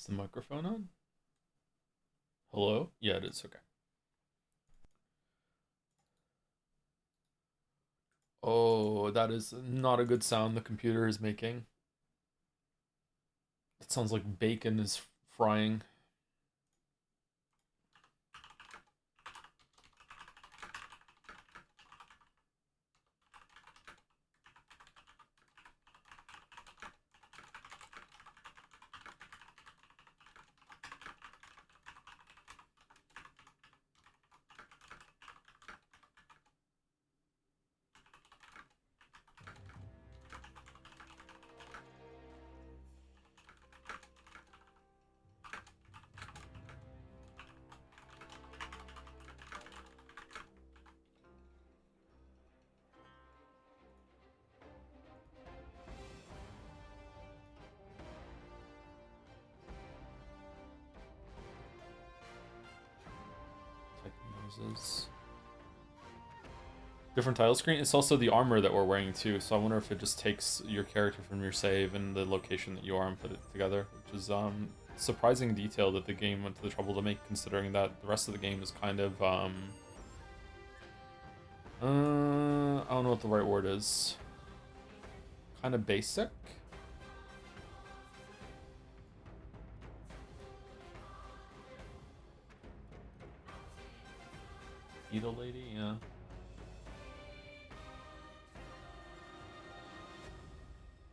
Is the microphone on? Hello? Yeah, it is. Okay. Oh, that is not a good sound the computer is making. It sounds like bacon is frying. Typing noises. Different title screen. It's also the armor that we're wearing too, so I wonder if it just takes your character from your save and the location that you are and put it together, which is surprising detail that the game went to the trouble to make, considering that the rest of the game is kind of I don't know what the right word is. Kind of basic. Beetle lady, yeah.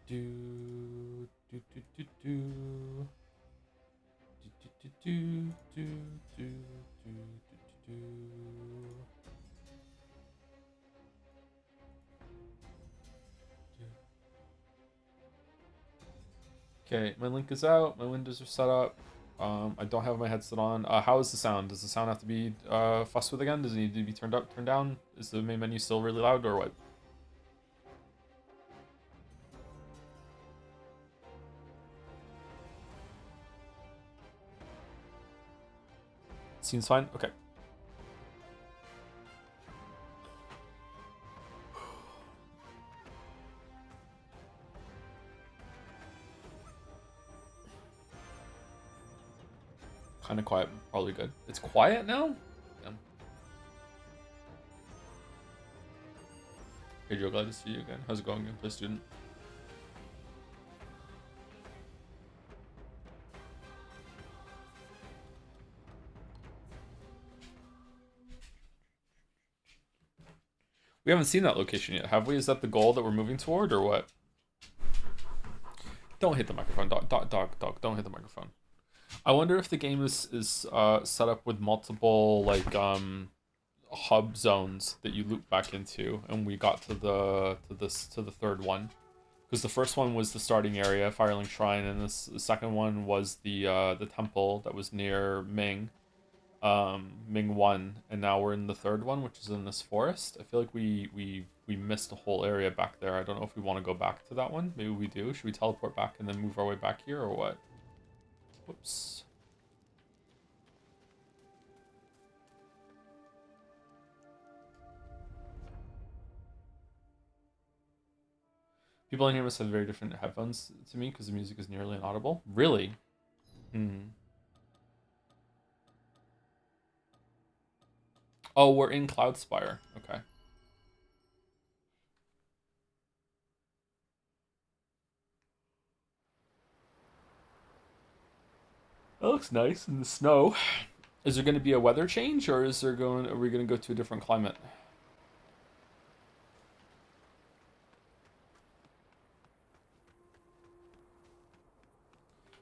Do do do do do do do do do do do do. Okay, my link is out. My windows are set up. I don't have my headset on. How is the sound? Does the sound have to be fussed with again? Does it need to be turned up, turned down? Is the main menu still really loud or what? Seems fine. Okay. Kind of quiet. Probably good. It's quiet now. Yeah. Hey Joe, glad to see you again. How's it going, gameplay student? We haven't seen that location yet, have we? Is that the goal that we're moving toward, or what? Don't hit the microphone, dog, dog, dog, dog. Don't hit the microphone. I wonder if the game is set up with multiple like hub zones that you loop back into, and we got to the third one, because the first one was the starting area, Firelink Shrine, and the second one was the temple that was near Ming 1, and now we're in the third one, which is in this forest. I feel like we missed a whole area back there. I don't know if we want to go back to that one. Maybe we do. Should we teleport back and then move our way back here, or what? Whoops. People in here must have very different headphones to me because the music is nearly inaudible. Really? Hmm. Oh, we're in Cloudspire. Okay. That looks nice in the snow. Is there going to be a weather change, or are we going to go to a different climate?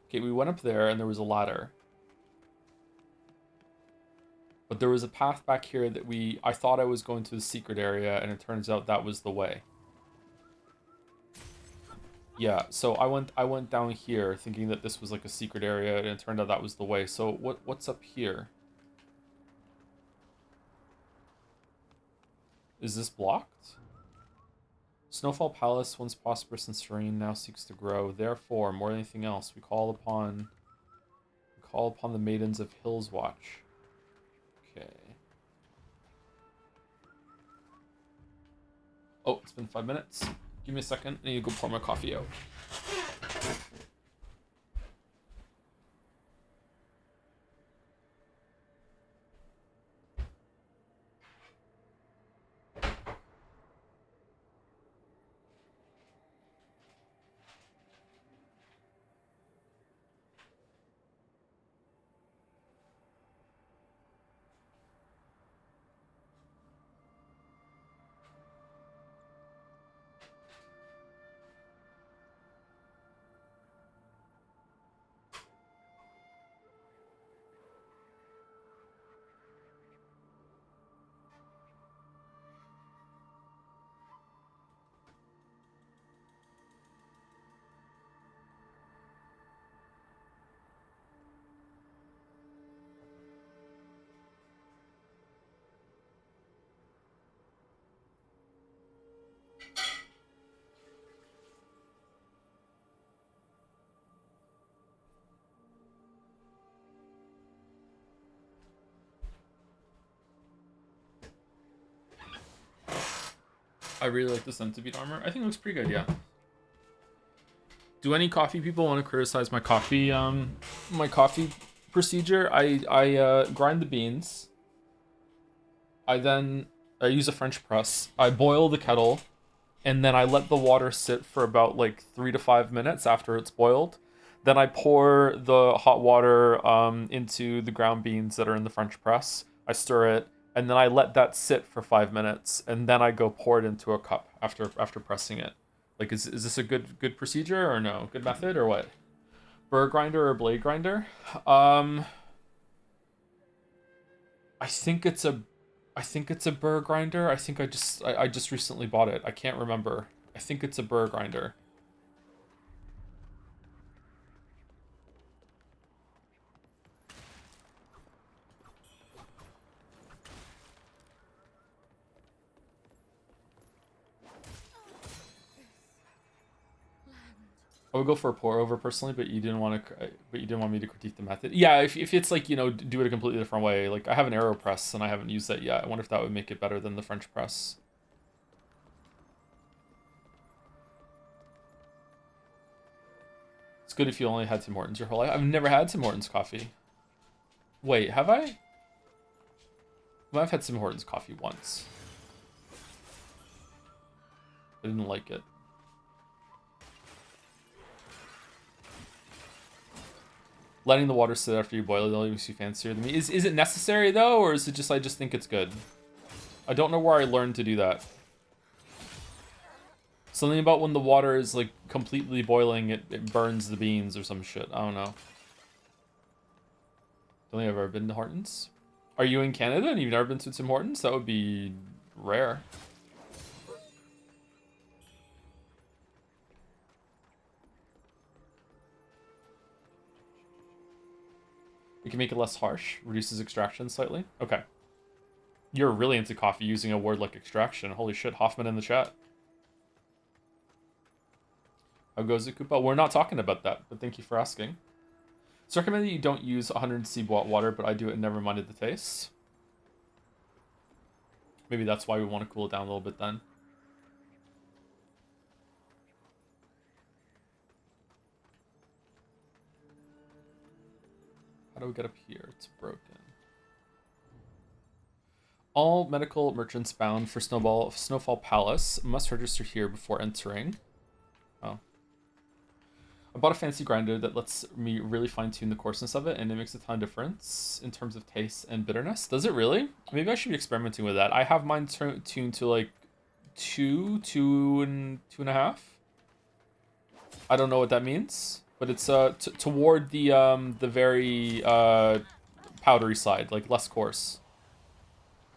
Okay, we went up there and there was a ladder. But there was a path back here that I thought I was going to the secret area, and it turns out that was the way. Yeah, so I went down here thinking that this was like a secret area, and it turned out that was the way. So what's up here? Is this blocked? Snowfall Palace, once prosperous and serene, now seeks to grow. Therefore, more than anything else, we call upon the maidens of Hills Watch. Okay. Oh, it's been 5 minutes. Give me a second. I need to go pour my coffee out. I really like the centipede armor. I think it looks pretty good, yeah. Do any coffee people want to criticize my coffee procedure? I grind the beans. I use a French press. I boil the kettle, and then I let the water sit for about like 3 to 5 minutes after it's boiled. Then I pour the hot water into the ground beans that are in the French press. I stir it, and then I let that sit for 5 minutes, and then I go pour it into a cup after pressing it. Like, is this a good procedure or no? Good method or what? Burr grinder or blade grinder? Um, I think it's a burr grinder. I just recently bought it. I can't remember. I think it's a burr grinder. I would go for a pour over personally, but you didn't want to. But you didn't want me to critique the method. Yeah, if it's like, do it a completely different way. Like, I have an AeroPress and I haven't used that yet. I wonder if that would make it better than the French press. It's good if you only had Tim Hortons your whole life. I've never had Tim Hortons coffee. Wait, have I? Well, I've had Tim Hortons coffee once. I didn't like it. Letting the water sit after you boil it only makes you fancier than me. Is it necessary though, or is it just I just think it's good? I don't know where I learned to do that. Something about when the water is like completely boiling, it burns the beans or some shit. I don't know. Don't think I've ever been to Hortons. Are you in Canada and you've never been to Tim Hortons? That would be rare. You can make it less harsh, reduces extraction slightly. Okay. You're really into coffee using a word like extraction. Holy shit, Hoffman in the chat. How goes it, Koopa? We're not talking about that, but thank you for asking. It's recommended you don't use 100C water, but I do it and never minded the taste. Maybe that's why we want to cool it down a little bit then. How do we get up here? It's broken. All medical merchants bound for Snowfall Palace must register here before entering. Oh. I bought a fancy grinder that lets me really fine-tune the coarseness of it, and it makes a ton of difference in terms of taste and bitterness. Does it really? Maybe I should be experimenting with that. I have mine tuned to like two and a half. I don't know what that means, but it's toward the very powdery side, like less coarse.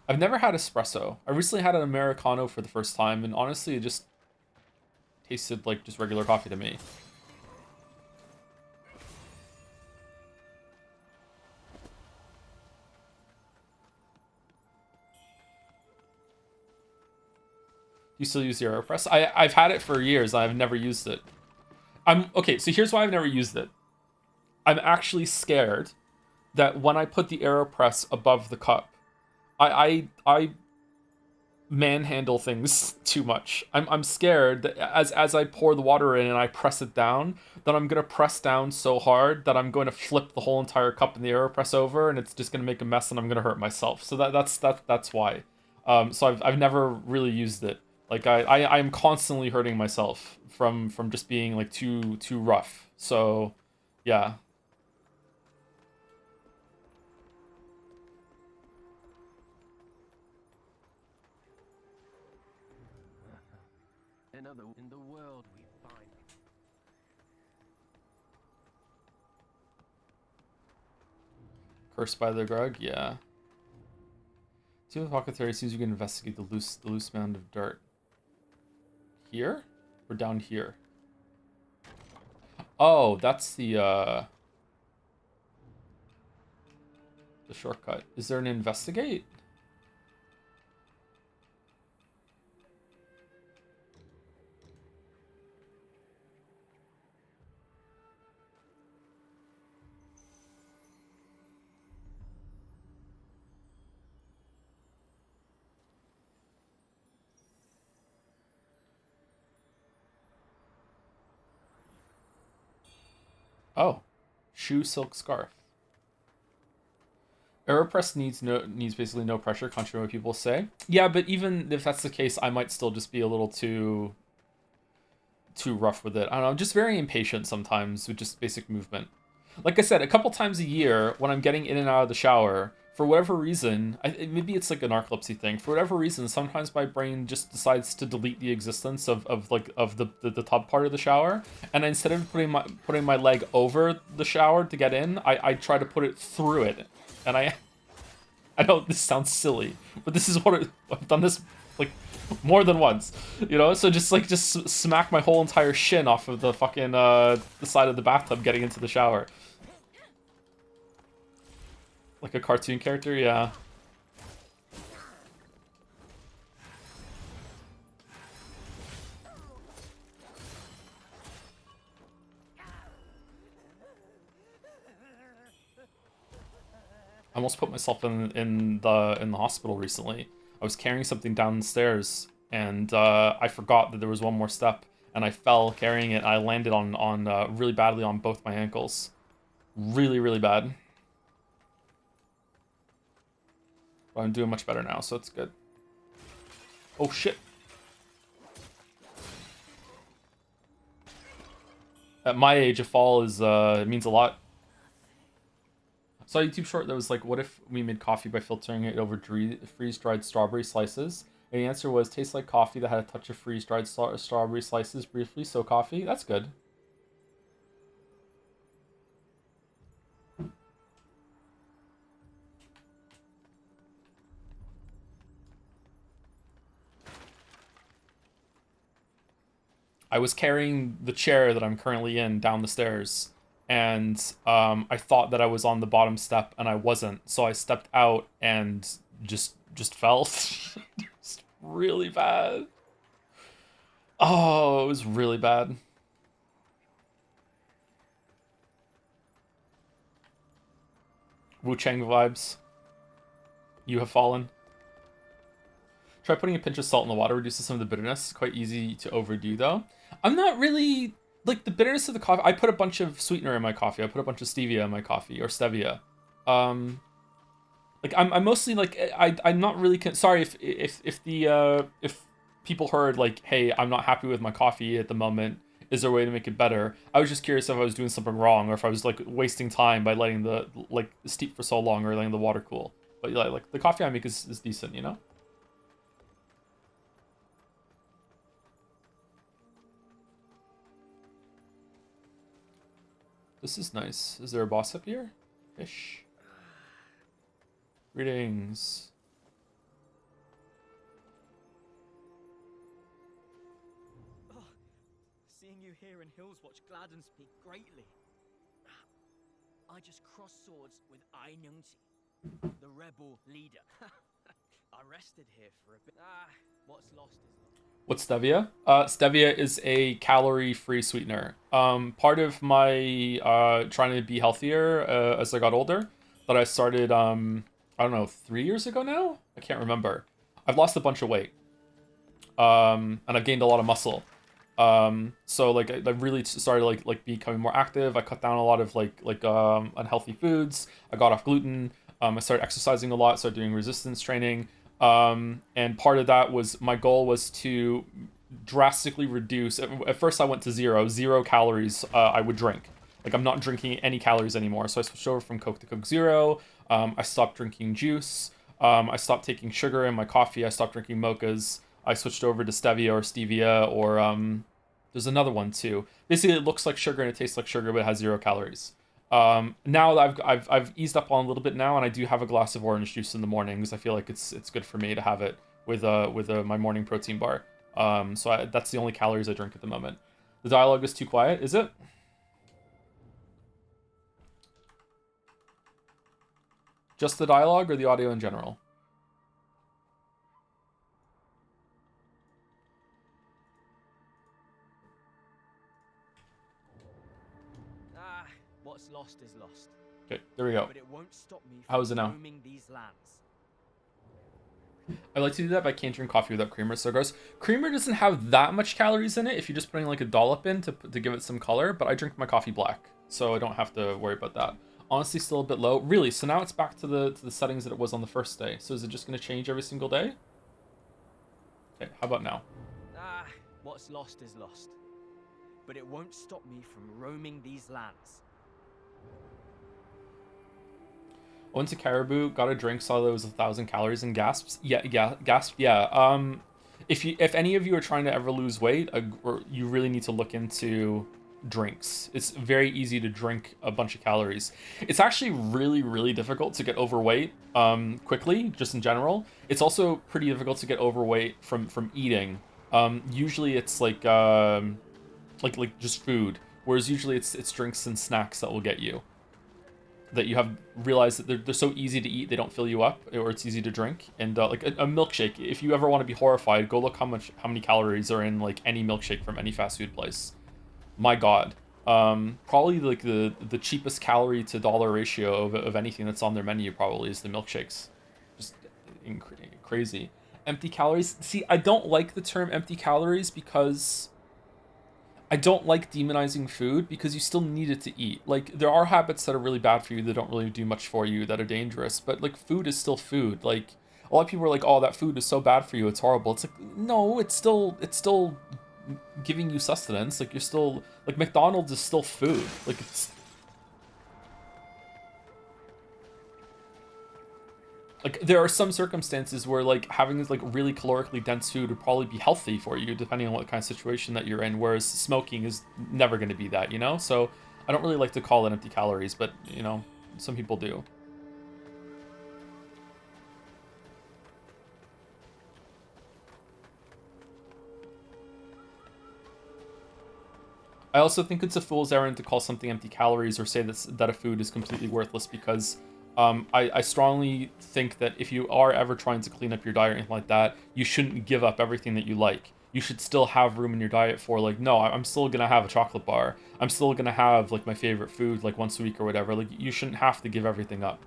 I've never had espresso. I recently had an Americano for the first time, and honestly, it just tasted like just regular coffee to me. You still use the AeroPress? I've had it for years. I've never used it. Okay. So here's why I've never used it. I'm actually scared that when I put the AeroPress above the cup, I manhandle things too much. I'm scared that as I pour the water in and I press it down, that I'm gonna press down so hard that I'm going to flip the whole entire cup in the AeroPress over, and it's just gonna make a mess, and I'm gonna hurt myself. So that's why. So I've never really used it. Like I'm constantly hurting myself from just being like too rough. So yeah. In the world we find. Cursed by the Grug, yeah. See with pocket theory seems you can investigate the loose mound of dirt. Here? Or down here? Oh, that's the shortcut. Is there an investigate? Oh, shoe silk scarf. Aeropress needs basically no pressure, contrary to what people say. Yeah, but even if that's the case, I might still just be a little too rough with it. I don't know. I'm just very impatient sometimes with just basic movement. Like I said, a couple times a year when I'm getting in and out of the shower, for whatever reason, maybe it's like a narcolepsy thing. For whatever reason, sometimes my brain just decides to delete the existence of the tub part of the shower, and instead of putting my leg over the shower to get in, I try to put it through it, and I know this sounds silly, but this is I've done this like more than once, you know. So just smack my whole entire shin off of the fucking the side of the bathtub getting into the shower, like a cartoon character. Yeah. I almost put myself in the hospital recently. I was carrying something downstairs, and I forgot that there was one more step, and I fell carrying it. I landed on really badly on both my ankles, really bad. But I'm doing much better now, so it's good. Oh shit! At my age, a fall is it means a lot. I saw a YouTube short that was like, what if we made coffee by filtering it over freeze-dried strawberry slices? And the answer was, tastes like coffee that had a touch of freeze-dried strawberry slices briefly, so coffee? That's good. I was carrying the chair that I'm currently in down the stairs, and I thought that I was on the bottom step, and I wasn't. So I stepped out and just fell. Just really bad. Oh, it was really bad. Wuchang vibes. You have fallen. Try putting a pinch of salt in the water, reduces some of the bitterness. It's quite easy to overdo though. I'm not really like the bitterness of the coffee. I put a bunch of sweetener in my coffee. I put a bunch of stevia in my coffee, or stevia. Um, like I'm mostly like I'm not really sorry if people heard like, hey, I'm not happy with my coffee at the moment. Is there a way to make it better? I was just curious if I was doing something wrong, or if I was like wasting time by letting the like steep for so long, or letting the water cool. But yeah, like the coffee I make is decent, you know. This is nice. Is there a boss up here? Ish. Greetings. Oh, seeing you here in Hillswatch gladdens me greatly. I just crossed swords with Ai Nyungti, the rebel leader. I rested here for a bit. What's lost is lost. What's stevia? Stevia is a calorie-free sweetener. Part of my trying to be healthier as I got older, that I started I don't know, 3 years ago now. I can't remember. I've lost a bunch of weight, and I've gained a lot of muscle. So like I really started like becoming more active. I cut down a lot of unhealthy foods. I got off gluten. I started exercising a lot. Started doing resistance training. And part of that was my goal was to drastically reduce. At first, I went to zero calories. I would drink. Like I'm not drinking any calories anymore. So I switched over from Coke to Coke Zero. I stopped drinking juice. I stopped taking sugar in my coffee. I stopped drinking mochas. I switched over to stevia or stevia or there's another one too. Basically, it looks like sugar and it tastes like sugar, but it has 0 calories. Now that I've eased up on a little bit now, and I do have a glass of orange juice in the morning because I feel like it's good for me to have it with my morning protein bar. That's the only calories I drink at the moment. The dialogue is too quiet, is it? Just the dialogue or the audio in general? What's lost is lost. Okay, there we go. But it won't stop me How from is it now? roaming these lands. I like to do that, but I can't drink coffee without creamer. So gross. Creamer doesn't have that much calories in it if you're just putting like a dollop in to give it some color. But I drink my coffee black, so I don't have to worry about that. Honestly, still a bit low. Really? So now it's back to the settings that it was on the first day. So is it just going to change every single day? Okay, how about now? Ah, what's lost is lost. But it won't stop me from roaming these lands. Went to Caribou, got a drink, saw there was 1,000 calories and gasps. Yeah, gasp. Yeah. If any of you are trying to ever lose weight, you really need to look into drinks. It's very easy to drink a bunch of calories. It's actually really difficult to get overweight quickly, just in general. It's also pretty difficult to get overweight from eating. Usually it's like just food, whereas usually it's drinks and snacks that will get you. That you have realized that they're so easy to eat, they don't fill you up, or it's easy to drink. And like a milkshake, if you ever want to be horrified, go look how many calories are in like any milkshake from any fast food place. My God, probably like the cheapest calorie to dollar ratio of anything that's on their menu probably is the milkshakes. Just crazy. Empty calories. See, I don't like the term empty calories because I don't like demonizing food because you still need it to eat. Like, there are habits that are really bad for you that don't really do much for you, that are dangerous, but like food is still food. Like, a lot of people are like, "Oh, that food is so bad for you, it's horrible." It's like, no, it's still giving you sustenance. Like, you're still like McDonald's is still food. Like, it's like there are some circumstances where like having this like really calorically dense food would probably be healthy for you depending on what kind of situation that you're in, whereas smoking is never going to be that, you know. So I don't really like to call it empty calories, but you know, some people do. I also think it's a fool's errand to call something empty calories or say that a food is completely worthless because I strongly think that if you are ever trying to clean up your diet or anything like that, you shouldn't give up everything that you like. You should still have room in your diet for like, no, I'm still gonna have a chocolate bar. I'm still gonna have like my favorite food like once a week or whatever. Like you shouldn't have to give everything up.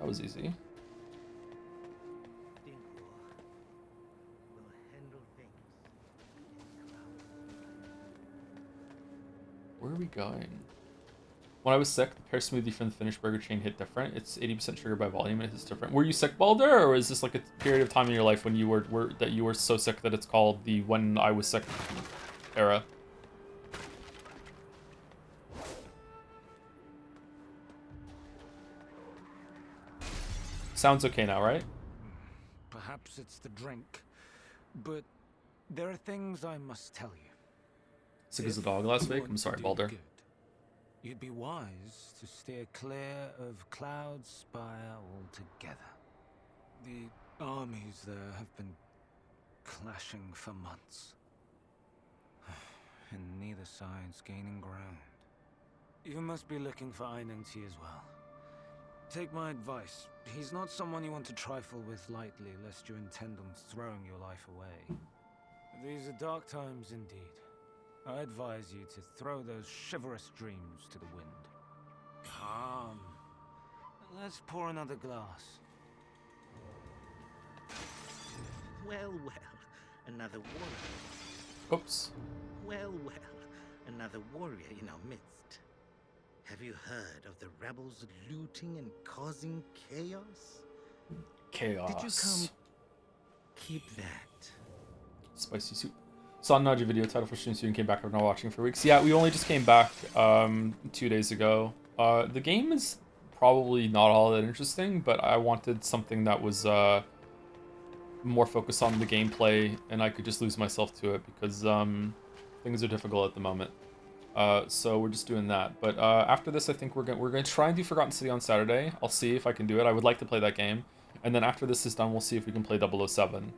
That was easy. Where are we going? When I was sick, the pear smoothie from the Finnish burger chain hit different. It's 80% sugar by volume and it hits different. Were you sick, Balder, or is this like a period of time in your life when you were that you were so sick that it's called the when I was sick era? Sounds okay now, right? Perhaps it's the drink, but there are things I must tell you. Sick as a dog last week? I'm sorry, Balder. Good, you'd be wise to steer clear of Cloud Spire altogether. The armies there have been clashing for months, and neither side's gaining ground. You must be looking for Einengti as well. Take my advice. He's not someone you want to trifle with lightly, lest you intend on throwing your life away. These are dark times indeed. I advise you to throw those chivalrous dreams to the wind. Come. Let's pour another glass. Well, another warrior. Oops. Well, another warrior in our midst. Have you heard of the rebels looting and causing chaos? Chaos. Did you come? Keep that. Spicy soup. Saw Naji video title for Stream and came back after not watching for weeks. Yeah, we only just came back 2 days ago. The game is probably not all that interesting, but I wanted something that was more focused on the gameplay, and I could just lose myself to it because things are difficult at the moment. So we're just doing that. But after this, I think we're gonna try and do Forgotten City on Saturday. I'll see if I can do it. I would like to play that game, and then after this is done, we'll see if we can play 007.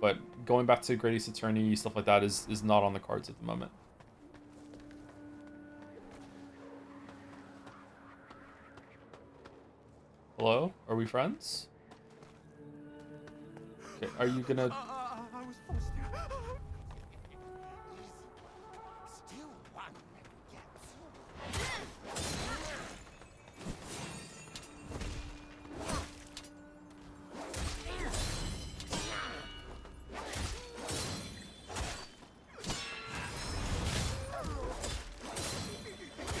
But going back to Great East Attorney, stuff like that is not on the cards at the moment. Hello? Are we friends? Okay, are you gonna... I was forced to. Still one gets.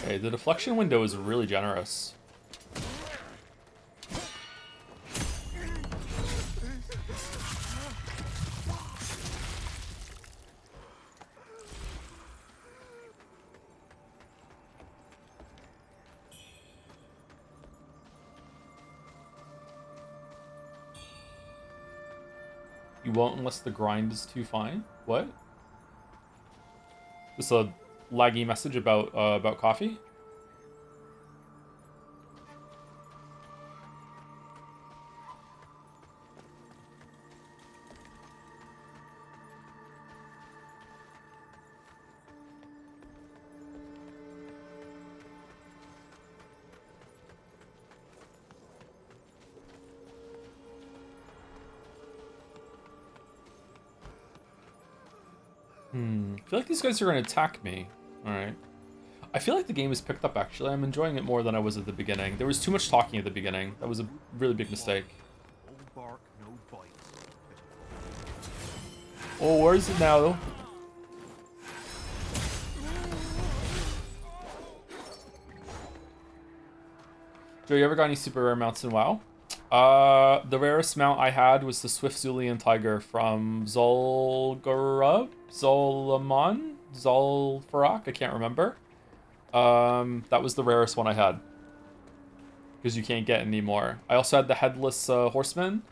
Okay, the deflection window is really generous. You won't unless the grind is too fine. What? This a laggy message about coffee? I feel like these guys are going to attack me. Alright. I feel like the game has picked up, actually. I'm enjoying it more than I was at the beginning. There was too much talking at the beginning. That was a really big mistake. Old bark, no bite. Oh, where is it now, though? Joe, you ever got any super rare mounts in WoW? The rarest mount I had was the Swift Zulian Tiger from Zolgarub? Zolomon? Zolfarak? I can't remember. That was the rarest one I had. Because you can't get any more. I also had the Headless Horseman.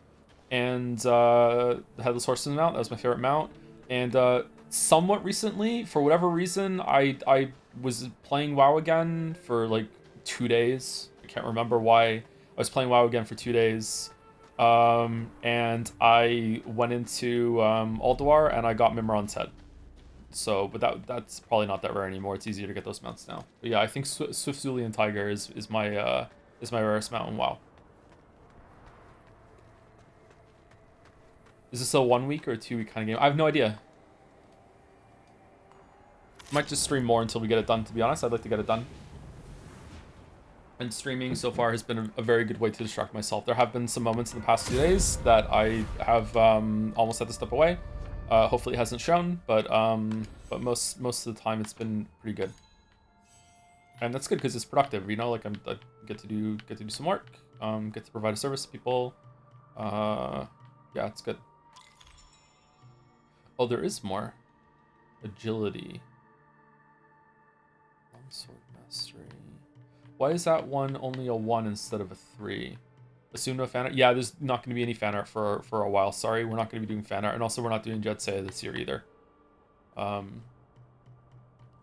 And the Headless Horseman mount. That was my favorite mount. And somewhat recently, for whatever reason, I was playing WoW again for like 2 days. I can't remember why. I was playing WoW again for 2 days. And I went into Ulduar and I got Mimron's head. So, but that's probably not that rare anymore. It's easier to get those mounts now. But yeah, I think Swift Zulian Tiger is my rarest mount in WoW. Is this a 1 week or a 2 week kind of game? I have no idea. Might just stream more until we get it done, to be honest. I'd like to get it done. And streaming so far has been a very good way to distract myself. There have been some moments in the past 2 days that I have almost had to step away. Hopefully it hasn't shown, but most of the time it's been pretty good. And that's good because it's productive, you know. Like I get to do some work, get to provide a service to people. Yeah, it's good. Oh, there is more. Agility. Longsword mastery. Why is that one only a 1 instead of a 3? Assume no fan art? Yeah, there's not going to be any fan art for a while. Sorry, we're not going to be doing fan art. And also, we're not doing Jet Say this year either.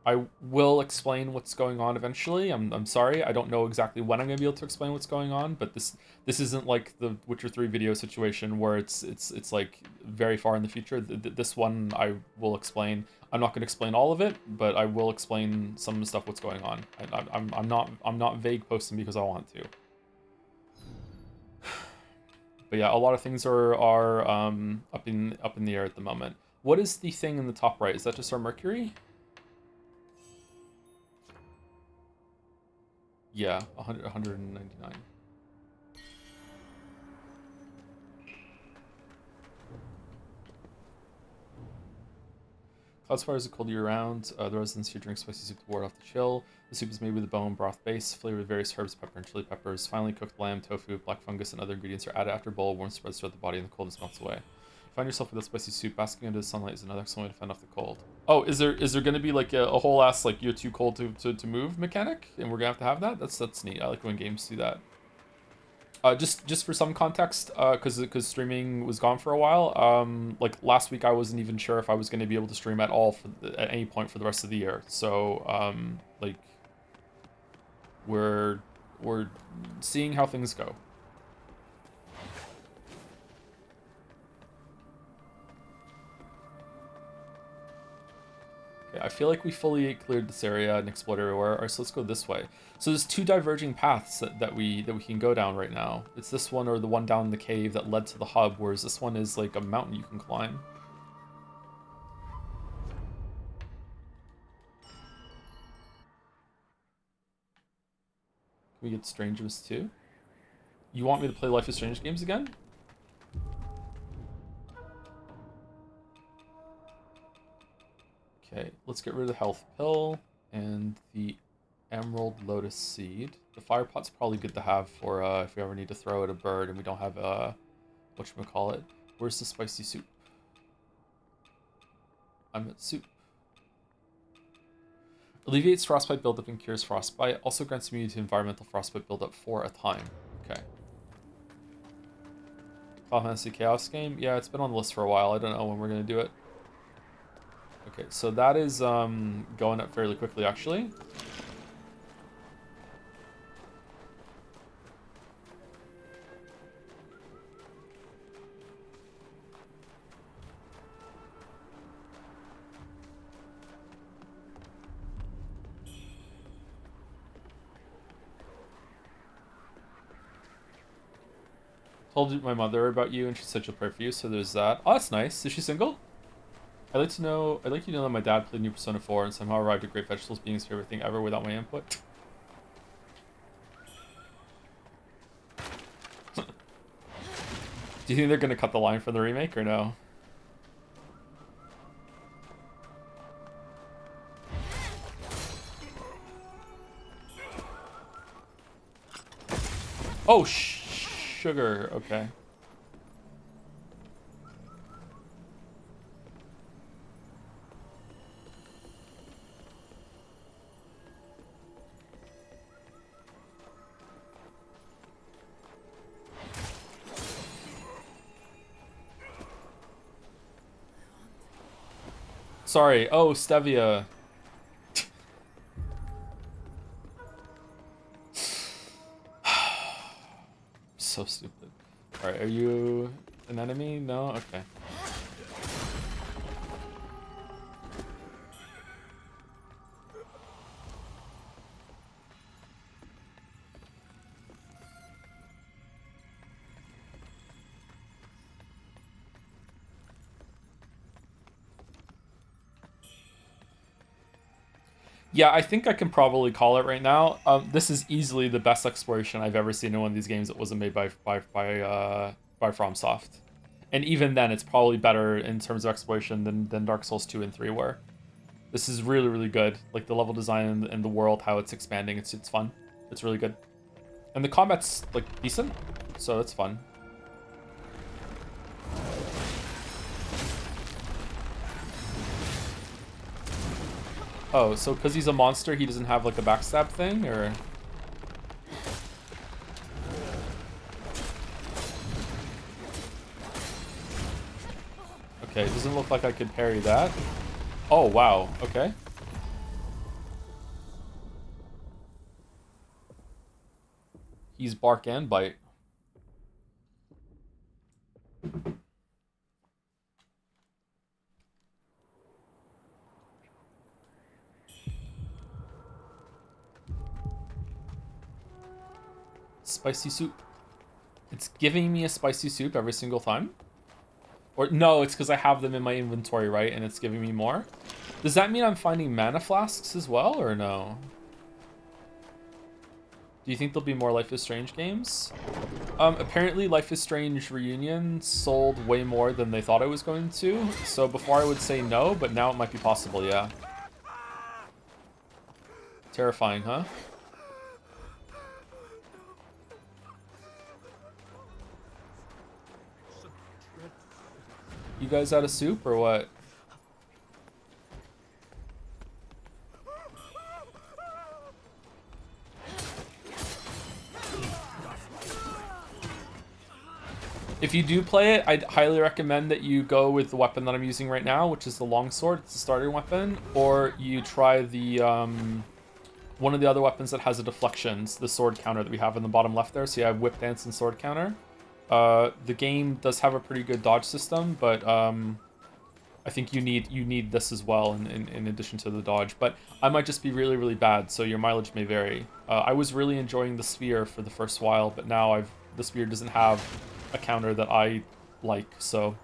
I will explain what's going on eventually. I'm sorry. I don't know exactly when I'm going to be able to explain what's going on. But this isn't like the Witcher 3 video situation where it's like very far in the future. This one I will explain. I'm not going to explain all of it, but I will explain some of the stuff what's going on. I'm not vague posting because I want to. But yeah, a lot of things are up in the air at the moment. What is the thing in the top right? Is that just our Mercury? Yeah, 199. Cloudspire is a cold year-round. The residents here drink spicy soup to ward off the chill. The soup is made with a bone broth base, flavored with various herbs, pepper, and chili peppers. Finally cooked lamb, tofu, black fungus, and other ingredients are added after a bowl. Warm spreads throughout the body, and the coldness melts away. Find yourself with a spicy soup. Basking under the sunlight is another excellent way to fend off the cold. Oh, is there going to be like a whole ass like you're too cold to move mechanic, and we're gonna have that? That's neat. I like when games do that. Just for some context, because streaming was gone for a while. Like last week, I wasn't even sure if I was going to be able to stream at all at any point for the rest of the year. So like we're seeing how things go. Okay, I feel like we fully cleared this area and explored everywhere. Alright, so let's go this way. So there's 2 diverging paths that we can go down right now. It's this one or the one down the cave that led to the hub, whereas this one is like a mountain you can climb. Can we get Stranger's too? You want me to play Life is Strange games again? Okay, let's get rid of the health pill and the Emerald Lotus Seed. The fire pot's probably good to have for if we ever need to throw at a bird and we don't have whatchamacallit. Where's the spicy soup? I'm at soup. Alleviates frostbite buildup and cures frostbite. Also grants immunity to environmental frostbite buildup for a time. Okay. Final Fantasy Chaos game? Yeah, it's been on the list for a while. I don't know when we're going to do it. Okay, so that is going up fairly quickly, actually. Told my mother about you, and she said she'll pray for you. So there's that. Oh, that's nice. Is she single? I'd like you to know that my dad played New Persona 4 and somehow arrived at Great Vegetables being his favorite thing ever without my input. Do you think they're gonna cut the line from the remake or no? Oh, sugar. Okay. Sorry. Oh, stevia. So stupid. Alright, are you an enemy? No? Okay. Yeah, I think I can probably call it right now. This is easily the best exploration I've ever seen in one of these games that wasn't made by FromSoft. And even then, it's probably better in terms of exploration than Dark Souls 2 and 3 were. This is really, really good. Like, the level design and the world, how it's expanding, it's fun. It's really good. And the combat's, like, decent, so it's fun. Oh, so because he's a monster, he doesn't have, like, a backstab thing, or...? Okay, it doesn't look like I could parry that. Oh, wow. Okay. He's bark and bite. Spicy soup. It's giving me a spicy soup every single time? Or no, it's because I have them in my inventory, right? And it's giving me more? Does that mean I'm finding mana flasks as well, or no? Do you think there'll be more Life is Strange games? Apparently Life is Strange Reunion sold way more than they thought it was going to. So before I would say no, but now it might be possible, yeah. Terrifying, huh? You guys out of soup or what? If you do play it, I'd highly recommend that you go with the weapon that I'm using right now, which is the longsword. It's a starting weapon. Or you try the one of the other weapons that has a deflection. It's the sword counter that we have in the bottom left there. So you have whip dance and sword counter. The game does have a pretty good dodge system, but I think you need this as well in addition to the dodge. But I might just be really, really bad, so your mileage may vary. I was really enjoying the spear for the first while, but now the spear doesn't have a counter that I like, so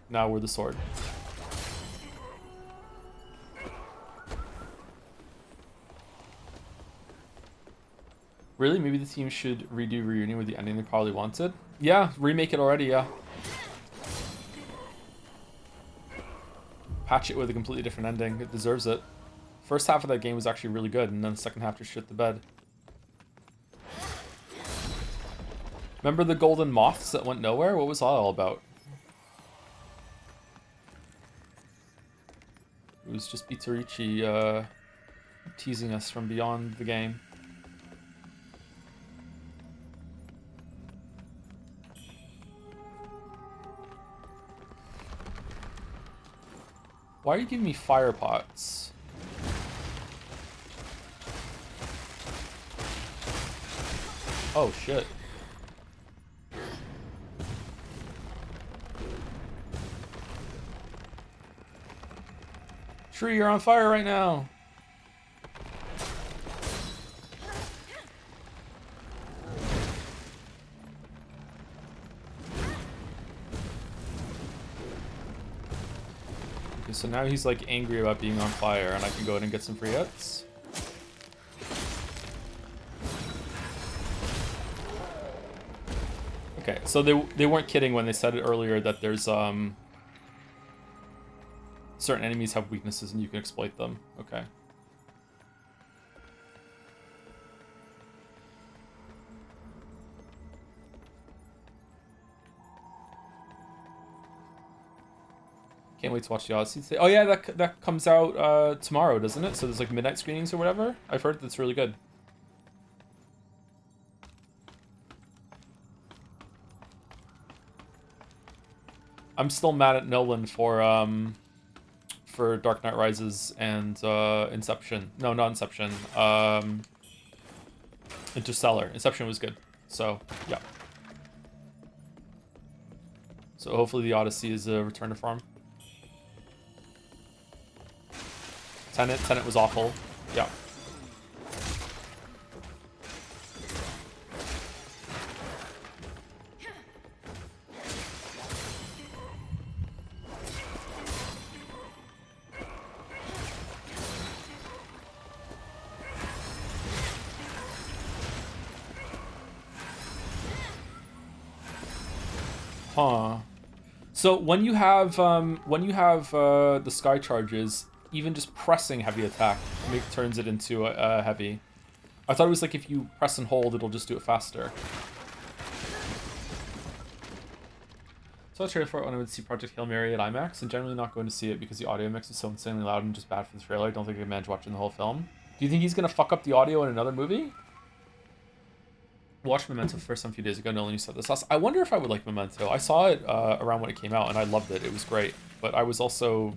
now we're the sword. Really? Maybe the team should redo Reunion with the ending they probably wanted? Yeah, remake it already, yeah. Patch it with a completely different ending. It deserves it. First half of that game was actually really good, and then the second half just shit the bed. Remember the golden moths that went nowhere? What was that all about? It was just Bitarichi teasing us from beyond the game. Why are you giving me fire pots? Oh shit. Tree, you're on fire right now. Okay, so now he's like angry about being on fire, and I can go ahead and get some free hits. Okay, so they weren't kidding when they said it earlier that there's certain enemies have weaknesses and you can exploit them. Okay. Can't wait to watch the Odyssey today. Oh yeah, that comes out tomorrow, doesn't it? So there's like midnight screenings or whatever. I've heard that's really good. I'm still mad at Nolan for Dark Knight Rises and Inception. No, not Inception. Interstellar. Inception was good. So, yeah. So hopefully the Odyssey is a return to form. Tenet was awful. Yeah. Huh. So when you have the sky charges, even just pressing heavy attack turns it into a heavy. I thought it was like if you press and hold, it'll just do it faster. So I was trailer for it when I would see Project Hail Mary at IMAX, and generally not going to see it because the audio mix is so insanely loud and just bad for the trailer. I don't think I can manage watching the whole film. Do you think he's gonna fuck up the audio in another movie? Watched Memento the first time a few days ago. Nolan, you said this. I wonder if I would like Memento. I saw it around when it came out, and I loved it. It was great. But I was also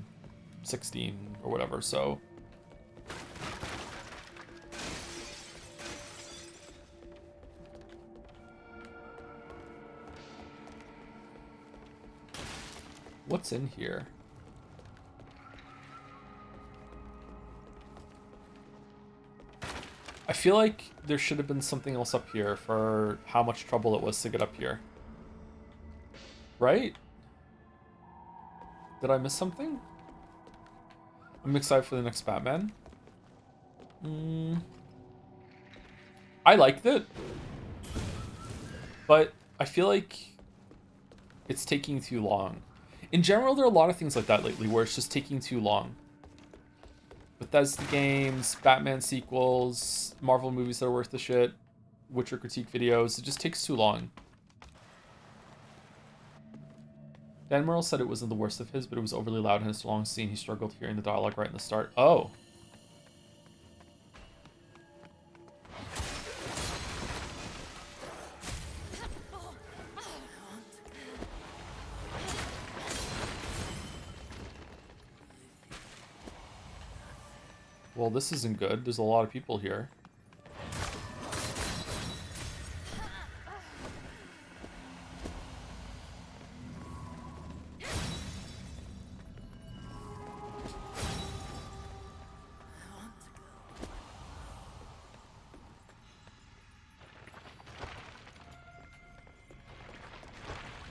16 or whatever, so... What's in here? I feel like there should have been something else up here for how much trouble it was to get up here. Right? Did I miss something? I'm excited for the next Batman. I liked it. But I feel like it's taking too long. In general, there are a lot of things like that lately where it's just taking too long. Bethesda games, Batman sequels, Marvel movies that are worth the shit, Witcher critique videos. It just takes too long. Dan Merle said it wasn't the worst of his, but it was overly loud in his long scene. He struggled hearing the dialogue right in the start. Oh. Well, this isn't good. There's a lot of people here.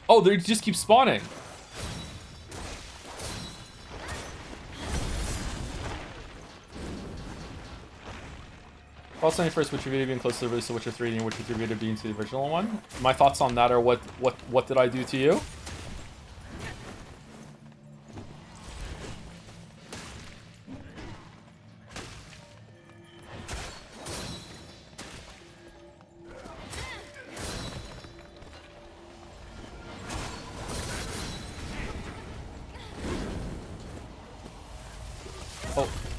Oh, they just keep spawning. Thoughts on your first Witcher video being close to the release of Witcher 3 and Witcher 3 video being to the original one? My thoughts on that are what did I do to you?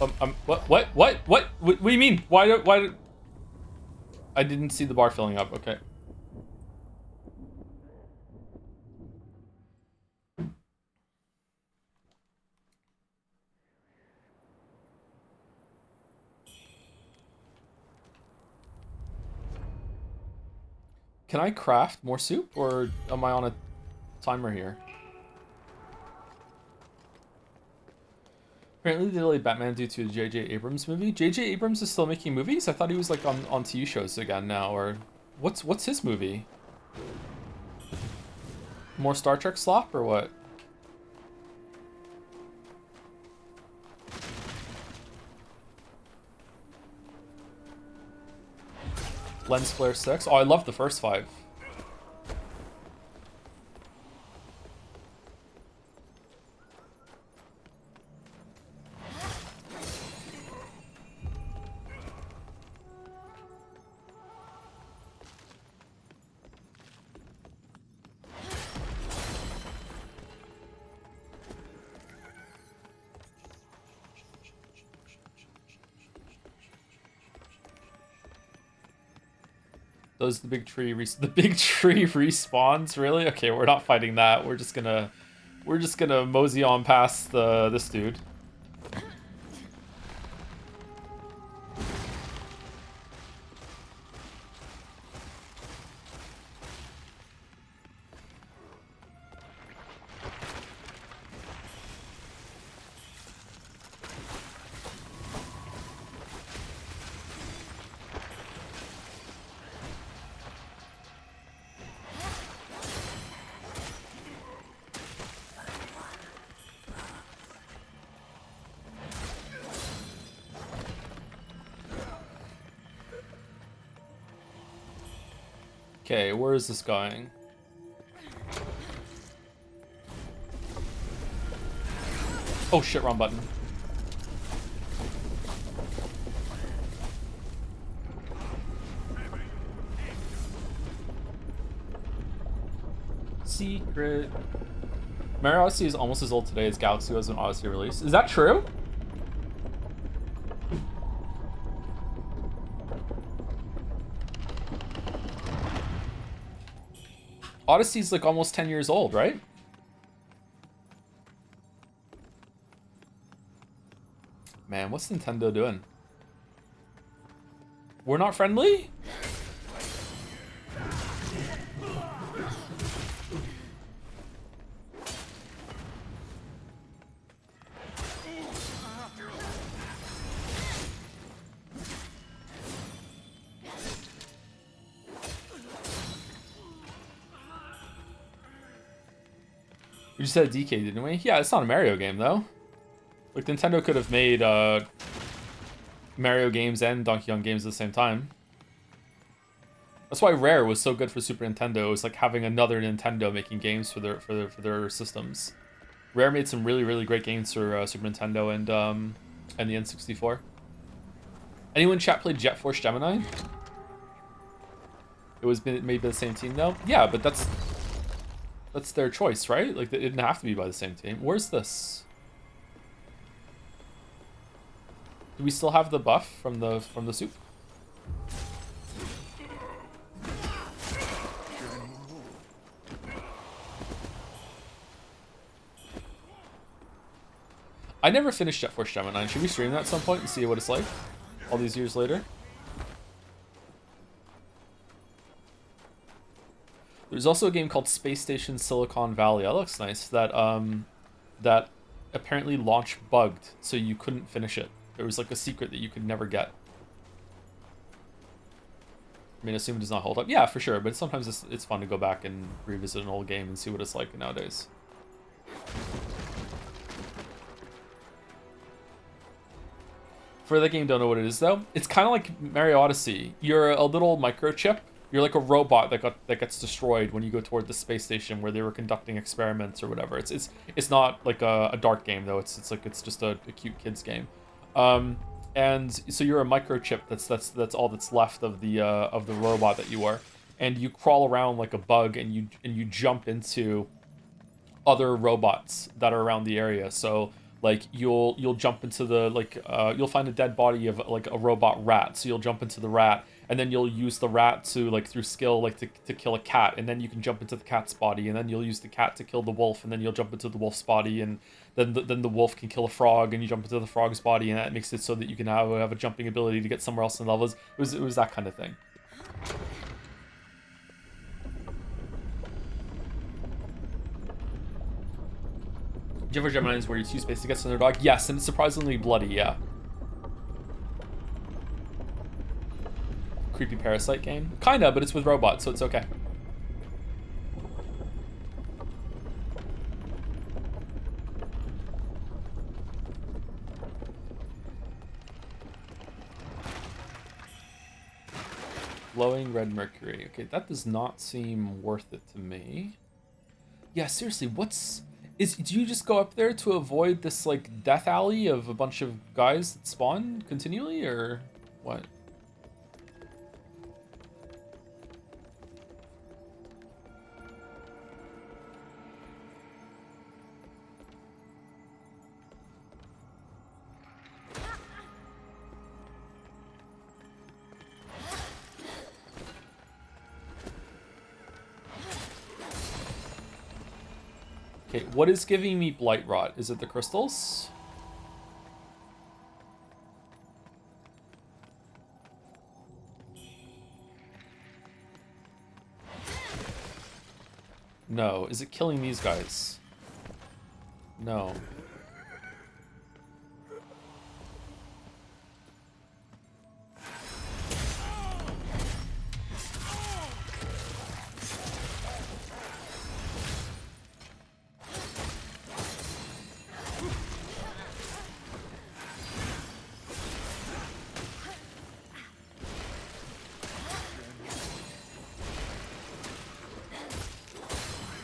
What do you mean? Why? I didn't see the bar filling up. Okay. Can I craft more soup, or am I on a timer here? Apparently they delayed Batman due to a J.J. Abrams movie. J.J. Abrams is still making movies? I thought he was like on TV shows again now, or what's his movie? More Star Trek slop or what? Lens Flare 6? Oh, I love the first 5. Those the big tree the big tree respawns, really? Okay, we're not fighting that. We're just gonna mosey on past this dude. Okay, where is this going? Oh shit, wrong button. Secret. Mario Odyssey is almost as old today as Galaxy was when Odyssey released. Is that true? Odyssey's like almost 10 years old, right? Man, what's Nintendo doing? We're not friendly? We just had a DK, didn't we? Yeah, it's not a Mario game, though. Like, Nintendo could have made Mario games and Donkey Kong games at the same time. That's why Rare was so good for Super Nintendo. It was like having another Nintendo making games for their systems. Rare made some really, really great games for Super Nintendo and the N64. Anyone in chat played Jet Force Gemini? It was made by the same team, though? Yeah, but that's their choice, right? Like, it didn't have to be by the same team. Where's this? Do we still have the buff from the soup? I never finished Jet Force Gemini. Should we stream that at some point and see what it's like all these years later? There's also a game called Space Station Silicon Valley. That looks nice. That apparently launched bugged, so you couldn't finish it. There was like a secret that you could never get. I mean, assume it does not hold up. Yeah, for sure. But sometimes it's fun to go back and revisit an old game and see what it's like nowadays. For the game, don't know what it is though. It's kind of like Mario Odyssey. You're a little microchip. You're like a robot that gets destroyed when you go toward the space station where they were conducting experiments or whatever. It's not like a dark game though. It's just a cute kids game. And so you're a microchip. That's all that's left of the robot that you are. And you crawl around like a bug, and you jump into other robots that are around the area. So Like you'll jump into the you'll find a dead body of like a robot rat, so you'll jump into the rat, and then you'll use the rat to like through skill like to kill a cat, and then you can jump into the cat's body, and then you'll use the cat to kill the wolf, and then you'll jump into the wolf's body, and then the wolf can kill a frog, and you jump into the frog's body, and that makes it so that you can have a jumping ability to get somewhere else in the levels. It was that kind of thing. Do you ever Gemini's where you use space to get to their dog? Yes, and it's surprisingly bloody, yeah. Creepy parasite game? Kinda, but it's with robots, so it's okay. Glowing red mercury. Okay, that does not seem worth it to me. Yeah, seriously, do you just go up there to avoid this like death alley of a bunch of guys that spawn continually, or what? Okay, what is giving me blight rot? Is it the crystals? No. Is it killing these guys? No.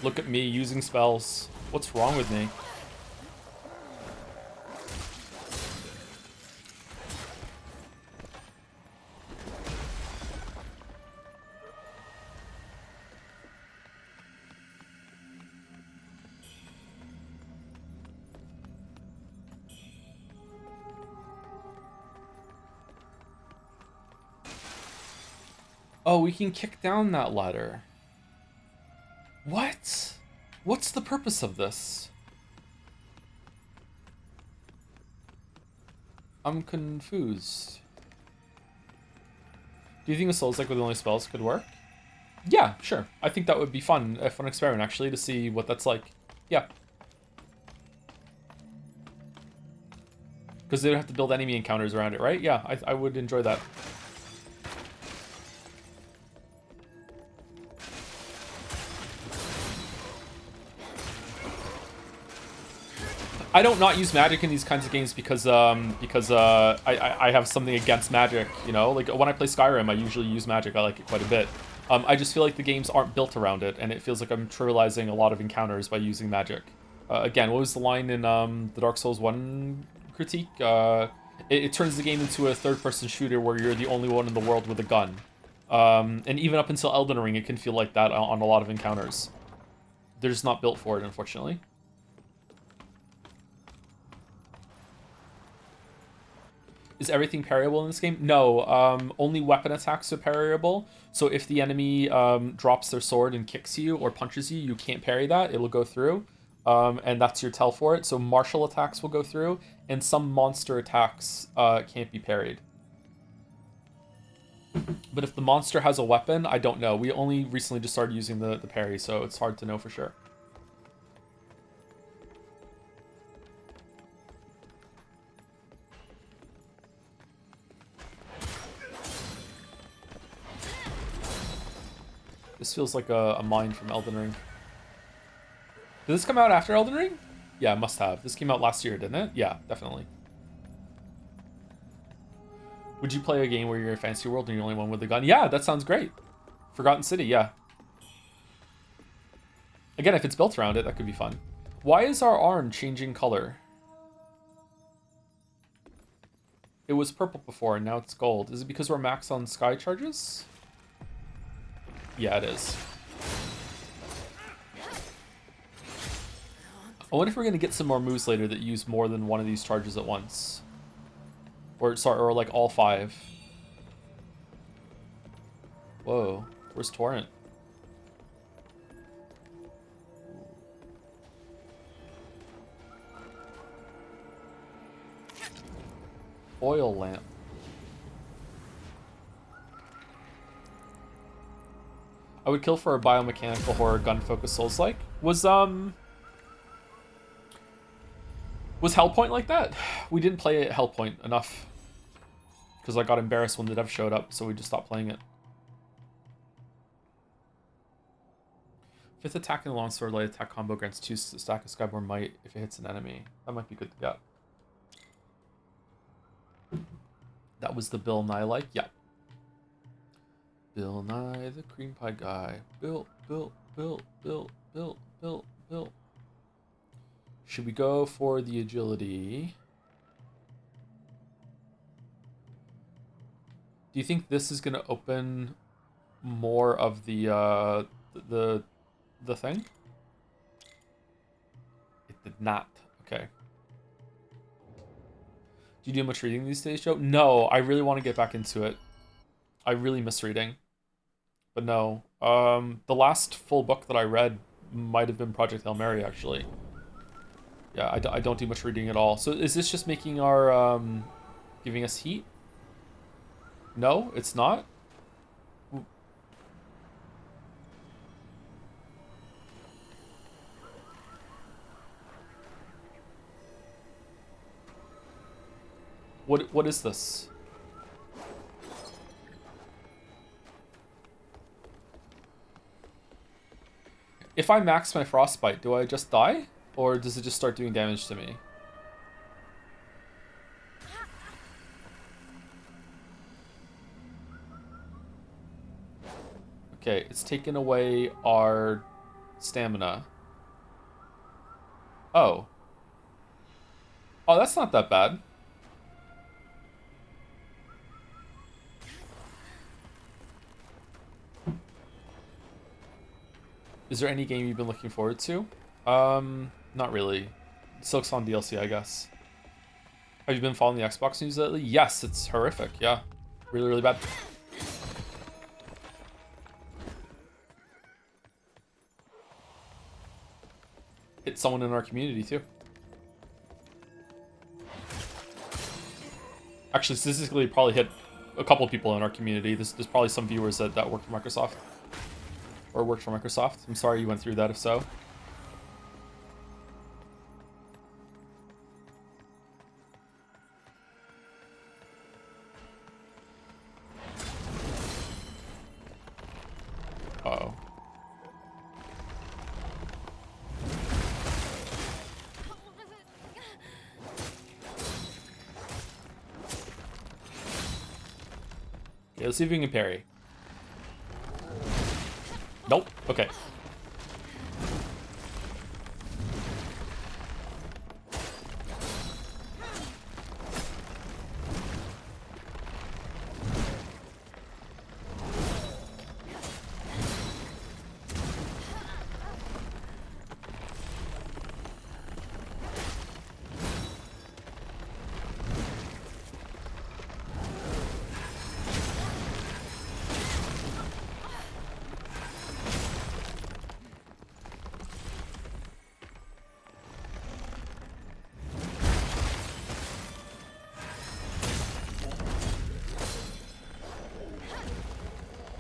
Look at me using spells. What's wrong with me? Oh, we can kick down that ladder. What? What's the purpose of this? I'm confused. Do you think a Souls like with only spells could work? Yeah, sure. I think that would be fun, a fun experiment actually, to see what that's like. Yeah. Because they would have to build enemy encounters around it, right? Yeah, I would enjoy that. I don't not use magic in these kinds of games because I have something against magic, you know? Like, when I play Skyrim, I usually use magic. I like it quite a bit. I just feel like the games aren't built around it, and it feels like I'm trivializing a lot of encounters by using magic. Again, what was the line in the Dark Souls 1 critique? It turns the game into a third-person shooter where you're the only one in the world with a gun. And even up until Elden Ring, it can feel like that on a lot of encounters. They're just not built for it, unfortunately. Is everything parryable in this game? No, only weapon attacks are parryable. So if the enemy drops their sword and kicks you or punches you, you can't parry that. It'll go through, and that's your tell for it. So martial attacks will go through, and some monster attacks can't be parried. But if the monster has a weapon, I don't know. We only recently just started using the parry, so it's hard to know for sure. This feels like a mine from Elden Ring. Did this come out after Elden Ring? Yeah, it must have. This came out last year, didn't it? Yeah, definitely. Would you play a game where you're in a fantasy world and you're the only one with a gun? Yeah, that sounds great. Forgotten City, yeah. Again, if it's built around it, that could be fun. Why is our arm changing color? It was purple before, and now it's gold. Is it because we're max on sky charges? Yeah, it is. I wonder if we're gonna get some more moves later that use more than one of these charges at once. Or sorry, or like all 5. Whoa, where's Torrent? Oil lamp. I would kill for a biomechanical horror gun focus Souls-like. Was Hellpoint like that? We didn't play it Hellpoint enough. Because I got embarrassed when the dev showed up, so we just stopped playing it. 5th attack and the longsword light attack combo grants 2 stack of Skyborn Might if it hits an enemy. That might be good to get. That was the Bill Nye like? Yeah. Bill Nye, the cream pie guy. Built. Should we go for the agility? Do you think this is going to open more of the thing? It did not. Okay. Do you do much reading these days, Joe? No, I really want to get back into it. I really miss reading. But no. The last full book that I read might have been Project Hail Mary, actually. Yeah, I don't do much reading at all. So is this just making our, giving us heat? No, it's not? What is this? If I max my frostbite, do I just die? Or does it just start doing damage to me? Okay, it's taken away our stamina. Oh. Oh, that's not that bad. Is there any game you've been looking forward to? Not really. Silksong DLC, I guess. Have you been following the Xbox news lately? Yes, it's horrific. Yeah, really, really bad. Hit someone in our community too. Actually, statistically, probably hit a couple people in our community. There's probably some viewers that work for Microsoft. Or worked for Microsoft. I'm sorry you went through that if so. Uh-oh. Okay, let's see if we can parry. Nope. Okay.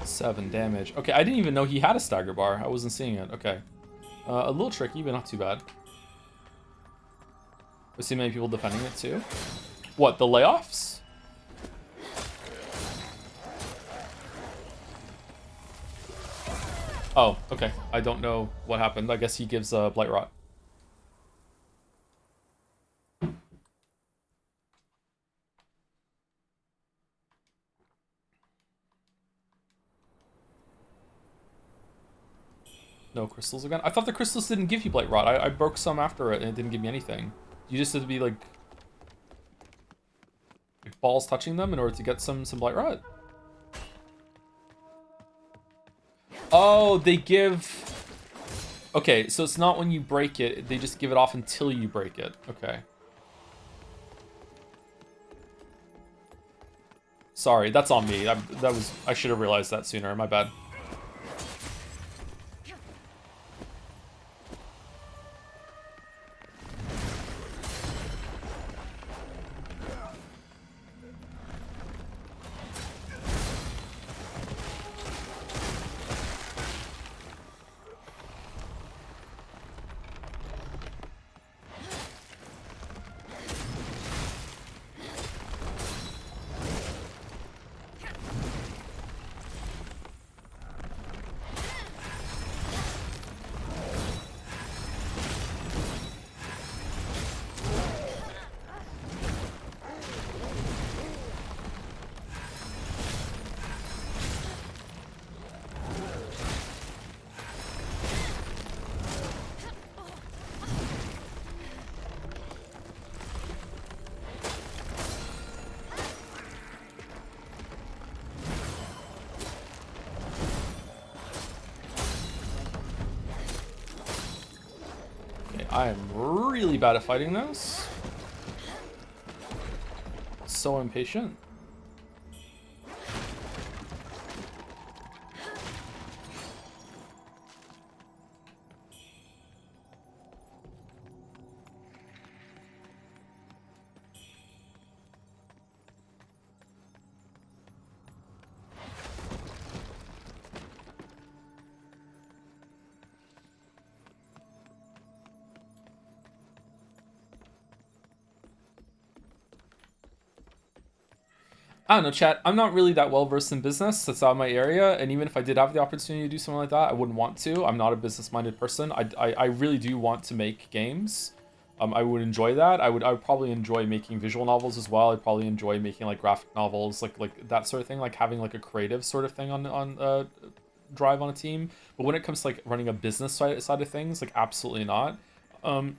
Seven damage. Okay, I didn't even know he had a stagger bar. I wasn't seeing it. Okay. A little tricky, but not too bad. I see many people defending it too. What, the layoffs? Oh, okay. I don't know what happened. I guess he gives Blight Rot. No crystals again? I thought the crystals didn't give you Blight Rot. I broke some after it and it didn't give me anything. You just had to be like balls touching them in order to get some Blight Rot. Oh, they give... Okay, so it's not when you break it, they just give it off until you break it. Okay. Sorry, that's on me. I should have realized that sooner. My bad. I am really bad at fighting those. So impatient. I don't know, chat. I'm not really that well versed in business. That's out of my area. And even if I did have the opportunity to do something like that, I wouldn't want to. I'm not a business minded person. I really do want to make games. I would enjoy that. I would probably enjoy making visual novels as well. I'd probably enjoy making like graphic novels, like that sort of thing, like having like a creative sort of thing on drive on a team. But when it comes to like running a business side of things, like absolutely not.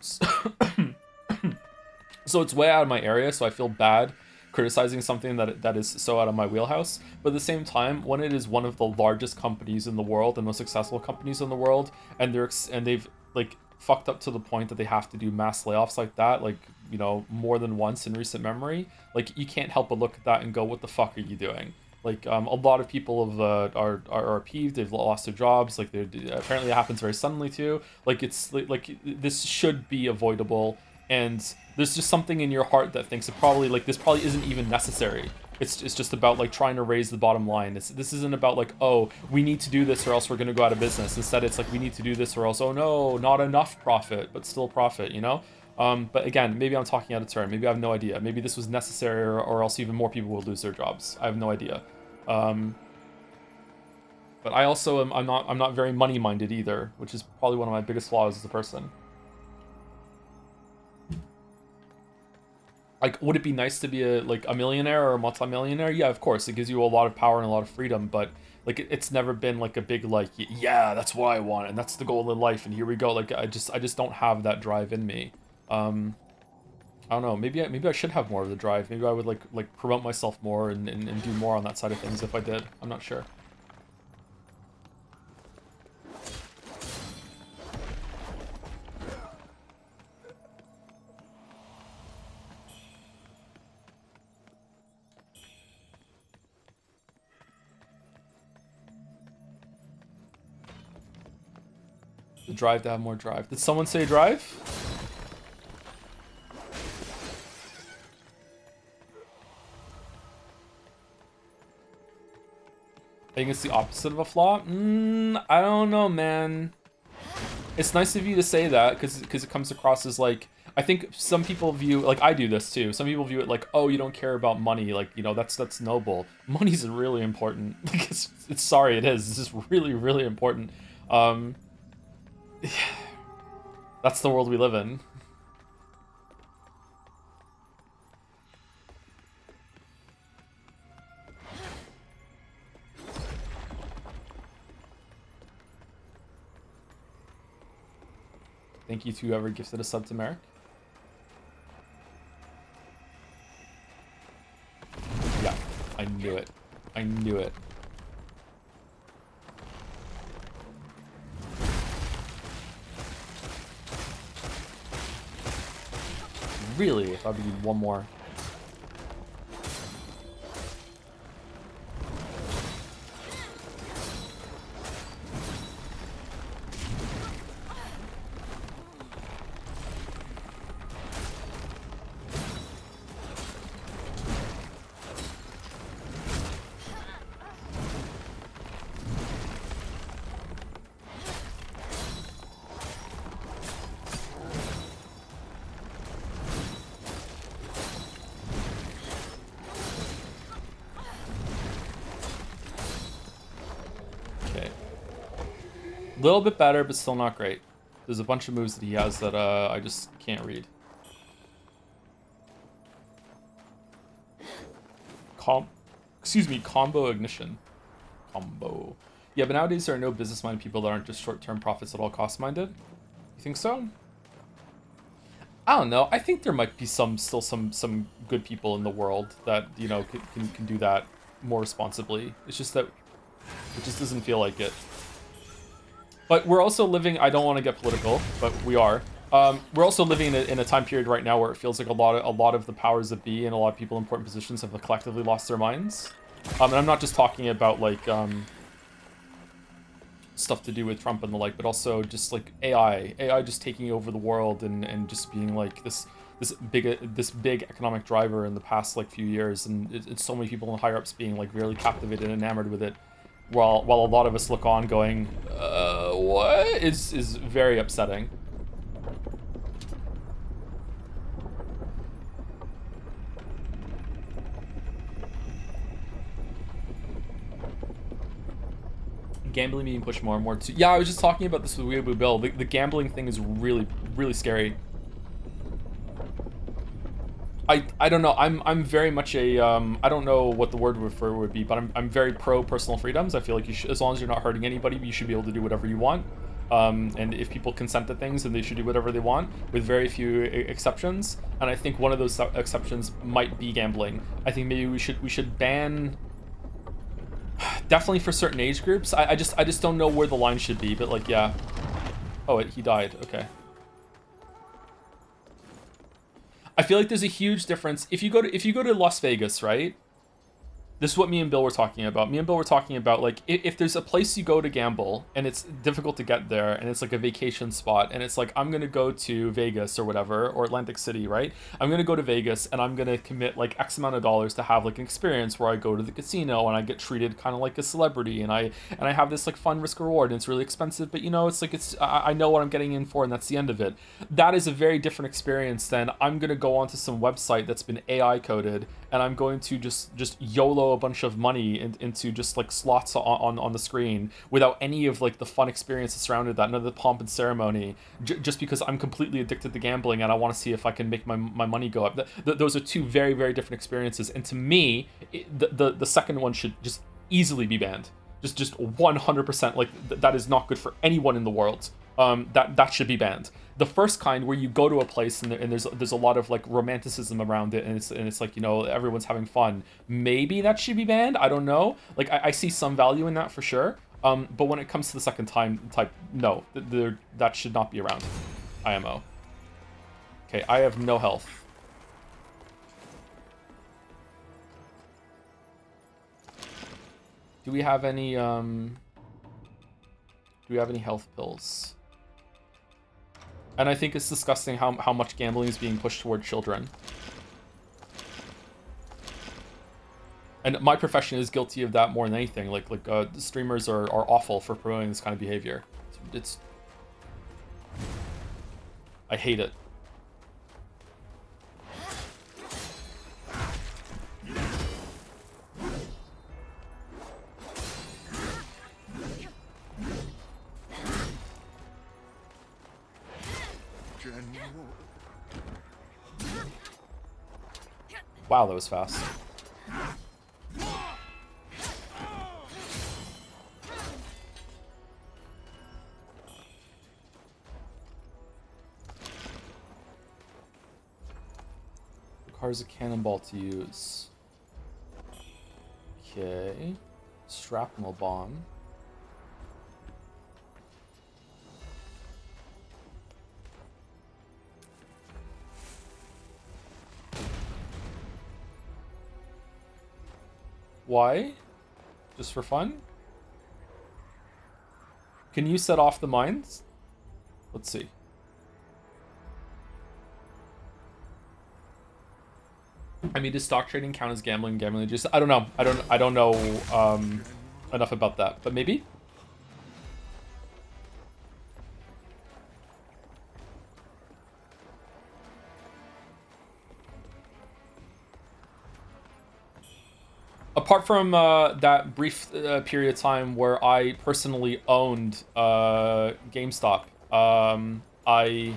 So, so it's way out of my area, so I feel bad criticizing something that is so out of my wheelhouse. But at the same time, when it is one of the largest companies in the world, the most successful companies in the world, and they've like fucked up to the point that they have to do mass layoffs like that, like, you know, more than once in recent memory, like you can't help but look at that and go, what the fuck are you doing? Like a lot of people are peeved. They've lost their jobs. Like apparently it happens very suddenly too. Like it's like this should be avoidable, and there's just something in your heart that thinks this probably isn't even necessary. It's just about like trying to raise the bottom line. This isn't about like, oh, we need to do this or else we're gonna go out of business. Instead, it's like we need to do this or else, oh no, not enough profit, but still profit, you know? But again, maybe I'm talking out of turn. Maybe I have no idea. Maybe this was necessary, or else even more people would lose their jobs. I have no idea. But I also I'm not very money minded either, which is probably one of my biggest flaws as a person. Like, would it be nice to be a millionaire or a multimillionaire? Yeah, of course. It gives you a lot of power and a lot of freedom, but like it's never been like a big like, yeah, that's what I want and that's the goal in life and here we go. Like I just don't have that drive in me. I don't know. Maybe I should have more of the drive. Maybe I would like promote myself more and do more on that side of things if I did. I'm not sure. The drive to have more drive. Did someone say drive? I think it's the opposite of a flaw. I don't know, man. It's nice of you to say that because it comes across as like, I think some people view, like I do this too. Some people view it like, oh, you don't care about money. Like, you know, that's noble. Money's really important. Like it's sorry, it is. It's just really, really important. That's the world we live in. Thank you to whoever gifted a sub to Merrick. Yeah, I knew it. I knew it. Really? I thought we need one more. A little bit better, but still not great. There's a bunch of moves that he has that I just can't read. Combo ignition. Combo. Yeah, but nowadays there are no business-minded people that aren't just short-term profits at all cost-minded. You think so? I don't know. I think there might be still some good people in the world that, you know, can do that more responsibly. It's just that it just doesn't feel like it. But we're also living, I don't want to get political, but we are. We're also living in a time period right now where it feels like a lot of the powers that be and a lot of people in important positions have collectively lost their minds. And I'm not just talking about like stuff to do with Trump and the like, but also just like AI just taking over the world and just being like this big economic driver in the past like few years, and it's so many people in higher ups being like really captivated and enamored with it. While a lot of us look on going, what? Is very upsetting. Gambling being pushed more and more too. Yeah, I was just talking about this with Weeaboo Bill. The gambling thing is really, really scary. I don't know. I'm very much a I don't know what the word for would be, but I'm very pro personal freedoms. I feel like you should, as long as you're not hurting anybody, you should be able to do whatever you want. And if people consent to things, then they should do whatever they want, with very few exceptions. And I think one of those exceptions might be gambling. I think maybe we should ban. Definitely for certain age groups. I just don't know where the line should be, but like, yeah. Oh, he died. Okay. I feel like there's a huge difference if you go to Las Vegas, right? This is what me and Bill were talking about. Me and Bill were talking about, like, if there's a place you go to gamble and it's difficult to get there and it's like a vacation spot and it's like, I'm going to go to Vegas or whatever, or Atlantic City, right? I'm going to go to Vegas and I'm going to commit like X amount of dollars to have like an experience where I go to the casino and I get treated kind of like a celebrity and I have this like fun risk reward and it's really expensive, but you know, it's like, I know what I'm getting in for and that's the end of it. That is a very different experience than I'm going to go onto some website that's been AI coded and I'm going to just YOLO a bunch of money into just like slots on the screen without any of like the fun experience that surrounded that, none of the pomp and ceremony, just because I'm completely addicted to gambling and I want to see if I can make my money go up. Those are two very, very different experiences, and to me, the second one should just easily be banned. Just 100%. Like that is not good for anyone in the world. That should be banned. The first kind, where you go to a place and there's a lot of like romanticism around it, and it's like, you know, everyone's having fun. Maybe that should be banned. I don't know. Like I see some value in that for sure. But when it comes to the second type, no, that should not be around. IMO. Okay, I have no health. Do we have any health pills? And I think it's disgusting how much gambling is being pushed toward children. And my profession is guilty of that more than anything. Like streamers are awful for promoting this kind of behavior. It's I hate it. Wow, that was fast. Requires a cannonball to use. Okay. Shrapnel bomb. Why? Just for fun? Can you set off the mines? Let's see. I mean, does stock trading count as gambling? Gambling just I don't know. I don't know enough about that, but maybe. Apart from that brief period of time where I personally owned GameStop, I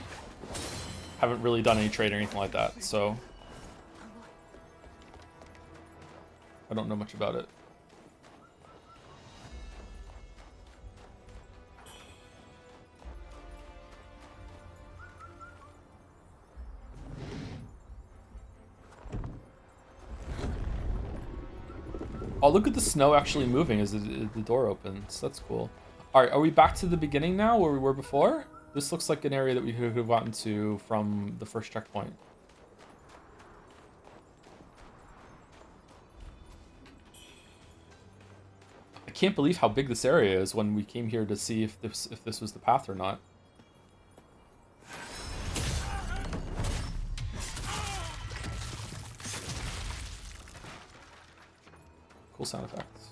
haven't really done any trade or anything like that, so I don't know much about it. Oh, look at the snow actually moving as the door opens. That's cool. All right, are we back to the beginning now where we were before? This looks like an area that we could have gotten to from the first checkpoint. I can't believe how big this area is when we came here to see if this was the path or not. Cool sound effects.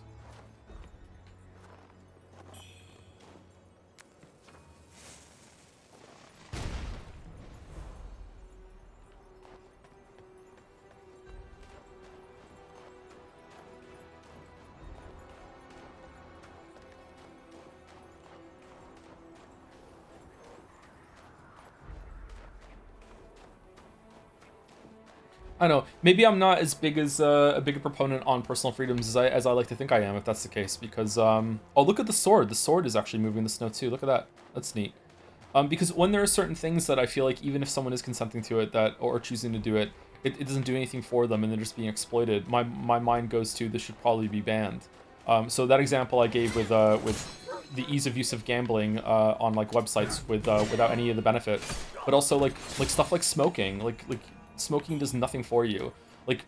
I don't know. Maybe I'm not as big as a bigger proponent on personal freedoms as I like to think I am, if that's the case. Because oh, look at the sword. The sword is actually moving the snow too. Look at that. That's neat. Because when there are certain things that I feel like even if someone is consenting to it that or choosing to do it, it doesn't do anything for them and they're just being exploited. My mind goes to this should probably be banned. So that example I gave with the ease of use of gambling on like websites without any of the benefit, but also like stuff like smoking, like smoking does nothing for you. Like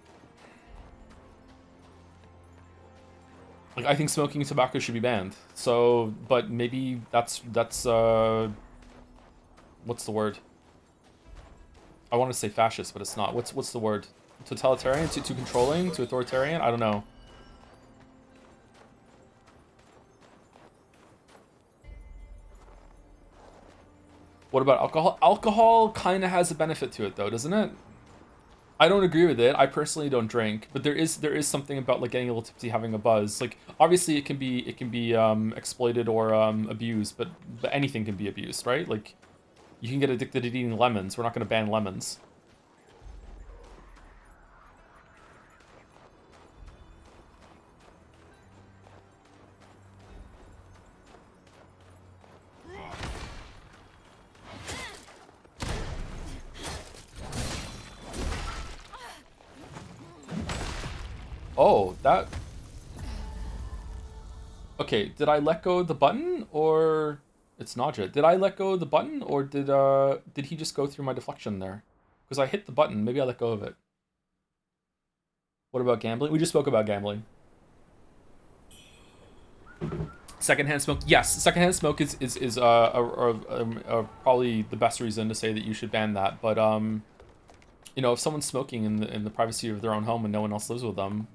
I think smoking tobacco should be banned. So, but maybe that's what's the word? I want to say fascist, but it's not. What's the word? Totalitarian? Too controlling? Too authoritarian? I don't know. What about alcohol? Alcohol kind of has a benefit to it though, doesn't it? I don't agree with it. I personally don't drink, but there is something about like getting a little tipsy, having a buzz. Like obviously it can be exploited or abused, but anything can be abused, right? Like you can get addicted to eating lemons. We're not going to ban lemons. Oh, that... Okay, did I let go of the button, or... It's Naja. Did I let go of the button, or did he just go through my deflection there? Because I hit the button, maybe I let go of it. What about gambling? We just spoke about gambling. Secondhand smoke. Yes, secondhand smoke is probably the best reason to say that you should ban that. But you know, if someone's smoking in the privacy of their own home and no one else lives with them.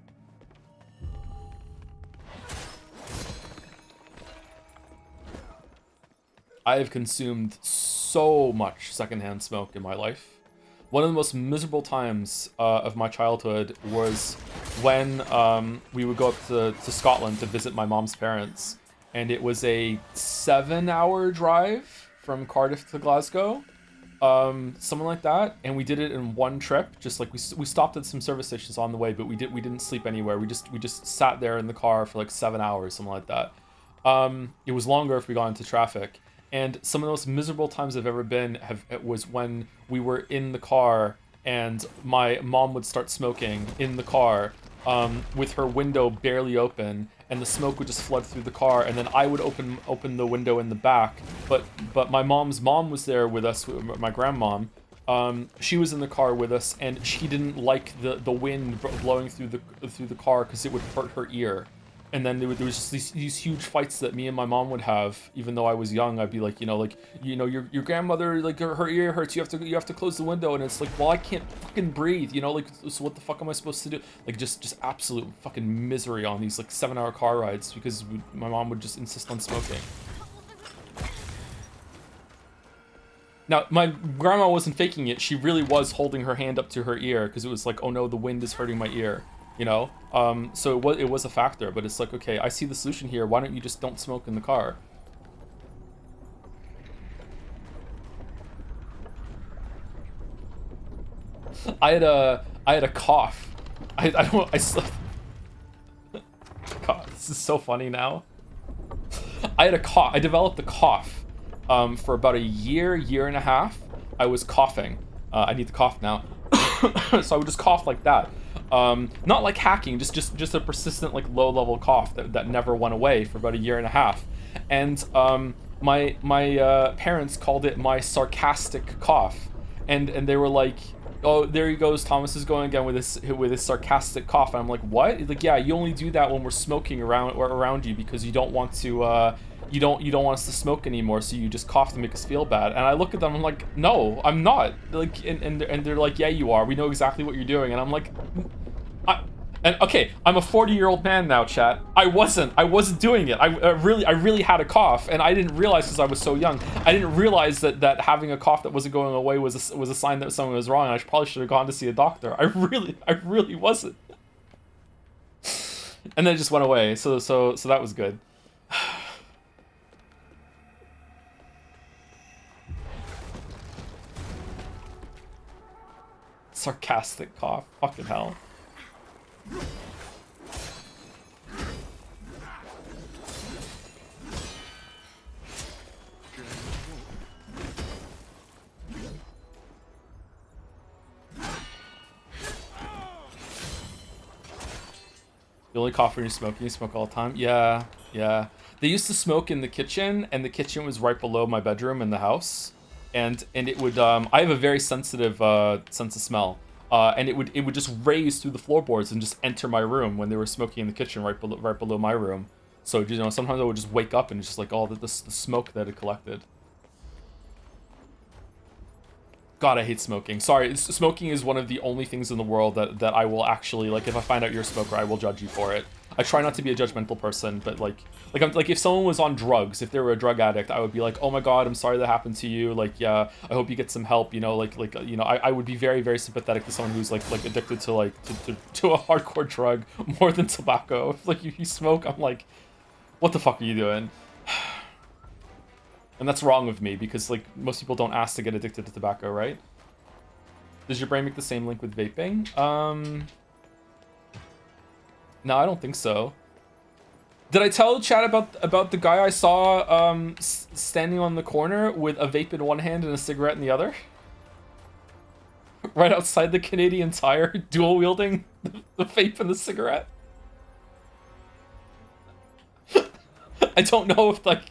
I have consumed so much secondhand smoke in my life. One of the most miserable times of my childhood was when we would go up to Scotland to visit my mom's parents. And it was a 7-hour drive from Cardiff to Glasgow. Something like that. And we did it in one trip. Just like we stopped at some service stations on the way, but we didn't sleep anywhere. We just sat there in the car for like 7 hours, something like that. It was longer if we got into traffic. And some of the most miserable times I've ever been was when we were in the car and my mom would start smoking in the car with her window barely open, and the smoke would just flood through the car, and then I would open the window in the back. But my mom's mom was there with us, my grandmom, she was in the car with us, and she didn't like the wind blowing through the car because it would hurt her ear. And then there was just these huge fights that me and my mom would have. Even though I was young, I'd be like, your grandmother, like her ear hurts. You have to close the window, and it's like, well, I can't fucking breathe. Like, so what the fuck am I supposed to do? Like, just absolute fucking misery on these like 7-hour car rides because my mom would just insist on smoking. Now, my grandma wasn't faking it. She really was holding her hand up to her ear because it was like, oh no, the wind is hurting my ear, So it was a factor, but it's like, okay, I see the solution here. Why don't you just don't smoke in the car? I had a cough. God, this is so funny now. I had a cough. I developed a cough. For about a year and a half, I was coughing. I need to cough now. So I would just cough like that. Not like hacking, just a persistent like low-level cough that never went away for about a year and a half. And my parents called it my sarcastic cough. And they were like, oh, there he goes, Thomas is going again with his sarcastic cough. And I'm like, what? Like, yeah, you only do that when we're smoking around you because you don't want to you don't want us to smoke anymore, so you just cough to make us feel bad. And I look at them, I'm like, no, I'm not. Like, and they're like, yeah, you are. We know exactly what you're doing. And I'm like, okay, I'm a 40-year-old man now, chat. I wasn't doing it. I really had a cough, and I didn't realize because I was so young. I didn't realize that having a cough that wasn't going away was a sign that something was wrong. And I probably should have gone to see a doctor. I really wasn't. And then it just went away. So that was good. Sarcastic cough. Fucking hell. You only cough when you're smoking? You smoke all the time? Yeah. They used to smoke in the kitchen, and the kitchen was right below my bedroom in the house. And it would I have a very sensitive sense of smell, and it would just raise through the floorboards and just enter my room when they were smoking in the kitchen right below my room. So sometimes I would just wake up and it's just like all the smoke that had collected. God, I hate smoking. Sorry, smoking is one of the only things in the world that I will actually, like, if I find out you're a smoker, I will judge you for it. I try not to be a judgmental person, but like if someone was on drugs, if they were a drug addict, I would be like, oh my God, I'm sorry that happened to you. Like, yeah, I hope you get some help. I would be very, very sympathetic to someone who's like addicted to a hardcore drug more than tobacco. If like you smoke, I'm like, what the fuck are you doing? And that's wrong with me because like most people don't ask to get addicted to tobacco, right? Does your brain make the same link with vaping? No, I don't think so. Did I tell chat about the guy I saw standing on the corner with a vape in one hand and a cigarette in the other? Right outside the Canadian Tire, dual wielding the vape and the cigarette. I don't know if like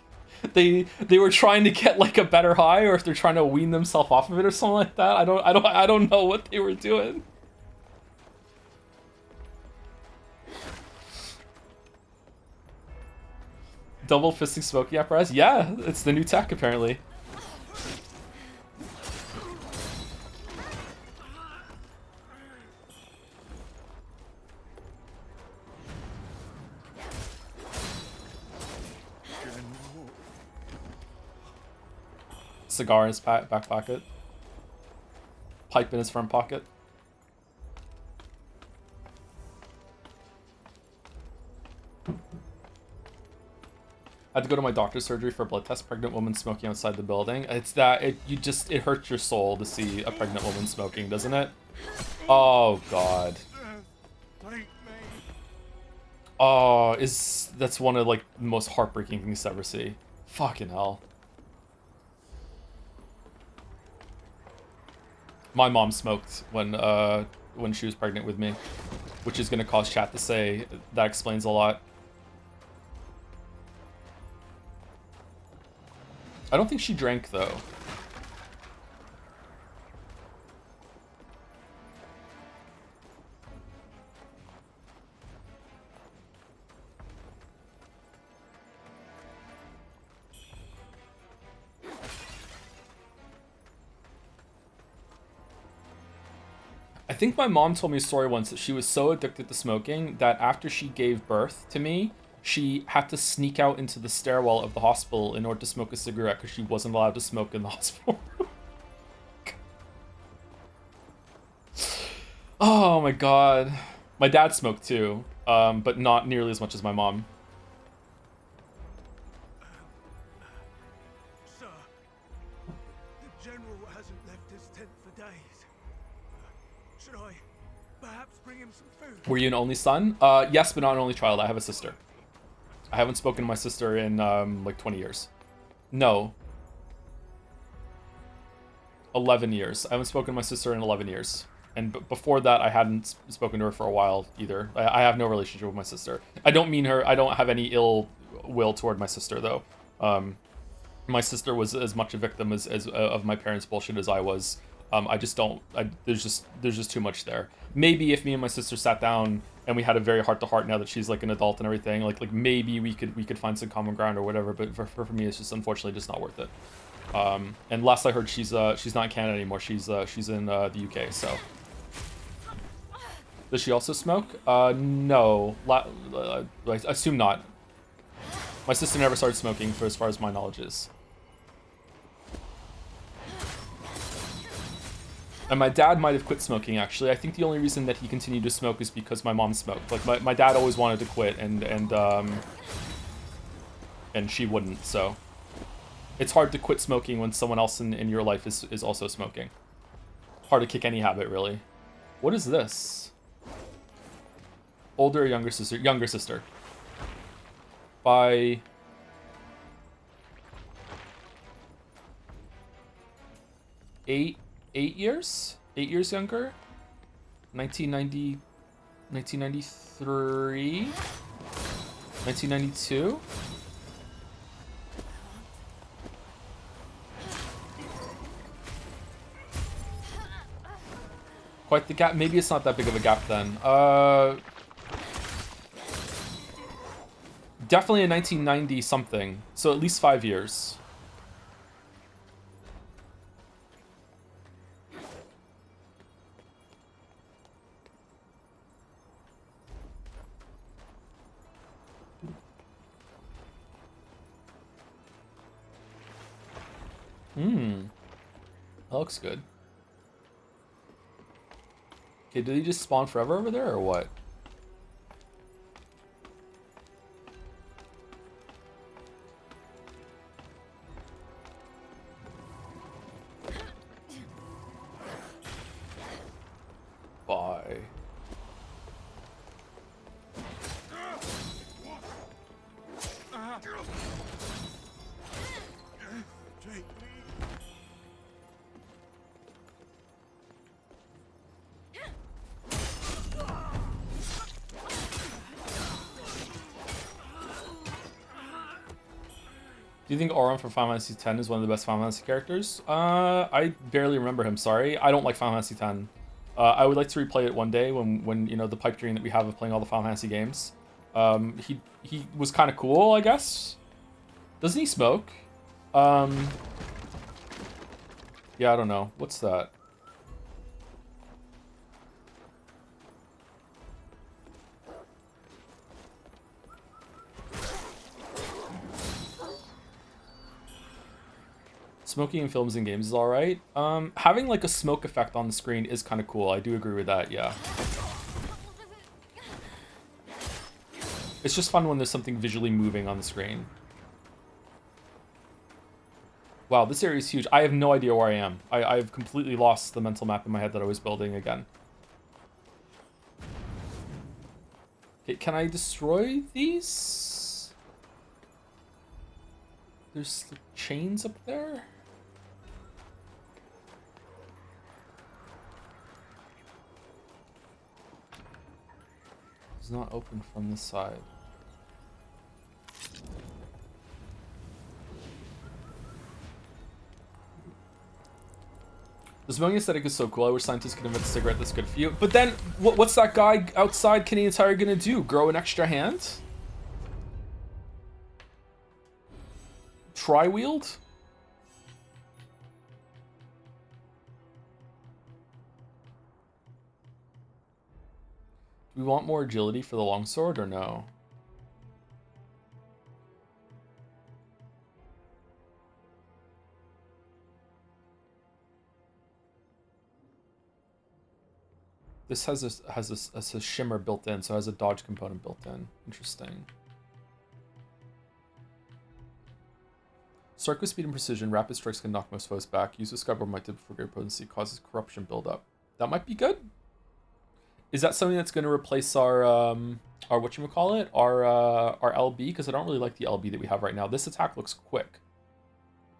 they were trying to get like a better high or if they're trying to wean themselves off of it or something like that. I don't know what they were doing. Double fisting smoking apparatus? Yeah, it's the new tech apparently. Cigar in his back pocket. Pipe in his front pocket. I had to go to my doctor's surgery for a blood test. Pregnant woman smoking outside the building. It's that it hurts your soul to see a pregnant woman smoking, doesn't it? Oh God. Oh, that's one of like the most heartbreaking things to ever see. Fucking hell. My mom smoked when she was pregnant with me, which is gonna cause chat to say that explains a lot. I don't think she drank though. think my mom told me a story once that she was so addicted to smoking that after she gave birth to me, she had to sneak out into the stairwell of the hospital in order to smoke a cigarette because she wasn't allowed to smoke in the hospital. Oh my god. My dad smoked too, but not nearly as much as my mom. Sir, the General hasn't left his tent for days. Should I perhaps bring him some food? Were you an only son? Yes, but not an only child. I have a sister. I haven't spoken to my sister in like 20 years. No. 11 years. I haven't spoken to my sister in 11 years. And before that, I hadn't spoken to her for a while either. I have no relationship with my sister. I don't mean her. I don't have any ill will toward my sister, though. My sister was as much a victim as of my parents' bullshit as I was. I just don't. There's just too much there. Maybe if me and my sister sat down and we had a very heart-to-heart now that she's like an adult and everything, like maybe we could find some common ground or whatever. But for me, it's just unfortunately just not worth it. And last I heard, she's not in Canada anymore. She's in the UK. So. Does she also smoke? No. I assume not. My sister never started smoking, for as far as my knowledge is. And my dad might have quit smoking, actually. I think the only reason that he continued to smoke is because my mom smoked. Like, my dad always wanted to quit, and she wouldn't, so. It's hard to quit smoking when someone else in your life is also smoking. Hard to kick any habit, really. What is this? Older or younger sister? Younger sister. By... Eight years? 8 years younger? 1990... 1993? 1992? Quite the gap. Maybe it's not that big of a gap then. Definitely in 1990 something. So at least 5 years. That looks good. Okay, did he just spawn forever over there or what? Bye. Do you think Auron from Final Fantasy X is one of the best Final Fantasy characters? I barely remember him, sorry. I don't like Final Fantasy X. I would like to replay it one day when you know, the pipe dream that we have of playing all the Final Fantasy games. He was kind of cool, I guess. Doesn't he smoke? Yeah, I don't know. What's that? Smoking in films and games is alright. Having like a smoke effect on the screen is kind of cool. I do agree with that, yeah. It's just fun when there's something visually moving on the screen. Wow, this area is huge. I have no idea where I am. I've completely lost the mental map in my head that I was building again. Okay, can I destroy these? There's the chains up there? It's not open from this side. The smoking aesthetic is so cool. I wish scientists could invent a cigarette that's good for you. But then, what's that guy outside Canadian Tire gonna do? Grow an extra hand? Tri-wheeled? we want more agility for the longsword or no? This has a shimmer built in, so it has a dodge component built in. Interesting. Strike with speed and precision. Rapid strikes can knock most foes back. Use a skyboard might tip for great potency. Causes corruption buildup. That might be good. Is that something that's going to replace our whatchamacallit? Our LB? Because I don't really like the LB that we have right now. This attack looks quick.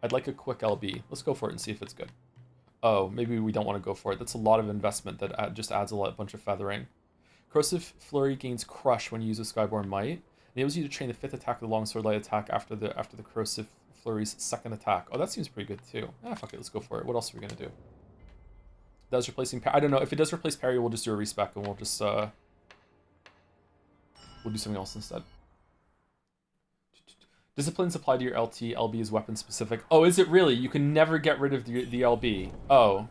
I'd like a quick LB. Let's go for it and see if it's good. Oh, maybe we don't want to go for it. That's a lot of investment that just adds a bunch of feathering. Corrosive Flurry gains Crush when you use a Skyborn Might. Enables you to train the 5th attack of the Longsword Light attack after the Corrosive Flurry's 2nd attack. Oh, that seems pretty good too. Ah, fuck it, let's go for it. What else are we gonna do? Does replacing I don't know. If it does replace parry, we'll just do a respec and we'll just we'll do something else instead. Disciplines apply to your LT. LB is weapon specific. Oh, is it really? You can never get rid of the LB. Oh.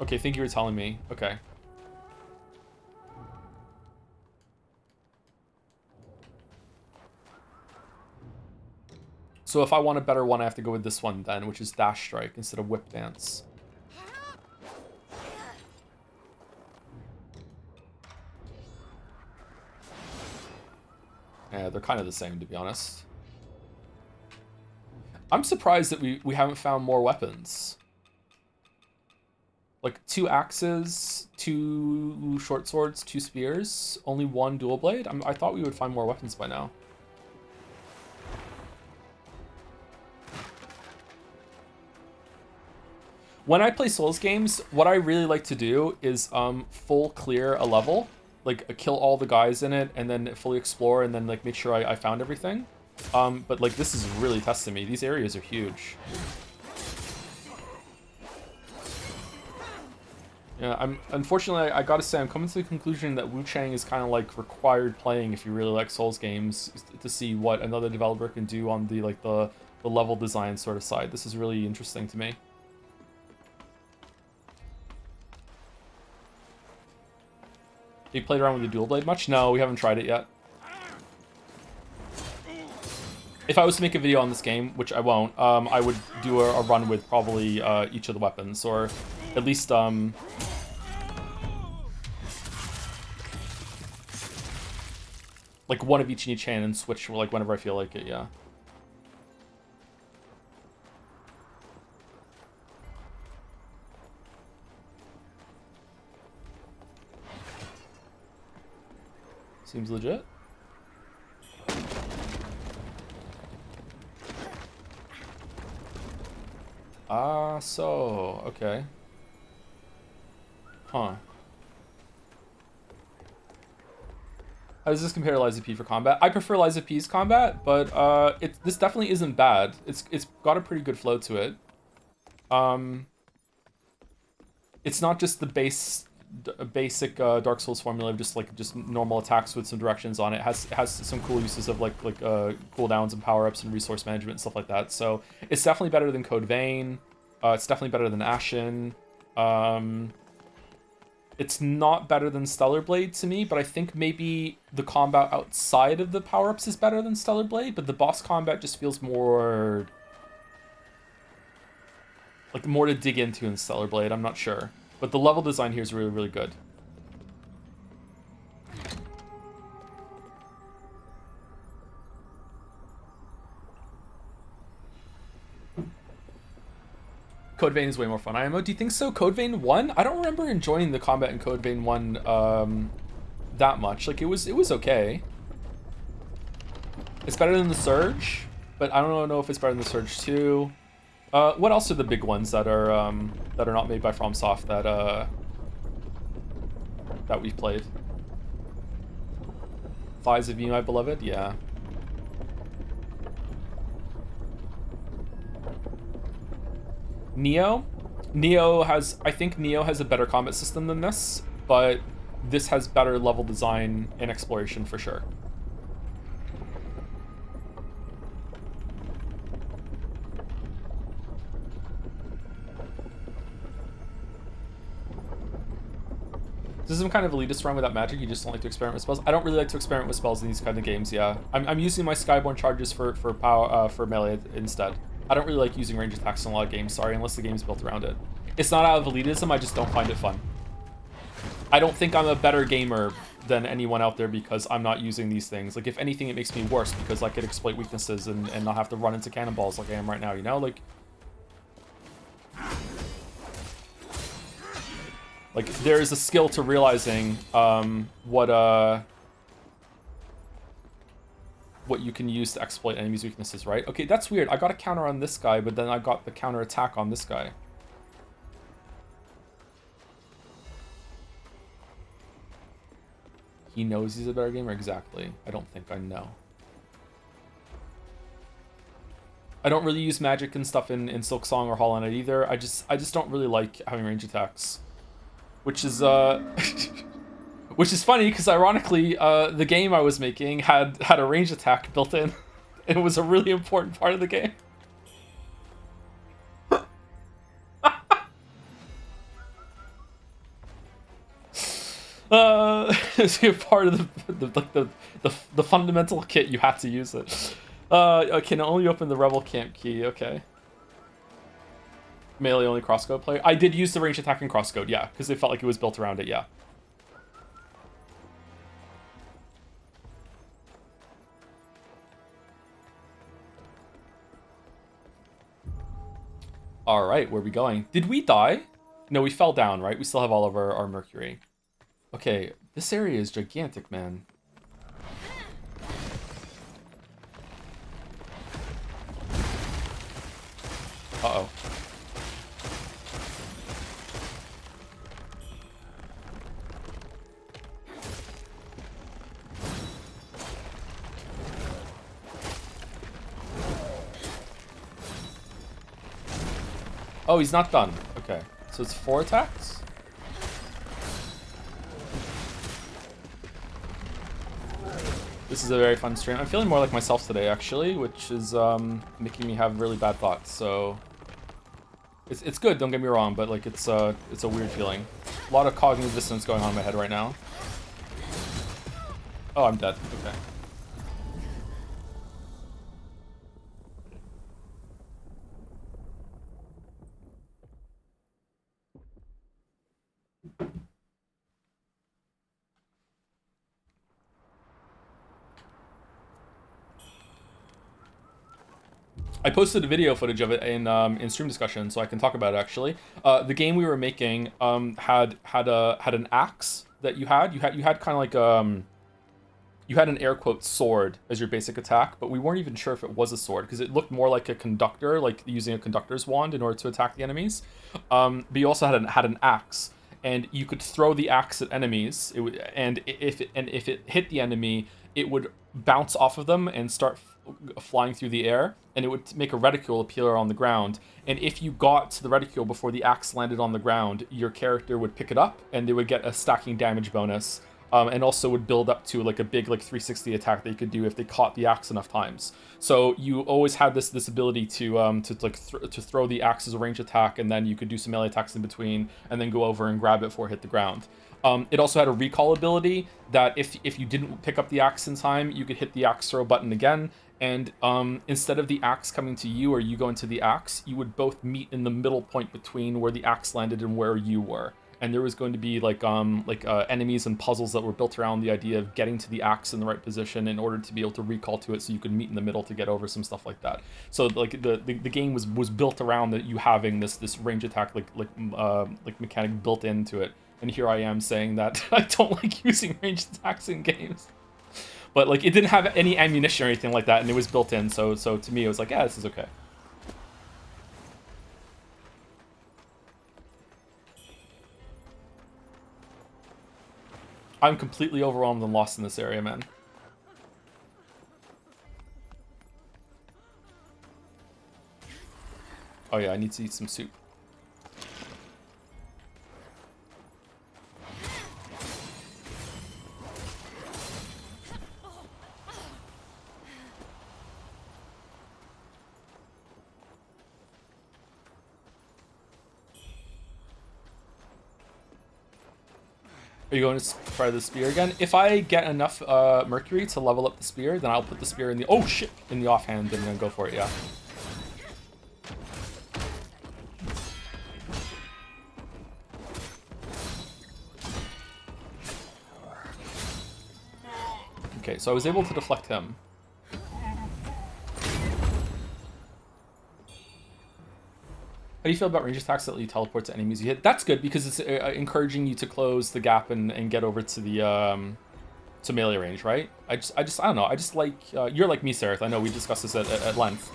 Okay, thank you for telling me. Okay. So if I want a better one, I have to go with this one then, which is Dash Strike instead of Whip Dance. Yeah, they're kind of the same, to be honest. I'm surprised that we haven't found more weapons. Like 2 axes, 2 short swords, 2 spears, only 1 dual blade. I thought we would find more weapons by now. When I play Souls games, what I really like to do is full clear a level, like kill all the guys in it, and then fully explore, and then like make sure I found everything. But like this is really testing me. These areas are huge. Yeah, unfortunately I gotta say I'm coming to the conclusion that Wuchang is kind of like required playing if you really like Souls games to see what another developer can do on the level design sort of side. This is really interesting to me. Have you played around with the dual blade much? No, we haven't tried it yet. If I was to make a video on this game, which I won't, I would do a run with probably each of the weapons, or at least like one of each in each hand and switch like whenever I feel like it. Yeah. Seems legit. Ah, so, okay. Huh. How does this compare to Lies of P for combat? I prefer Lies of P's combat, but this definitely isn't bad. It's got a pretty good flow to it. It's not just the basic Dark Souls formula of just normal attacks with some directions on it. It has some cool uses of cooldowns and power-ups and resource management and stuff like that. So it's definitely better than Code Vein. It's definitely better than Ashen. It's not better than Stellar Blade to me, but I think maybe the combat outside of the power-ups is better than Stellar Blade, but the boss combat just feels more to dig into in Stellar Blade. I'm not sure. But the level design here is really, really good. Code Vein is way more fun. IMO, do you think so? Code Vein 1? I don't remember enjoying the combat in Code Vein 1 that much. Like, it was okay. It's better than the Surge, but I don't know if it's better than the Surge 2. What else are the big ones that are not made by FromSoft that we've played? Thighs of You, My Beloved? Yeah. Neo? I think Neo has a better combat system than this, but this has better level design and exploration for sure. This is some kind of elitist run without magic. You just don't like to experiment with spells. I don't really like to experiment with spells in these kind of games. Yeah, I'm using my Skyborn charges for power for melee instead. I don't really like using range attacks in a lot of games. Sorry, unless the game's built around it. It's not out of elitism. I just don't find it fun. I don't think I'm a better gamer than anyone out there because I'm not using these things. Like, if anything, it makes me worse because I could exploit weaknesses and not have to run into cannonballs like I am right now. You know, like there is a skill to realizing what you can use to exploit enemies' weaknesses, right? Okay, that's weird. I got a counter on this guy, but then I got the counter attack on this guy. He knows he's a better gamer? Exactly. I don't think I know. I don't really use magic and stuff in Silk Song or Hollow Knight either. I just don't really like having range attacks. Which is which is funny because ironically, the game I was making had a range attack built in. It was a really important part of the game. It's part of the fundamental kit. You have to use it. I can only open the Rebel Camp key. Okay. Melee only crosscode player. I did use the range attack and crosscode, yeah, because it felt like it was built around it, yeah. All right, where are we going? Did we die? No, we fell down, right? We still have all of our mercury. Okay, this area is gigantic, man. Uh-oh. Oh, he's not done. Okay, so it's 4 attacks? This is a very fun stream. I'm feeling more like myself today, actually, which is making me have really bad thoughts. So it's good. Don't get me wrong, but like it's a weird feeling. A lot of cognitive dissonance going on in my head right now. Oh, I'm dead. Okay. I posted a video footage of it in stream discussion, so I can talk about it actually. The game we were making had an axe that you had kind of like you had an air quote sword as your basic attack, but we weren't even sure if it was a sword because it looked more like a conductor, like using a conductor's wand in order to attack the enemies. But you also had an axe, and you could throw the axe at enemies. And if it hit the enemy, it would bounce off of them and start flying through the air, and it would make a reticule appear on the ground. And if you got to the reticule before the axe landed on the ground, your character would pick it up, and they would get a stacking damage bonus. And also would build up to like a big like 360 attack that you could do if they caught the axe enough times. So you always had this ability to throw the axe as a range attack, and then you could do some melee attacks in between, and then go over and grab it before it hit the ground. It also had a recall ability that if you didn't pick up the axe in time, you could hit the axe throw button again, and instead of the axe coming to you or you going to the axe, you would both meet in the middle point between where the axe landed and where you were. And there was going to be like enemies and puzzles that were built around the idea of getting to the axe in the right position in order to be able to recall to it, so you could meet in the middle to get over some stuff like that. So like the game was built around that you having this range attack like mechanic built into it. And here I am saying that I don't like using ranged attacks in games. But like it didn't have any ammunition or anything like that, and it was built in. So to me it was like, yeah, this is okay. I'm completely overwhelmed and lost in this area, man. Oh yeah, I need to eat some soup. Are you going to try the spear again? If I get enough mercury to level up the spear, then I'll put the spear in the in the offhand and then go for it. Yeah. Okay, so I was able to deflect him. How do you feel about range attacks that let you teleport to enemies you hit? That's good because it's encouraging you to close the gap and get over to the to melee range, right? I don't know. I just like you're like me, Sereth. I know we discussed this at length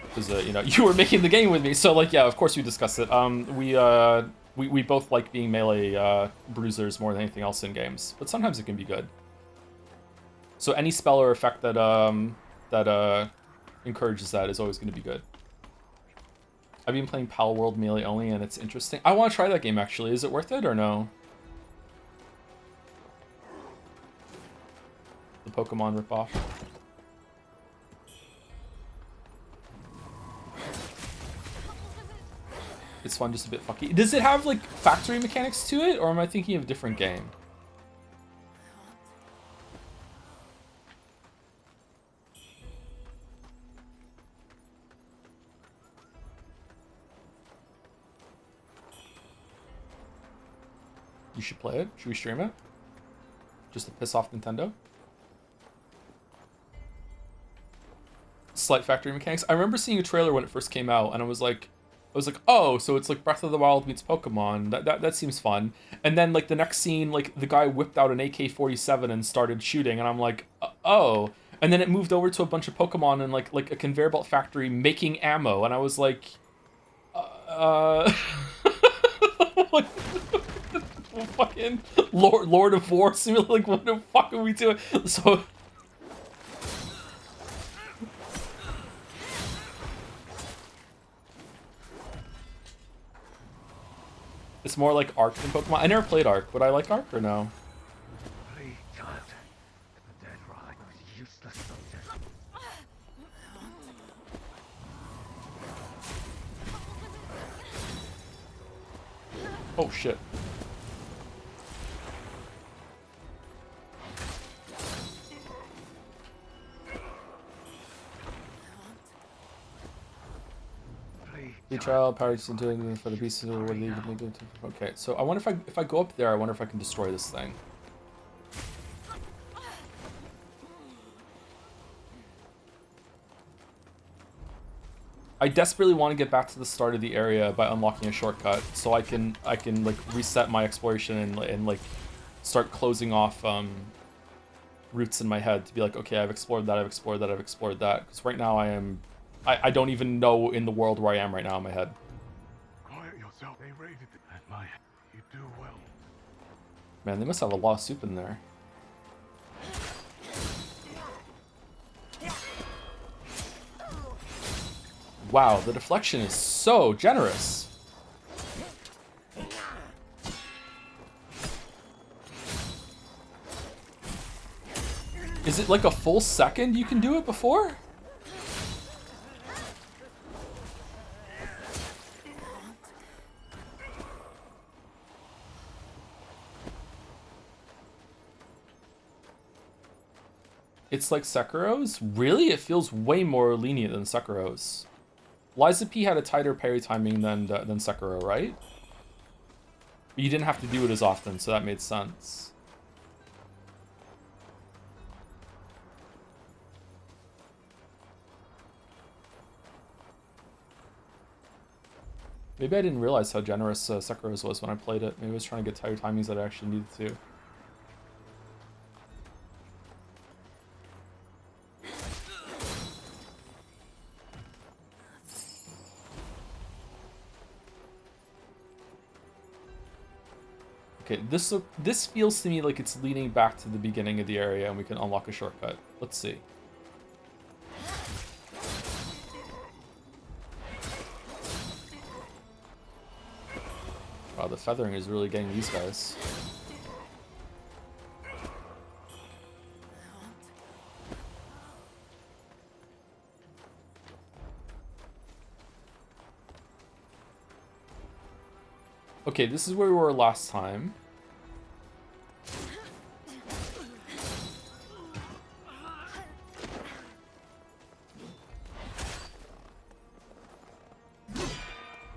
because you know you were making the game with me, so like yeah, of course we discussed it. We both like being melee bruisers more than anything else in games, but sometimes it can be good. So any spell or effect that encourages that is always going to be good. I've been playing Pal World melee only, and it's interesting. I want to try that game actually. Is it worth it or no? The Pokemon ripoff. It's fun, just a bit fucky. Does it have like factory mechanics to it, or am I thinking of a different game? You should play it. Should we stream it? Just to piss off Nintendo? Slight factory mechanics. I remember seeing a trailer when it first came out, and I was like, oh, so it's like Breath of the Wild meets Pokemon. That seems fun. And then like the next scene, like the guy whipped out an AK-47 and started shooting, and I'm like, oh. And then it moved over to a bunch of Pokemon and like a conveyor belt factory making ammo, and I was like, like, fucking Lord of War simulator. Like, what the fuck are we doing? So. It's more like Ark than Pokemon. I never played Ark. Would I like Ark or no? Please, child. The dead ride was useless soldier. Oh shit. The trial parries doing for the pieces or what you can do. Okay, so I wonder if I go up there, I wonder if I can destroy this thing. I desperately want to get back to the start of the area by unlocking a shortcut, so I can like reset my exploration and like start closing off routes in my head to be like, okay, I've explored that, I've explored that, I've explored that. Because right now I don't even know in the world where I am right now in my head. Quiet yourself. They raided at my. You do well. Man, they must have a lot of soup in there. Wow, the deflection is so generous. Is it like a full second you can do it before? It's like Sekiro's? Really? It feels way more lenient than Sekiro's. Liza P had a tighter parry timing than Sekiro, right? But you didn't have to do it as often, so that made sense. Maybe I didn't realize how generous Sekiro's was when I played it. Maybe I was trying to get tighter timings that I actually needed to. Okay, this feels to me like it's leading back to the beginning of the area and we can unlock a shortcut. Let's see. Wow, the feathering is really getting these guys. Okay, this is where we were last time.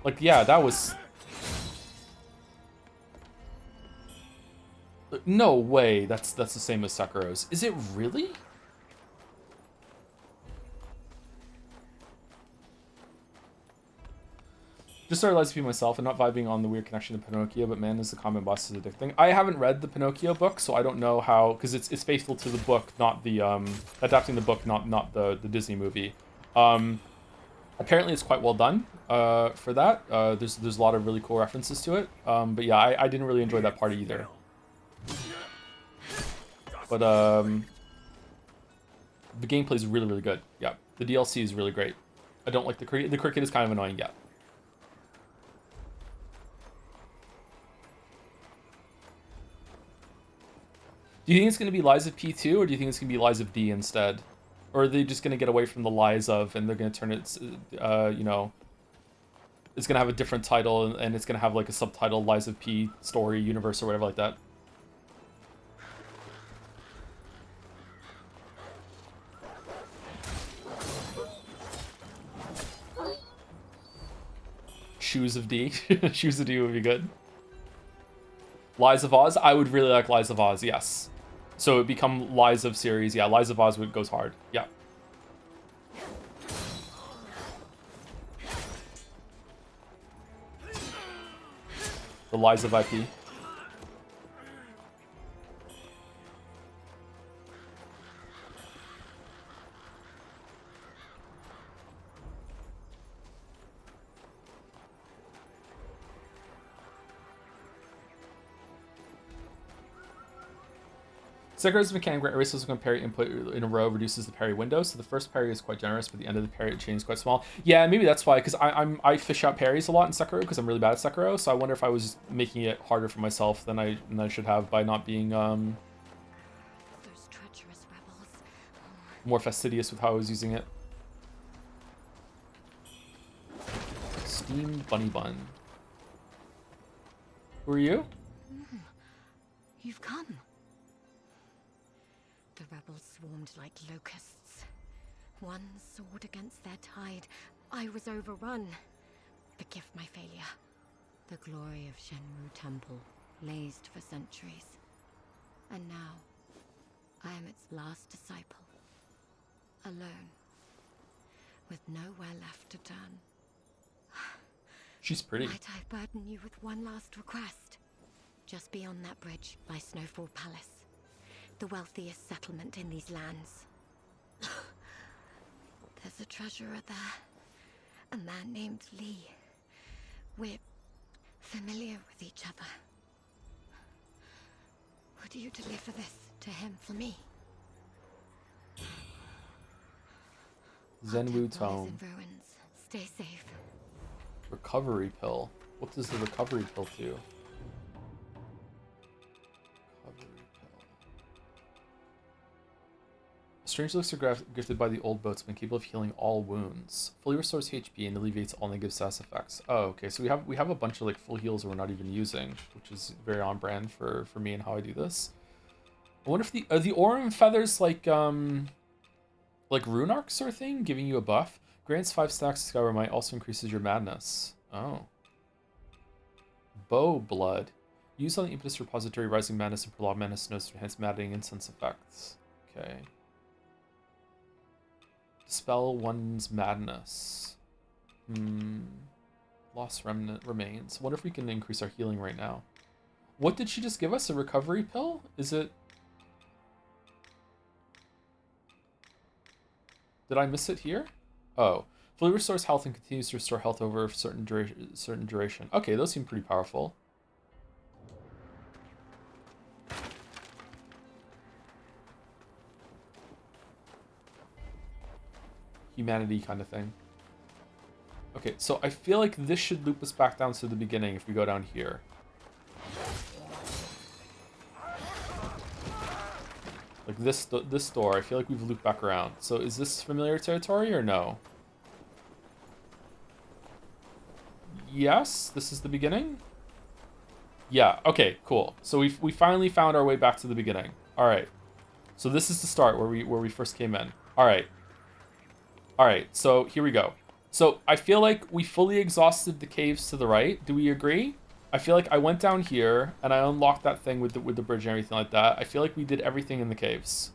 Like, yeah, that was... No way that's the same as Sekiro's. Is it really? Just started Lies of P myself and not vibing on the weird connection to Pinocchio, but man, is the combat boss is addicting. I haven't read the Pinocchio book, so I don't know how, because it's faithful to the book, not the adapting the book, not the Disney movie. Apparently it's quite well done for that. There's a lot of really cool references to it. But yeah, I didn't really enjoy that part either. But the gameplay is really good. Yeah, the DLC is really great. I don't like the cricket. The cricket is kind of annoying. Yeah. Do you think it's going to be Lies of P2, or do you think it's going to be Lies of D instead? Or are they just going to get away from the Lies of, and they're going to turn it, you know, it's going to have a different title, and it's going to have like a subtitle, Lies of P story, universe, or whatever like that? Shoes of D. Shoes of D would be good. Lies of Oz? I would really like Lies of Oz, yes. So it would become Lies of series. Yeah, Lies of Oz goes hard. Yeah. The Lies of IP. Sekiro's mechanic where every subsequent parry input in a row reduces the parry window, so the first parry is quite generous, but the end of the parry chain is quite small. Yeah, maybe that's why, because I fish out parries a lot in Sekiro, because I'm really bad at Sekiro, so I wonder if I was making it harder for myself than I should have by not being Those treacherous rebels. more fastidious with how I was using it. Steamed bunny bun. Who are you? You've come. The rebels swarmed like locusts. One soared against their tide. I was overrun. Forgive my failure. The glory of Shenwu Temple blazed for centuries. And now, I am its last disciple. Alone. With nowhere left to turn. She's pretty. Might I burden you with one last request? Just beyond that bridge lies Snowfall Palace. The wealthiest settlement in these lands. There's a treasurer there. A man named Lee. We're familiar with each other. Would you deliver this to him for me? Zenwu Tome. In ruins. Stay safe. Recovery pill. What does the recovery pill do? Strange looks are gifted by the old boatsman, capable of healing all wounds. Fully restores HP and alleviates all negative status effects. Oh, okay. So we have a bunch of like full heals that we're not even using, which is very on brand for me and how I do this. I wonder if the are the Aurum feathers like rune arc sort of thing, giving you a buff. Grants 5 stacks of Skyward Might, also increases your madness. Oh. Bow blood. Used on the impetus repository, rising madness and prolonged madness notes to enhance maddening incense effects. Okay. Dispel one's madness. Lost remnant remains. Wonder if we can increase our healing right now. What did she just give us? A recovery pill? Is it... Did I miss it here? Oh. Fully restores health and continues to restore health over a certain duration. Okay, those seem pretty powerful. Humanity kind of thing. Okay, so I feel like this should loop us back down to the beginning if we go down here. Like this door, I feel like we've looped back around. So is this familiar territory or no? Yes, this is the beginning? Yeah, okay, cool. So we finally found our way back to the beginning. All right. So this is the start where we first came in. All right. All right, so here we go. So I feel like we fully exhausted the caves to the right. Do we agree? I feel like I went down here and I unlocked that thing with the bridge and everything like that. I feel like we did everything in the caves.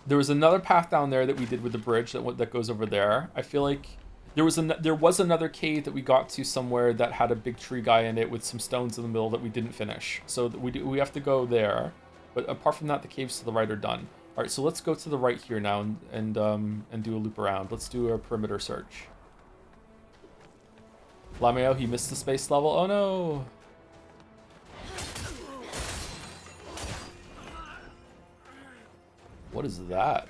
There was another path down there that we did with the bridge that goes over there. I feel like there was another cave that we got to somewhere that had a big tree guy in it with some stones in the middle that we didn't finish. So we have to go there. But apart from that, the caves to the right are done. All right, so let's go to the right here now and do a loop around. Let's do a perimeter search. Lameo, he missed the space level. Oh no! What is that?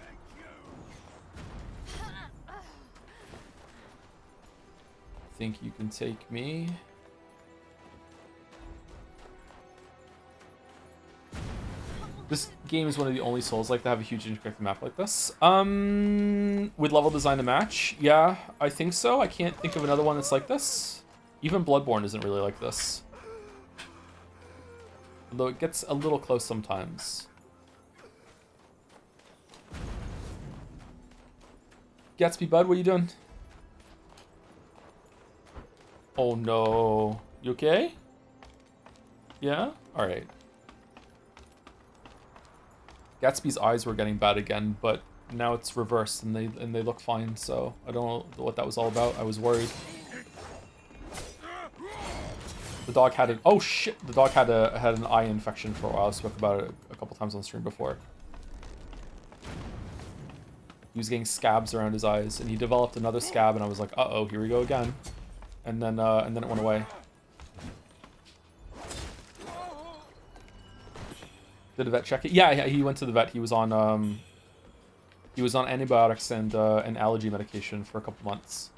Think you can take me? This game is one of the only Souls like to have a huge interconnected map like this. With level design to match, yeah, I think so. I can't think of another one that's like this. Even Bloodborne isn't really like this. Although it gets a little close sometimes. Gatsby, bud, what are you doing? Oh no. You okay? Yeah? Alright. Gatsby's eyes were getting bad again, but now it's reversed and they look fine, so I don't know what that was all about. I was worried. The dog had an oh shit! The dog had an eye infection for a while. I spoke about it a couple times on stream before. He was getting scabs around his eyes, and he developed another scab, and I was like, uh-oh, here we go again. And then it went away. Did the vet check it? Yeah, he went to the vet. He was on antibiotics and allergy medication for a couple months.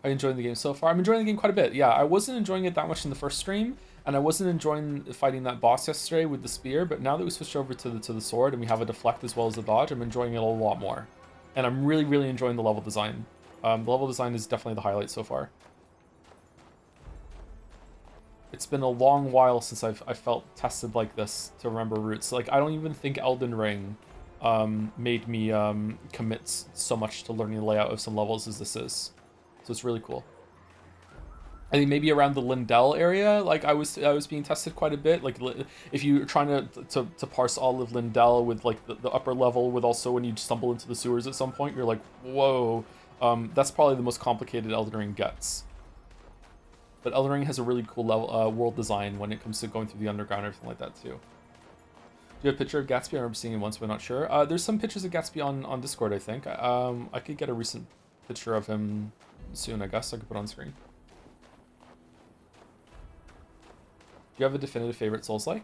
Are you enjoying the game so far? I'm enjoying the game quite a bit. Yeah, I wasn't enjoying it that much in the first stream, and I wasn't enjoying fighting that boss yesterday with the spear, but now that we switched over to the sword and we have a deflect as well as a dodge, I'm enjoying it a lot more. And I'm really, really enjoying the level design. The level design is definitely the highlight so far. It's been a long while since I felt tested like this to remember routes. Like, I don't even think Elden Ring made me commit so much to learning the layout of some levels as this is. So it's really cool. I think maybe around the Lindell area, like I was being tested quite a bit. Like if you're trying to parse all of Lindell with like the upper level, with also when you stumble into the sewers at some point, you're like, whoa. That's probably the most complicated Elden Ring gets. But Elden Ring has a really cool level world design when it comes to going through the underground and everything like that too. Do you have a picture of Gatsby? I remember seeing it once, but not sure. There's some pictures of Gatsby on Discord, I think. I could get a recent picture of him soon, I guess. I could put on screen. Do you have a definitive favorite Souls-like?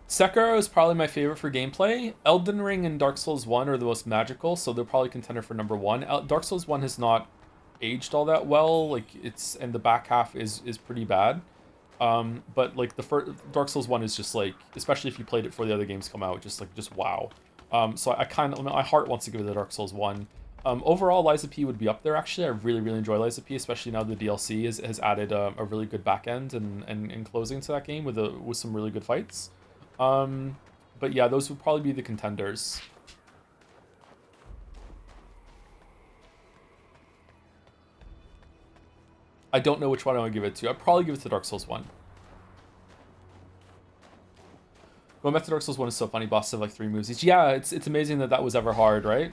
Sekiro is probably my favorite for gameplay. Elden Ring and Dark Souls 1 are the most magical, so they're probably contender for number 1. Dark Souls 1 has not aged all that well, like and the back half is pretty bad. But like the first Dark Souls 1 is just like, especially if you played it before the other games come out, just wow. So my heart wants to give it the Dark Souls 1. Overall, Lies of P would be up there, actually. I really, really enjoy Lies of P, especially now the DLC has added a really good back end and closing to that game with some really good fights. But yeah, those would probably be the contenders. I don't know which one I would give it to. I'd probably give it to Dark Souls 1. Going back to Dark Souls 1 is so funny. Bosses have like 3 moves each. Yeah, it's amazing that was ever hard, right?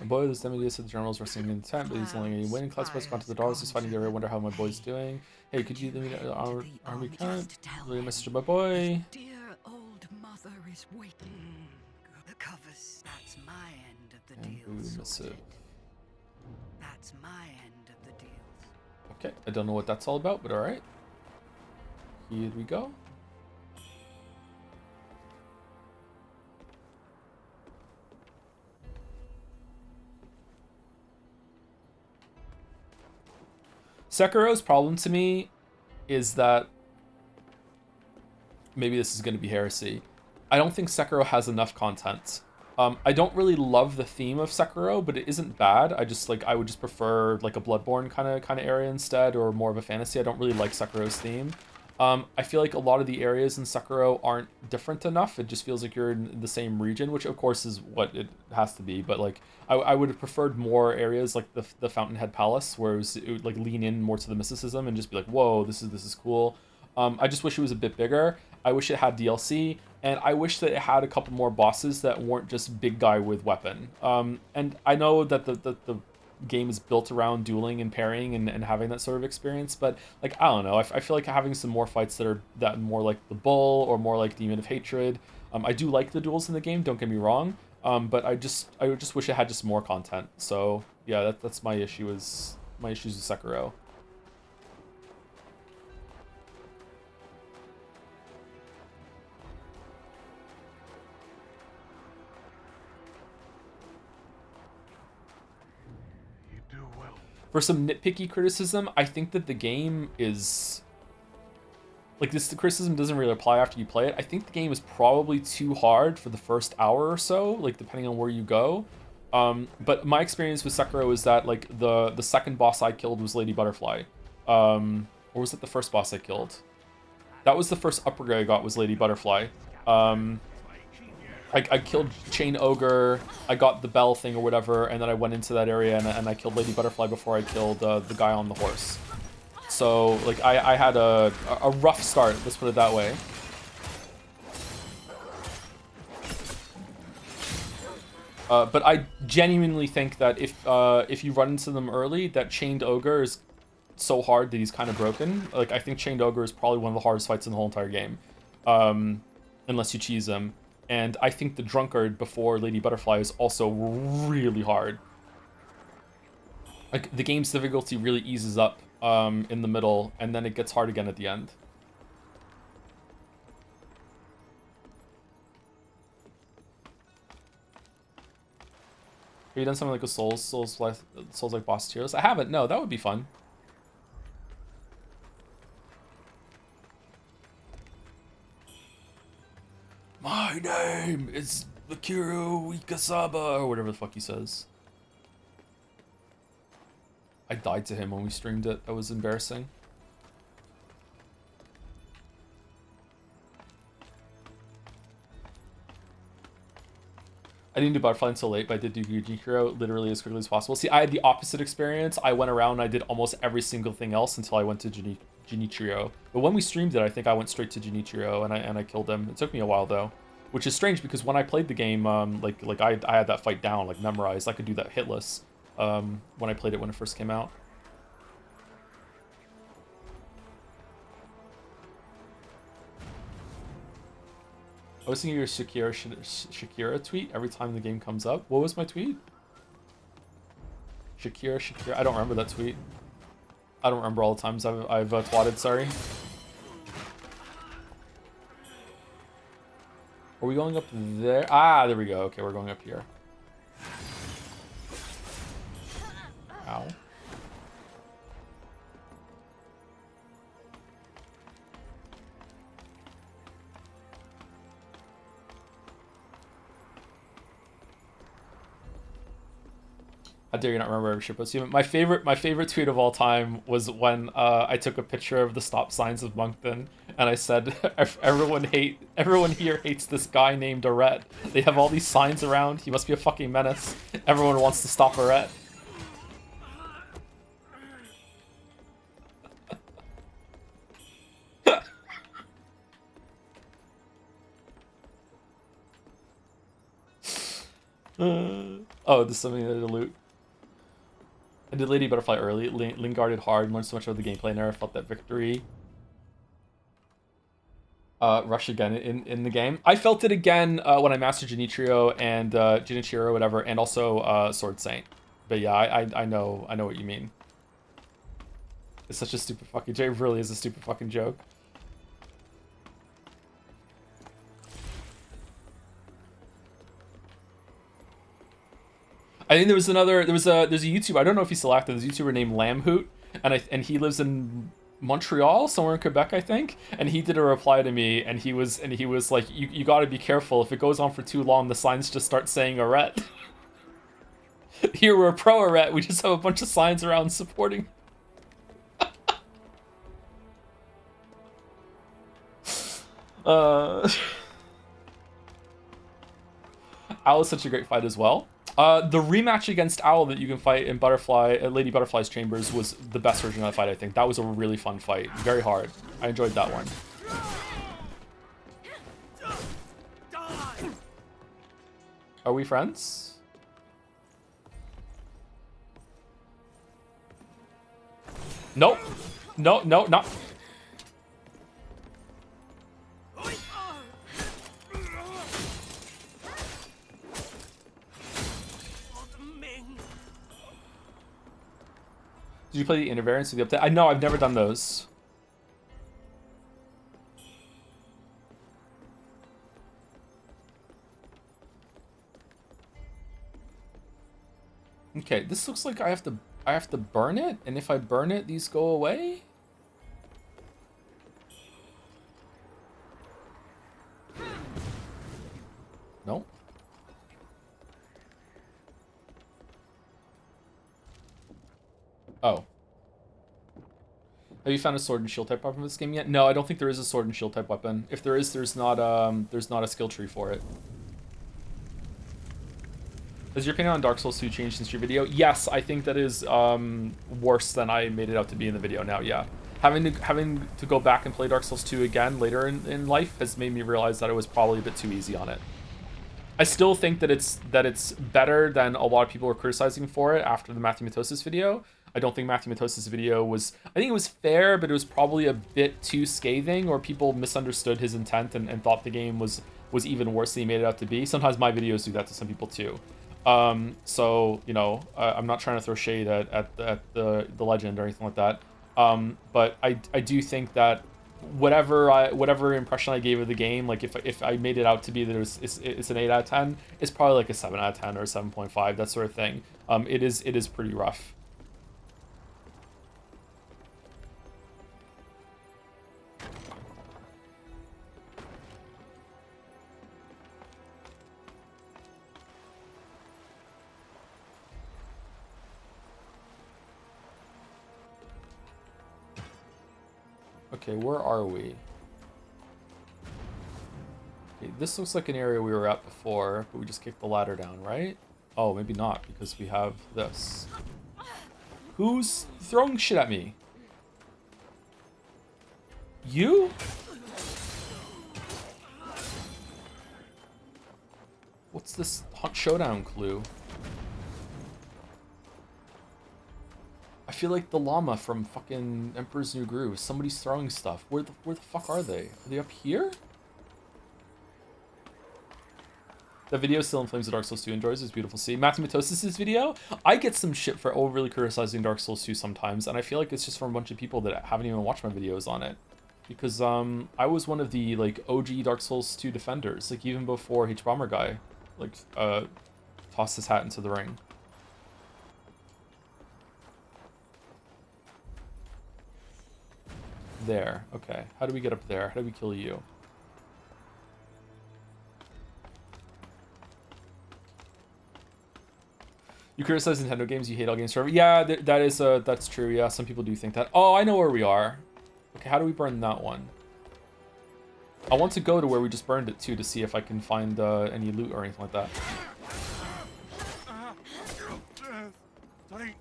My boy, this demi said the generals were singing in the tent, but he's only getting winning. Cloud's gone to the dogs. He's fighting the area. Wonder how my boy's doing. Hey, could you let me know our army count? Really a message to my boy. Dear old mother is waiting. The covers. That's my end of the deal. Miss it. That's my end of the deals. Okay, I don't know what that's all about, but alright. Here we go. Sekiro's problem to me is that, maybe this is going to be heresy, I don't think Sekiro has enough content. I don't really love the theme of Sekiro, but it isn't bad. I would just prefer like a Bloodborne kind of area instead, or more of a fantasy. I don't really like Sekiro's theme. I feel like a lot of the areas in Sekiro aren't different enough. It just feels like you're in the same region, which of course is what it has to be. But like, I would have preferred more areas like the Fountainhead Palace, where it would like lean in more to the mysticism and just be like, whoa, this is cool. I just wish it was a bit bigger. I wish it had DLC, and I wish that it had a couple more bosses that weren't just big guy with weapon. And I know that the game is built around dueling and parrying and having that sort of experience, but like, I don't know, I feel like having some more fights that are more like the Bull or more like Demon of Hatred. I do like the duels in the game, don't get me wrong, but I just wish it had just more content. So yeah, that's my issue, is my issues with Sekiro. For some nitpicky criticism, I think that the game is... Like, the criticism doesn't really apply after you play it. I think the game is probably too hard for the first hour or so, like, depending on where you go. But my experience with Sekiro is that, like, the second boss I killed was Lady Butterfly. Or was it the first boss I killed? That was the first upgrade I got, was Lady Butterfly. I killed Chain Ogre, I got the bell thing or whatever, and then I went into that area and I killed Lady Butterfly before I killed the guy on the horse. So, like, I had a rough start, let's put it that way. But I genuinely think that if you run into them early, that Chained Ogre is so hard that he's kind of broken. Like, I think Chained Ogre is probably one of the hardest fights in the whole entire game. Unless you cheese him. And I think the Drunkard before Lady Butterfly is also really hard. Like, the game's difficulty really eases up in the middle, and then it gets hard again at the end. Have you done something like a Souls-like boss tiers? I haven't. No, that would be fun. My name is Lakiru Ikasaba, or whatever the fuck he says. I died to him when we streamed it. That was embarrassing. I didn't do Butterfly until late, but I did do Genichiro literally as quickly as possible. See, I had the opposite experience. I went around and I did almost every single thing else until I went to Genichiro. But when we streamed it, I think I went straight to Genichiro and I killed him. It took me a while though, which is strange because when I played the game, like I had that fight down, like memorized. I could do that hitless when I played it when it first came out. I was thinking your Shakira tweet every time the game comes up. What was my tweet? Shakira. I don't remember that tweet. I don't remember all the times I've twatted, sorry. Are we going up there? Ah, there we go. Okay, we're going up here. Ow. How dare you not remember every shitpost? My favorite tweet of all time was when I took a picture of the stop signs of Moncton and I said everyone here hates this guy named Arette. They have all these signs around. He must be a fucking menace. Everyone wants to stop Arette. Oh, there's something to loot. I did Lady Butterfly early. Lingarded hard, learned so much about the gameplay, never felt that victory. Rush again in the game. I felt it again when I mastered Genichiro and Genichiro, whatever, and also Sword Saint. But yeah, I know what you mean. It's such a stupid fucking joke. It really is a stupid fucking joke. I think there's a YouTuber, I don't know if he's still active, there's a YouTuber named Lamhoot, and he lives in Montreal, somewhere in Quebec, I think. And he did a reply to me, and he was like, you got to be careful. If it goes on for too long, the signs just start saying Arret. Here we're pro Arret. We just have a bunch of signs around supporting. Owl is such a great fight as well. The rematch against Owl that you can fight in Lady Butterfly's Chambers was the best version of that fight, I think. That was a really fun fight. Very hard. I enjoyed that one. Are we friends? Nope. No, not. Did you play the intervariants of the update? No, I've never done those. Okay, this looks like I have to burn it, and if I burn it, these go away? Nope. Oh. Have you found a sword and shield type weapon in this game yet? No, I don't think there is a sword and shield type weapon. If there is, there's not a skill tree for it. Has your opinion on Dark Souls 2 changed since your video? Yes, I think that is worse than I made it out to be in the video now, yeah. Having to go back and play Dark Souls 2 again later in life has made me realize that it was probably a bit too easy on it. I still think that it's better than a lot of people were criticizing for it after the Matthew Matosis video. I don't think Matthew Matosis' video was... I think it was fair, but it was probably a bit too scathing, or people misunderstood his intent and thought the game was even worse than he made it out to be. Sometimes my videos do that to some people too. So, you know, I'm not trying to throw shade at the legend or anything like that. But I do think that whatever impression I gave of the game, like if I made it out to be that it's an 8 out of 10, it's probably like a 7 out of 10 or 7.5, that sort of thing. It is pretty rough. Okay, where are we? Okay, this looks like an area we were at before, but we just kicked the ladder down, right? Oh, maybe not, because we have this. Who's throwing shit at me? You? What's this Hunt Showdown clue? I feel like the llama from fucking Emperor's New Groove. Somebody's throwing stuff. Where the fuck are they? Are they up here? The video still inflames the Dark Souls 2 enjoys. It's beautiful to see. Matthew Matosis' video, I get some shit for overly criticizing Dark Souls 2 sometimes, and I feel like it's just from a bunch of people that haven't even watched my videos on it. Because I was one of the like OG Dark Souls 2 defenders, like even before H-Bomber guy like tossed his hat into the ring. There. Okay. How do we get up there? How do we kill you? You criticize Nintendo games, you hate all games forever. Yeah, that's true. Yeah, some people do think that. Oh, I know where we are. Okay, how do we burn that one? I want to go to where we just burned it too to see if I can find any loot or anything like that. Take me.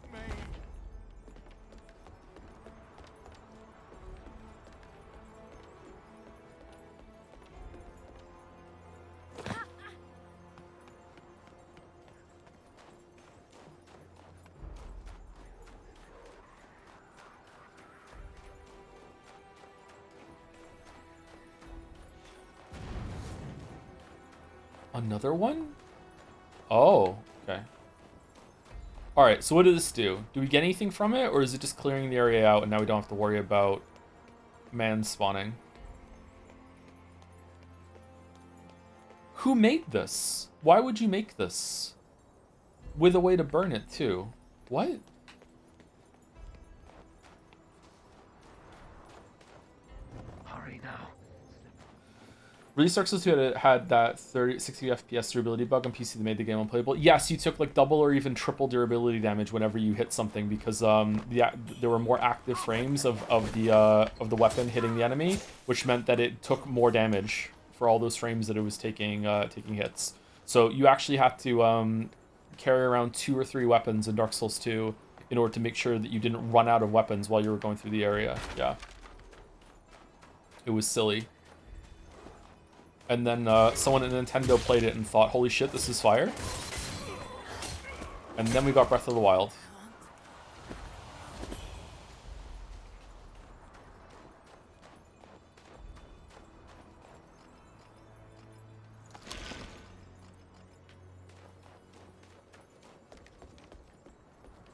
Another one? Oh, okay. Alright, so what does this do? Do we get anything from it, or is it just clearing the area out and now we don't have to worry about man spawning? Who made this? Why would you make this? With a way to burn it, too. What? Hurry now. Release Dark Souls 2 had that 60 FPS durability bug on PC that made the game unplayable. Yes, you took like double or even triple durability damage whenever you hit something because there were more active frames of the weapon hitting the enemy, which meant that it took more damage for all those frames that it was taking hits. So you actually had to carry around 2 or 3 weapons in Dark Souls 2 in order to make sure that you didn't run out of weapons while you were going through the area. Yeah. It was silly. And then someone at Nintendo played it and thought, holy shit, this is fire. And then we got Breath of the Wild.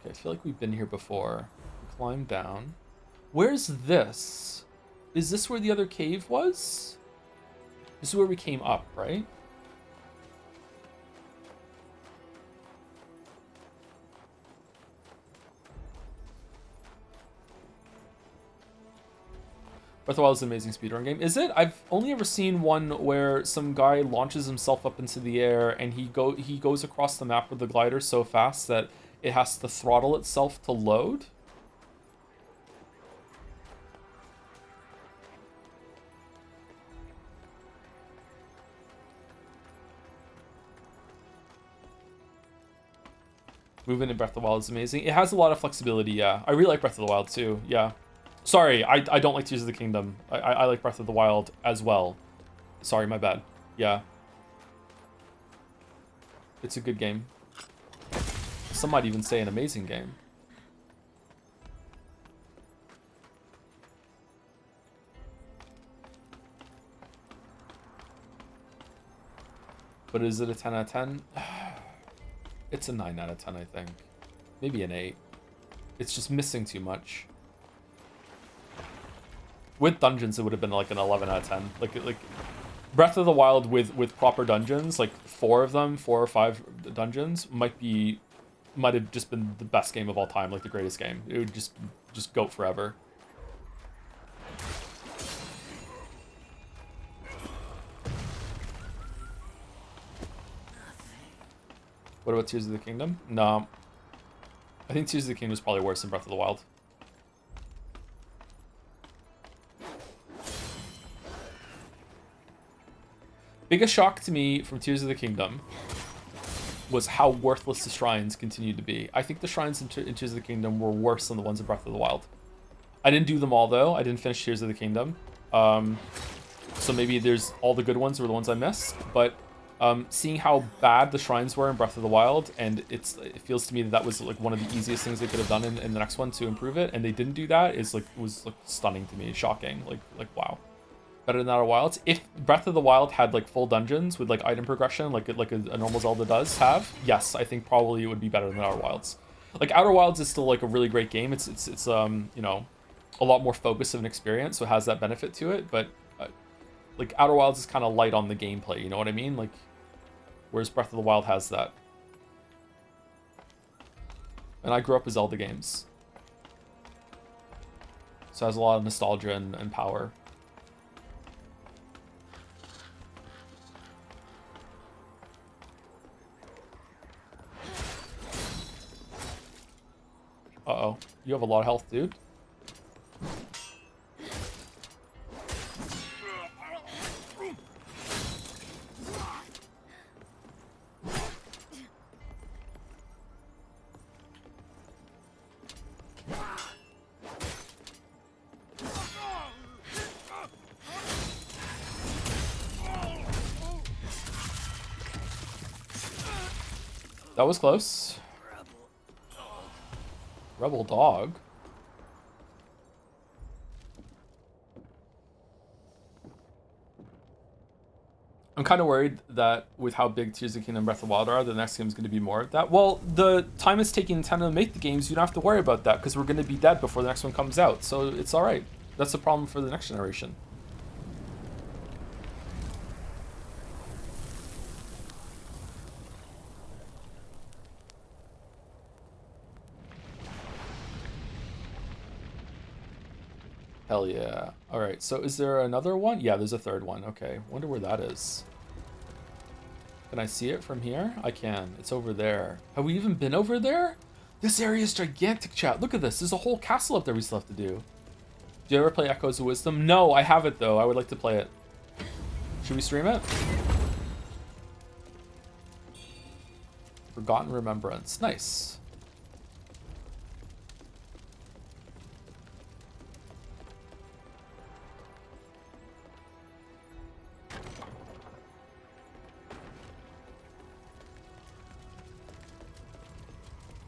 Okay, I feel like we've been here before. Climb down. Where's this? Is this where the other cave was? This is where we came up, right? Breath of the Wild is an amazing speedrun game. Is it? I've only ever seen one where some guy launches himself up into the air and he goes across the map with the glider so fast that it has to throttle itself to load. Movement in Breath of the Wild is amazing. It has a lot of flexibility, yeah. I really like Breath of the Wild too, yeah. Sorry, I don't like Tears of the Kingdom. I like Breath of the Wild as well. Sorry, my bad. Yeah. It's a good game. Some might even say an amazing game. But is it a 10 out of 10? It's a 9 out of 10, I think. Maybe an 8. It's just missing too much. With dungeons, it would have been like an 11 out of 10. Like Breath of the Wild with proper dungeons, like 4 of them, 4 or 5 dungeons, might have just been the best game of all time, like the greatest game. It would just go forever. What about Tears of the Kingdom? No. I think Tears of the Kingdom is probably worse than Breath of the Wild. Biggest shock to me from Tears of the Kingdom was how worthless the shrines continued to be. I think the shrines in Tears of the Kingdom were worse than the ones in Breath of the Wild. I didn't do them all, though. I didn't finish Tears of the Kingdom. So maybe there's all the good ones were the ones I missed, but seeing how bad the shrines were in Breath of the Wild, and it feels to me that was like one of the easiest things they could have done in the next one to improve it, and they didn't do that, was stunning to me, shocking, like wow, better than Outer Wilds. If Breath of the Wild had like full dungeons with like item progression, like a normal Zelda does have, yes, I think probably it would be better than Outer Wilds. Like Outer Wilds is still like a really great game. It's you know, a lot more focused of an experience, so it has that benefit to it, but like Outer Wilds is kind of light on the gameplay, you know what I mean? Like, whereas Breath of the Wild has that. And I grew up with Zelda games, so it has a lot of nostalgia and power. Uh-oh. You have a lot of health, dude. That was close. Rebel dog. I'm kind of worried that with how big Tears of the Kingdom and Breath of the Wild are, the next game is going to be more of that. Well, the time it's taking Nintendo to make the games, you don't have to worry about that because we're going to be dead before the next one comes out. So it's all right. That's the problem for the next generation. Hell yeah. All right, so is there another one? Yeah, there's a third one. Okay, wonder where that is. Can I see it from here? I can. It's over there. Have we even been over there? This area is gigantic, chat. Look at this. There's a whole castle up there we still have to do. Do you ever play Echoes of Wisdom? No, I haven't, though. I would like to play it. Should we stream it? Forgotten Remembrance. Nice.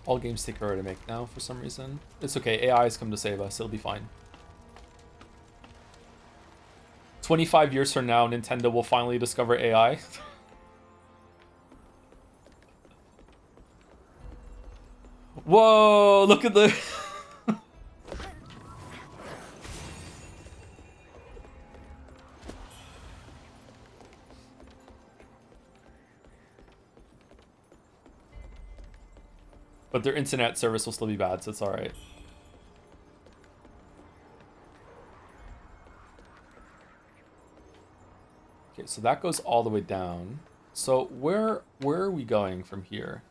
All games take forever to make now for some reason. It's okay. AI has come to save us. It'll be fine. 25 years from now, Nintendo will finally discover AI. Whoa, look at the... But their internet service will still be bad, so it's alright. Okay, so that goes all the way down. So where are we going from here?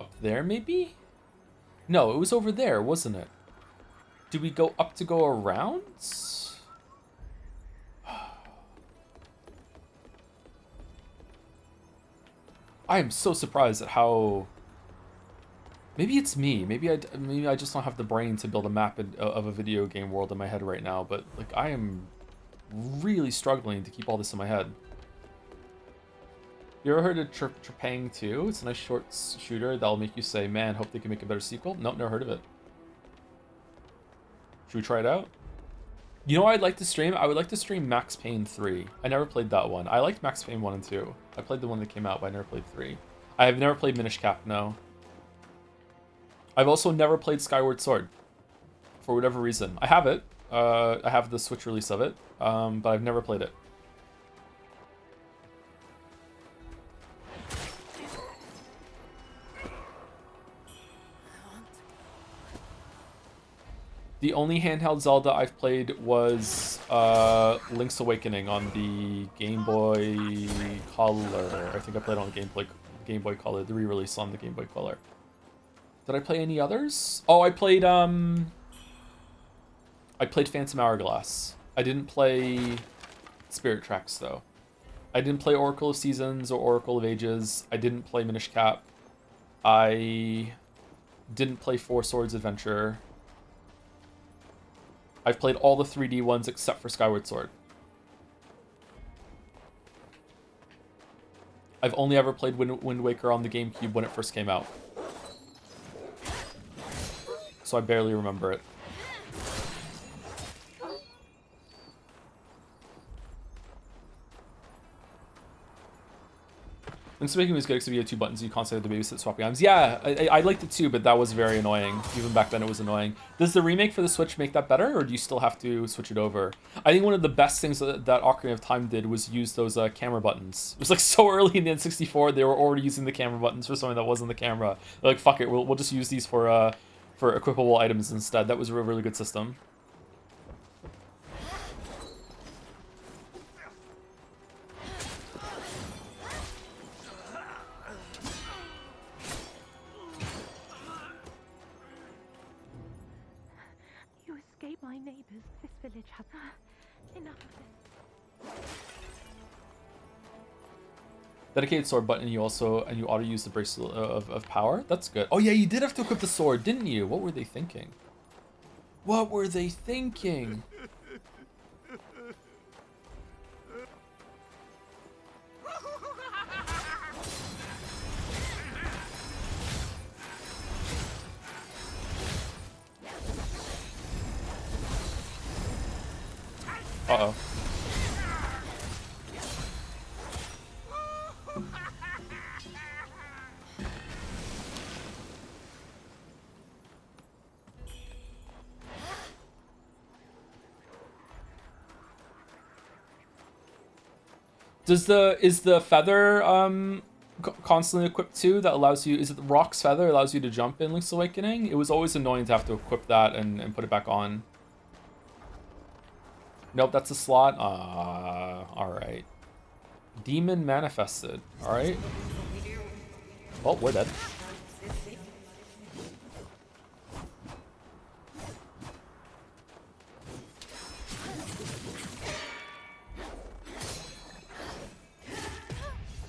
Up there, maybe? No, it was over there, wasn't it? Do we go up to go around? I am so surprised at how... Maybe it's me. Maybe I just don't have the brain to build a map of a video game world in my head right now. But like, I am really struggling to keep all this in my head. You ever heard of Trepang 2? It's a nice short shooter that'll make you say, man, hope they can make a better sequel. Nope, never heard of it. Should we try it out? You know what I'd like to stream? I would like to stream Max Payne 3. I never played that one. I liked Max Payne 1 and 2. I played the one that came out, but I never played 3. I have never played Minish Cap, no. I've also never played Skyward Sword. For whatever reason. I have it. I have the Switch release of it. But I've never played it. The only handheld Zelda I've played was Link's Awakening on the Game Boy Color. I think I played it on the Game Boy Color, the re-release on the Game Boy Color. Did I play any others? Oh, I played Phantom Hourglass. I didn't play Spirit Tracks though. I didn't play Oracle of Seasons or Oracle of Ages. I didn't play Minish Cap. I didn't play Four Swords Adventure. I've played all the 3D ones except for Skyward Sword. I've only ever played Wind Waker on the GameCube when it first came out. So I barely remember it. Link's Awakening was good except you had 2 buttons and you constantly had to babysit swapping items. Yeah, I liked it too, but that was very annoying. Even back then it was annoying. Does the remake for the Switch make that better, or do you still have to switch it over? I think one of the best things that Ocarina of Time did was use those camera buttons. It was like so early in the N64, they were already using the camera buttons for something that wasn't the camera. They're like, fuck it, we'll just use these for equipable items instead. That was a really good system. My neighbors, this village has enough of this. Dedicated sword button, you auto use the bracelet of power. That's good. Oh yeah, you did have to equip the sword, didn't you? What were they thinking? What were they thinking? Uh-oh. Is the feather constantly equipped too? That allows you. Is it the Rock's feather allows you to jump in Link's Awakening? It was always annoying to have to equip that and put it back on. Nope, that's a slot. All right. Demon manifested. All right. Oh, we're dead.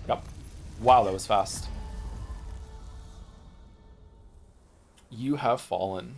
Yep. Wow, that was fast. You have fallen.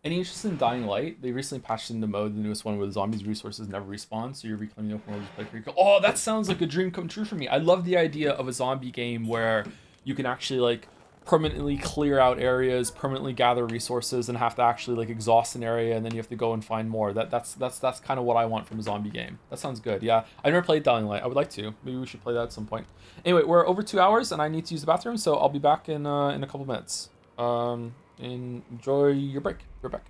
Any interest in Dying Light? They recently patched into mode, the newest one where the zombies' resources never respawn, so you're reclaiming the open world to play free. Oh, that sounds like a dream come true for me. I love the idea of a zombie game where you can actually like permanently clear out areas, permanently gather resources, and have to actually like exhaust an area, and then you have to go and find more. That's kind of what I want from a zombie game. That sounds good. Yeah, I've never played Dying Light. I would like to. Maybe we should play that at some point. Anyway, we're over 2 hours, and I need to use the bathroom, so I'll be back in a couple minutes. Enjoy your break. We're back.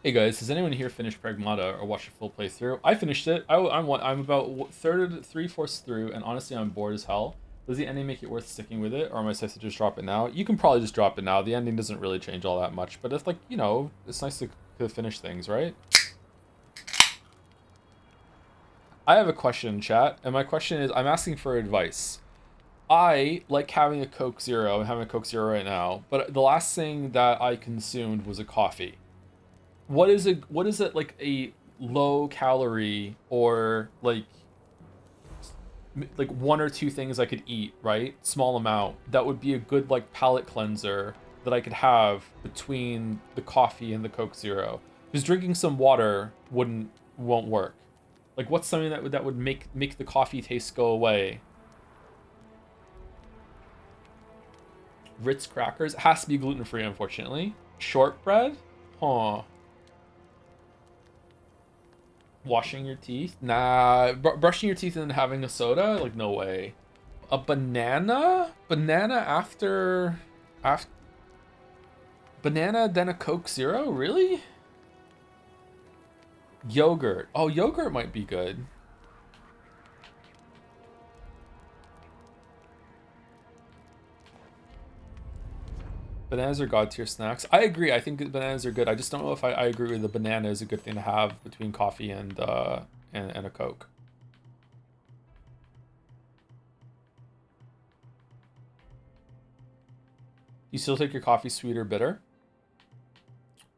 Hey guys, has anyone here finished Pragmata or watched a full playthrough? I finished it. I'm about three-fourths through, and honestly, I'm bored as hell. Does the ending make it worth sticking with it, or am I supposed to just drop it now? You can probably just drop it now. The ending doesn't really change all that much, but it's like, you know, it's nice to finish things, right? I have a question, chat, and my question is, I'm asking for advice. I like having a Coke Zero. I'm having a Coke Zero right now, but the last thing that I consumed was a coffee. What is it like a low calorie or like one or two things I could eat, right? Small amount. That would be a good like palate cleanser that I could have between the coffee and the Coke Zero. Because drinking some water won't work. Like what's something that would make the coffee taste go away? Ritz crackers. It has to be gluten-free, unfortunately. Shortbread? Huh. Washing your teeth? Nah. Brushing your teeth and having a soda? Like, no way. A banana? Banana after... Banana, then a Coke Zero? Really? Yogurt. Oh, yogurt might be good. Bananas are god tier snacks. I agree. I think bananas are good. I just don't know if I agree with the banana is a good thing to have between coffee and a Coke. You still take your coffee sweet or bitter?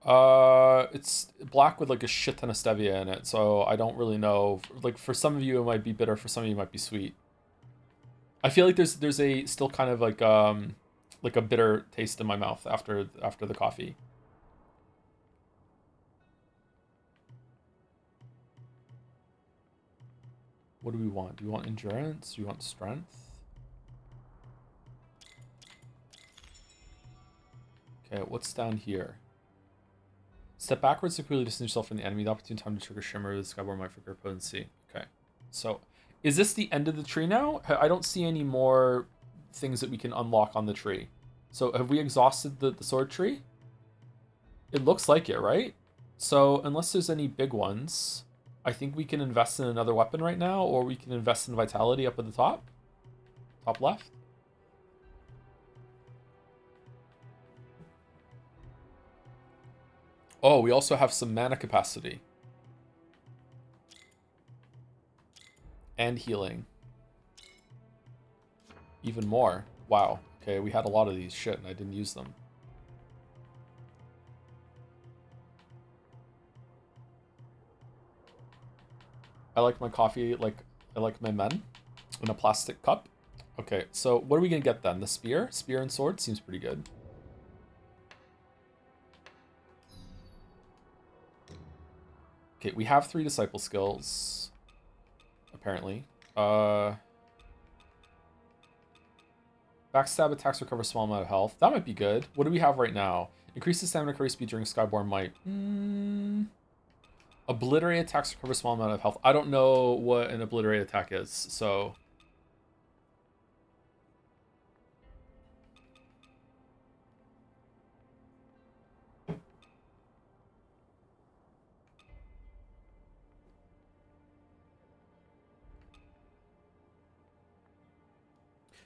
It's black with like a shit ton of stevia in it, so I don't really know. Like for some of you it might be bitter, for some of you it might be sweet. I feel like there's a still kind of like a bitter taste in my mouth after the coffee. What do we want? Do we want endurance? Do we want strength? Okay, what's down here? Step backwards to quickly distance yourself from the enemy. The opportune time to trigger Shimmer with Skyborn might for potency. Okay, so is this the end of the tree now? I don't see any more things that we can unlock on the tree. So have we exhausted the sword tree? It looks like it, right? So unless there's any big ones, I think we can invest in another weapon right now, or we can invest in vitality up at the top. Top left. Oh, we also have some mana capacity. And healing. Even more. Wow. Okay, we had a lot of these. Shit, and I didn't use them. I like my coffee like I like my men in a plastic cup. Okay, so what are we gonna get then? The spear? Spear and sword seems pretty good. Okay, we have 3 disciple skills. Apparently. Backstab attacks recover a small amount of health. That might be good. What do we have right now? Increase the stamina recovery speed during Skyborn might. Obliterate attacks recover a small amount of health. I don't know what an obliterate attack is, so...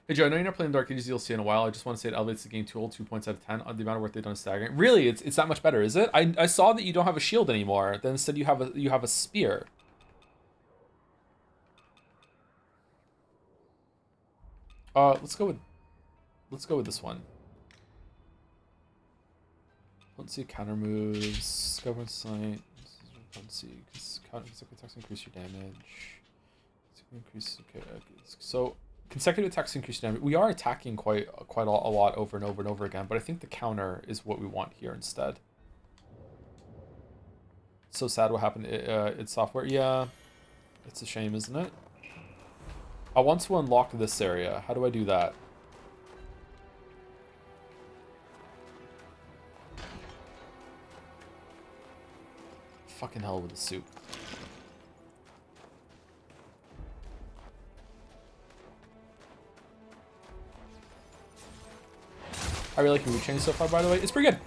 Hey Joe, I know you're not playing Dark Ages DLC in a while. I just want to say it elevates the game to old 2 points out of 10. The amount of work they've done is staggering. Really, it's that much better, is it? I saw that you don't have a shield anymore. Then instead you have a spear. Let's go with this one. Let's see counter moves. Government sight. Let's see. Counter attacks increase your damage. Increase. Okay. So. Consecutive attacks increase damage. We are attacking quite a lot over and over and over again, but I think the counter is what we want here instead. So sad what happened. It's software. Yeah, it's a shame, isn't it? I want to unlock this area. How do I do that? Fucking hell with the soup. I really like Wuchang so far, by the way. It's pretty good.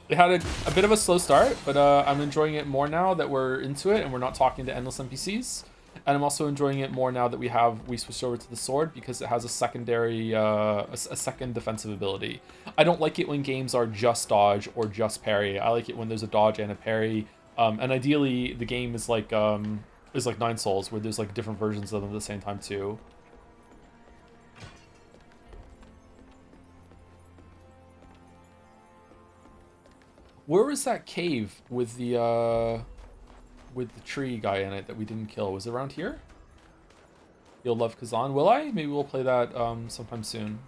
It had a bit of a slow start, but I'm enjoying it more now that we're into it and we're not talking to endless NPCs. And I'm also enjoying it more now that we switched over to the sword because it has a secondary, a second defensive ability. I don't like it when games are just dodge or just parry. I like it when there's a dodge and a parry. And ideally, the game is like Nine Souls, where there's like different versions of them at the same time too. Where was that cave with the tree guy in it that we didn't kill? Was it around here? You'll love Kazan. Will I? Maybe we'll play that sometime soon.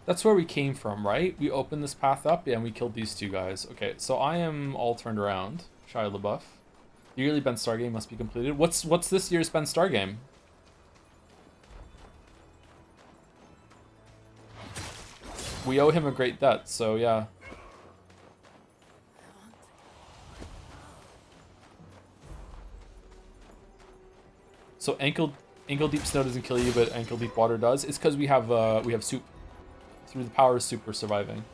That's where we came from, right? We opened this path up, yeah, and we killed these two guys. Okay, so I am all turned around. Shia LaBeouf. The yearly Ben Star game must be completed. What's this year's Ben Star game? We owe him a great debt, so yeah. So ankle deep snow doesn't kill you, but ankle deep water does. It's because we have soup. Through the power of soup, we're surviving.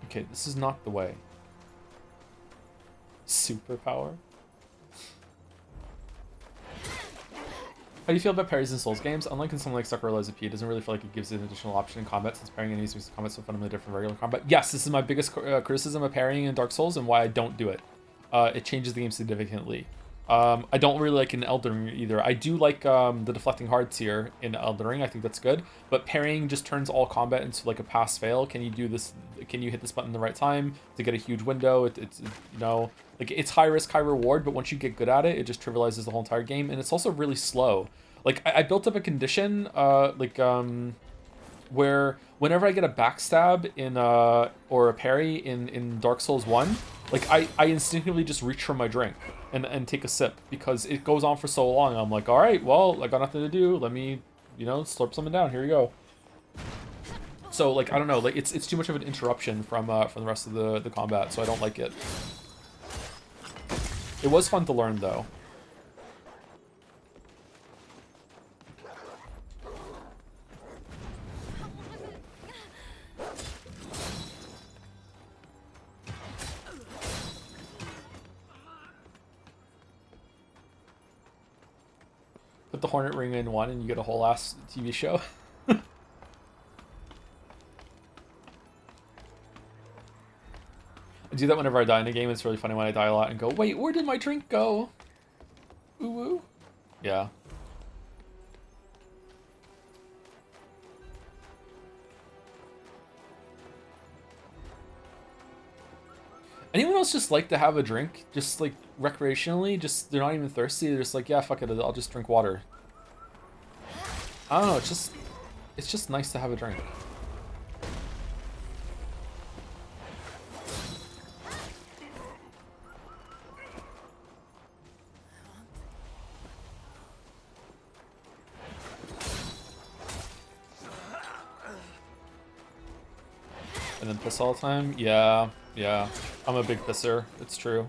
Okay, this is not the way. Superpower. How do you feel about parries in Souls games? Unlike in something like Sakura Lies of P, it doesn't really feel like it gives an additional option in combat since parrying enemies makes the combat so fundamentally different from regular combat. Yes, this is my biggest criticism of parrying in Dark Souls and why I don't do it. It changes the game significantly. I don't really like in Elden Ring either. I do like the deflecting hearts here in Elden Ring. I think that's good. But parrying just turns all combat into like a pass-fail. Can you do this? Can you hit this button the right time to get a huge window? It's you know, like it's high risk, high reward. But once you get good at it, it just trivializes the whole entire game. And it's also really slow. Like I built up a condition, where whenever I get a backstab in or a parry in Dark Souls 1, like I instinctively just reach for my drink and take a sip because it goes on for so long. I'm like, all right, well, I got nothing to do. Let me, you know, slurp something down. Here you go. So like I don't know, like it's too much of an interruption from the rest of the combat, so I don't like it. It was fun to learn though. Put the Hornet Ring in one and you get a whole ass TV show. I do that whenever I die in a game. It's really funny when I die a lot and go, wait, where did my drink go? Ooh woo. Yeah. Anyone else just like to have a drink? Just like recreationally? Just they're not even thirsty. They're just like, yeah, fuck it, I'll just drink water. I don't know, it's just nice to have a drink. And then piss all the time? Yeah. I'm a big pisser. It's true.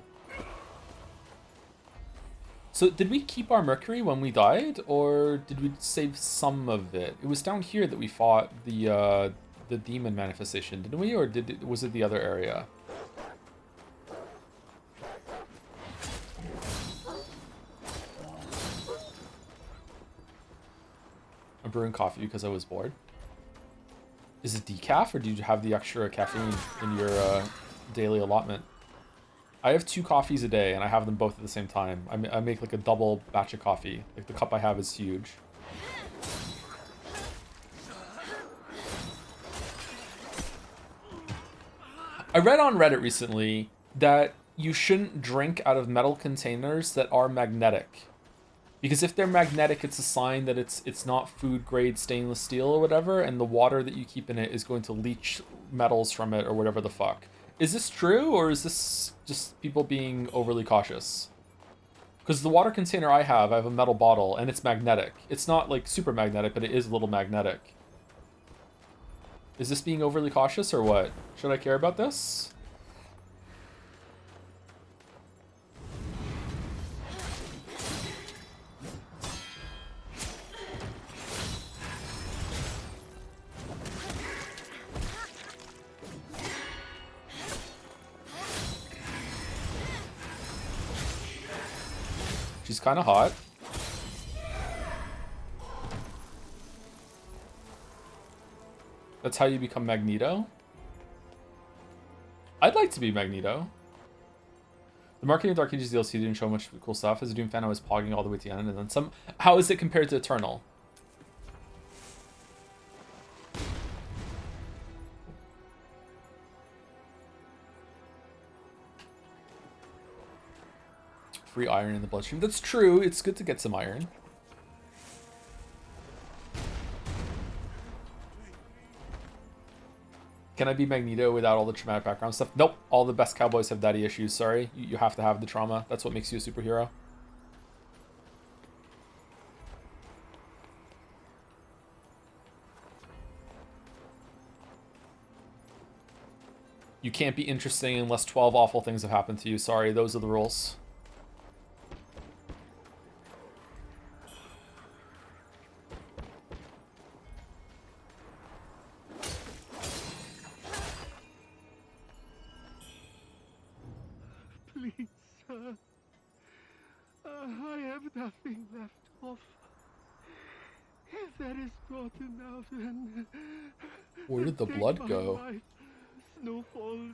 So did we keep our Mercury when we died, or did we save some of it? It was down here that we fought the demon manifestation, didn't we? Or was it the other area? I'm brewing coffee because I was bored. Is it decaf, or do you have the extra caffeine in your daily allotment? I have 2 coffees a day, and I have them both at the same time. I make like a double batch of coffee. Like the cup I have is huge. I read on Reddit recently that you shouldn't drink out of metal containers that are magnetic. Because if they're magnetic, it's a sign that it's not food grade stainless steel or whatever, and the water that you keep in it is going to leach metals from it or whatever the fuck. Is this true, or is this just people being overly cautious? Because the water container I have a metal bottle, and it's magnetic. It's not like super magnetic, but it is a little magnetic. Is this being overly cautious or what? Should I care about this? She's kind of hot. That's how you become Magneto? I'd like to be Magneto. The marketing of Dark Ages DLC didn't show much cool stuff. As a Doom fan, I was pogging all the way to the end and then some. How is it compared to Eternal? Free iron in the bloodstream. That's true. It's good to get some iron. Can I be Magneto without all the traumatic background stuff? Nope. All the best cowboys have daddy issues. Sorry. You have to have the trauma. That's what makes you a superhero. You can't be interesting unless 12 awful things have happened to you. Sorry. Those are the rules. Please, sir. I have nothing left to offer. If that is not enough, then... Where did the take blood my go? life. Snowfall's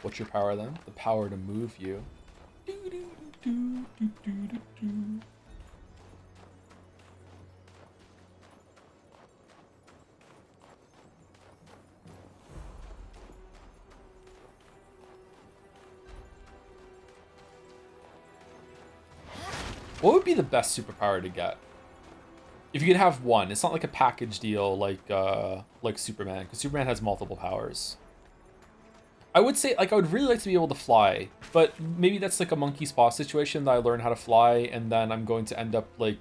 What's your power then? The power to move you. What would be the best superpower to get? If you could have one, it's not like a package deal like Superman, because Superman has multiple powers. I would say, like, I would really like to be able to fly, but maybe that's like a monkey's paw situation that I learn how to fly, and then I'm going to end up like,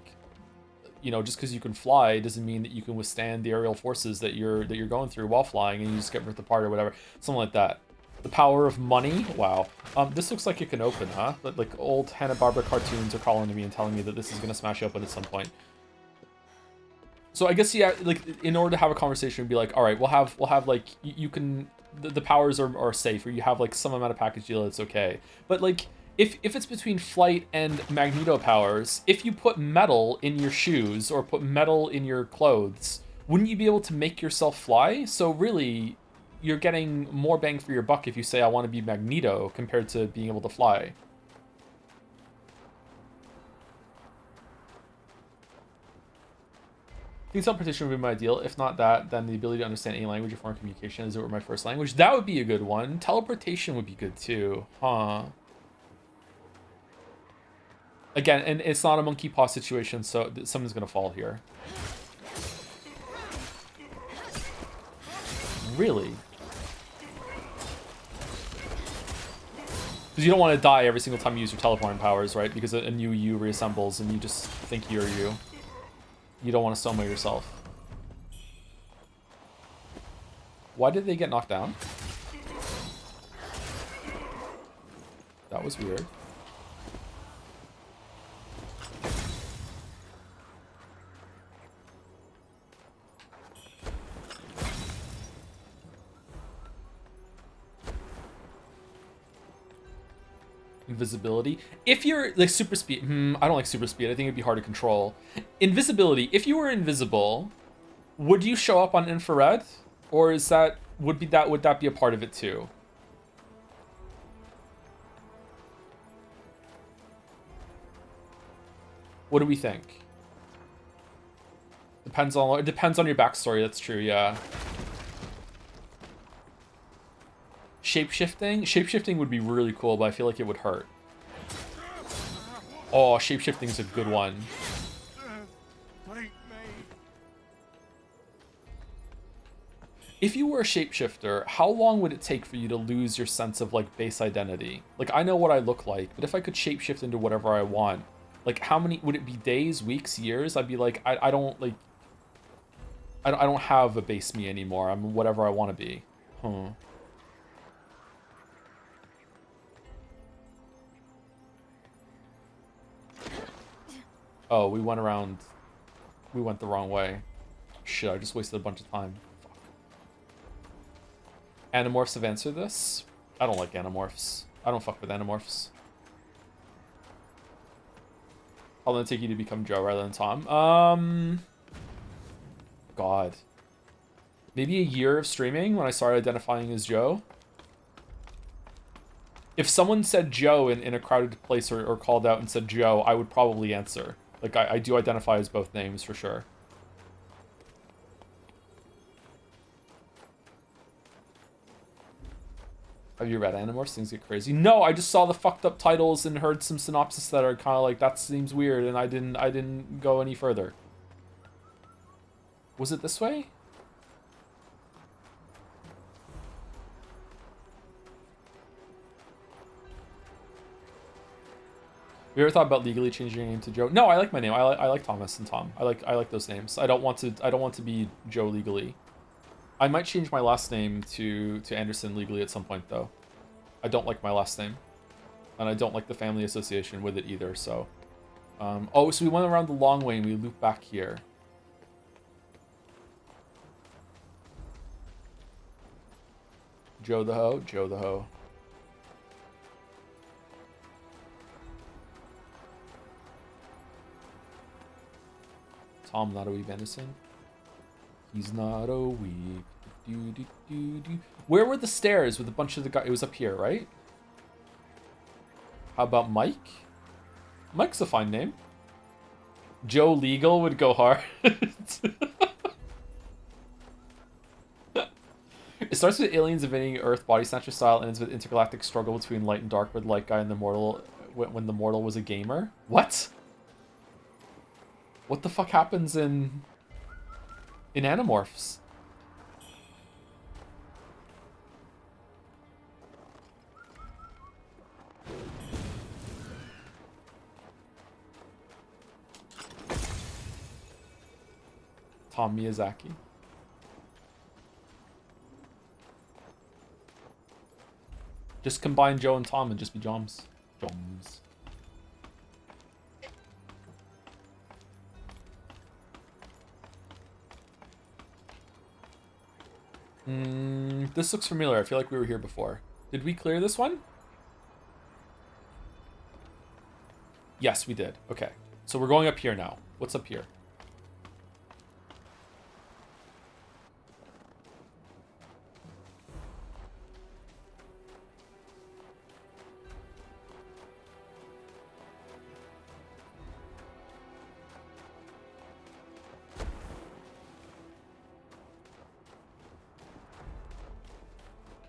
you know, just because you can fly doesn't mean that you can withstand the aerial forces that you're going through while flying, and you just get ripped apart or whatever, something like that. The power of money. Wow. This looks like it can open, huh? But like old Hanna-Barbera cartoons are calling to me and telling me that this is gonna smash open at some point. So I guess, yeah, like in order to have a conversation, be like, all right, we'll have like you can the powers are safe, or you have like some amount of package deal, it's okay. But like if it's between flight and Magneto powers, if you put metal in your shoes or put metal in your clothes, wouldn't you be able to make yourself fly? So really, you're getting more bang for your buck if you say I want to be Magneto compared to being able to fly. I think teleportation would be my ideal. If not that, then the ability to understand any language or form of communication as it were my first language. That would be a good one. Teleportation would be good too. Huh. Again, and it's not a monkey paw situation, so someone's gonna fall here. Really? Because you don't want to die every single time you use your teleporting powers, right? Because a new you reassembles and you just think you're you. You don't want to soma yourself. Why did they get knocked down? That was weird. Invisibility. If you're like super speed, I don't like super speed. I think it'd be hard to control. Invisibility. If you were invisible, would you show up on infrared, or is that would that be a part of it too? What do we think? It depends on your backstory. That's true. Yeah. Shapeshifting would be really cool, but I feel like it would hurt. Oh, shapeshifting is a good one. If you were a shapeshifter, how long would it take for you to lose your sense of like base identity? Like, I know what I look like, but if I could shapeshift into whatever I want, like how many would it be? Days, weeks, years? I'd be like, I don't like, I don't have a base me anymore. I'm whatever I want to be. Oh, we went the wrong way. Shit, I just wasted a bunch of time. Animorphs have answered this. I don't like Animorphs. I don't fuck with Animorphs. I'll then take you to become Joe rather than Tom. God. Maybe a year of streaming when I started identifying as Joe. If someone said Joe in a crowded place or called out and said Joe, I would probably answer. Like, I do identify as both names for sure. Have you read Animorphs? Things get crazy. No, I just saw the fucked up titles and heard some synopsis that are kind of like, that seems weird, and I didn't go any further. Was it this way? Have you ever thought about legally changing your name to Joe? No, I like my name. I like Thomas and Tom. I like those names. I don't want to be Joe legally. I might change my last name to Anderson legally at some point though. I don't like my last name. And I don't like the family association with it either, so. Oh, so we went around the long way and we loop back here. Joe the Ho, Joe the Ho. Tom, not a weeb Anderson. He's not a weeb. Where were the stairs with a bunch of the guys? It was up here, right? How about Mike? Mike's a fine name. Joe Legal would go hard. It starts with aliens invading Earth, body snatcher style, and ends with intergalactic struggle between light and dark, with light guy and the mortal when the mortal was a gamer. What? What the fuck happens in Animorphs? Tom Miyazaki. Just combine Joe and Tom and just be Joms. Joms. This looks familiar. I feel like we were here before. Did we clear this one? Yes, we did. Okay. So we're going up here now. What's up here?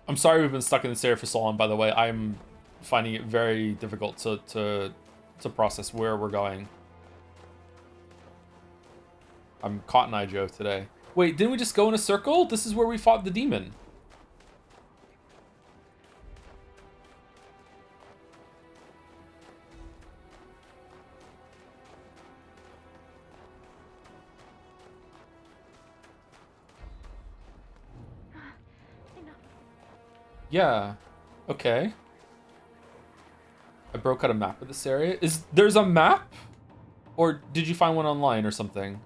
I'm sorry we've been stuck in this area for so long, by the way. I'm finding it very difficult to process where we're going. I'm Cotton Eye Joe today. Wait, didn't we just go in a circle? This is where we fought the demon. Yeah. Okay. I broke out a map of this area. There's a map? Or did you find one online or something?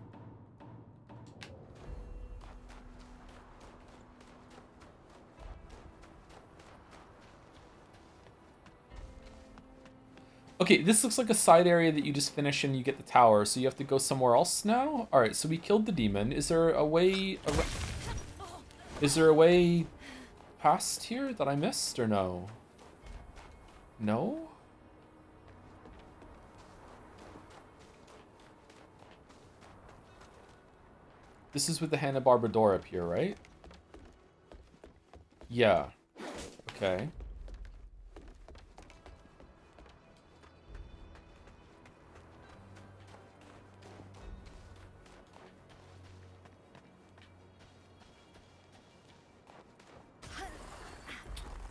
Okay, this looks like a side area that you just finish and you get the tower, so you have to go somewhere else now? Alright, so we killed the demon. Is there a way... Is there a way past here that I missed, or no? No? This is with the Hanna-Barbera door up here, right? Yeah. Okay.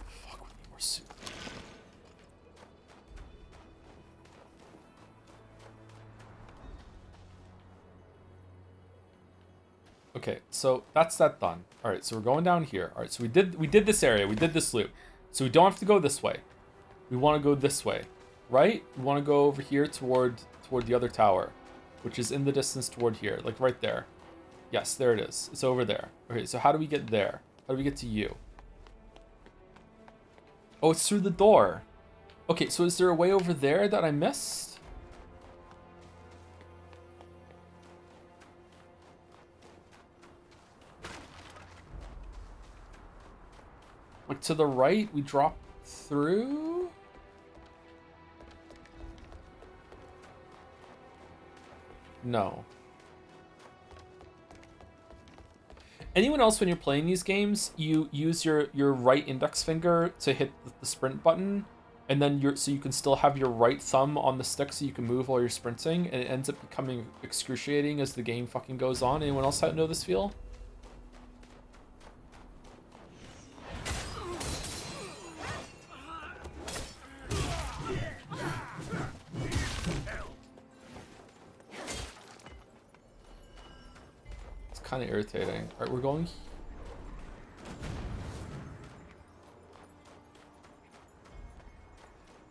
Fuck, we need more soup. Okay, so that's that done. All right, so we're going down here. All right, so we did this area. We did this loop. So we don't have to go this way. We want to go this way, right? We want to go over here toward the other tower, which is in the distance toward here, like right there. Yes, there it is. It's over there. Okay, so how do we get there? How do we get to you? Oh, it's through the door. Okay, so is there a way over there that I missed? Like to the right, we drop through? No. Anyone else, when you're playing these games, you use your right index finger to hit the sprint button, and then so you can still have your right thumb on the stick so you can move while you're sprinting, and it ends up becoming excruciating as the game fucking goes on. Anyone else know this feel? Kind of irritating. All right, we're going.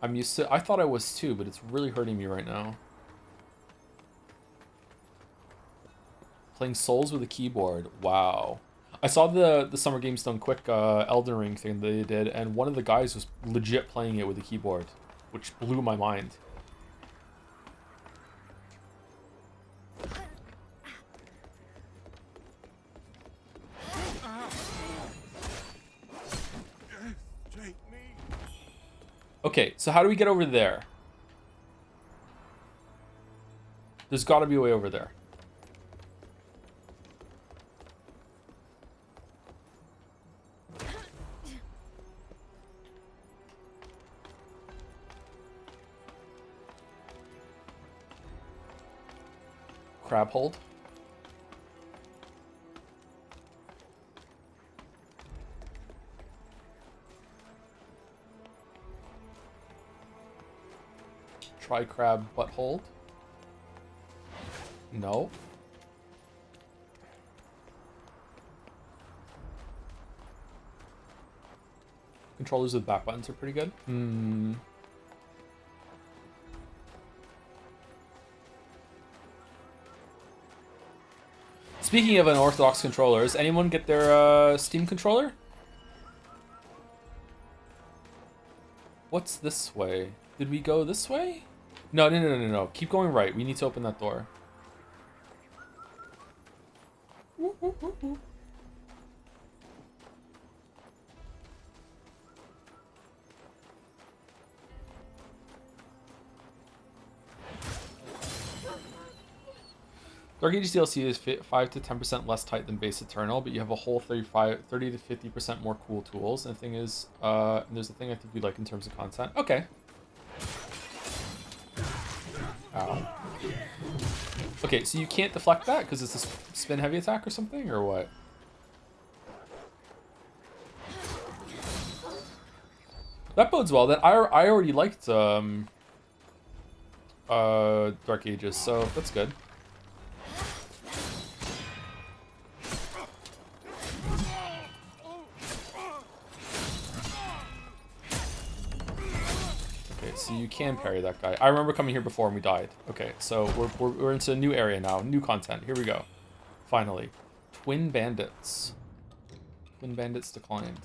I'm used to. I thought I was too, but it's really hurting me right now. Playing Souls with a keyboard. Wow. I saw the Summer Games Done Quick Elden Ring thing they did, and one of the guys was legit playing it with a keyboard, which blew my mind. Okay, so how do we get over there? There's got to be a way over there. Crab hold. Try crab butt hold. No. Controllers with back buttons are pretty good. Speaking of unorthodox controllers, anyone get their Steam controller? What's this way? Did we go this way? No. Keep going right. We need to open that door. Dark Ages DLC is 5 to 10% less tight than base Eternal, but you have a whole 30 to 50% more cool tools. And the thing is, there's a thing I think you'd like in terms of content. Okay. Ow. Okay, so you can't deflect that because it's a spin heavy attack or something, or what? That bodes well. That I already liked Dark Ages, so that's good. So you can parry that guy. I remember coming here before and we died. Okay, so we're into a new area now. New content. Here we go. Finally. Twin Bandits. Twin Bandits declined.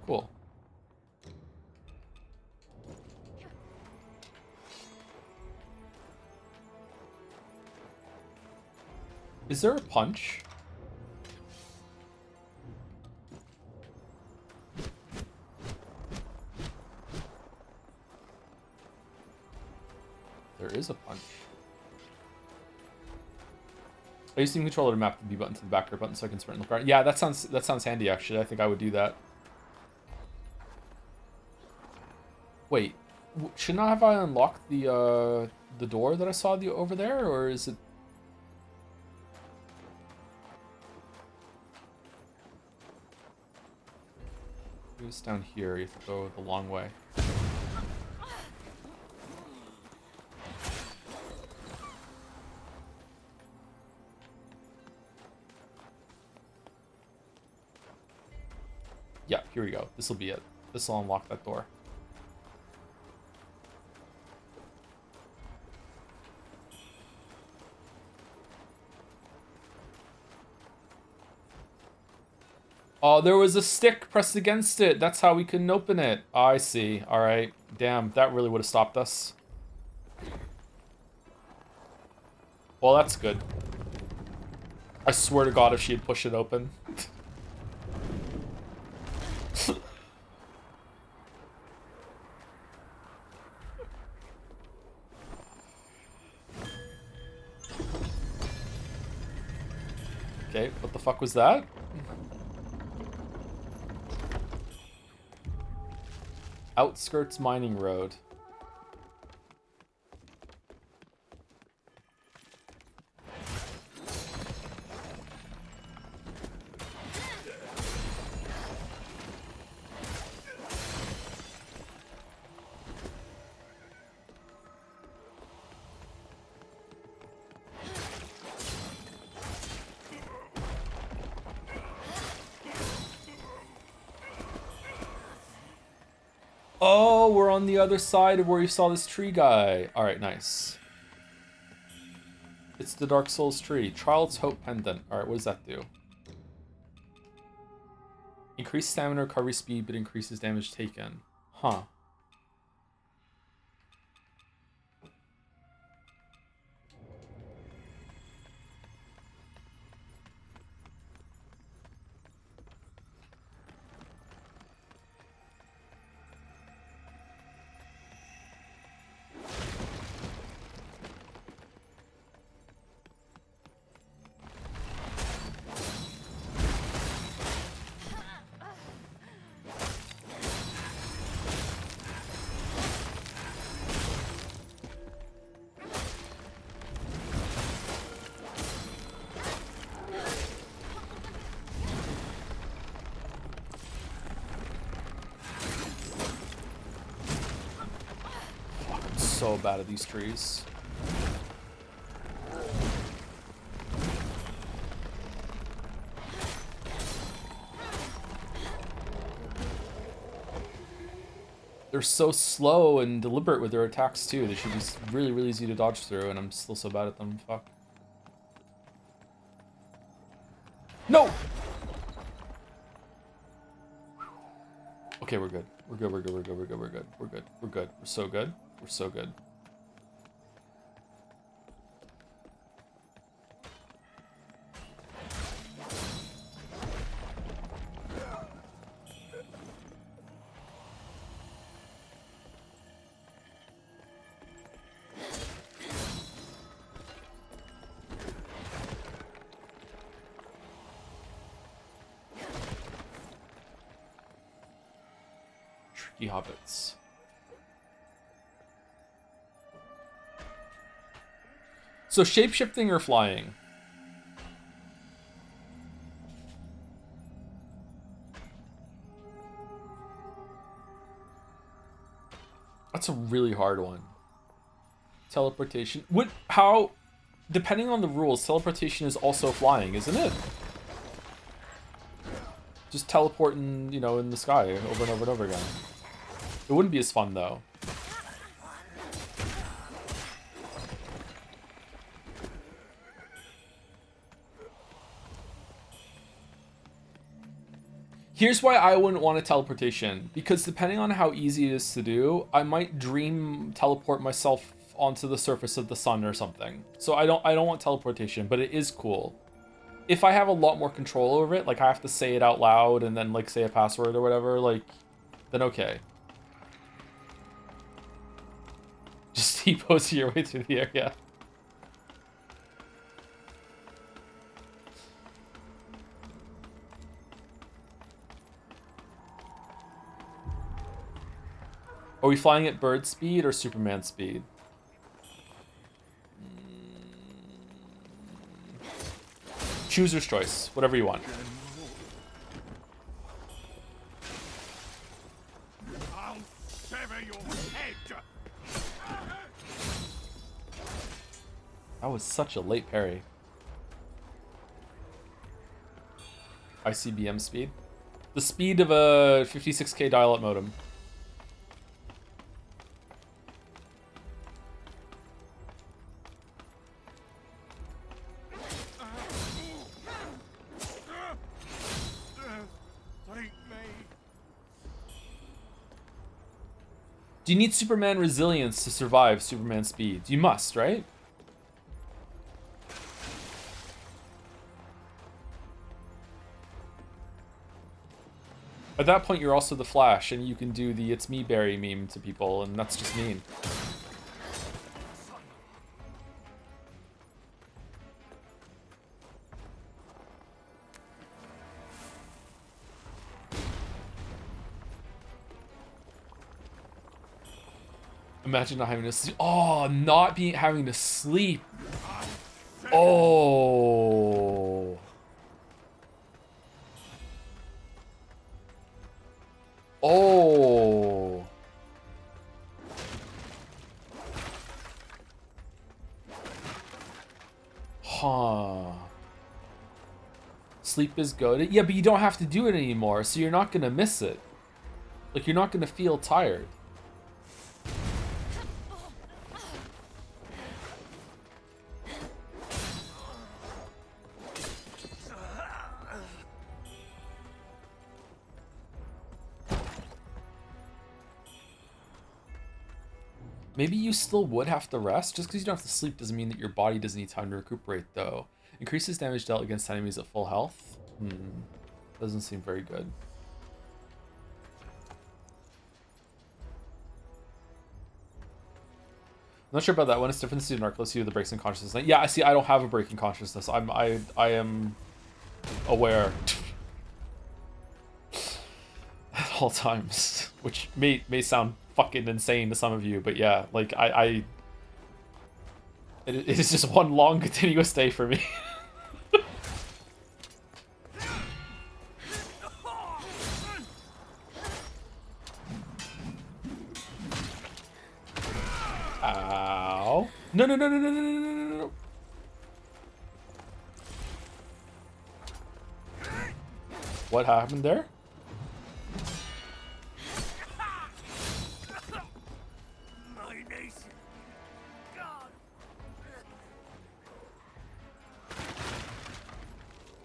Cool. Is there a punch? There is a punch. I used to controller to map the B button to the back or button so I can sprint and look around. Yeah, that sounds handy actually. I think I would do that. Wait, shouldn't I have I unlocked the door that I saw over there, or is it? It's down here. You have to go the long way. Yeah, here we go. This will be it. This will unlock that door. Oh, there was a stick pressed against it. That's how we couldn't open it. Oh, I see. All right. Damn, that really would have stopped us. Well, that's good. I swear to God, if she had pushed it open. Okay, what the fuck was that? Outskirts mining road. Oh, we're on the other side of where you saw this tree guy. All right, nice. It's the Dark Souls tree. Child's Hope Pendant. All right, what does that do? Increase stamina recovery speed, but increases damage taken. Huh. So bad at these trees. They're so slow and deliberate with their attacks too. They should be really, really easy to dodge through, and I'm still so bad at them. Fuck. No! Okay, we're good. We're good, we're good, we're good, we're good, we're good. We're good. We're good. We're so good. We're so good. Tricky hobbits. So shape-shifting or flying? That's a really hard one. Teleportation. How, depending on the rules, teleportation is also flying, isn't it? Just teleporting, you know, in the sky over and over and over again. It wouldn't be as fun, though. Here's why I wouldn't want a teleportation, because depending on how easy it is to do, I might dream teleport myself onto the surface of the sun or something. So I don't want teleportation, but it is cool. If I have a lot more control over it, like I have to say it out loud and then like say a password or whatever, like, then okay. Just T-pose your way through the air, yeah. Are we flying at bird speed or Superman speed? Chooser's choice, whatever you want. I'll sever your head. That was such a late parry. ICBM speed. The speed of a 56K dial-up modem. Do you need Superman resilience to survive Superman speed? You must, right? At that point, you're also the Flash, and you can do the "It's me, Barry" meme to people, and that's just mean. Imagine not having to sleep. Oh, not having to sleep. Oh. Oh. Huh. Sleep is good. Yeah, but you don't have to do it anymore, so you're not gonna miss it. Like, you're not gonna feel tired. Maybe you still would have to rest. Just because you don't have to sleep doesn't mean that your body doesn't need time to recuperate, though. Increases damage dealt against enemies at full health. Doesn't seem very good. I'm not sure about that one. It's different to narcolepsy with the breaks in consciousness. Yeah, I see. I don't have a break in consciousness. I am aware at all times, which may sound fucking insane to some of you, but yeah, like it is just one long continuous day for me. Ow. No, no, no, no, no, no, no, no, no. What happened there?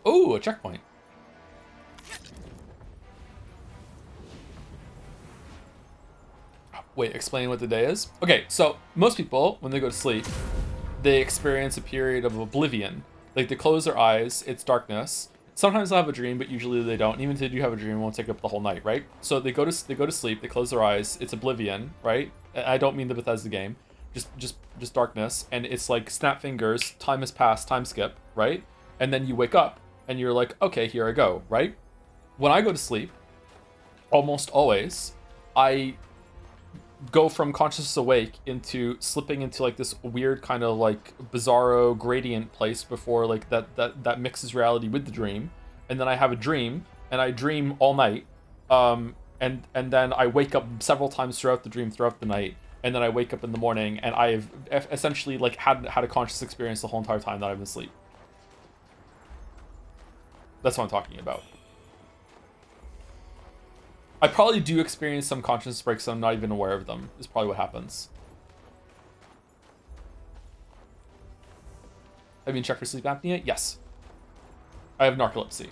Oh, a checkpoint. Wait, explain what the day is? Okay, so most people, when they go to sleep, they experience a period of oblivion. Like, they close their eyes, it's darkness. Sometimes they'll have a dream, but usually they don't. And even if they do have a dream, it won't take up the whole night, right? So they go to sleep, they close their eyes, it's oblivion, right? I don't mean the Bethesda game, just darkness, and it's like snap fingers, time has passed, time skip, right? And then you wake up and you're like, okay, here I go, right? When I go to sleep, almost always, I go from conscious awake into slipping into like this weird kind of like bizarro gradient place before like that mixes reality with the dream, and then I have a dream and I dream all night, and then I wake up several times throughout the dream throughout the night, and then I wake up in the morning and I've essentially like had a conscious experience the whole entire time that I've been asleep. That's what I'm talking about. I probably do experience some consciousness breaks and I'm not even aware of them, is probably what happens. Have you checked for sleep apnea? Yes. I have narcolepsy.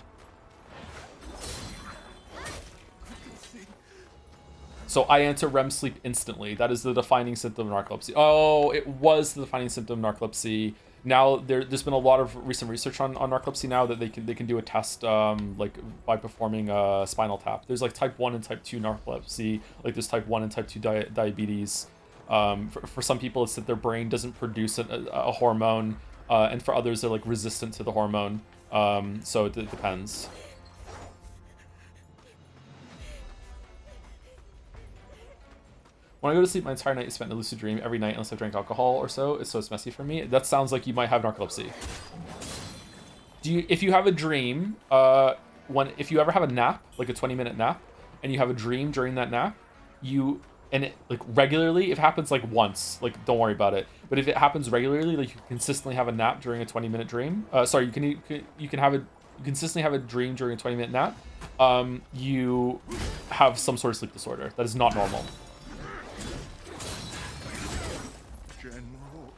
So I enter REM sleep instantly. That is the defining symptom of narcolepsy. Oh, it was the defining symptom of narcolepsy. Now there's been a lot of recent research on narcolepsy now that they can do a test like by performing a spinal tap. There's like type 1 and type 2 narcolepsy. Like there's type 1 and type 2 diabetes. For some people, it's that their brain doesn't produce a hormone, and for others, they're like resistant to the hormone. So it depends. When I go to sleep, my entire night is spent in a lucid dream every night unless I drank alcohol or so. It's messy for me. That sounds like you might have narcolepsy. If you have a dream, if you ever have a nap, like a 20-minute nap, and you have a dream during that nap, like regularly, if it happens like once, like don't worry about it. But if it happens regularly, like you consistently have a nap during a 20-minute dream, you can consistently have a dream during a 20-minute nap, you have some sort of sleep disorder. That is not normal. General.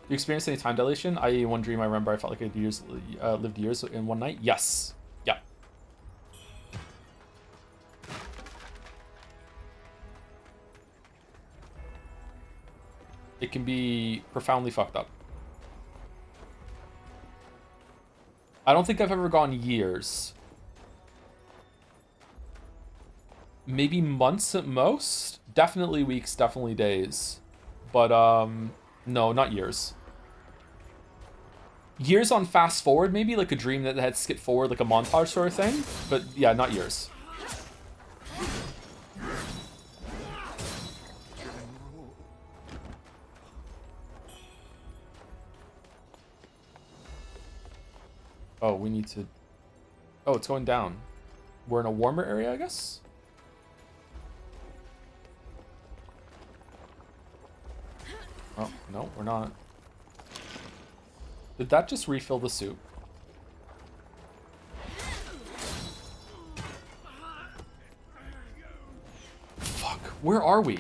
You experienced any time dilation? I.e., one dream I remember I felt like I lived years in one night. Yes. Yeah. It can be profoundly fucked up. I don't think I've ever gone years. Maybe months at most. Definitely weeks, definitely days. But, no, not years. Years on fast forward, maybe, like a dream that had skipped forward, like a montage sort of thing. But, yeah, not years. Oh, we need to... Oh, it's going down. We're in a warmer area, I guess? Oh, no, we're not. Did that just refill the soup? Fuck, where are we?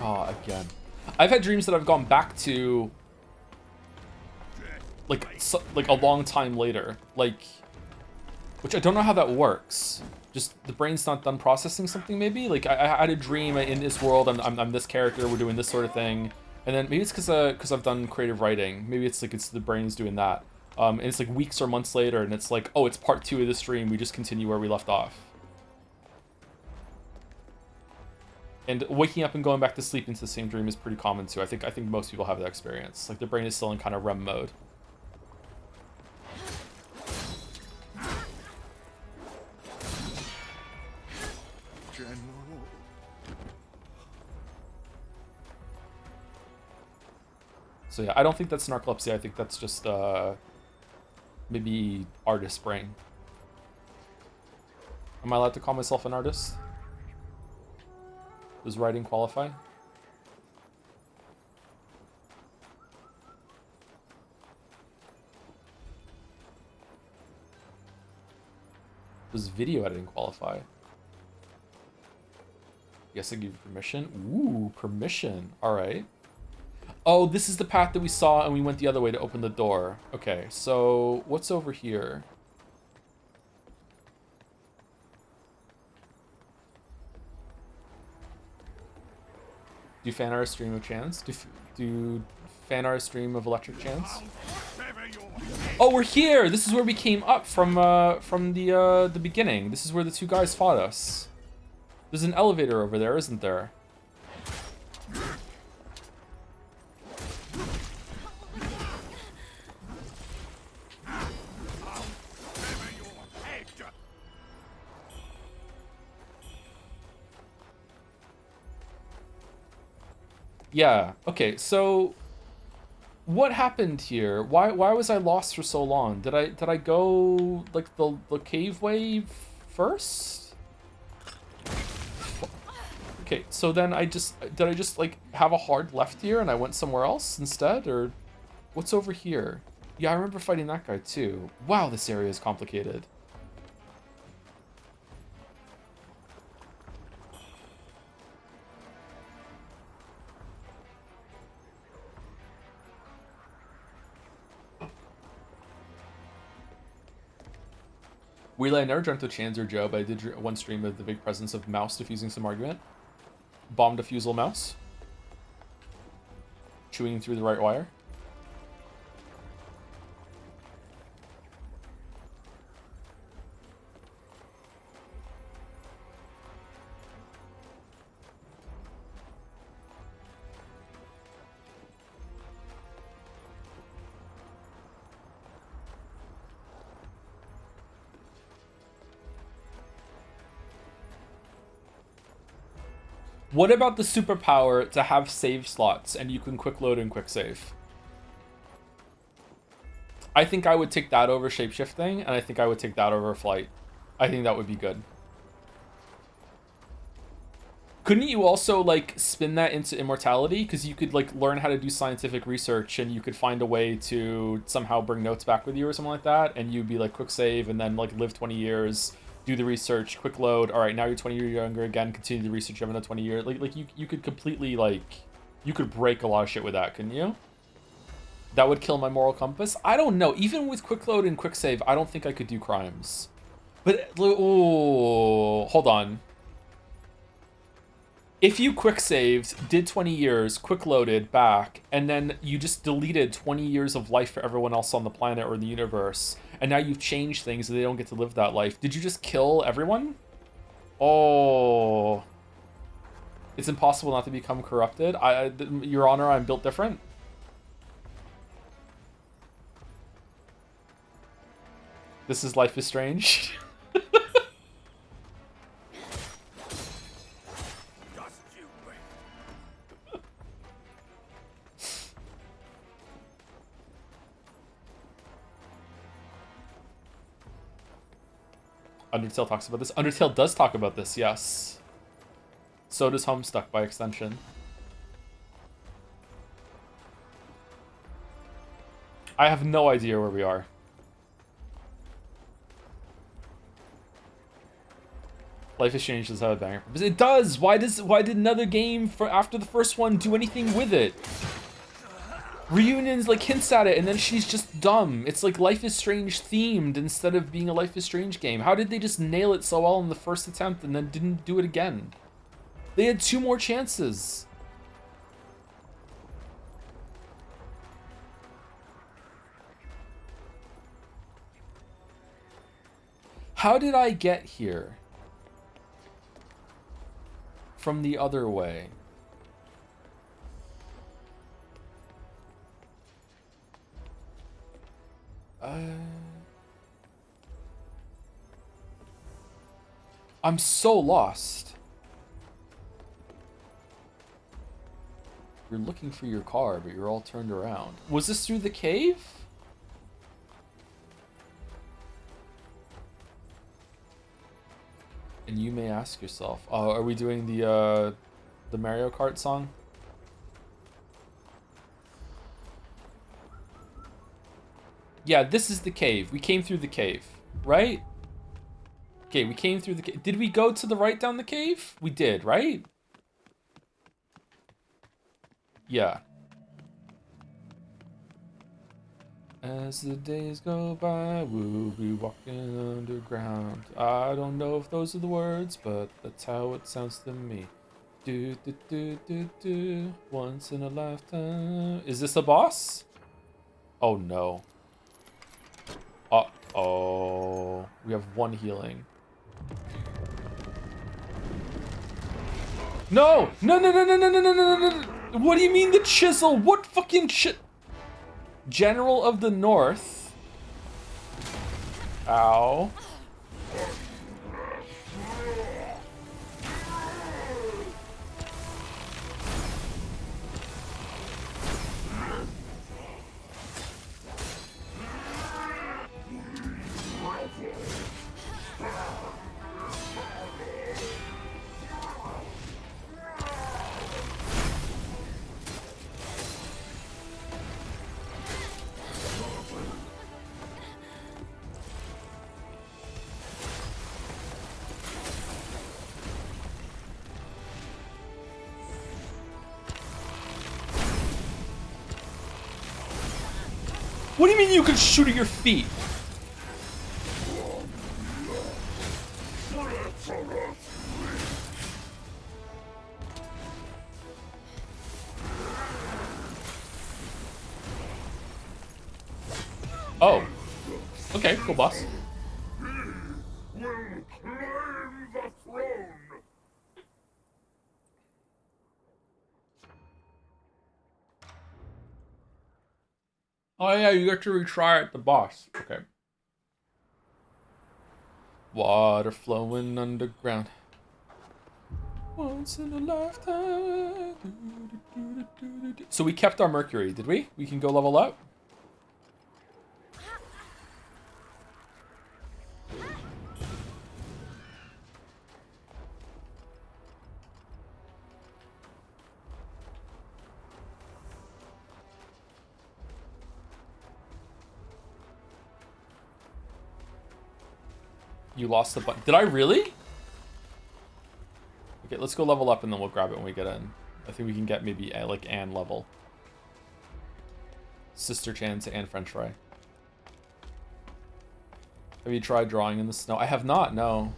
Oh, again. I've had dreams that I've gone back to like a long time later, like, which I don't know how that works. Just the brain's not done processing something, maybe. Like I had a dream in this world. I'm this character. We're doing this sort of thing, and then maybe it's because I've done creative writing. Maybe it's like it's the brain's doing that. And it's like weeks or months later, and it's like, oh, it's part 2 of this dream. We just continue where we left off. And waking up and going back to sleep into the same dream is pretty common too. I think most people have that experience. Like their brain is still in kind of REM mode. General. So yeah, I don't think that's narcolepsy. I think that's just maybe artist brain. Am I allowed to call myself an artist? Does writing qualify? Does video editing qualify? Yes, I give you permission. Ooh, permission. All right. Oh, this is the path that we saw and we went the other way to open the door. Okay, so what's over here? Do fan art stream of Chance? Do fan art stream of Electric Chance? Oh, we're here! This is where we came up from the beginning. This is where the 2 guys fought us. There's an elevator over there, isn't there? Yeah, okay, so what happened here? Why was I lost for so long? Did I go like the cave way first? Okay, so then did I just like have a hard left here and I went somewhere else instead, or what's over here? Yeah, I remember fighting that guy too. Wow, this area is complicated. Wheelie, I never dreamt of Chans or Joe, but I did one stream of the big presence of Mouse diffusing some argument. Bomb defusal Mouse. Chewing through the right wire. What about the superpower to have save slots and you can quick load and quick save? I think I would take that over shapeshifting, and I think I would take that over flight. I think that would be good. Couldn't you also like spin that into immortality? Because you could like learn how to do scientific research and you could find a way to somehow bring notes back with you or something like that, and you'd be like quick save and then like live 20 years, do the research, quick load. All right, now you're 20 years younger again. Continue the research. You have another 20 years. Like you could completely like, you could break a lot of shit with that, couldn't you? That would kill my moral compass. I don't know. Even with quick load and quick save, I don't think I could do crimes. But oh, hold on. If you quick saved, did 20 years, quick loaded back, and then you just deleted 20 years of life for everyone else on the planet or the universe, and now you've changed things so they don't get to live that life, did you just kill everyone? Oh. It's impossible not to become corrupted. Your Honor, I'm built different. This is Life is Strange. Undertale talks about this. Undertale does talk about this, yes. So does Homestuck by extension. I have no idea where we are. Life is Strange does have a banger. It does! Why did another game for after the first one do anything with it? Reunion's like hints at it, and then she's just dumb. It's like Life is Strange themed instead of being a Life is Strange game. How did they just nail it so well in the first attempt and then didn't do it again? They had 2 more chances. How did I get here? From the other way. I'm so lost. You're looking for your car, but you're all turned around. Was this through the cave? And you may ask yourself, are we doing the Mario Kart song? Yeah, this is the cave. We came through the cave, right? Okay, we came through the cave. Did we go to the right down the cave? We did, right? Yeah. As the days go by, we'll be walking underground. I don't know if those are the words, but that's how it sounds to me. Do, do, do, do, do. Once in a lifetime. Is this a boss? Oh, no. Uh-oh. We have 1 healing. No! No, no, no, no, no, no, no, no, no, no! What do you mean the chisel? What fucking shit? General of the North. Ow. What do you mean you can shoot at your feet? Oh. Okay, cool boss. Will claim the throne. Oh yeah, you get to retry at the boss. Okay. Water flowing underground. Once in a lifetime. So we kept our Mercury, did we? We can go level up? You lost the button. Did I really? Okay, let's go level up and then we'll grab it when we get in. I think we can get maybe like Anne level. Sister Chan to Anne French fry. Have you tried drawing in the snow? I have not, no.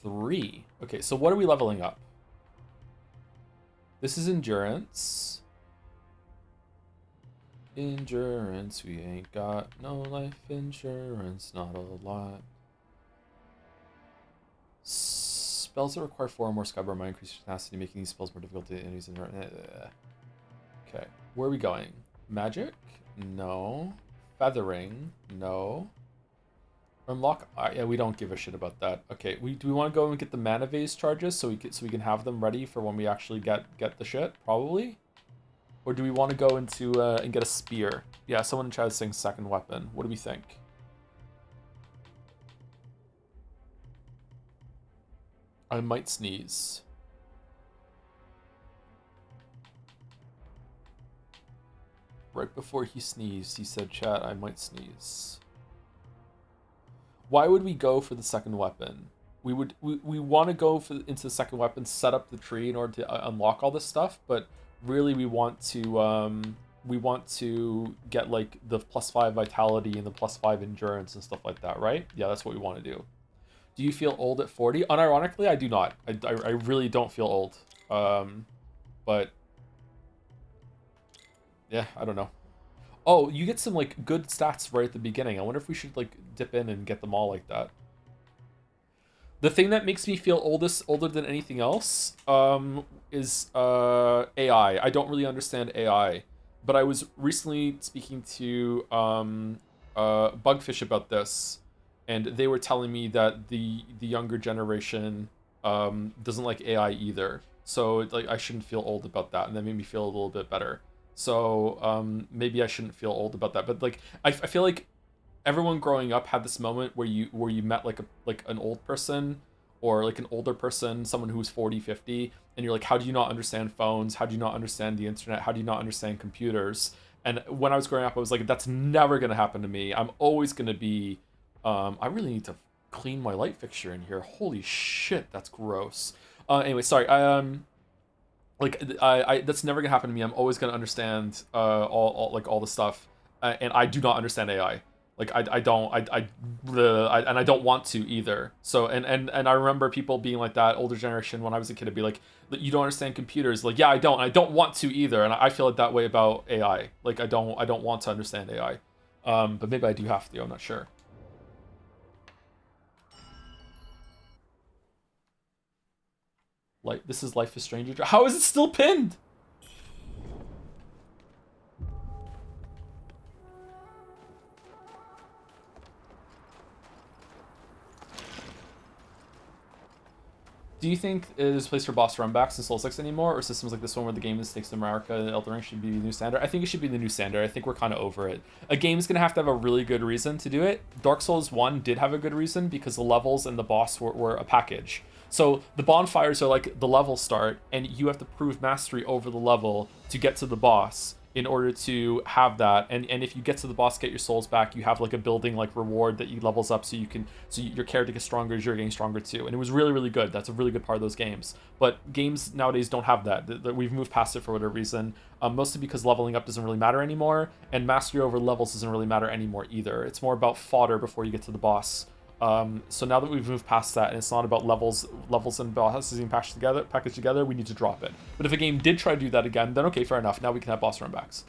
Three. Okay, so what are we leveling up? This is endurance. Endurance, we ain't got no life insurance, not a lot. Spells that require 4 or more Skybar might increase tenacity, making these spells more difficult to use. Okay, where are we going? Magic? No. Feathering? No. Unlock? Yeah, we don't give a shit about that. Okay, do we want to go and get the mana vase charges so we can have them ready for when we actually get the shit? Probably. Or do we want to go into and get a spear? Yeah, someone in chat is saying second weapon. What do we think? I might sneeze. Right before he sneezed, he said, chat, I might sneeze. Why would we go for the second weapon? We want to go into the second weapon, set up the tree in order to unlock all this stuff, but really we want to get like the +5 vitality and the +5 endurance and stuff like that, right? Yeah, that's what we want to do. Do you feel old at 40? Unironically, I do not. I really don't feel old. But yeah, I don't know. Oh, you get some like good stats right at the beginning. I wonder if we should like dip in and get them all like that. The thing that makes me feel older than anything else is AI. I don't really understand AI, but I was recently speaking to Bugfish about this, and they were telling me that the younger generation doesn't like AI either. So like I shouldn't feel old about that, and that made me feel a little bit better. So maybe I shouldn't feel old about that, but like I feel like everyone growing up had this moment where you met like an old person or like an older person, someone who was 40, 50, and you're like, how do you not understand phones? How do you not understand the internet? How do you not understand computers? And when I was growing up, I was like, that's never gonna happen to me. I'm always gonna be I really need to clean my light fixture in here. Holy shit, that's gross. Anyway, sorry. I that's never gonna happen to me. I'm always gonna understand all the stuff, and I do not understand AI. Like I don't want to either. So and I remember people being like that, older generation when I was a kid, would be like, you don't understand computers. Like, yeah, I don't. I don't want to either, and I feel like that way about AI. Like I don't want to understand AI, but maybe I do have to. I'm not sure. Like this is Life is Strange. How is it still pinned? Do you think there's a place for boss runbacks in Soul 6 anymore, or systems like this one where the game takes to America and Elden Ring should be the new standard? I think it should be the new standard. I think we're kind of over it. A game's going to have a really good reason to do it. Dark Souls 1 did have a good reason because the levels and the boss were a package. So the bonfires are like the level start, and you have to prove mastery over the level to get to the boss in order to have that. And if you get to the boss, get your souls back, you have like a building like reward that you levels up so your character gets stronger as you're getting stronger too. And it was really, really good. That's a really good part of those games. But games nowadays don't have that. We've moved past it for whatever reason. Mostly because leveling up doesn't really matter anymore, and mastery over levels doesn't really matter anymore either. It's more about fodder before you get to the boss. So now that we've moved past that, and it's not about levels and bosses being packaged together, we need to drop it. But if a game did try to do that again, then okay, fair enough. Now we can have boss run backs.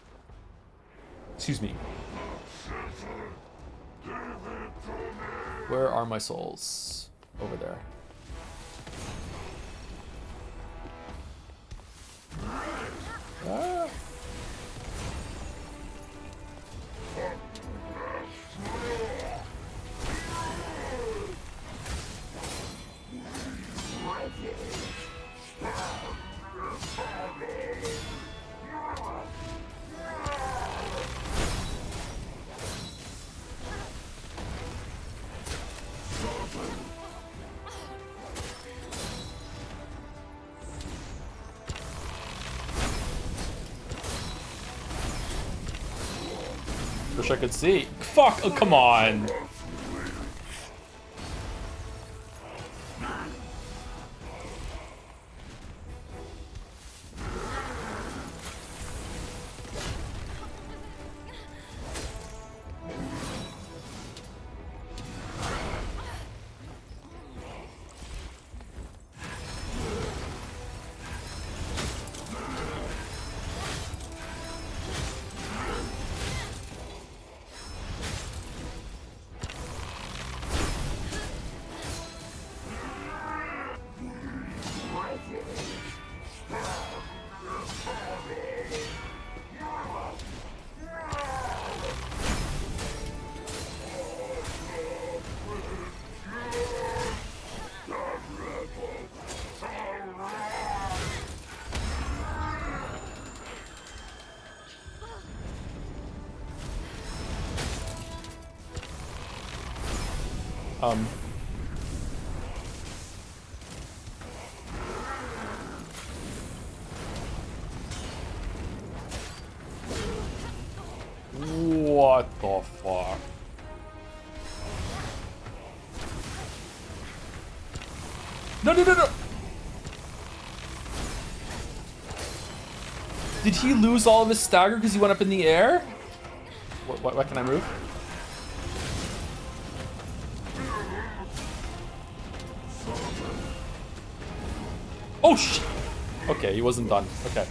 Excuse me. Where are my souls? Over there. Ah. Wish I could see. Fuck! Oh, come on. What the fuck? No, no, no, no! Did he lose all of his stagger because he went up in the air? What can I move? Oh, shit! Okay, he wasn't done. Okay.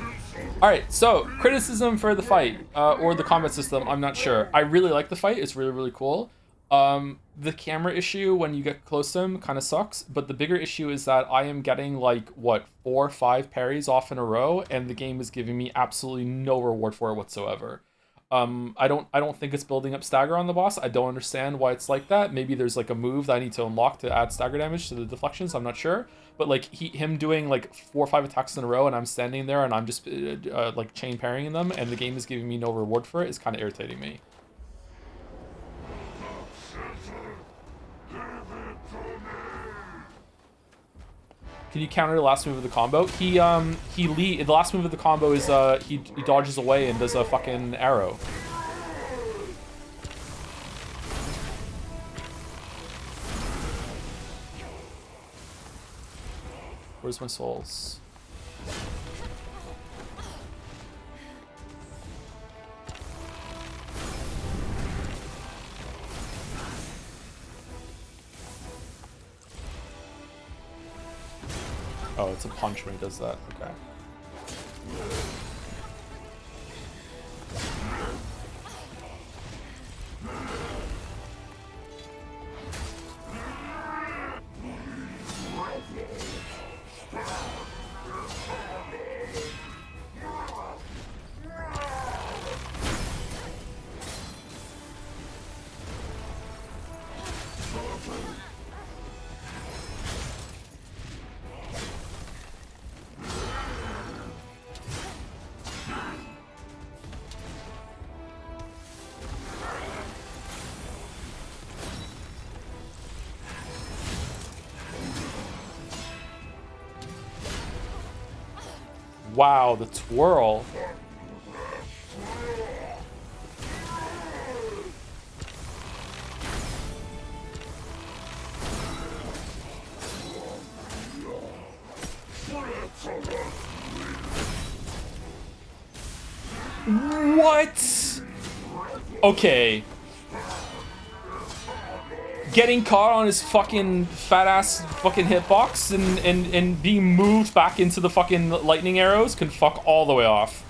Alright, so, criticism for the fight, or the combat system, I'm not sure. I really like the fight, it's really, really cool. The camera issue when you get close to him kind of sucks, but the bigger issue is that I am getting like, what, 4 or 5 parries off in a row, and the game is giving me absolutely no reward for it whatsoever. I don't think it's building up stagger on the boss. I don't understand why it's like that. Maybe there's like a move that I need to unlock to add stagger damage to the deflections. I'm not sure. But like him doing like 4 or 5 attacks in a row and I'm standing there and I'm just like chain parrying them and the game is giving me no reward for it is kind of irritating me. Can you counter the last move of the combo? The last move of the combo is he dodges away and does a fucking arrow. Where's my souls? Oh, it's a punch when he does that. Okay. Wow, the twirl. What? Okay. getting caught on his fucking fat ass fucking hitbox and being moved back into the fucking lightning arrows can fuck all the way off.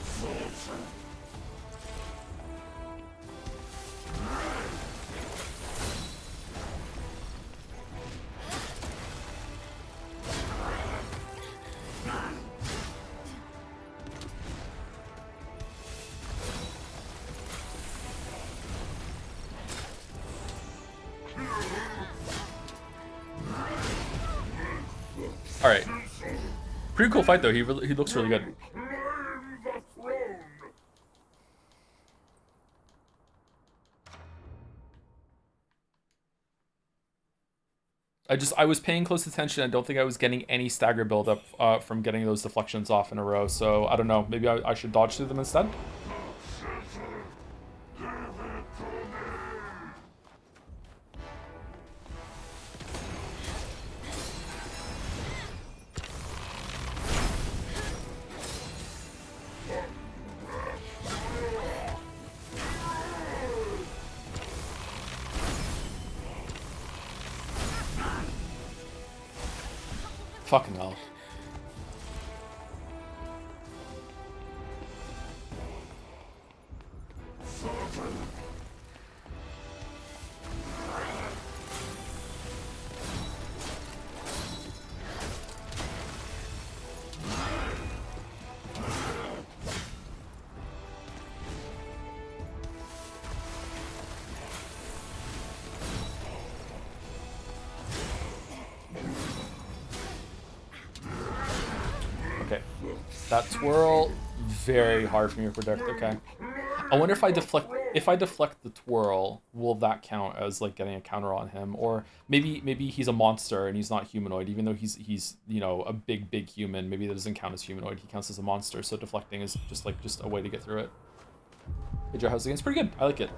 All right, pretty cool fight though. He looks really good. I was paying close attention. I don't think I was getting any stagger buildup from getting those deflections off in a row. So I don't know. Maybe I should dodge through them instead. Fucking hell. Okay, that twirl, very hard for me to predict. Okay, I wonder if I deflect the twirl, will that count as like getting a counter on him? Or maybe he's a monster and he's not humanoid, even though he's you know a big human. Maybe that doesn't count as humanoid. He counts as a monster. So deflecting is just a way to get through it. Hey Joe, how's it going? It's pretty good. I like it.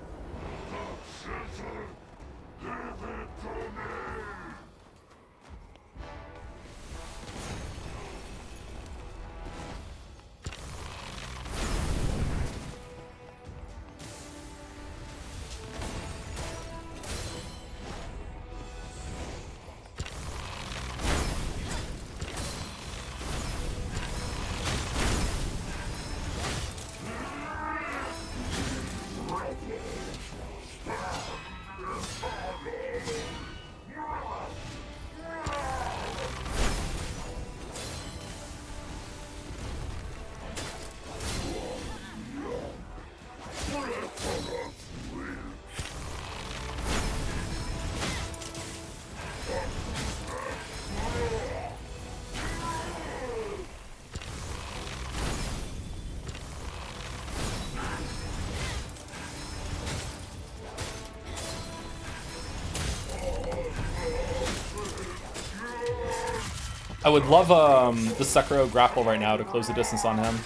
I would love the Sekiro grapple right now to close the distance on him.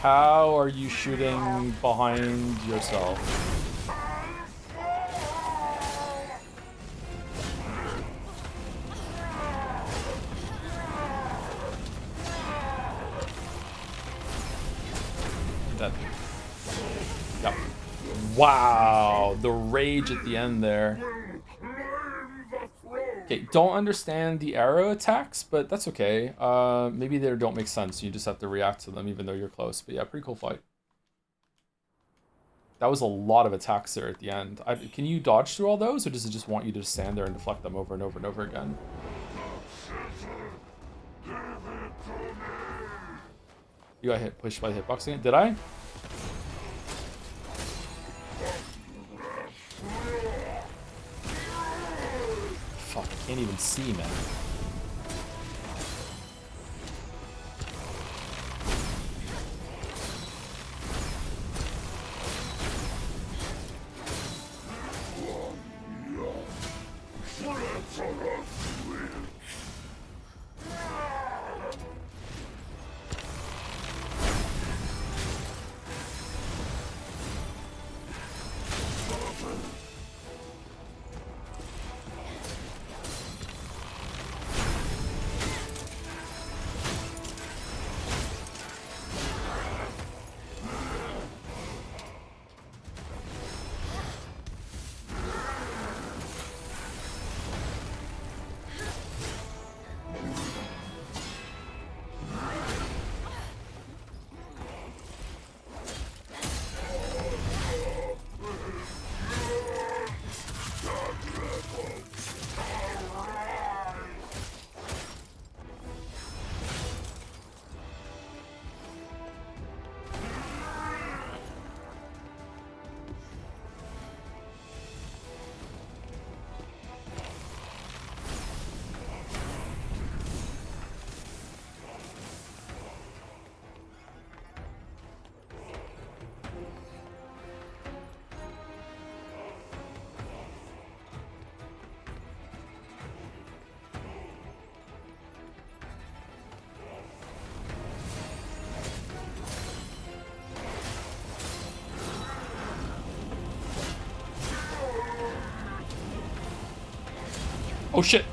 How are you shooting behind yourself? That. Yep. Wow, the rage at the end there. Okay, don't understand the arrow attacks, but that's okay. Maybe they don't make sense. You just have to react to them even though you're close. But yeah, pretty cool fight. That was a lot of attacks there at the end. Can you dodge through all those, or does it just want you to stand there and deflect them over and over and over again? You got hit pushed by the hitbox again? Did I? Fuck, I can't even see, man. Oh shit!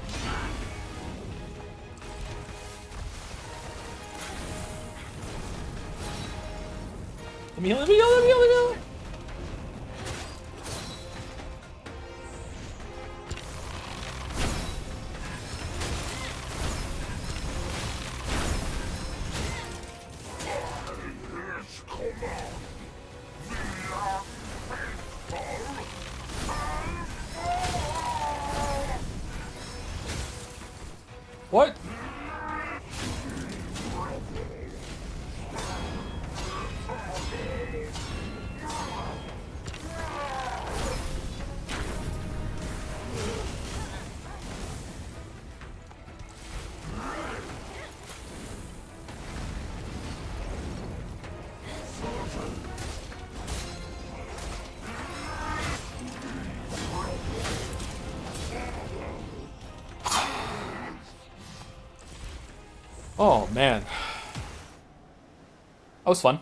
Let me heal, let me heal, let me heal, let me heal! What? Oh man. That was fun.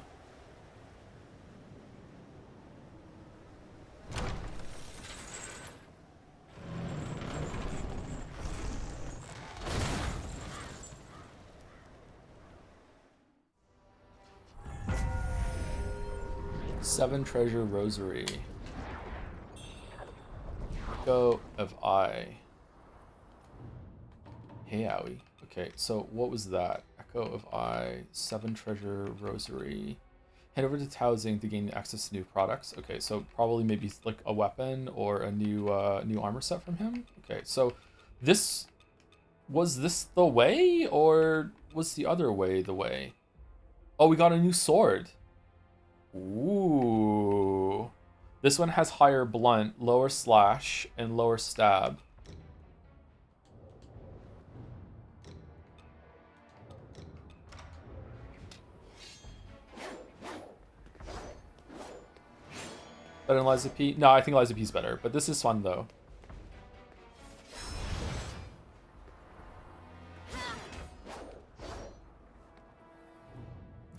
Seven Treasure Rosary. Echo of Eye. Hey, Owie. Okay, so what was that? Echo of Eye, Seven Treasure Rosary. Head over to Taozing to gain access to new products. Okay, so probably maybe like a weapon or a new new armor set from him. Okay, so this was this the way or was the other way the way? Oh, we got a new sword. Ooh. This one has higher blunt, lower slash, and lower stab. Better than Liza P? No, I think Liza P's better, but this is fun though.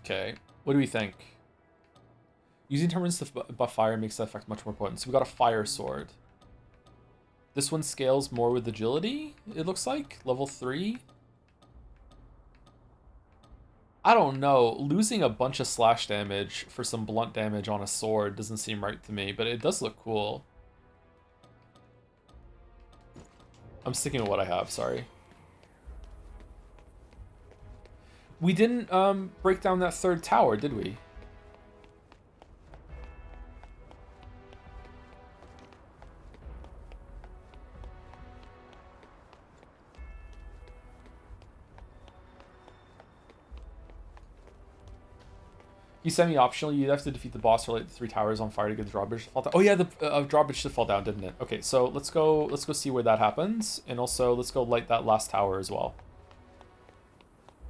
Okay, what do we think? Using tournaments to buff fire makes that effect much more potent. So we got a fire sword. This one scales more with agility, it looks like. Level 3. I don't know. Losing a bunch of slash damage for some blunt damage on a sword doesn't seem right to me, but it does look cool. I'm sticking with what I have, sorry. We didn't break down that third tower, did we? You semi-optional, you'd have to defeat the boss or light the 3 towers on fire to get the drawbridge to fall down. Oh yeah, the drawbridge should fall down, didn't it? Okay, so let's go see where that happens. And also, let's go light that last tower as well.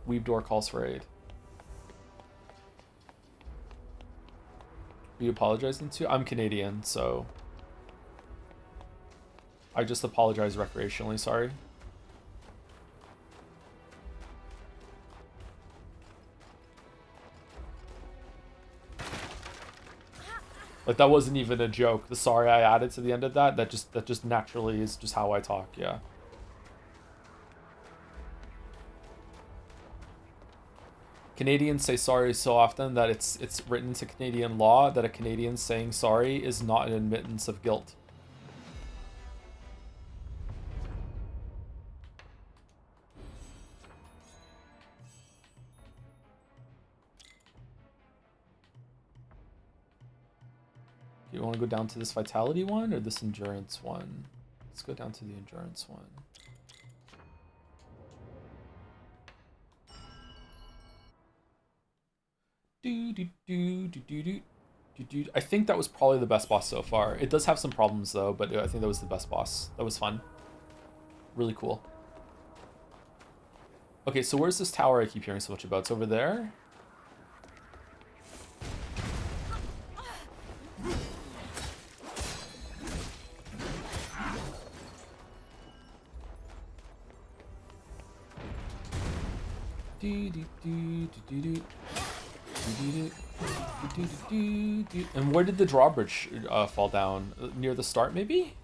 Weave door calls for aid. Are you apologizing to? I'm Canadian, so... I just apologize recreationally, sorry. Like, that wasn't even a joke. The sorry I added to the end of that, that just naturally is just how I talk, yeah. Canadians say sorry so often that it's written into Canadian law that a Canadian saying sorry is not an admittance of guilt. You want to go down to this vitality one or this endurance one? Let's go down to the endurance one. I think that was probably the best boss so far. It does have some problems though, but I think that was the best boss. That was fun. Really cool. Okay, so where's this tower I keep hearing so much about? It's over there? And where did the drawbridge fall down? Near the start, maybe?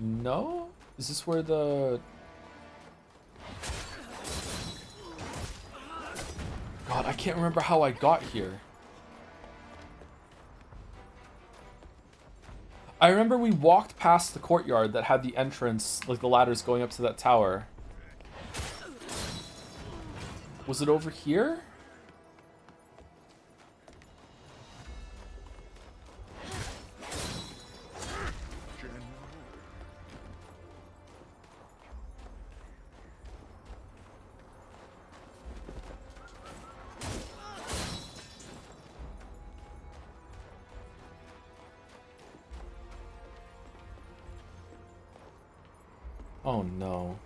No? Is this where the... God, I can't remember how I got here. I remember we walked past the courtyard that had the entrance, like the ladders going up to that tower. Was it over here? Oh no.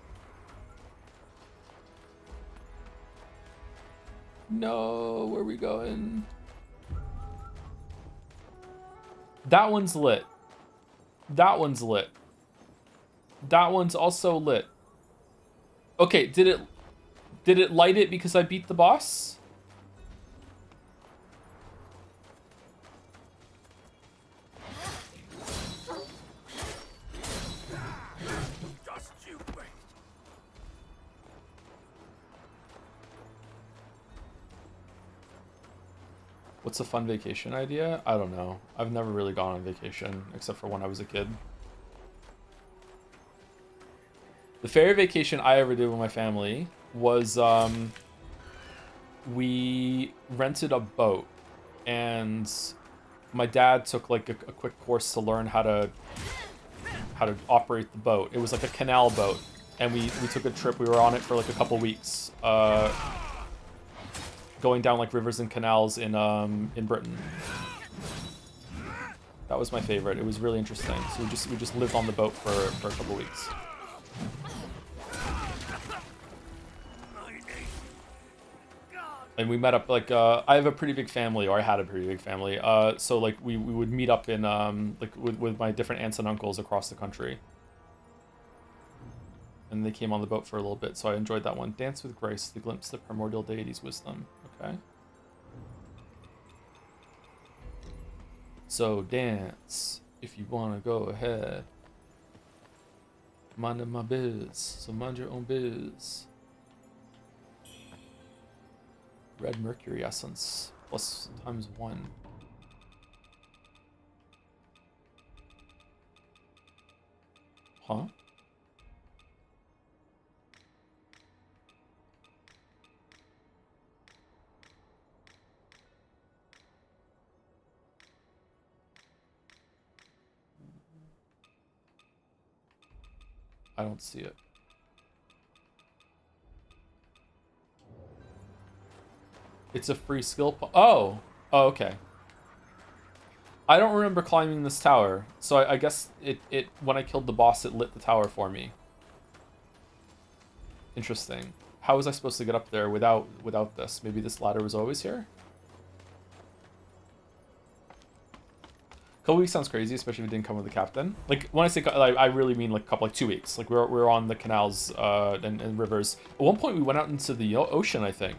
No, where are we going? That one's lit. That one's lit. That one's also lit. Okay, did it light it because I beat the boss? What's a fun vacation idea? I don't know. I've never really gone on vacation, except for when I was a kid. The favorite vacation I ever did with my family was, we rented a boat, and my dad took like a quick course to learn how to operate the boat. It was like a canal boat, and we took a trip. We were on it for like a couple weeks, going down like rivers and canals in Britain. That was my favorite. It was really interesting. So we just lived on the boat for a couple weeks. And we met up like I have a pretty big family, or I had a pretty big family. So like we would meet up in like with my different aunts and uncles across the country. And they came on the boat for a little bit, so I enjoyed that one. Dance with Grace, the glimpse of primordial deity's wisdom. Okay. So dance, if you wanna go ahead. Minding my biz, so mind your own biz. Red mercury essence plus ×1. Huh? I don't see it. It's a free skill oh! Oh, okay. I don't remember climbing this tower, so I guess it when I killed the boss, it lit the tower for me. Interesting. How was I supposed to get up there without this? Maybe this ladder was always here? Couple weeks sounds crazy, especially if it didn't come with the captain. Like, when I say, like, I really mean, like, 2 weeks. Like, we're on the canals and rivers. At one point, we went out into the ocean, I think.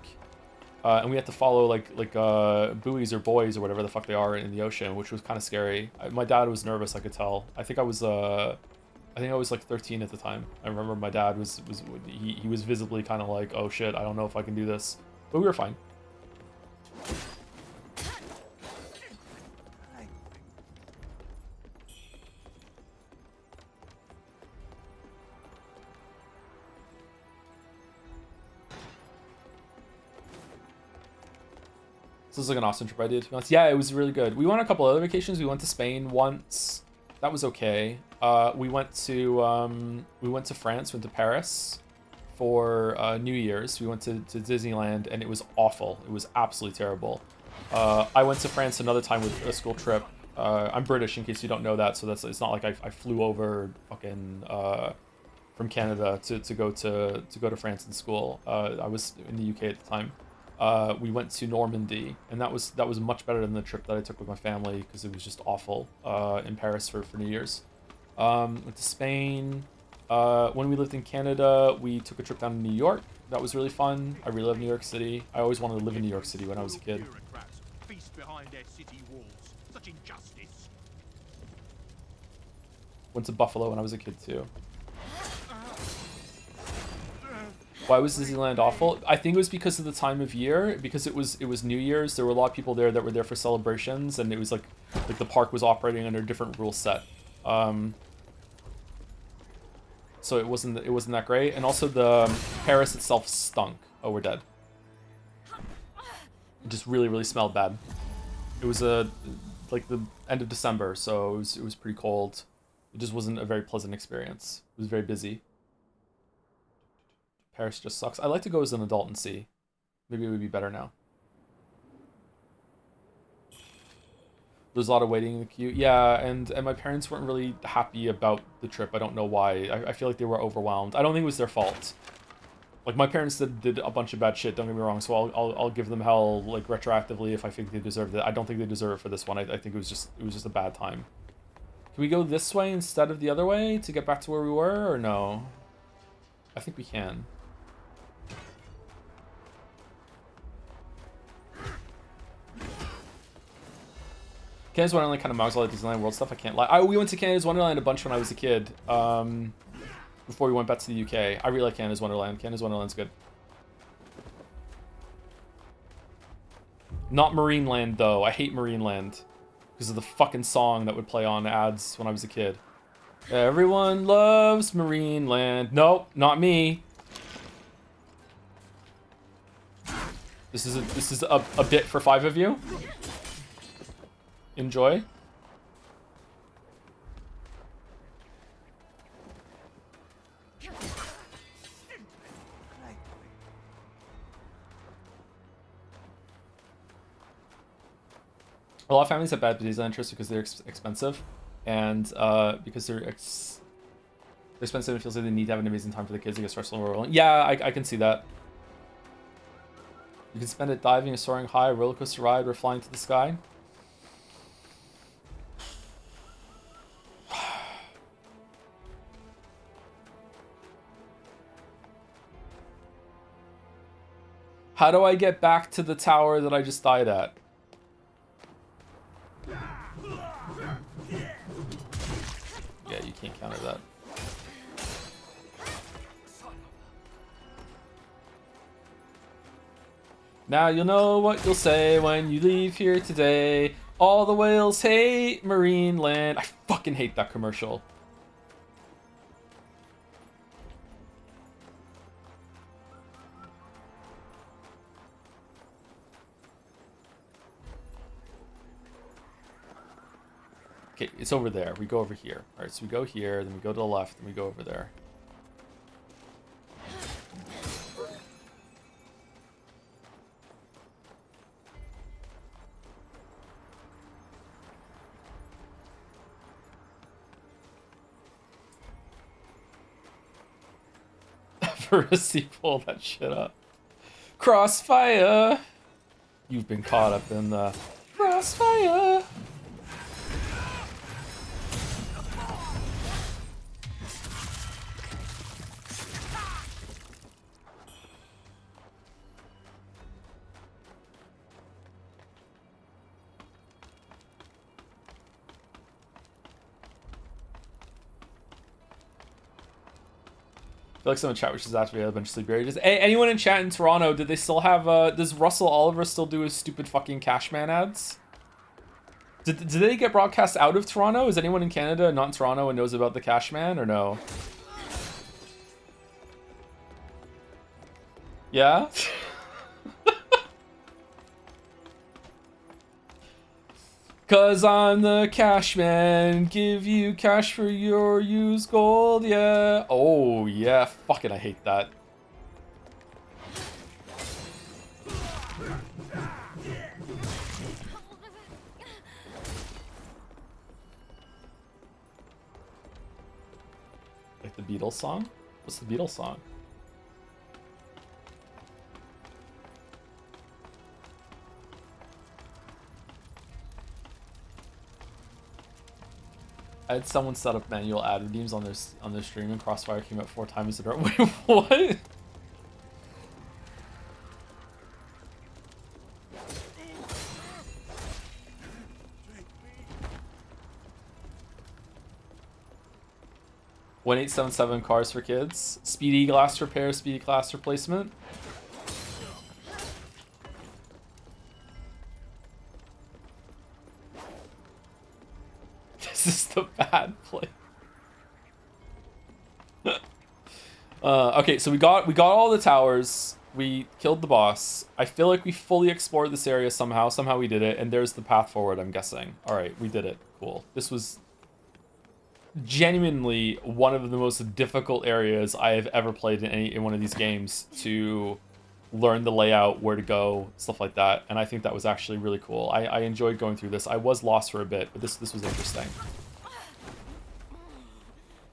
And we had to follow, like buoys or buoys or whatever the fuck they are in the ocean, which was kind of scary. My dad was nervous, I could tell. I think I was like 13 at the time. I remember my dad was visibly kind of like, oh shit, I don't know if I can do this. But we were fine. This is like an awesome trip I did, to be honest. Yeah, it was really good. We went on a couple other vacations. We went to Spain once. That was okay. We went to France, went to Paris for New Year's. We went to Disneyland, and it was awful. It was absolutely terrible. I went to France another time with a school trip. I'm British, in case you don't know that, so it's not like I flew over fucking from Canada to go to France in school. I was in the UK at the time. We went to Normandy, and that was much better than the trip that I took with my family, because it was just awful in Paris for New Year's. Went to Spain. When we lived in Canada, we took a trip down to New York. That was really fun. I really love New York City. I always wanted to live in New York City when I was a kid. Went to Buffalo when I was a kid too. Why was Disneyland awful? I think it was because of the time of year. Because it was New Year's. There were a lot of people there that were there for celebrations, and it was like the park was operating under a different rule set. So it wasn't that great. And also the Paris itself stunk. Oh, we're dead. It just really, really smelled bad. It was like the end of December, so it was pretty cold. It just wasn't a very pleasant experience. It was very busy. Paris just sucks. I'd like to go as an adult and see. Maybe it would be better now. There's a lot of waiting in the queue. Yeah, and my parents weren't really happy about the trip. I don't know why. I feel like they were overwhelmed. I don't think it was their fault. Like, my parents did a bunch of bad shit, don't get me wrong, so I'll give them hell, like, retroactively if I think they deserved it. I don't think they deserve it for this one. I think it was just a bad time. Can we go this way instead of the other way to get back to where we were, or no? I think we can. Canada's Wonderland kind of mugs all the Disneyland World stuff, I can't lie. We went to Canada's Wonderland a bunch when I was a kid. Before we went back to the UK. I really like Canada's Wonderland. Canada's Wonderland's good. Not Marineland, though. I hate Marineland. Because of the fucking song that would play on ads when I was a kid. Everyone loves Marineland. Nope, not me. This is a bit for 5 of you. Enjoy. A lot of families have bad Disneyland trips because they're expensive, and because they're expensive, it feels like they need to have an amazing time for the kids to get stressful and rolling. Yeah, I can see that. You can spend it diving a soaring high roller coaster ride or flying to the sky. How do I get back to the tower that I just died at? Yeah, you can't counter that. Now you'll know what you'll say when you leave here today. All the whales hate Marineland. I fucking hate that commercial. Okay, it's over there. We go over here. All right, so we go here, then we go to the left, and we go over there. Verisi, pull that shit up. Crossfire! You've been caught up in the crossfire! I feel like someone in chat wishes that we had a bunch of sleep barriers. Hey, anyone in chat in Toronto, did they still have, does Russell Oliver still do his stupid fucking Cashman ads? Did they get broadcast out of Toronto? Is anyone in Canada, not in Toronto, and knows about the Cashman, or no? Yeah? Cause I'm the cash man, give you cash for your used gold, yeah. Oh, yeah, fuck it, I hate that. Like the Beatles song? What's the Beatles song? I had someone set up manual ad redeems on their stream, and Crossfire came out 4 times in a row. Wait, what? 1877 cars for kids. Speedy glass repair, speedy glass replacement. This is the bad play. Okay, so we got all the towers. We killed the boss. I feel like we fully explored this area somehow. Somehow we did it, and there's the path forward, I'm guessing. All right, we did it. Cool. This was genuinely one of the most difficult areas I have ever played in one of these games to learn the layout, where to go, stuff like that. And I think that was actually really cool. I enjoyed going through this. I was lost for a bit, but this was interesting.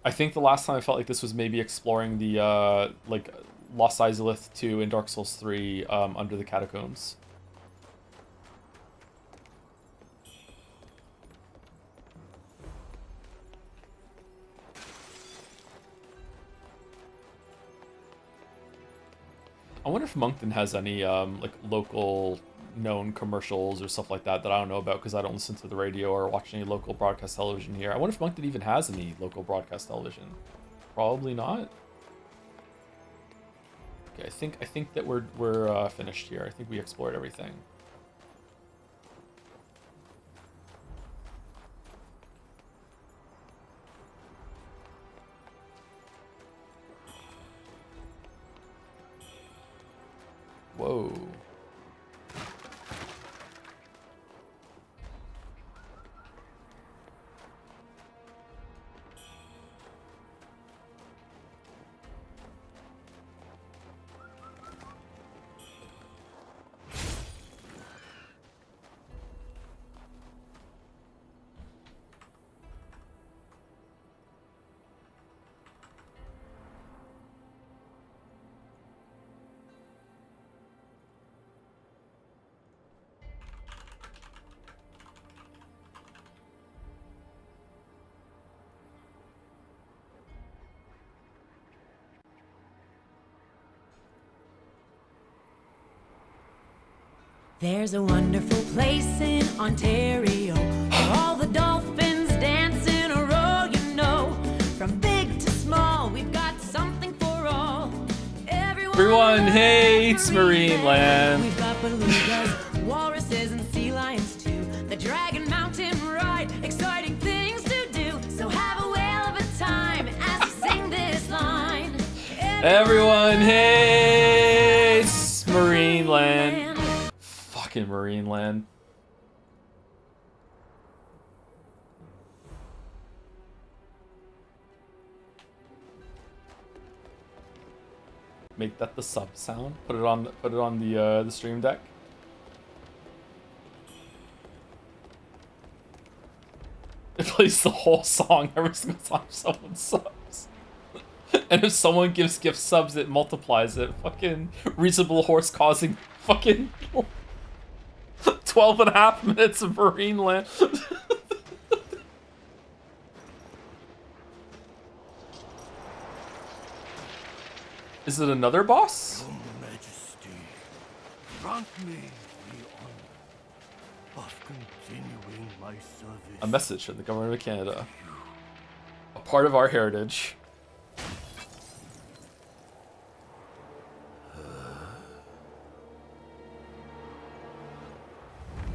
I think the last time I felt like this was maybe exploring the like Lost Izalith 2 in Dark Souls 3 under the catacombs. I wonder if Moncton has any like local known commercials or stuff like that I don't know about, because I don't listen to the radio or watch any local broadcast television here. I wonder if Moncton even has any local broadcast television. Probably not. Okay, I think that we're finished here. I think we explored everything. Whoa. There's a wonderful place in Ontario where all the dolphins dance in a row, you know. From big to small, we've got something for all. Everyone hates Marine Land. We've got belugas, walruses, and sea lions too. The Dragon Mountain ride, exciting things to do. So have a whale of a time as we sing this line. Everyone hates Marine Land. Fucking Marine Land. Make that the sub sound. Put it on the stream deck. It plays the whole song every single time someone subs. And if someone gives gift subs, it multiplies it. Fucking reasonable horse causing fucking 12.5 minutes of Marine Land. Is it another boss? Your Majesty, grant me the honor of continuing my service. A message from the government of Canada. A part of our heritage.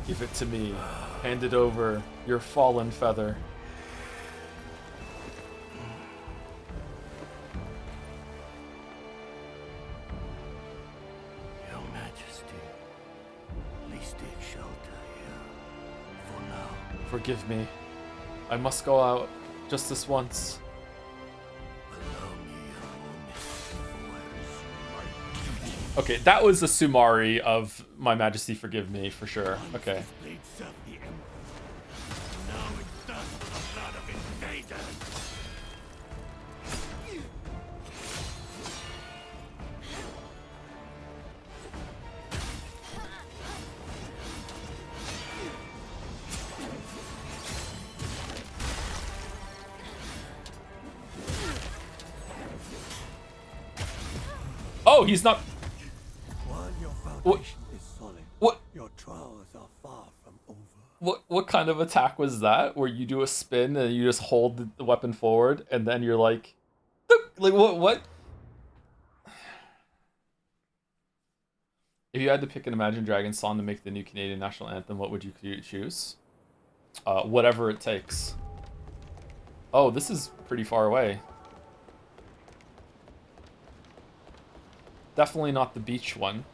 Give it to me. Hand it over, your fallen feather. Your Majesty, please take shelter here for now. Forgive me. I must go out just this once. Allow me a moment before I resume my duty. Okay, that was a Sumari of My Majesty Forgive Me, for sure. Okay. Blade served the Emperor. Now it thirsts for the blood of invaders. Oh, he's not. While your foundation is solid, What? your trials are far from over. What kind of attack was that? Where you do a spin and you just hold the weapon forward, and then you're like, Like what? If you had to pick an Imagine Dragons song to make the new Canadian national anthem, what would you choose? Whatever it takes. Oh, this is pretty far away. Definitely not the beach one.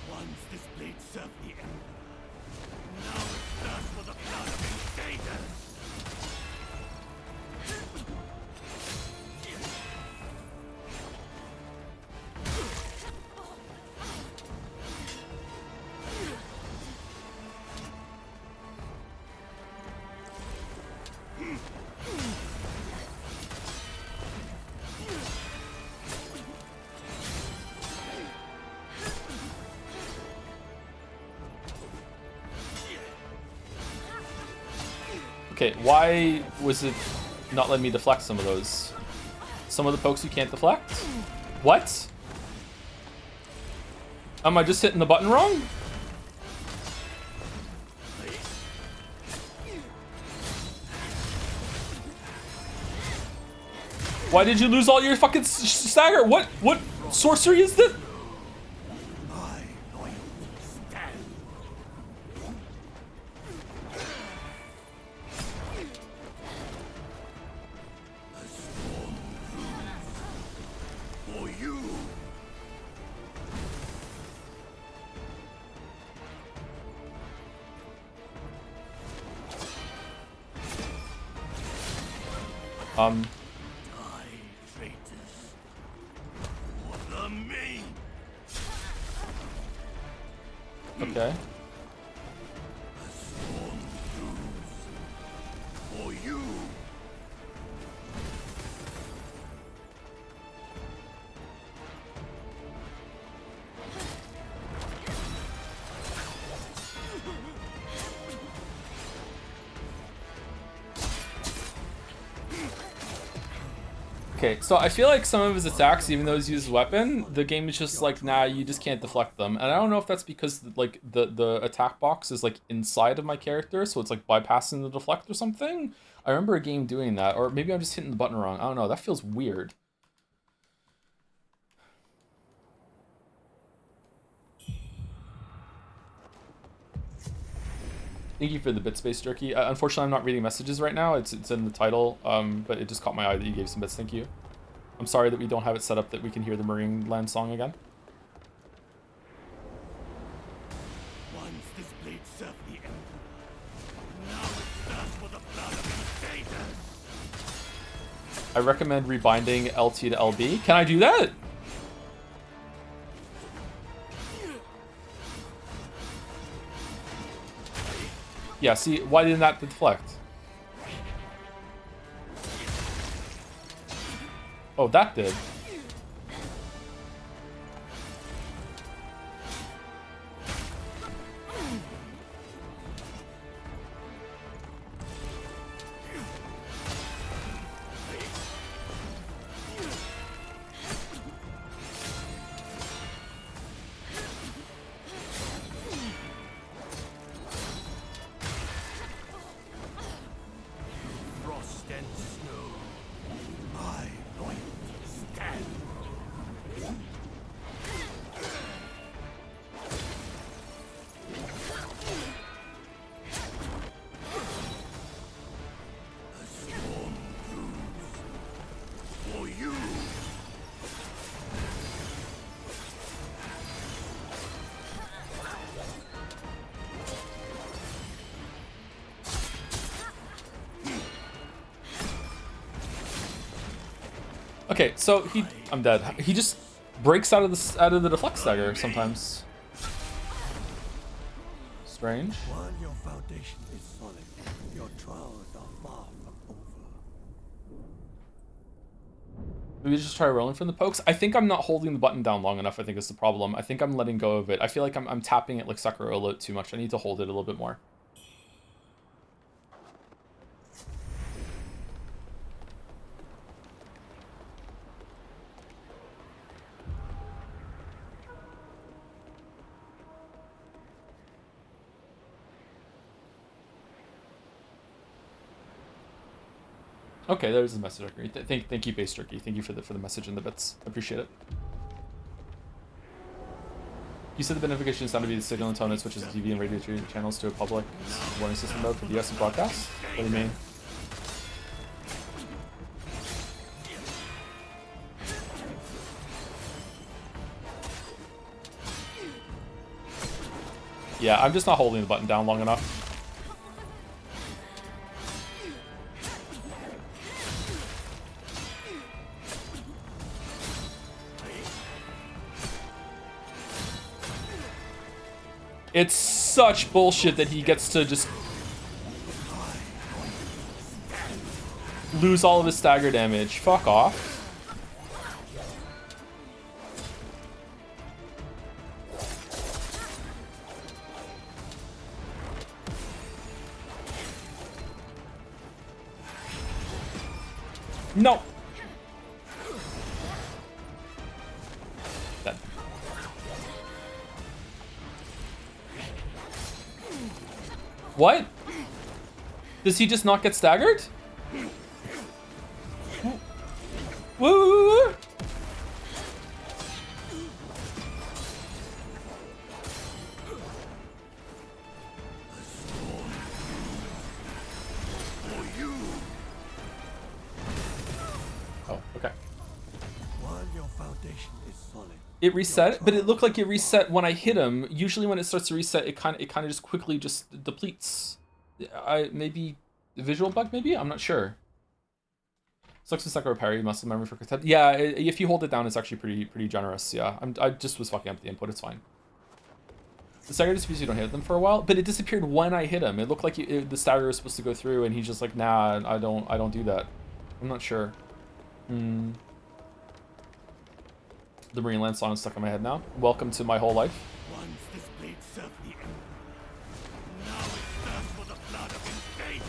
Once this blade served the Emperor. Now it thirsts for the blood of invaders. Okay, why was it not letting me deflect some of those? Some of the pokes you can't deflect? What? Am I just hitting the button wrong? Why did you lose all your fucking stagger? What sorcery is this? Okay. For you. Okay, so I feel like some of his attacks, even though he's used weapon, the game is just like, nah, you just can't deflect them. And I don't know if that's because like the attack box is like inside of my character, so it's like bypassing the deflect or something. I remember a game doing that, or maybe I'm just hitting the button wrong. I don't know. That feels weird. Thank you for the bit space, Jerky. Unfortunately, I'm not reading messages right now. It's in the title, but it just caught my eye that you gave some bits. Thank you. I'm sorry that we don't have it set up that we can hear the Marine Land song again. Once this blade served the Emperor. Now it thirsts for the blood of invaders. I recommend rebinding LT to LB. Can I do that? Yeah, see, why didn't that deflect? Oh, that did. Frost and snow. My loyalty stands. A storm brews for you. Okay, so I'm dead. He just breaks out of the deflect stagger sometimes. Strange. While your foundation is solid, your trials are far from over. Maybe just try rolling from the pokes. I think I'm not holding the button down long enough, I think is the problem. I think I'm letting go of it. I feel like I'm tapping it like Sakura a little too much. I need to hold it a little bit more. Okay, there's the message. Thank you, Base Turkey. Thank you for the message and the bits. Appreciate it. You said the benefication is not to be the signal and tone that switches the TV and radio channels to a public warning system mode for the US broadcast? What do you mean? Yeah, I'm just not holding the button down long enough. It's such bullshit that he gets to just lose all of his stagger damage. Fuck off. No. Dead. What? Does he just not get staggered? Woo! Oh, okay. While your foundation is solid, It reset, but it looked like it reset when I hit him. Usually when it starts to reset, it kind of just quickly just depletes. Maybe a visual bug, maybe? I'm not sure. Sucks to suck or parry, muscle memory for contempt. Yeah, if you hold it down, it's actually pretty generous. Yeah, I just was fucking up the input. It's fine. The stagger disappears, you don't hit them for a while, but it disappeared when I hit him. It looked like the stagger was supposed to go through, and he's just like, nah, I don't do that. I'm not sure. The Marine Land song is stuck in my head now. Welcome to my whole life. once this blade served the Emperor, now it thirsts for the blood of invaders.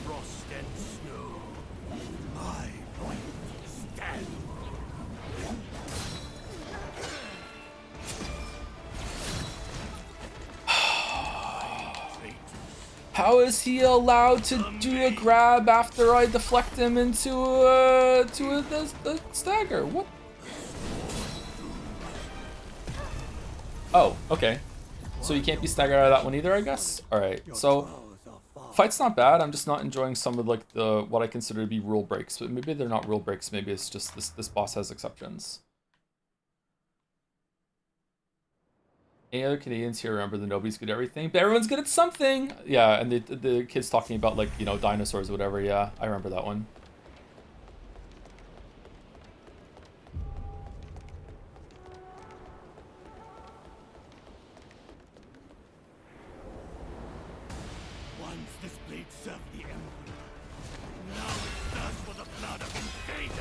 Frost and snow, my point stand. How is he allowed to do a grab after I deflect him into the stagger? What? Oh, okay. So you can't be staggered out of that one either, I guess? Alright, so fight's not bad. I'm just not enjoying some of like the what I consider to be rule breaks, but maybe they're not rule breaks, maybe it's just this boss has exceptions. Any other Canadians here remember that nobody's good at everything, but everyone's good at something? Yeah, and the kids talking about like, you know, dinosaurs or whatever, yeah, I remember that one. Once this blade served the Emperor, now it thirsts for the blood of invaders.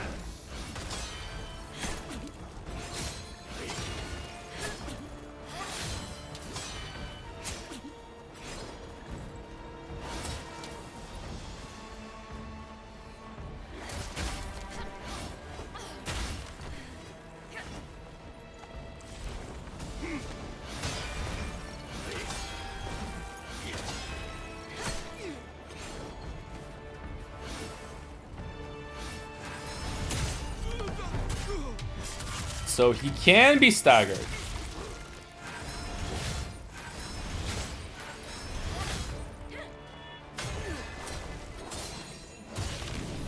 So he can be staggered.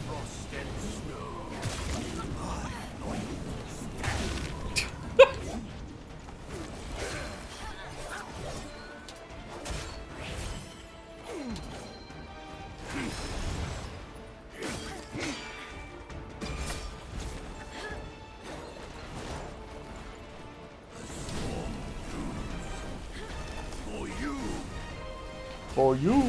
Frost and snow, for you. For you.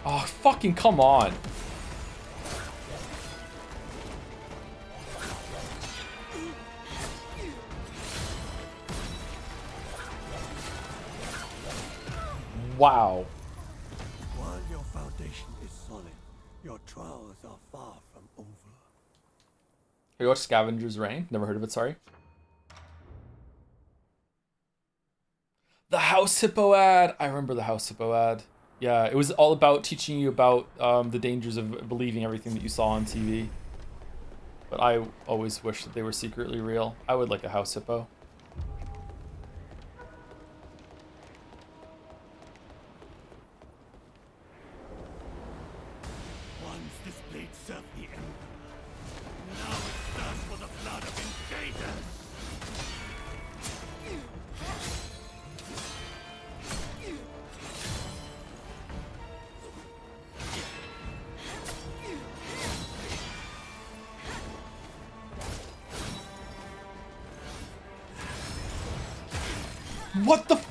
Oh, fucking come on. Wow. While your foundation is solid, your trials are far from over. Have you watched Scavenger's Reign? Never heard of it, sorry. The House Hippo ad! I remember the House Hippo ad. Yeah, it was all about teaching you about the dangers of believing everything that you saw on TV. But I always wish that they were secretly real. I would like a House Hippo. Once this blade served the Emperor. Now it thirsts for the blood of invaders. What the f-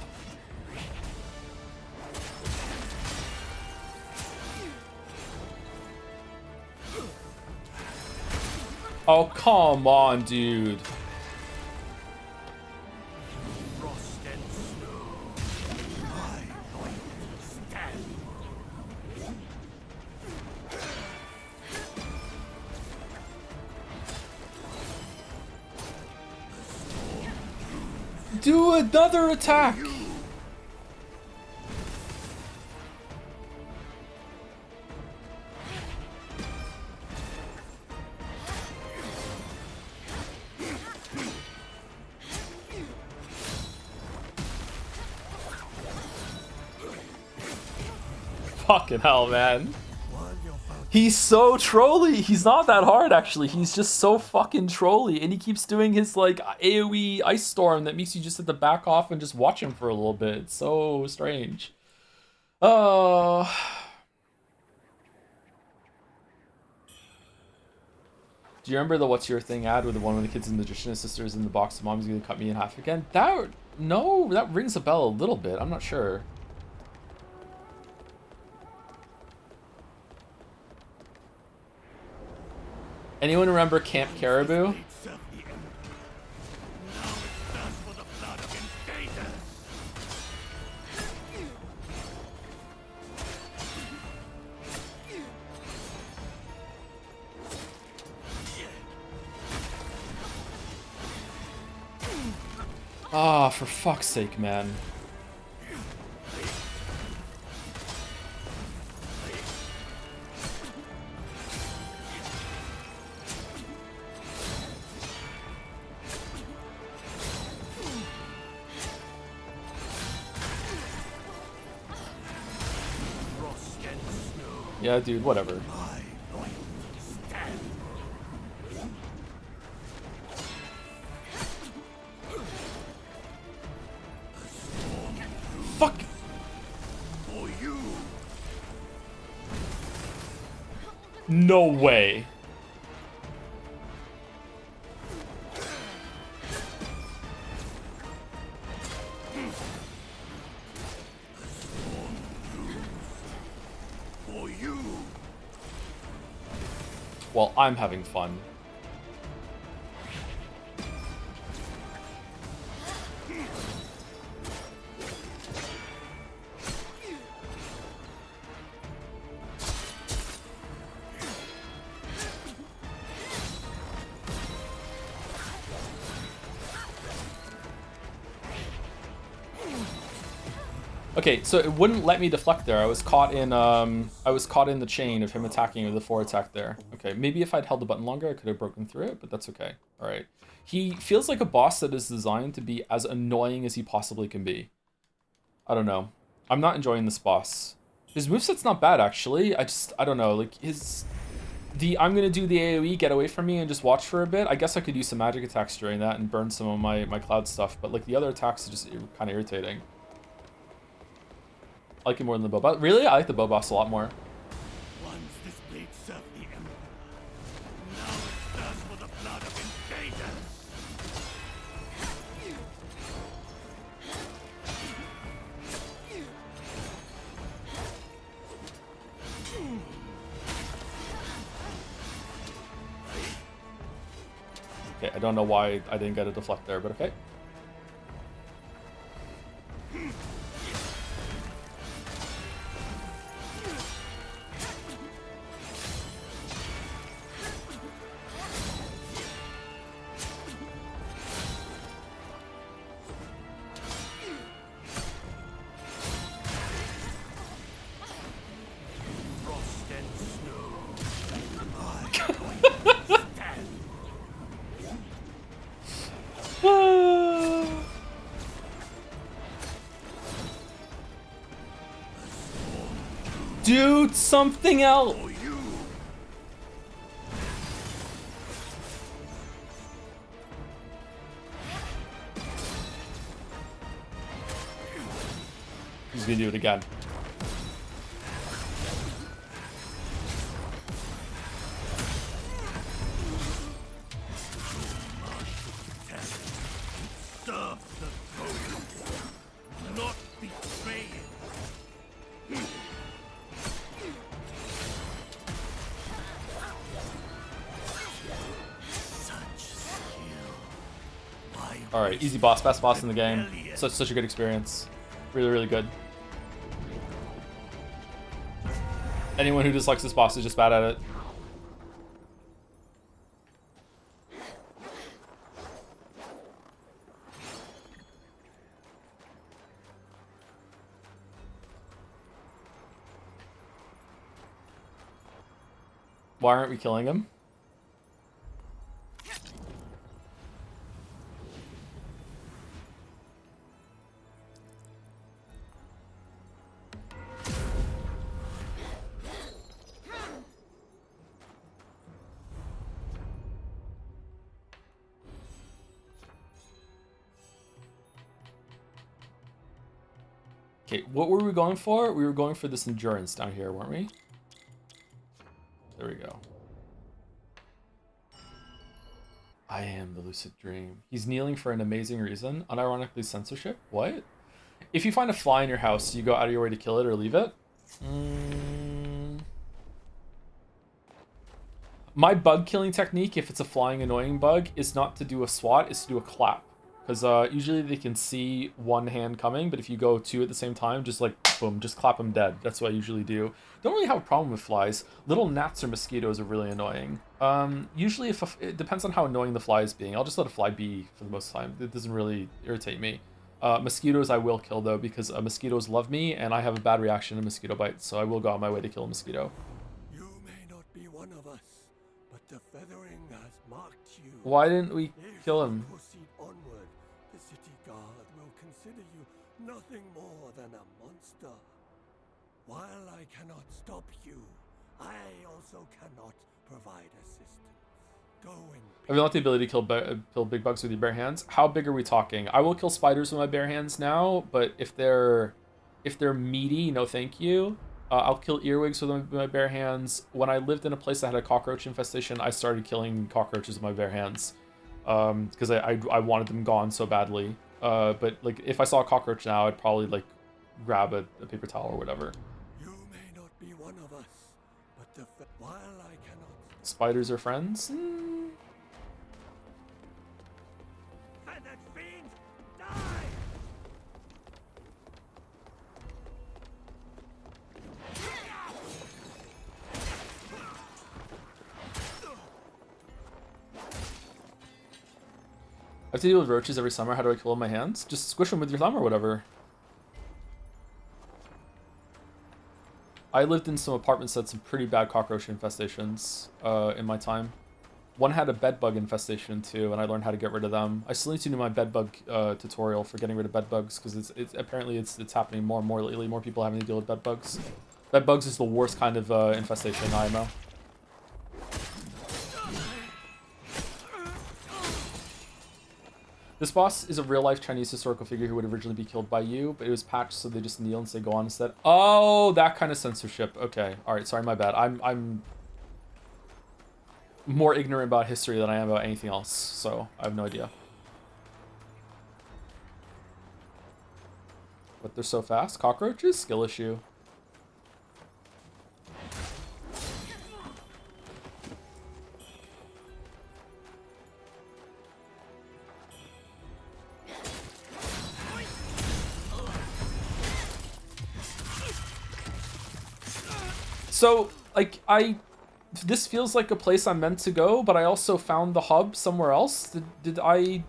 Oh, come on, dude. Frost and snow. My point stand. Do another attack. Fucking hell, man. He's so trolly. He's not that hard, actually. He's just so fucking trolly. And he keeps doing his, like, AoE Ice Storm that makes you just have to back off and just watch him for a little bit. It's so strange. Oh. Do you remember the What's Your Thing ad with the one of the kids and magician sisters in the box? Mom's gonna cut me in half again? No, that rings a bell a little bit. I'm not sure. Anyone remember Camp Caribou? Ah, for fuck's sake, man. Yeah, dude, whatever. Fuck! No way. Well, I'm having fun. Okay, so it wouldn't let me deflect there. I was caught in the chain of him attacking with the 4 attack there. Okay, maybe if I'd held the button longer, I could have broken through it, but that's okay. All right. He feels like a boss that is designed to be as annoying as he possibly can be. I don't know. I'm not enjoying this boss. His moveset's not bad, actually. I don't know. Like, I'm gonna do the AoE, get away from me, and just watch for a bit. I guess I could use some magic attacks during that and burn some of my cloud stuff, but like the other attacks are just kind of irritating. I like it more than the bow boss. Really? I like the bow boss a lot more. Once this blade served the Emperor. Now it thirsts for the blood of invaders. don't know why I didn't get a deflect there, but okay. Dude, something else. He's gonna do it again. Alright, easy boss, best boss in the game. Such a good experience. Really, really good. Anyone who dislikes this boss is just bad at it. Why aren't we killing him? Okay, what were we going for? We were going for this endurance down here, weren't we? There we go. I am the lucid dream. He's kneeling for an amazing reason. Unironically censorship? What? If you find a fly in your house, you go out of your way to kill it or leave it? My bug killing technique, if it's a flying annoying bug, is not to do a swat, it's to do a clap. Because usually they can see one hand coming, but if you go two at the same time, just like, boom, just clap them dead. That's what I usually do. Don't really have a problem with flies. Little gnats or mosquitoes are really annoying. Usually, it depends on how annoying the fly is being. I'll just let a fly be for the most time. It doesn't really irritate me. Mosquitoes I will kill, though, because mosquitoes love me, and I have a bad reaction to mosquito bites, so I will go on my way to kill a mosquito. You may not be one of us, but the feathering has marked you. Why didn't we kill him? Onward, the city guard will consider you nothing more than a monster. While I cannot stop you, I also cannot provide assistance. Go and Have you not the ability to kill big bugs with your bare hands? How big are we talking? I will kill spiders with my bare hands now, but if they're meaty, no thank you. I'll kill earwigs with my bare hands. When I lived in a place that had a cockroach infestation, I started killing cockroaches with my bare hands. Because I wanted them gone so badly. But like if I saw a cockroach now, I'd probably like grab a paper towel or whatever. You may not be one of us, but while I cannot. Spiders are friends? Feathered fiend, die! I have to deal with roaches every summer. How do I kill them with my hands? Just squish them with your thumb or whatever. I lived in some apartments that had some pretty bad cockroach infestations in my time. One had a bedbug infestation too, and I learned how to get rid of them. I still need to do my bedbug tutorial for getting rid of bedbugs because it's apparently it's happening more and more lately. More people having to deal with bedbugs. Bedbugs is the worst kind of infestation in IMO. This boss is a real-life Chinese historical figure who would originally be killed by you, but it was patched so they just kneel and say go on instead. Oh, that kind of censorship. Okay, all right, sorry, my bad. I'm more ignorant about history than I am about anything else, so I have no idea. But they're so fast. Cockroaches? Skill issue. So, like, this feels like a place I'm meant to go, but I also found the hub somewhere else. Did I...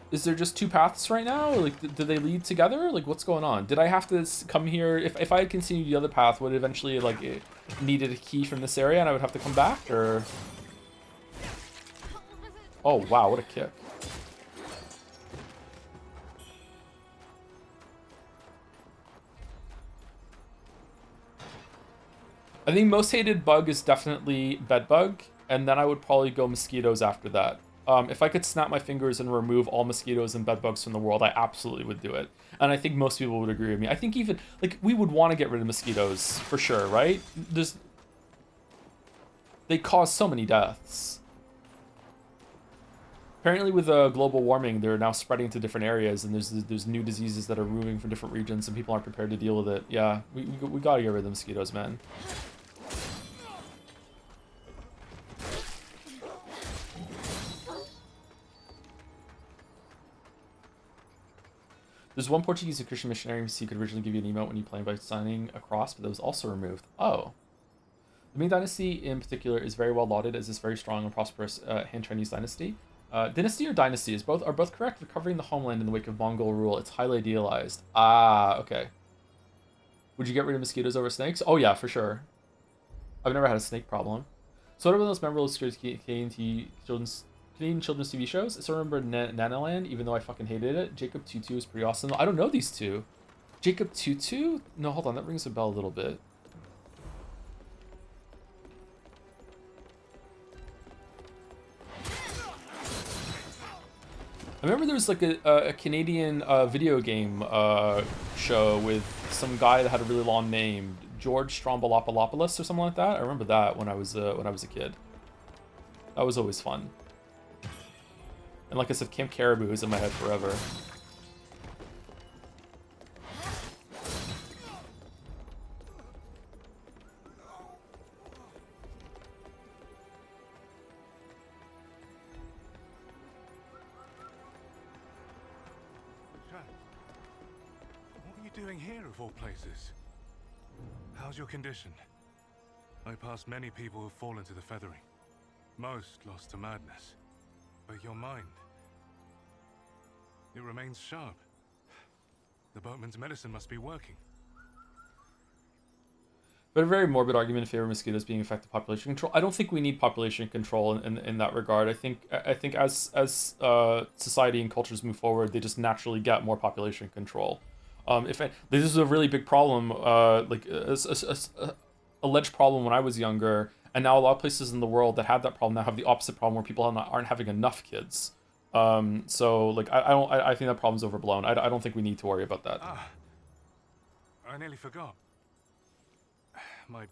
Is there just two paths right now? Like, do they lead together? Like, what's going on? Did I have to come here? If I had continued the other path, would it eventually, like, it needed a key from this area and I would have to come back, or... Oh, wow, what a kick. I think most hated bug is definitely bed bug, and then I would probably go mosquitoes after that. If I could snap my fingers and remove all mosquitoes and bed bugs from the world, I absolutely would do it. And I think most people would agree with me. I think even, like, we would want to get rid of mosquitoes, for sure, right? They cause so many deaths. Apparently with global warming, they're now spreading to different areas, and there's new diseases that are moving from different regions, and people aren't prepared to deal with it. Yeah, we gotta get rid of the mosquitoes, man. There's one Portuguese and Christian missionary who could originally give you an emote when you play by signing a cross, but that was also removed. Oh. The Ming Dynasty in particular is very well lauded as this very strong and prosperous Han Chinese dynasty. Dynasty or dynasty are both correct. Recovering the homeland in the wake of Mongol rule. It's highly idealized. Ah, okay. Would you get rid of mosquitoes over snakes? Oh yeah, for sure. I've never had a snake problem. So what are those memorable Canadian children's TV shows? I still remember Nanaland, even though I fucking hated it. Jacob Tutu is pretty awesome. I don't know these two. Jacob Tutu? No, hold on, that rings a bell a little bit. I remember there was like a Canadian video game show with some guy that had a really long name, George Strombolopoulos or something like that. I remember that when I was a kid. That was always fun. And like I said, Camp Caribou is in my head forever. What are you doing here, of all places? How's your condition? I passed many people who've fallen to the feathering. Most lost to madness. But your mind... it remains sharp. The boatman's medicine must be working. But a very morbid argument in favor of mosquitoes being effective population control. I don't think we need population control in that regard. I think as society and cultures move forward, they just naturally get more population control. This is a really big problem, like a alleged problem when I was younger, and now a lot of places in the world that have that problem now have the opposite problem where people aren't having enough kids. So like I think that problem's overblown. I don't think we need to worry about that. I nearly forgot. The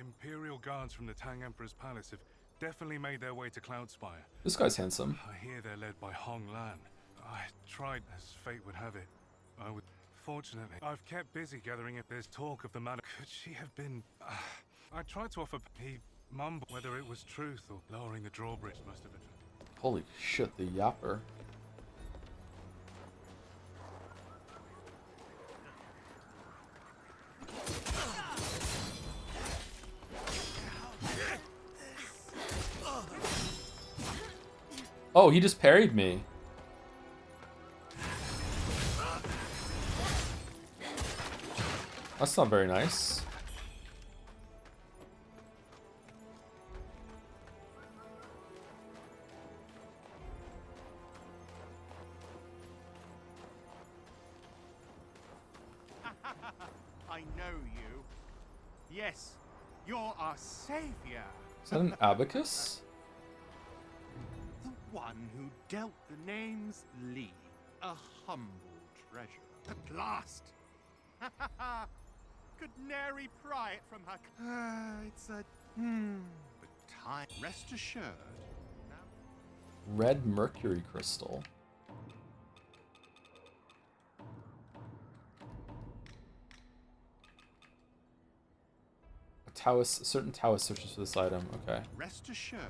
Imperial Guards from the Tang Emperor's palace have definitely made their way to Cloudspire. This guy's handsome. I hear they're led by Hong Lan. I tried, as fate would have it. Fortunately, I've kept busy gathering if there's talk of the matter. Could she have been... I tried to offer... He mumbled whether it was truth or lowering the drawbridge must have been... Holy shit, the yapper. Oh, he just parried me. That's not very nice. I know you. Yes, you're our savior. Is that an abacus? The one who dealt the name's Lee, a humble treasure. At last. Could nary pry it from her. It's a but time. Rest assured. Red mercury crystal. A certain Taoist searches for this item. Okay. Rest assured.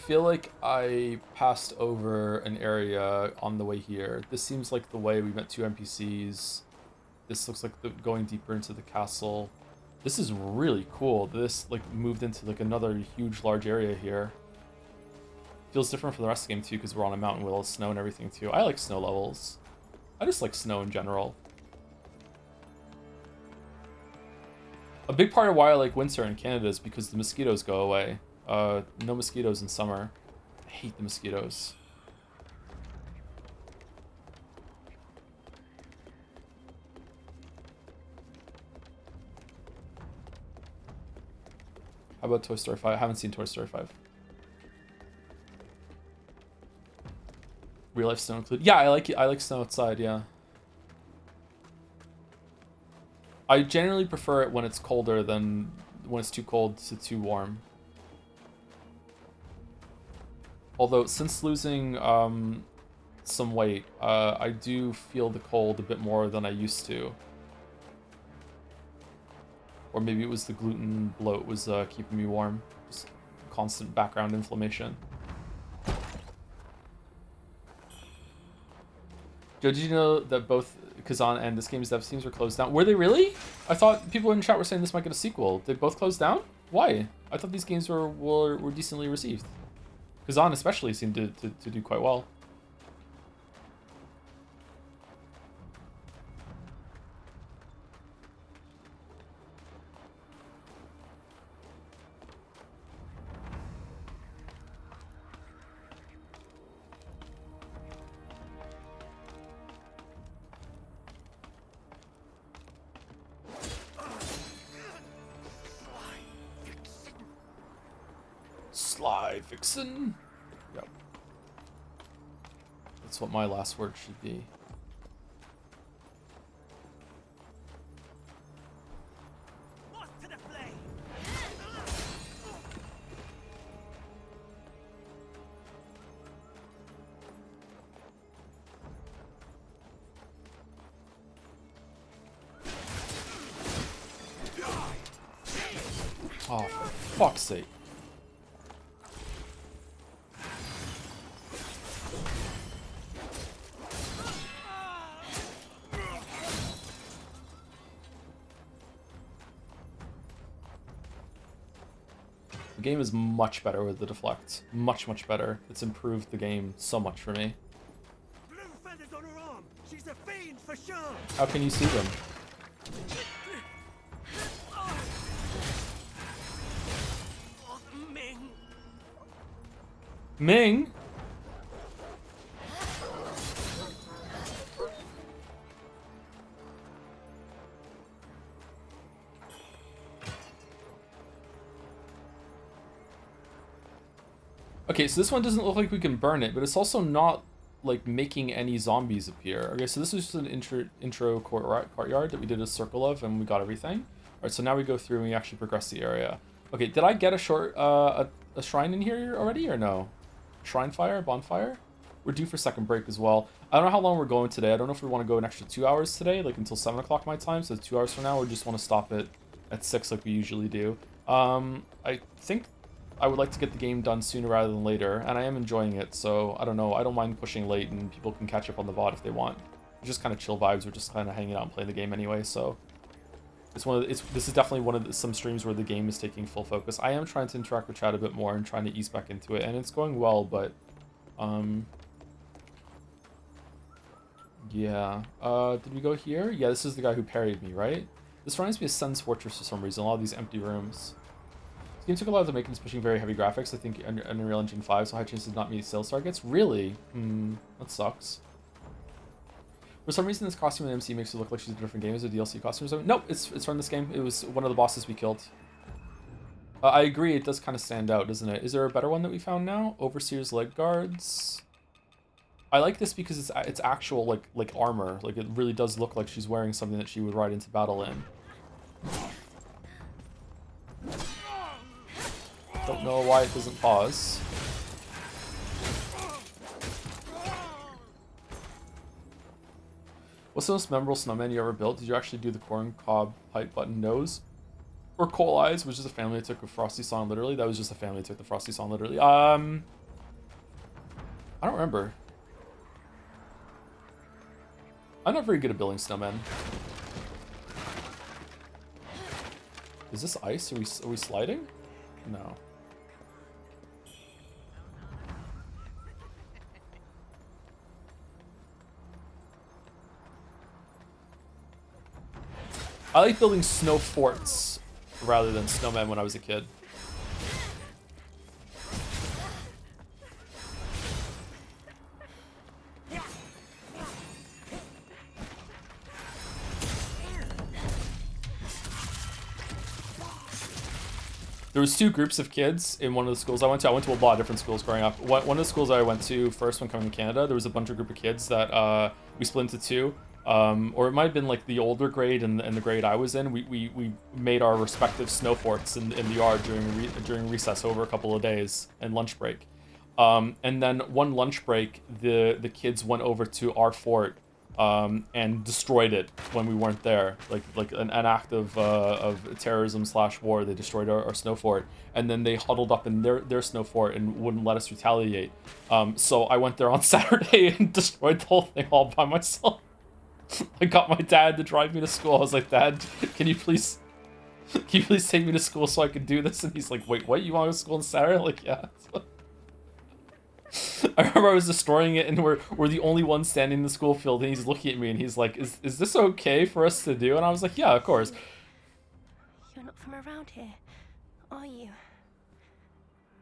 feel like I passed over an area on the way here. This seems like the way we met 2 NPCs. This looks like going deeper into the castle. This is really cool. This like moved into like another huge large area here. Feels different from the rest of the game too because we're on a mountain with all the snow and everything too. I like snow levels. I just like snow in general. A big part of why I like winter in Canada is because the mosquitoes go away. No mosquitoes in summer. I hate the mosquitoes. How about Toy Story 5? I haven't seen Toy Story 5. Real life snow included. Yeah, I like it. I like snow outside, yeah. I generally prefer it when it's colder than when it's too cold to too warm. Although, since losing some weight, I do feel the cold a bit more than I used to. Or maybe it was the gluten bloat was keeping me warm. Just constant background inflammation. Joe, did you know that both Kazan and this game's dev teams were closed down? Were they really? I thought people in chat were saying this might get a sequel. They both closed down? Why? I thought these games were decently received. Kazan especially seemed to do quite well. Sly Vixen. Yep. That's what my last word should be. Oh, for fuck's sake. The game is much better with the deflect. Much, much better. It's improved the game so much for me. Blue feathers on her arm. She's a fiend for sure. How can you see them? Ming. Ming? Okay, so this one doesn't look like we can burn it, but it's also not like making any zombies appear. Okay, so this was just an intro courtyard that we did a circle of and we got everything. All right, so now we go through and we actually progress the area. Okay, did I get a shrine in here already or no? Shrine fire, bonfire? We're due for second break as well. I don't know how long we're going today. I don't know if we want to go an extra 2 hours today, like until 7 o'clock my time, so 2 hours from now, or just want to stop it at 6 like we usually do. I think I would like to get the game done sooner rather than later, and I am enjoying it, so I don't know. I don't mind pushing late, and people can catch up on the VOD if they want. It's just kind of chill vibes. We're just kind of hanging out and playing the game anyway, so this is definitely one of some streams where the game is taking full focus. I am trying to interact with chat a bit more and trying to ease back into it, and it's going well, but yeah. Did we go here? Yeah, this is the guy who parried me, right? This reminds me of Sun's Fortress for some reason. A lot of these empty rooms. This game took a lot of the makings, pushing very heavy graphics. I think Unreal Engine 5, so high chances did not meet sales targets. Really? That sucks. For some reason, this costume in MC makes it look like she's in a different game. Is it a DLC costume or something? Nope, it's from this game. It was one of the bosses we killed. I agree, it does kind of stand out, doesn't it? Is there a better one that we found now? Overseer's leg guards. I like this because it's actual like armor. Like it really does look like she's wearing something that she would ride into battle in. Don't know why it doesn't pause. What's the most memorable snowman you ever built? Did you actually do the corn cob pipe button nose? Or Coal Eyes, which is a family that took a Frosty song literally. That was just a family that took the Frosty song literally. I don't remember. I'm not very good at building snowmen. Is this ice? Are we sliding? No. I like building snow forts rather than snowmen when I was a kid. There was two groups of kids in one of the schools I went to. I went to a lot of different schools growing up. One of the schools I went to first when coming to Canada, there was a bunch of group of kids that we split into two. Or it might have been like the older grade and the grade I was in. We made our respective snow forts in the yard during recess over a couple of days and lunch break. And then one lunch break, the kids went over to our fort and destroyed it when we weren't there, like an act of terrorism / war. They destroyed our snow fort, and then they huddled up in their snow fort and wouldn't let us retaliate. So I went there on Saturday and destroyed the whole thing all by myself. I got my dad to drive me to school. I was like, Dad, can you please take me to school so I can do this? And he's like, wait, what? You want to go to school on Saturday? I'm like, yeah. I remember I was destroying it, and we're the only ones standing in the school field, and he's looking at me, and he's like, is this okay for us to do? And I was like, yeah, of course. You're not from around here, are you?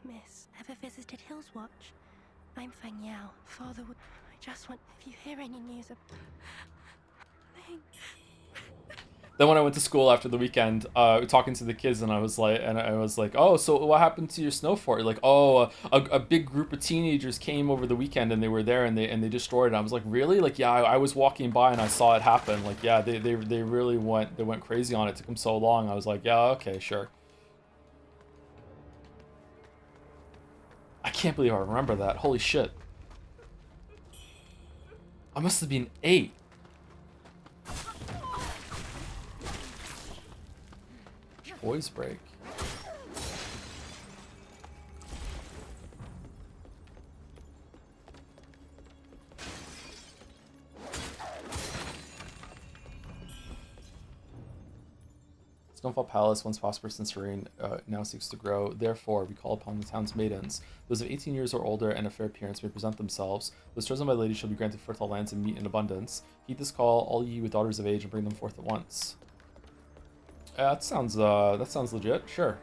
Miss, ever visited Hills Watch? I'm Fang Yao. Father would... I just want... If you hear any news of... Then when I went to school after the weekend, talking to the kids, and I was like, oh, so what happened to your snow fort? Like, oh, a big group of teenagers came over the weekend, and they were there, and they destroyed it. I was like, really? Like, yeah, I was walking by and I saw it happen. Like, yeah, they really went crazy on it. It took them so long. I was like, yeah, okay, sure. I can't believe I remember that. Holy shit. I must have been 8. Boys break. Snowfall Palace, once prosperous and serene, now seeks to grow. Therefore, we call upon the town's maidens. Those of 18 years or older and of fair appearance may present themselves. Those chosen by ladies shall be granted fertile lands and meat in abundance. Heed this call, all ye with daughters of age, and bring them forth at once. That sounds legit. Sure.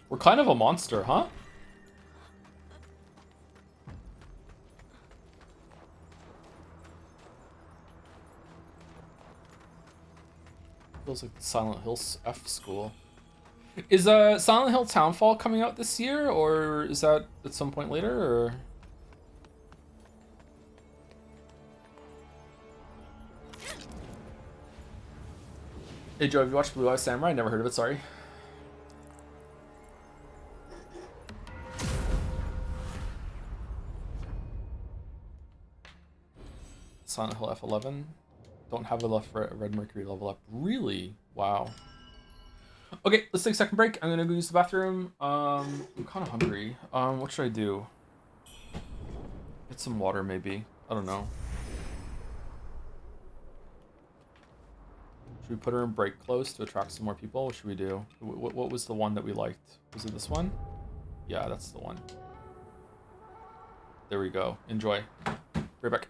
We're kind of a monster, huh? Feels like the Silent Hill F school. Is Silent Hill Townfall coming out this year, or is that at some point later, or? Hey Joe, have you watched Blue Eye Samurai? Never heard of it, sorry. Silent Hill F11. Don't have enough Red Mercury level up. Really? Wow. Okay, let's take a second break. I'm gonna go use the bathroom. I'm kind of hungry. What should I do? Get some water, maybe. I don't know. Should we put her in break close to attract some more people? What should we do? What was the one that we liked? Was it this one? Yeah, that's the one. There we go. Enjoy. Right back.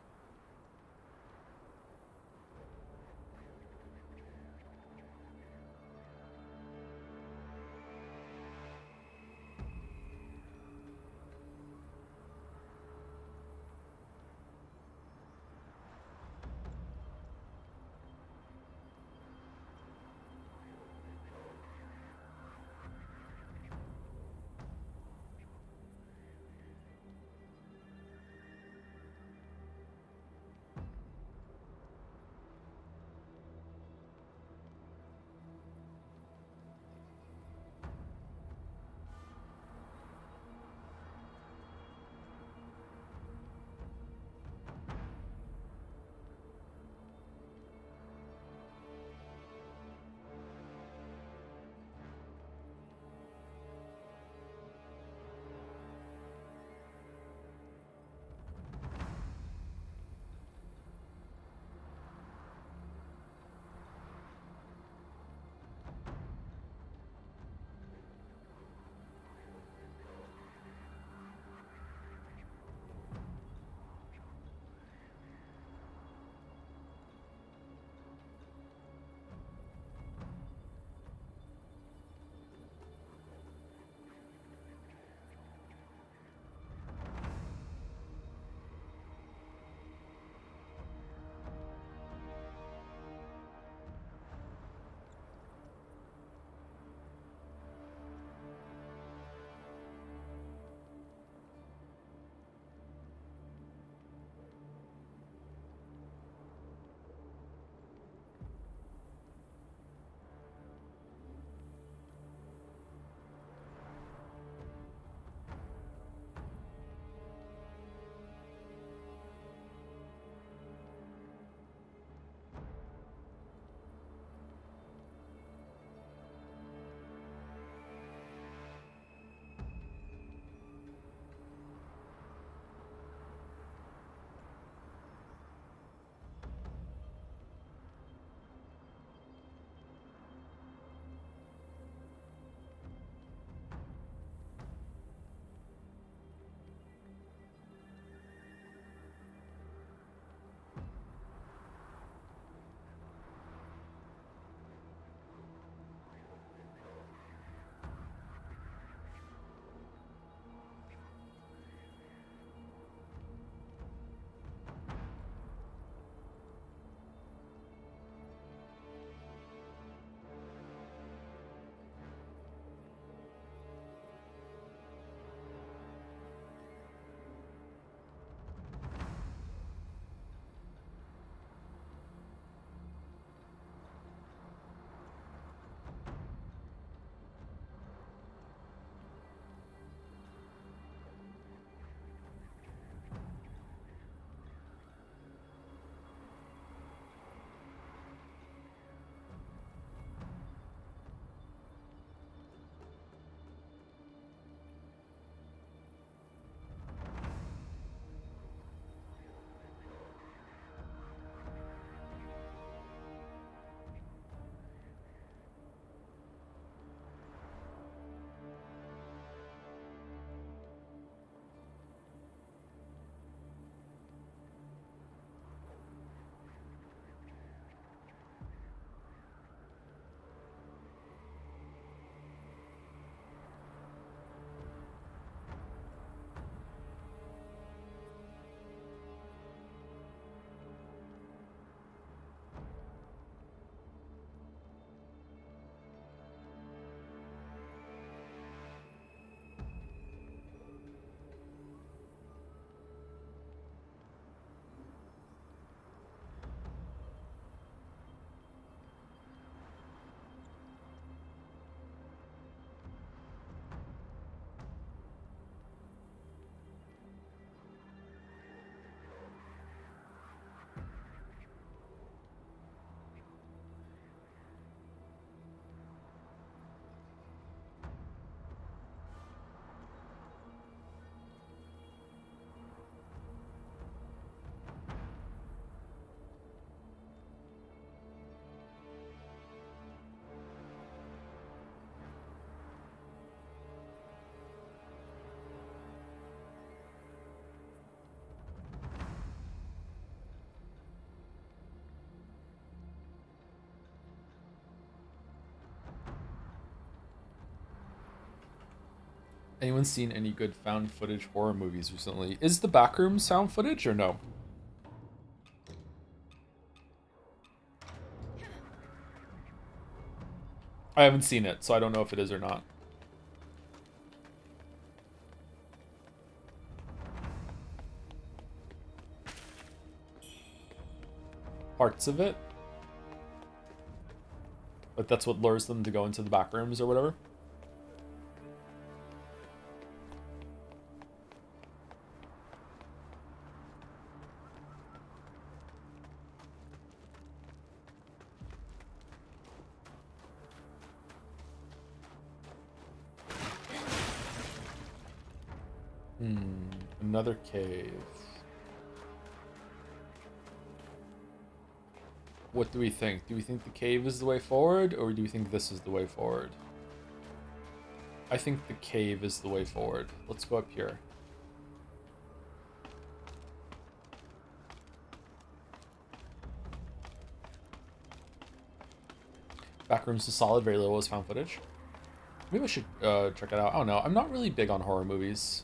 Anyone seen any good found footage horror movies recently? Is The Backrooms found footage or no? I haven't seen it, so I don't know if it is or not. Parts of it. But that's what lures them to go into the back rooms or whatever. Another cave. What do we think? Do we think the cave is the way forward, or do we think this is the way forward? I think the cave is the way forward. Let's go up here. Backrooms is solid, very little was found footage. Maybe I should check it out. I don't know. I'm not really big on horror movies.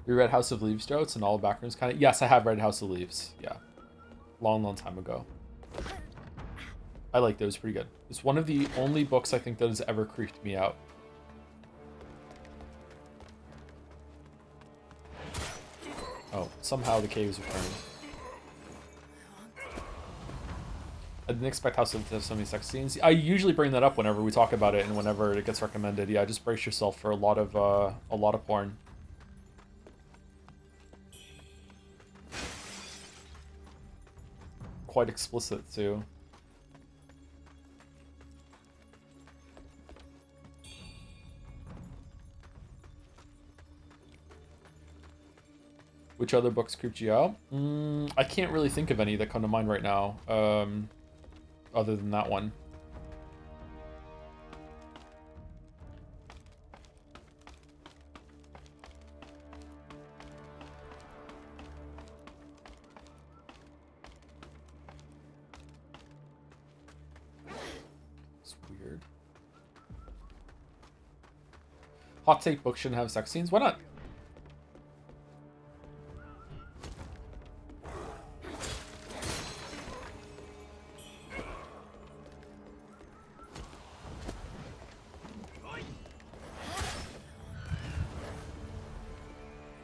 You read House of Leaves, Joe? It's an all Backrooms kind of. Yes, I have read House of Leaves. Yeah, long time ago. I liked it. It was pretty good. It's one of the only books I think that has ever creeped me out. Oh, somehow the cave is returning. I didn't expect House of Leaves to have so many sex scenes. I usually bring that up whenever we talk about it and whenever it gets recommended. Yeah, just brace yourself for a lot of porn. Quite explicit too. Which other books creeped you out? I can't really think of any that come to mind right now, other than that one. It's weird. Hot take book shouldn't have sex scenes? Why not?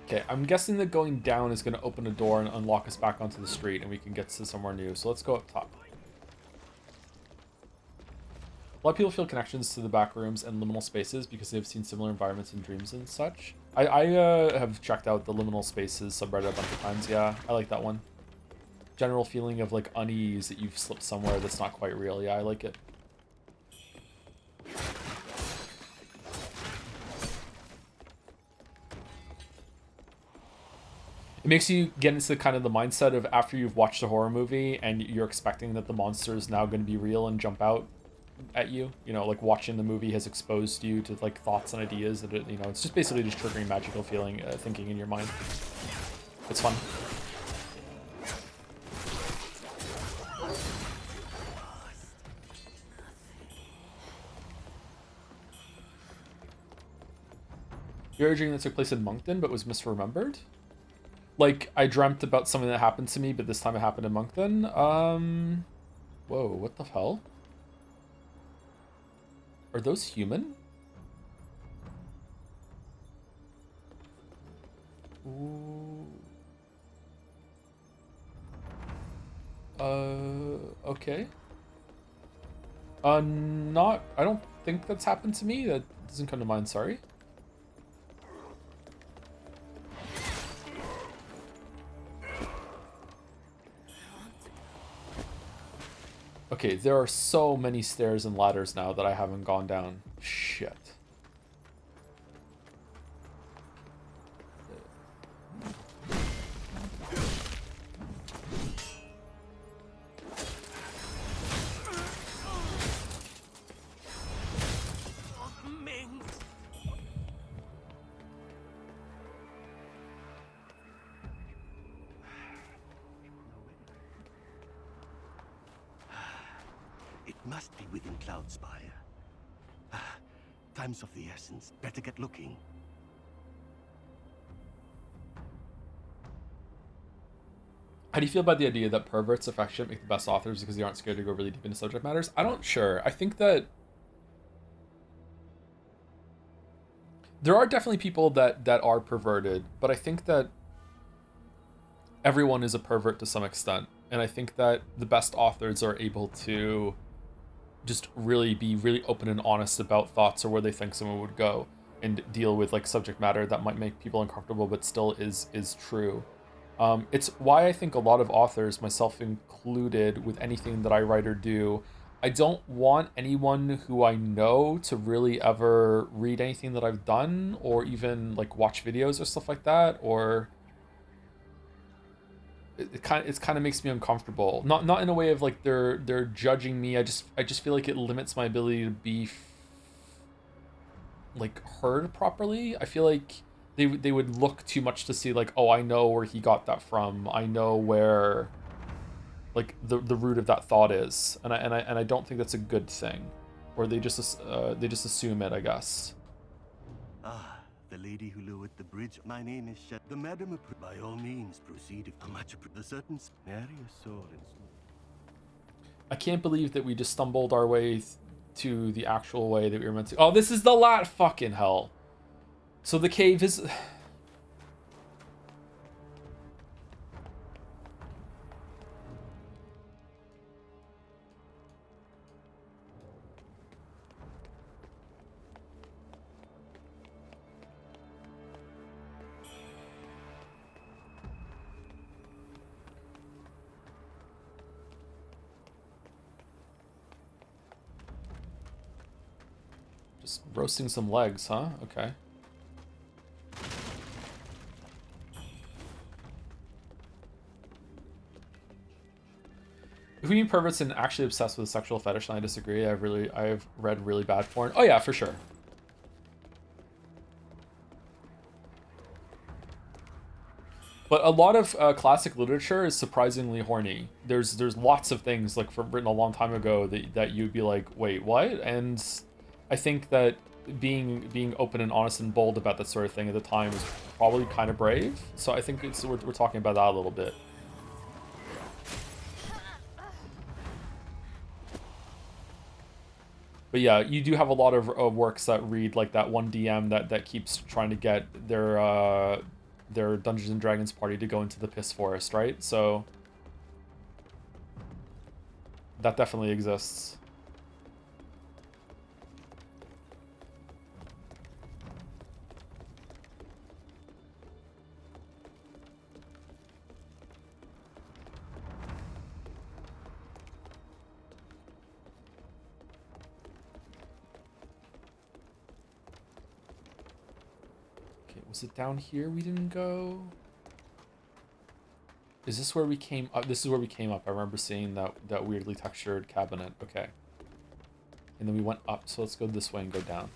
Okay, I'm guessing that going down is going to open a door and unlock us back onto the street and we can get to somewhere new. So let's go up top. A lot of people feel connections to the back rooms and liminal spaces because they've seen similar environments in dreams and such. I have checked out the liminal spaces subreddit a bunch of times. Yeah, I like that one. General feeling of like unease that you've slipped somewhere that's not quite real. Yeah, I like it. It makes you get into kind of the mindset of after you've watched a horror movie and you're expecting that the monster is now going to be real and jump out at you. You know, like watching the movie has exposed you to like thoughts and ideas that, you know, it's just basically just triggering magical thinking in your mind. It's fun. You had a dream that took place in Moncton but was misremembered? Like, I dreamt about something that happened to me, but this time it happened in Moncton. Whoa, what the hell? Are those human? Ooh. Okay. I don't think that's happened to me. That doesn't come to mind, sorry. Okay, there are so many stairs and ladders now that I haven't gone down. Shit. must be within Cloudspire. Time's of the essence. Better get looking. How do you feel about the idea that perverts affection make the best authors because they aren't scared to go really deep into subject matters? I don't sure. I think that there are definitely people that are perverted, but I think that everyone is a pervert to some extent. And I think that the best authors are able to just really be really open and honest about thoughts or where they think someone would go, and deal with like subject matter that might make people uncomfortable but still is true. It's why I think a lot of authors, myself included, with anything that I write or do, I don't want anyone who I know to really ever read anything that I've done or even like watch videos or stuff like that, or it kind of makes me uncomfortable. Not in a way of like they're judging me. I just feel like it limits my ability to be like heard properly. I feel like they would look too much to see like, oh, I know where he got that from. I know where like the root of that thought is, and I don't think that's a good thing. Or they just assume it, I guess. Ah, the lady who lowered the bridge. My name is Shed. The madam, by all means, proceed. How much the certain nary a sword and I can't believe that we just stumbled our way to the actual way that we were meant to. Oh, this is the lot fucking hell. So the cave is... Just roasting some legs, huh? Okay. If we mean perverts and actually obsessed with a sexual fetish, then I disagree. I've read really bad porn. Oh yeah, for sure. But a lot of classic literature is surprisingly horny. There's lots of things like written a long time ago that you'd be like, wait, what? And I think that being open and honest and bold about that sort of thing at the time is probably kind of brave. So I think we're talking about that a little bit. But yeah, you do have a lot of works that read like that one DM that keeps trying to get their Dungeons and Dragons party to go into the piss forest, right? So that definitely exists. Was it down here we didn't go? Is this where we came up? This is where we came up. I remember seeing that weirdly textured cabinet. Okay. And then we went up, so let's go this way and go down.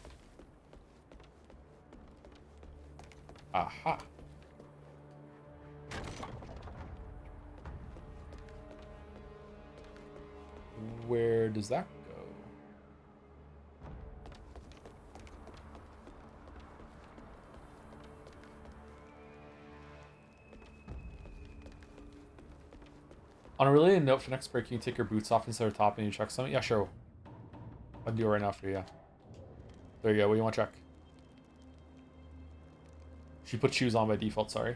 Aha. Where does that go? On a related note, for next break, can you take your boots off instead of top and you check something? Yeah, sure. I'll do it right now for you, yeah. There you go. What do you want to check? She put shoes on by default, sorry.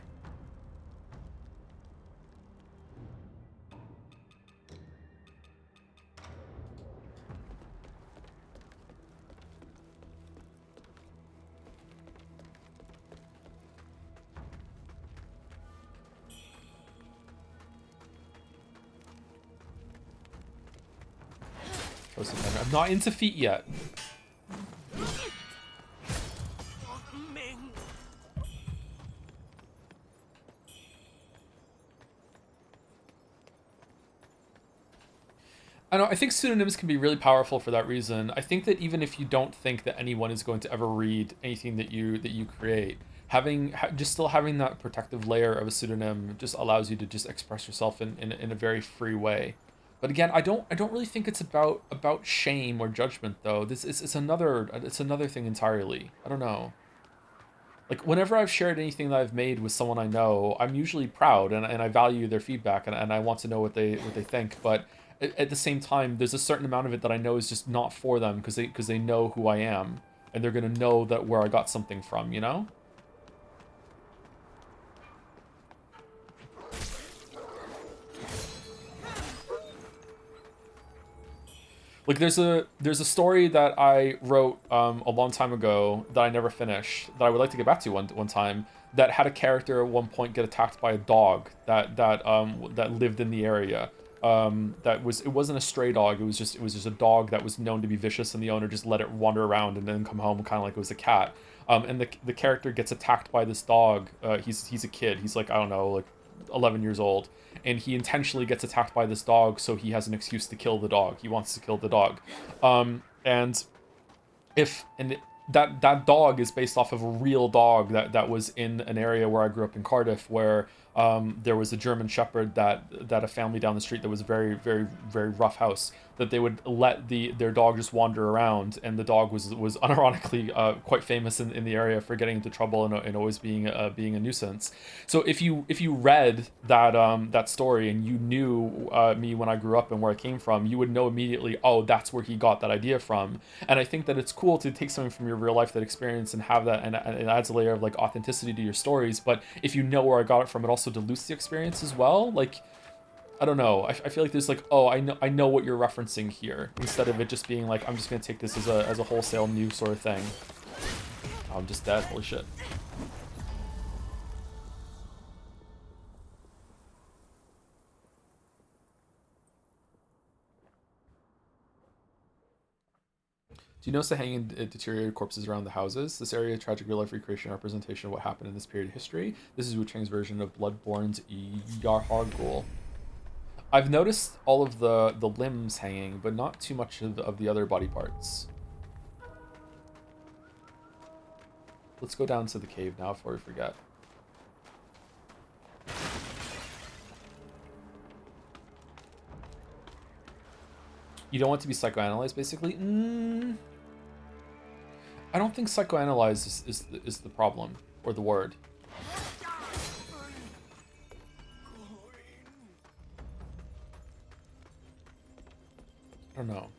I'm not into feet yet. I know, I think pseudonyms can be really powerful for that reason. I think that even if you don't think that anyone is going to ever read anything that you create, just still having that protective layer of a pseudonym just allows you to just express yourself in a very free way. But again, I don't really think it's about shame or judgment though. This is it's another thing entirely. I don't know. Like whenever I've shared anything that I've made with someone I know, I'm usually proud and I value their feedback and I want to know what they think. But at the same time, there's a certain amount of it that I know is just not for them because they know who I am and they're gonna know that where I got something from, you know? Like there's a story that I wrote a long time ago that I never finished that I would like to get back to one time that had a character at one point get attacked by a dog that lived in the area. It wasn't a stray dog. It was just a dog that was known to be vicious, and the owner just let it wander around and then come home kind of like it was a cat. And the character gets attacked by this dog. He's a kid. He's like, I don't know, like 11 years old, and he intentionally gets attacked by this dog so he has an excuse to kill the dog. He wants to kill the dog. And that dog is based off of a real dog that was in an area where I grew up in Cardiff, where there was a German Shepherd that a family down the street that was a very, very, very rough house, that they would let their dog just wander around, and the dog was unironically quite famous in the area for getting into trouble and always being a nuisance. So if you read that story and you knew me when I grew up and where I came from, you would know immediately, oh, that's where he got that idea from. And I think that it's cool to take something from your real life, that experience, and have that, and it adds a layer of like authenticity to your stories. But if you know where I got it from, it also dilutes the experience as well. Like, I don't know. I feel like there's like, oh, I know what you're referencing here, instead of it just being like, I'm just gonna take this as a wholesale new sort of thing. I'm just dead. Holy shit. Do you notice the hanging and deteriorated corpses around the houses? This area, tragic real-life recreation and representation of what happened in this period of history. This is Wuchang's version of Bloodborne's Yarhargul. I've noticed all of the limbs hanging, but not too much of the other body parts. Let's go down to the cave now before we forget. You don't want to be psychoanalyzed, basically? I don't think psychoanalyze is the problem, or the word. I don't know.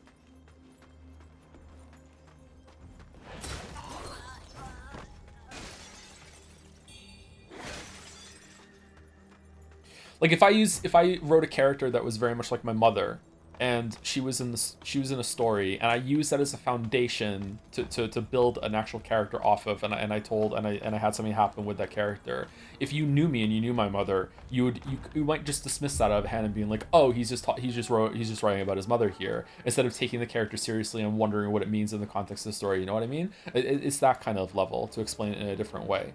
Like if I wrote a character that was very much like my mother, and she was in a story, and I used that as a foundation to build an actual character off of, and I had something happen with that character. If you knew me and you knew my mother, you might just dismiss that out of hand and being like, oh, he's just writing about his mother here, instead of taking the character seriously and wondering what it means in the context of the story. You know what I mean? It's that kind of level to explain it in a different way.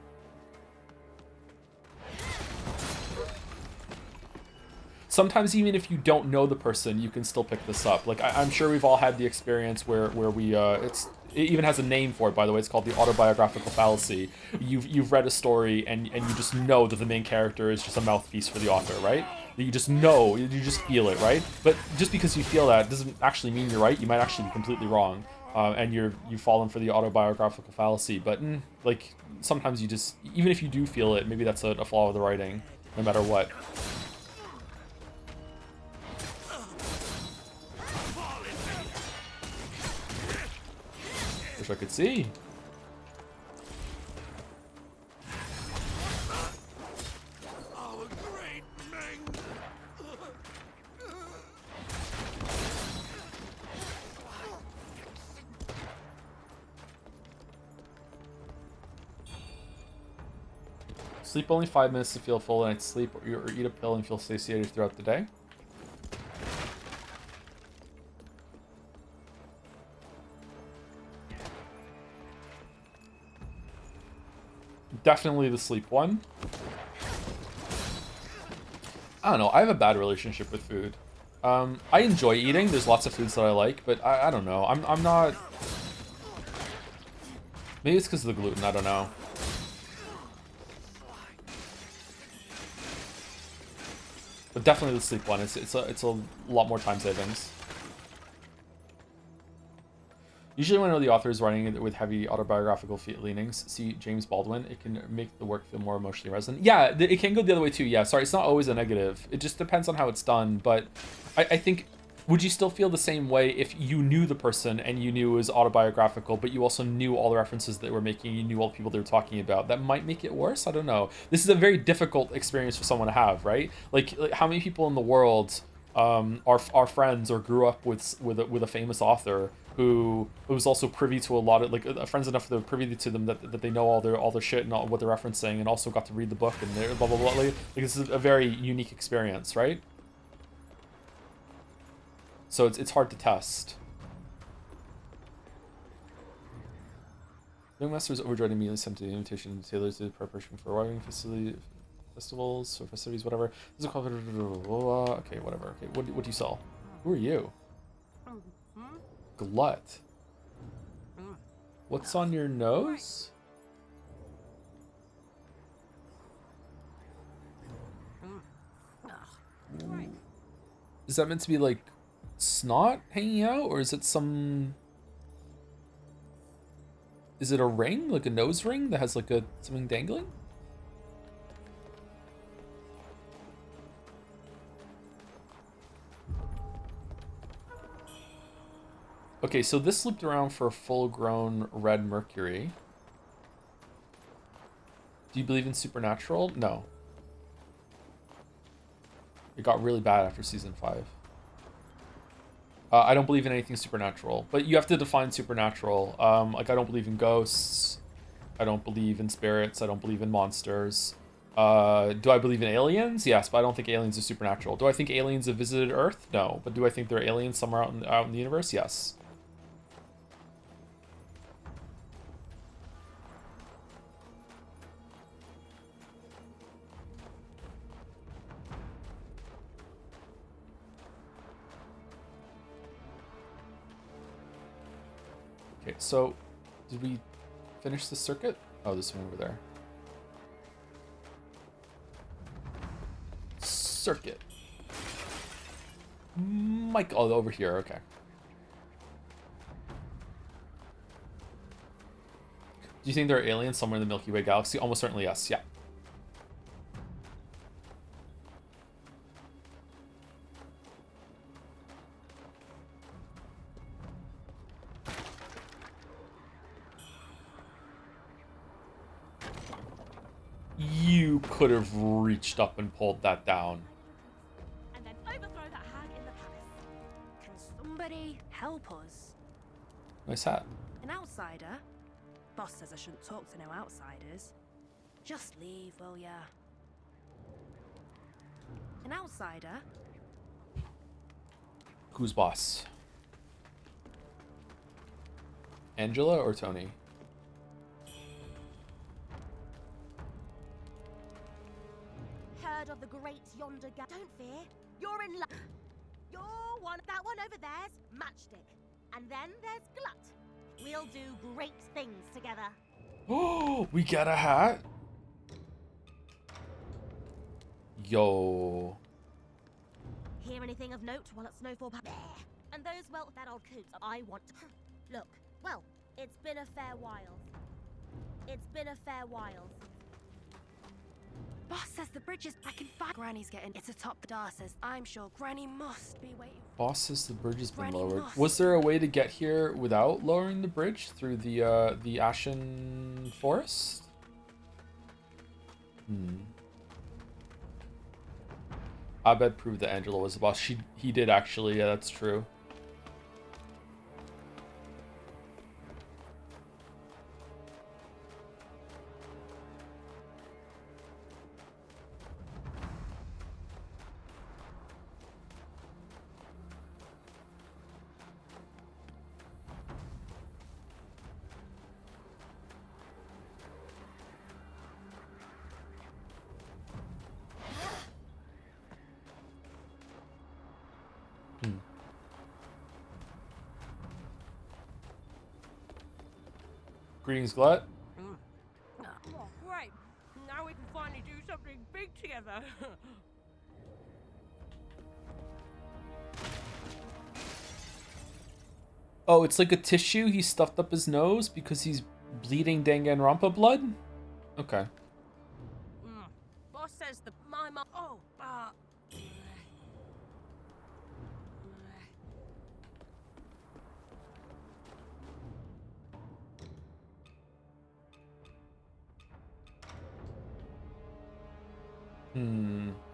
Sometimes even if you don't know the person, you can still pick this up. Like I'm sure we've all had the experience where we it even has a name for it, by the way. It's called the autobiographical fallacy. You've read a story and you just know that the main character is just a mouthpiece for the author, right? You just know, you just feel it, right? But just because you feel that doesn't actually mean you're right. You might actually be completely wrong, and you've fallen for the autobiographical fallacy. But like sometimes you just, even if you do feel it, maybe that's a flaw of the writing, no matter what. I could see. Sleep only 5 minutes to feel full, and sleep or eat a pill and feel satiated throughout the day. Definitely the sleep one. I don't know. I have a bad relationship with food. I enjoy eating. There's lots of foods that I like, but I don't know. I'm not. Maybe it's because of the gluten. I don't know. But definitely the sleep one. It's a lot more time savings. Usually when I know the author is writing it with heavy autobiographical leanings, see James Baldwin, it can make the work feel more emotionally resonant. Yeah, it can go the other way too. Yeah, sorry, it's not always a negative. It just depends on how it's done. But I think, would you still feel the same way if you knew the person and you knew it was autobiographical, but you also knew all the references that they were making, you knew all the people they were talking about? That might make it worse? I don't know. This is a very difficult experience for someone to have, right? Like how many people in the world are friends or grew up with a famous author who was also privy to a lot of, like, friends enough that they're privy to them that they know all their shit and all what they're referencing, and also got to read the book and they're blah blah blah. Like this is a very unique experience, right? So it's hard to test. Young Master was overjoyed and immediately sent the invitation to tailors to the preparation for arriving festivals or festivities, whatever. This is called okay, whatever. Okay, what do you sell? Who are you? Glut. What's on your nose? Ooh. Is that meant to be like snot hanging out, or is it some? Is it a ring, like a nose ring that has like something dangling? Okay, so this looped around for a full-grown red mercury. Do you believe in supernatural? No. It got really bad after season 5. I don't believe in anything supernatural, but you have to define supernatural. Like, I don't believe in ghosts. I don't believe in spirits. I don't believe in monsters. Do I believe in aliens? Yes, but I don't think aliens are supernatural. Do I think aliens have visited Earth? No. But do I think there are aliens somewhere out in the universe? Yes. Okay, so did we finish the circuit? Oh, this one over there. Circuit. Mike, oh, over here, okay. Do you think there are aliens somewhere in the Milky Way galaxy? Almost certainly yes, yeah. You could have reached up and pulled that down. And then overthrow that hag in the palace. Can somebody help us? Nice hat. An outsider? Boss says I shouldn't talk to no outsiders. Just leave, will ya? An outsider? Who's boss? Angela or Tony? Heard of the great yonder Don't fear. You're in luck. You're one. That one over there's Matchstick. And then there's Glut. We'll do great things together. Oh, we got a hat? Yo. Hear anything of note while at Snowfall There. And those, well, that old coot I want to... Look, well, it's been a fair while. It's been a fair while. Boss says the bridge is back in fire. Granny's getting it's atop the Dar says I'm sure Granny must be waiting. Boss says the bridge has been Granny lowered. must. Was there a way to get here without lowering the bridge through the Ashen Forest? Abed proved that Angela was the boss. He did actually, yeah, that's true. Greetings, Glut. Oh, great. Now we can finally do something big together. Oh, it's like a tissue he stuffed up his nose because he's bleeding Danganronpa blood? Okay. Boss says my mom. Oh,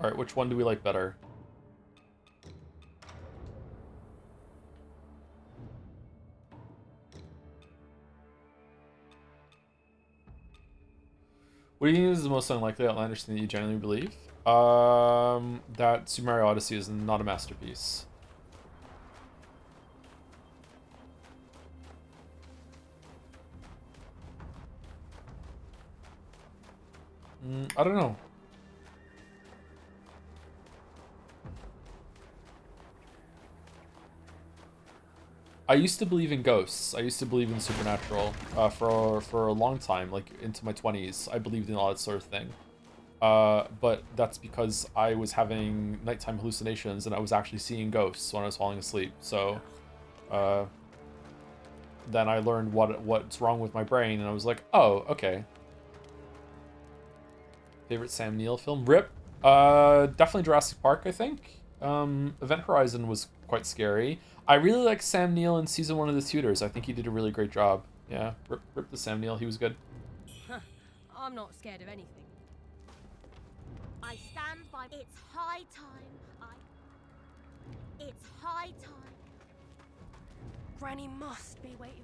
Alright, which one do we like better? What do you think is the most unlikely outlandish thing that you genuinely believe? That Super Mario Odyssey is not a masterpiece. I don't know. I used to believe in ghosts. I used to believe in supernatural for a long time, like into my 20s. I believed in all that sort of thing. But that's because I was having nighttime hallucinations and I was actually seeing ghosts when I was falling asleep. So then I learned what's wrong with my brain, and I was like, oh, okay. Favorite Sam Neill film? Rip. Definitely Jurassic Park, I think. Event Horizon was quite scary. I really like Sam Neill in season 1 of The Tudors. I think he did a really great job. Yeah, rip the Sam Neill. He was good. I'm not scared of anything. I stand by. It's high time. It's high time. Granny must be waiting.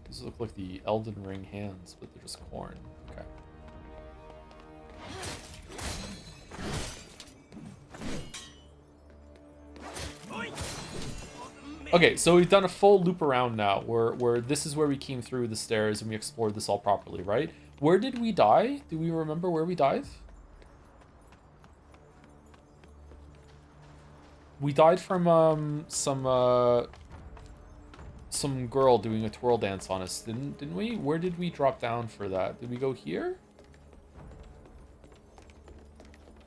These look like the Elden Ring hands, but they're just corn. Okay. Okay, so we've done a full loop around now, where this is where we came through the stairs and we explored this all properly, right? Where did we die? Do we remember where we died? We died from some girl doing a twirl dance on us, didn't we? Where did we drop down for that? Did we go here?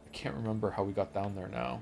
I can't remember how we got down there now.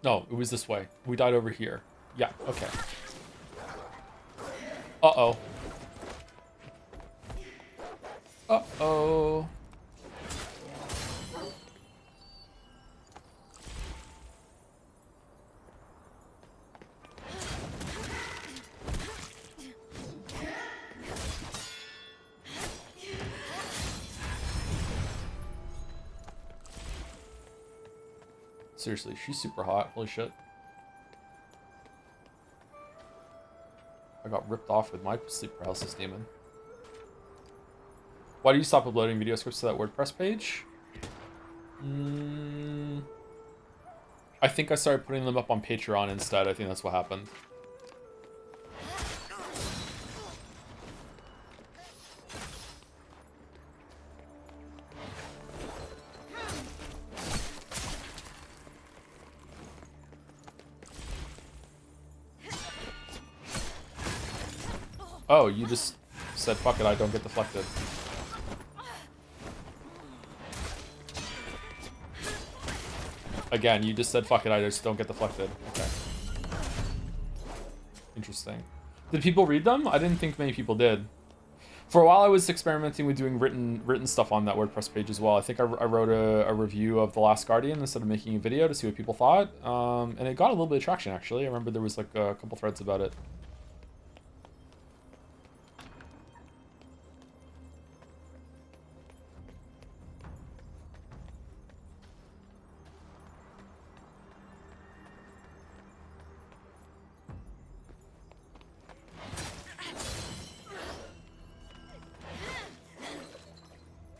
No, it was this way. We died over here. Yeah, okay. Uh-oh. Uh-oh. Seriously, she's super hot. Holy shit. I got ripped off with my sleep paralysis demon. Why do you stop uploading video scripts to that WordPress page? I think I started putting them up on Patreon instead. I think that's what happened. Oh, you just said, fuck it, I don't get deflected. Again, you just said, fuck it, I just don't get deflected. Okay. Interesting. Did people read them? I didn't think many people did. For a while, I was experimenting with doing written stuff on that WordPress page as well. I think I wrote a review of The Last Guardian instead of making a video to see what people thought. And it got a little bit of traction, actually. I remember there was like a couple threads about it.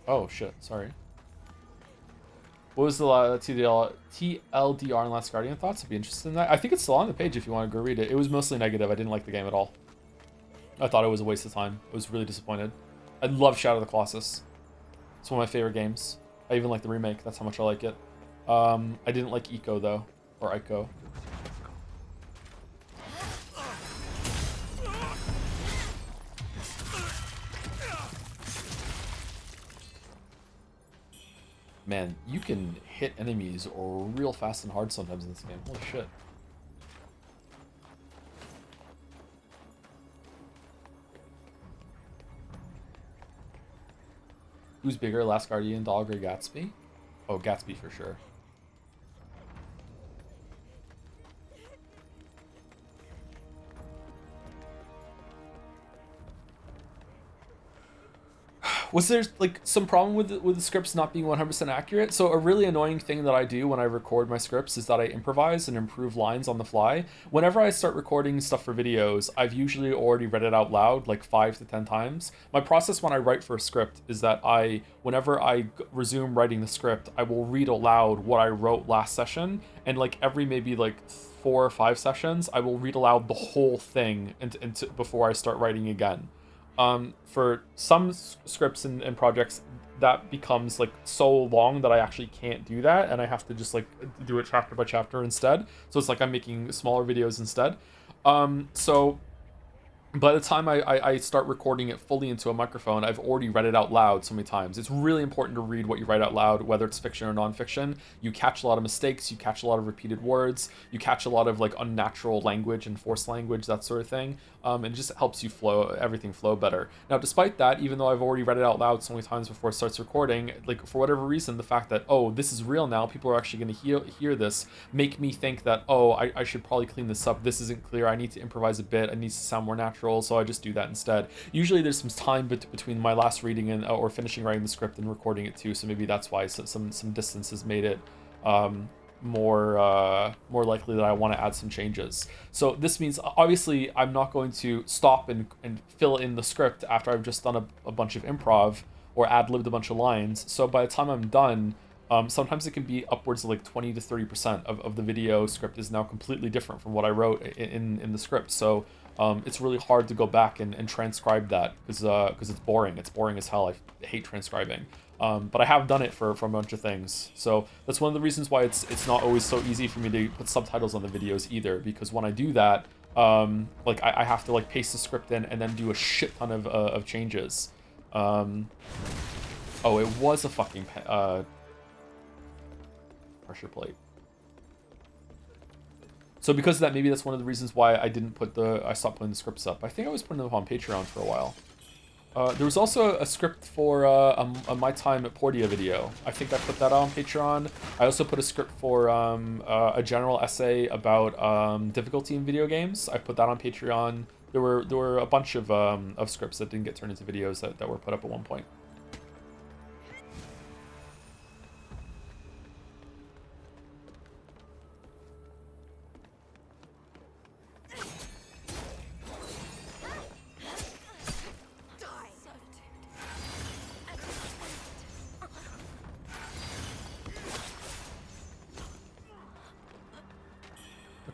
Oh shit, sorry. What was the TLDR and Last Guardian thoughts? I'd be interested in that. I think it's still on the page if you want to go read it. It was mostly negative. I didn't like the game at all. I thought it was a waste of time. I was really disappointed. I love Shadow of the Colossus. It's one of my favorite games. I even like the remake. That's how much I like it. I didn't like Eco though, or Ico. Man, you can hit enemies real fast and hard sometimes in this game. Holy shit. Who's bigger, Last Guardian, Dog, or Gatsby? Oh, Gatsby for sure. Was there like some problem with the scripts not being 100% accurate? So a really annoying thing that I do when I record my scripts is that I improvise and improve lines on the fly. Whenever I start recording stuff for videos, I've usually already read it out loud like 5 to 10 times. My process when I write for a script is that whenever I resume writing the script, I will read aloud what I wrote last session, and like every maybe like 4 or 5 sessions, I will read aloud the whole thing before I start writing again. For some scripts and projects, that becomes like so long that I actually can't do that, and I have to just like do it chapter by chapter instead. So it's like I'm making smaller videos instead. So by the time I start recording it fully into a microphone, I've already read it out loud so many times. It's really important to read what you write out loud, whether it's fiction or nonfiction. You catch a lot of mistakes, you catch a lot of repeated words, you catch a lot of like unnatural language and forced language, that sort of thing. And it just helps you everything flow better. Now, despite that, even though I've already read it out loud so many times before it starts recording, like for whatever reason, the fact that, oh, this is real now, people are actually going to hear this, make me think that, oh, I should probably clean this up. This isn't clear. I need to improvise a bit. It needs to sound more natural. So I just do that instead. Usually there's some time between my last reading or finishing writing the script and recording it too. So maybe that's why some distance has made it more likely that I want to add some changes. So this means obviously I'm not going to stop and fill in the script after I've just done a bunch of improv or ad-libbed a bunch of lines. So by the time I'm done, sometimes it can be upwards of like 20 to 30% of the video script is now completely different from what I wrote in the script. So it's really hard to go back and transcribe that because it's boring. It's boring as hell. I hate transcribing. But I have done it for a bunch of things. So that's one of the reasons why it's not always so easy for me to put subtitles on the videos either, because when I do that, like I have to like paste the script in and then do a shit ton of changes. Oh, it was a fucking pressure plate. So because of that, maybe that's one of the reasons why I stopped putting the scripts up. I think I was putting them up on Patreon for a while. There was also a script for My Time at Portia video. I think I put that on Patreon. I also put a script for a general essay about difficulty in video games. I put that on Patreon. There were a bunch of scripts that didn't get turned into videos that were put up at one point.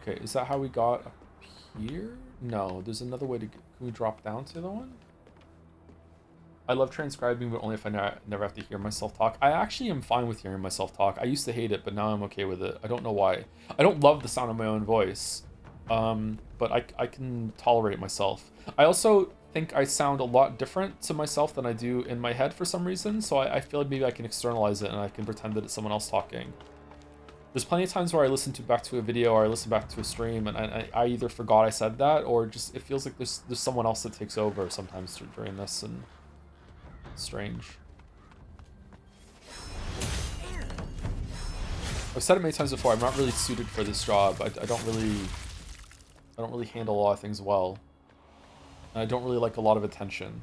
Okay, is that how we got up here? No, there's another way to... Can we drop down to the one? I love transcribing, but only if I never have to hear myself talk. I actually am fine with hearing myself talk. I used to hate it, but now I'm okay with it. I don't know why. I don't love the sound of my own voice, but I can tolerate myself. I also think I sound a lot different to myself than I do in my head for some reason, so I feel like maybe I can externalize it and I can pretend that it's someone else talking. There's plenty of times where I listen back to a video or I listen back to a stream and I either forgot I said that or just it feels like there's someone else that takes over sometimes during this, and it's strange. I've said it many times before, I'm not really suited for this job. I don't really handle a lot of things well. And I don't really like a lot of attention.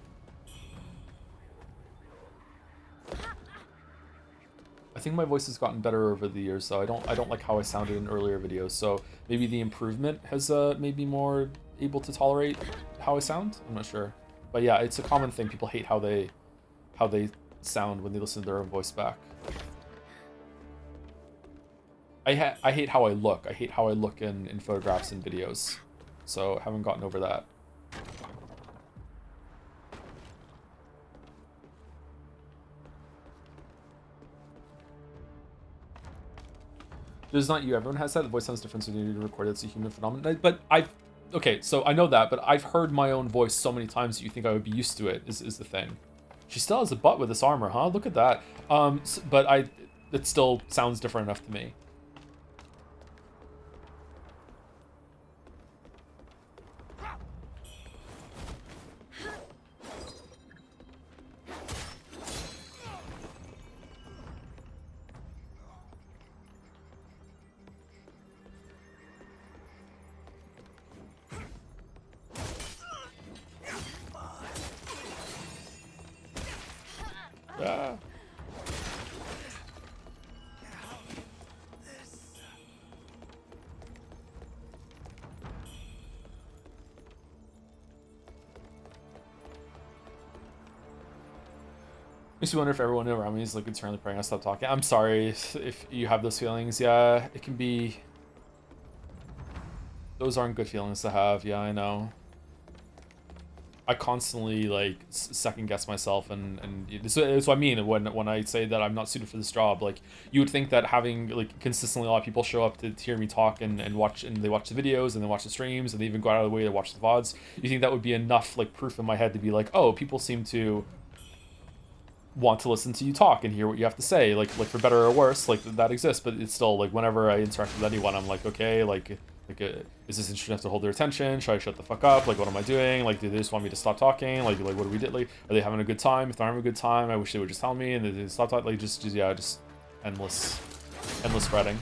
I think my voice has gotten better over the years, though. I don't like how I sounded in earlier videos, so maybe the improvement has made me more able to tolerate how I sound. I'm not sure, but yeah, it's a common thing. People hate how they sound when they listen to their own voice back. I hate how I look. I hate how I look in photographs and videos. So haven't gotten over that. It's not you. Everyone has that. The voice sounds different, so you need to record it. It's a human phenomenon. But okay, so I know that, but I've heard my own voice so many times that you think I would be used to it, is the thing. She still has a butt with this armor, huh? Look at that. But it still sounds different enough to me. Ah. Makes me wonder if everyone around me is like internally praying I stop talking. I'm sorry if you have those feelings. Yeah, it can be. Those aren't good feelings to have. Yeah, I know. I constantly like second guess myself, and this is what I mean when I say that I'm not suited for this job. Like, you would think that having like consistently a lot of people show up to hear me talk and watch, and they watch the videos and they watch the streams and they even go out of the way to watch the VODs. You think that would be enough like proof in my head to be like, oh, people seem to want to listen to you talk and hear what you have to say, like for better or worse, like that exists. But it's still like whenever I interact with anyone, I'm like, okay, is this interesting enough to hold their attention? Should I shut the fuck up? Like, what am I doing? Like, do they just want me to stop talking? Like what do we do? Like, are they having a good time? If they're having a good time, I wish they would just tell me and they stop talking. Like, just endless fretting.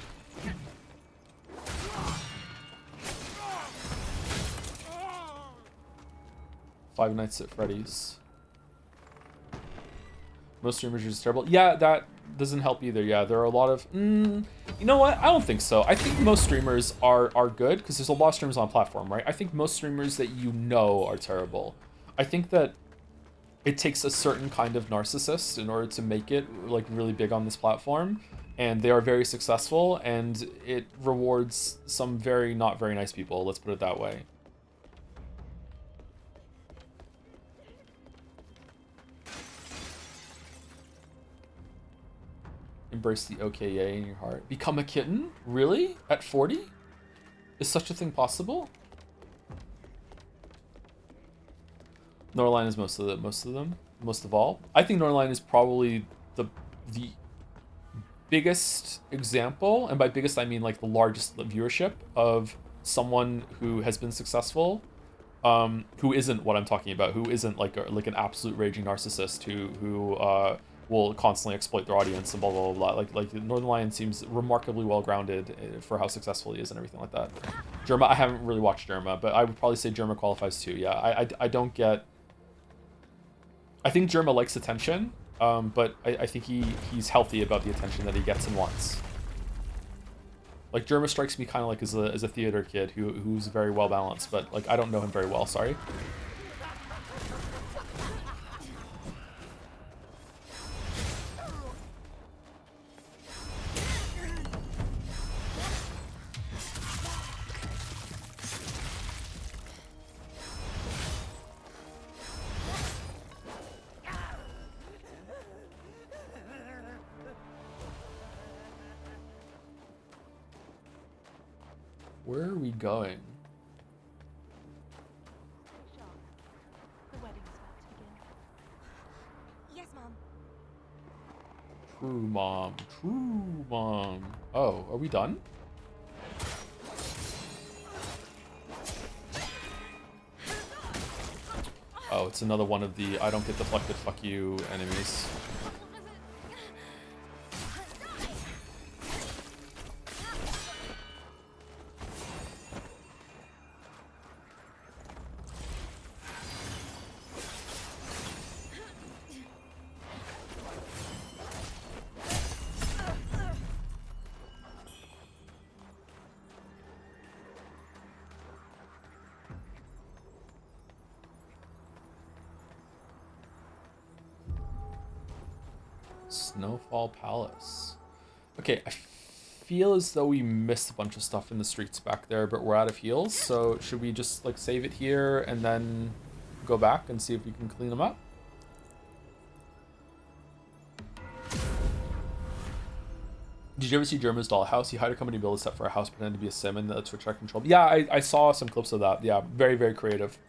Five Nights at Freddy's. Most streamers are just terrible. Yeah, that doesn't help either. Yeah, there are a lot of... you know what? I don't think so. I think most streamers are good, because there's a lot of streamers on platform, right? I think most streamers that you know are terrible. I think that it takes a certain kind of narcissist in order to make it like really big on this platform, and they are very successful, and it rewards some very not very nice people. Let's put it that way. Embrace the OKA in your heart. Become a kitten? Really? At 40? Is such a thing possible? Norline is most of all. I think Norline is probably the biggest example, and by biggest I mean like the largest viewership of someone who has been successful, who isn't what I'm talking about, who isn't like an absolute raging narcissist who will constantly exploit their audience and blah blah blah. Like Northern Lion seems remarkably well grounded for how successful he is and everything like that. Germa, I haven't really watched Germa, but I would probably say Germa qualifies too. Yeah, I don't get. I think Germa likes attention, but I think he's healthy about the attention that he gets and wants. Like, Germa strikes me kind of like as a theater kid who's very well balanced, but like I don't know him very well. Sorry. Where are we going? The wedding is about to begin. Yes, Mom. True mom. True mom. Oh, are we done? Oh, it's another one of the I don't get deflected, fuck you enemies. Snowfall Palace. Okay, I feel as though we missed a bunch of stuff in the streets back there, but we're out of heals, so should we just like save it here and then go back and see if we can clean them up? Did you ever see German's Dollhouse? He hired a company to build a set for a house, pretend to be a sim, and that's what I controlled. Yeah, I saw some clips of that. Yeah, very, very creative.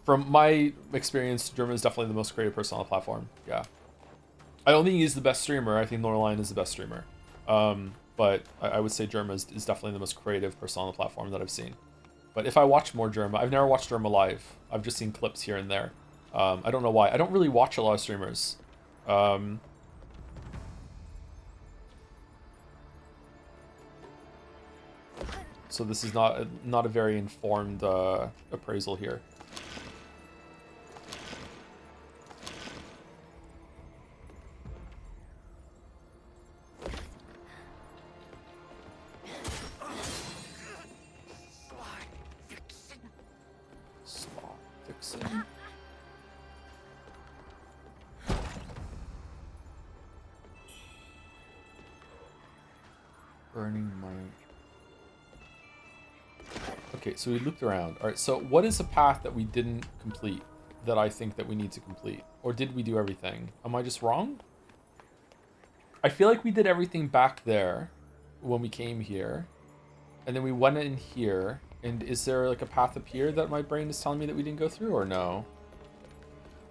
From my experience, German is definitely the most creative person on the platform. Yeah. I don't think he's the best streamer. I think Norline is the best streamer. But I would say Germa is definitely the most creative person on the platform that I've seen. But if I watch more Germa, I've never watched Germa live. I've just seen clips here and there. I don't know why. I don't really watch a lot of streamers. So this is not a very informed appraisal here. Slot fixing. Burning my... Okay, so we looped around. All right, so what is a path that we didn't complete that I think that we need to complete? Or did we do everything? Am I just wrong? I feel like we did everything back there when we came here. And then we went in here. And is there like a path up here that my brain is telling me that we didn't go through or no?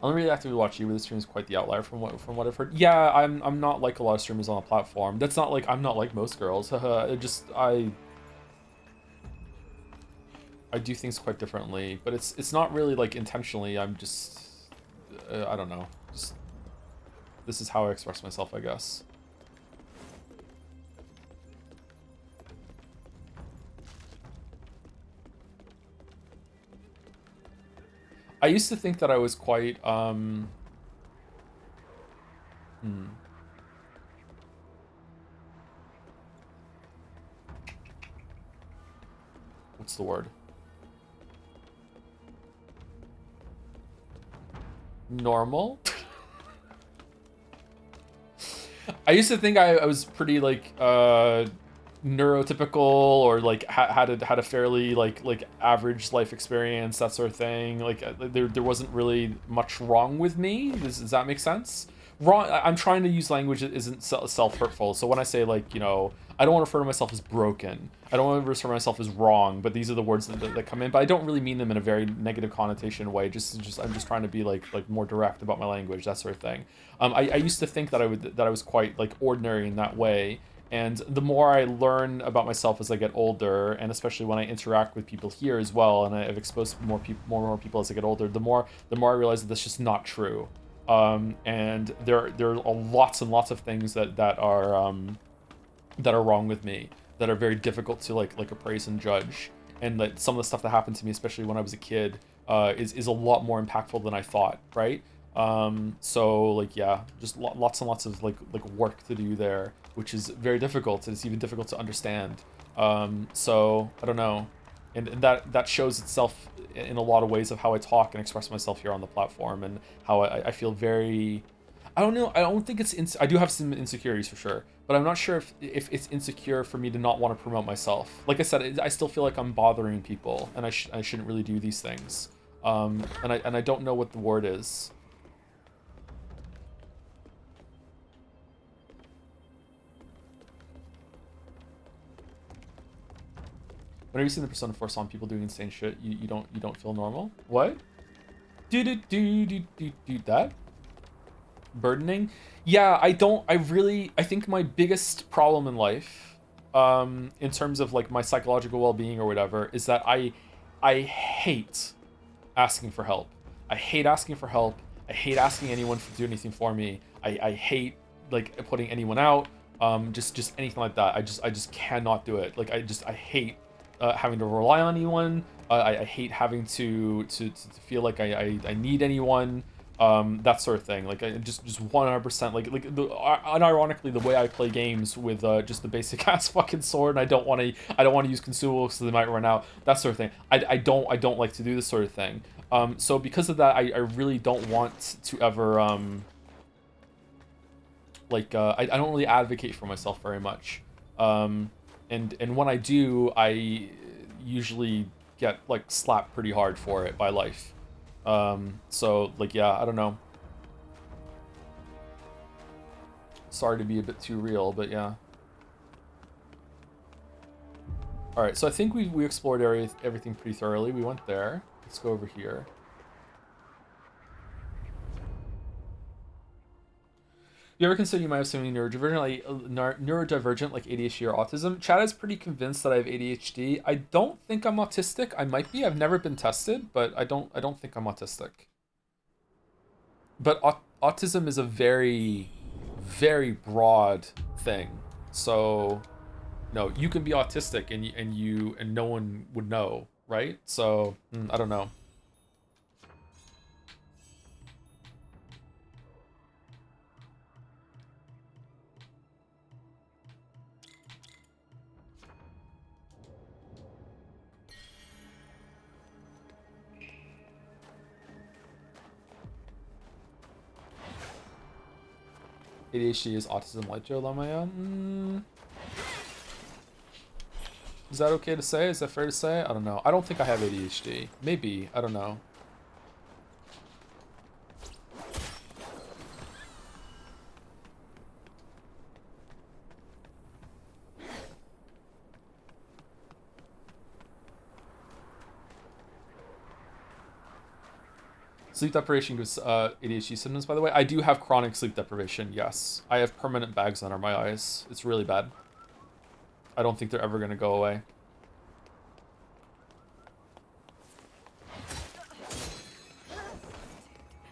I don't really actively watch you, but this stream is quite the outlier from what I've heard. Yeah, I'm not like a lot of streamers on the platform. That's not like I'm not like most girls. I do things quite differently, but it's not really like intentionally. I'm just I don't know. Just this is how I express myself, I guess. I used to think that I was quite what's the word? Normal? I used to think I was pretty like neurotypical or like had a fairly like average life experience, that sort of thing. Like there wasn't really much wrong with me. Does that make sense? Wrong. I'm trying to use language that isn't self-hurtful. So when I say like, you know, I don't want to refer to myself as broken. I don't want to refer to myself as wrong, but these are the words that come in. But I don't really mean them in a very negative connotation way. I'm just trying to be like more direct about my language, that sort of thing. I used to think that I was quite like ordinary in that way. And the more I learn about myself as I get older, and especially when I interact with people here as well, and I've exposed more and more people as I get older, the more I realize that that's just not true. And there are lots and lots of things that are wrong with me, that are very difficult to like appraise and judge. And that some of the stuff that happened to me, especially when I was a kid, is a lot more impactful than I thought, right? So like, yeah, just lots and lots of like work to do there, which is very difficult. It's even difficult to understand. So I don't know. And that shows itself in a lot of ways of how I talk and express myself here on the platform, and how I feel very... I don't know. I don't think it's... I do have some insecurities for sure, but I'm not sure if it's insecure for me to not want to promote myself. Like I said, I still feel like I'm bothering people, and I shouldn't really do these things. And I don't know what the word is. Whenever you see the Persona 4 song, people doing insane shit, you don't feel normal? What? Do that? Burdening? Yeah, I think my biggest problem in life, in terms of like my psychological well-being or whatever, is that I hate asking for help. I hate asking for help. I hate asking anyone to do anything for me. I hate like putting anyone out. Just anything like that. I just cannot do it. Like I hate having to rely on anyone. I hate having to feel like I need anyone. That sort of thing. Like I just 100% like unironically, the way I play games with just the basic ass fucking sword, and I don't want to use consumables so they might run out. That sort of thing. I don't like to do this sort of thing. So because of that, I really don't want to ever Like I don't really advocate for myself very much. And when I do, I usually get like slapped pretty hard for it by life. So like yeah, I don't know. Sorry to be a bit too real, but yeah. All right, so I think we explored everything pretty thoroughly. We went there. Let's go over here. You ever consider you might have something neurodivergent like ADHD or autism? Chad is pretty convinced that I have ADHD. I don't think I'm autistic. I might be. I've never been tested, but I don't think I'm autistic. But autism is a very, very broad thing. So, no, you can be autistic and no one would know, right? So, I don't know. ADHD is autism light, Joe Lamaya. Is that okay to say? Is that fair to say? I don't know. I don't think I have ADHD. Maybe. I don't know. Sleep deprivation gives ADHD symptoms, by the way. I do have chronic sleep deprivation, yes. I have permanent bags under my eyes. It's really bad. I don't think they're ever going to go away.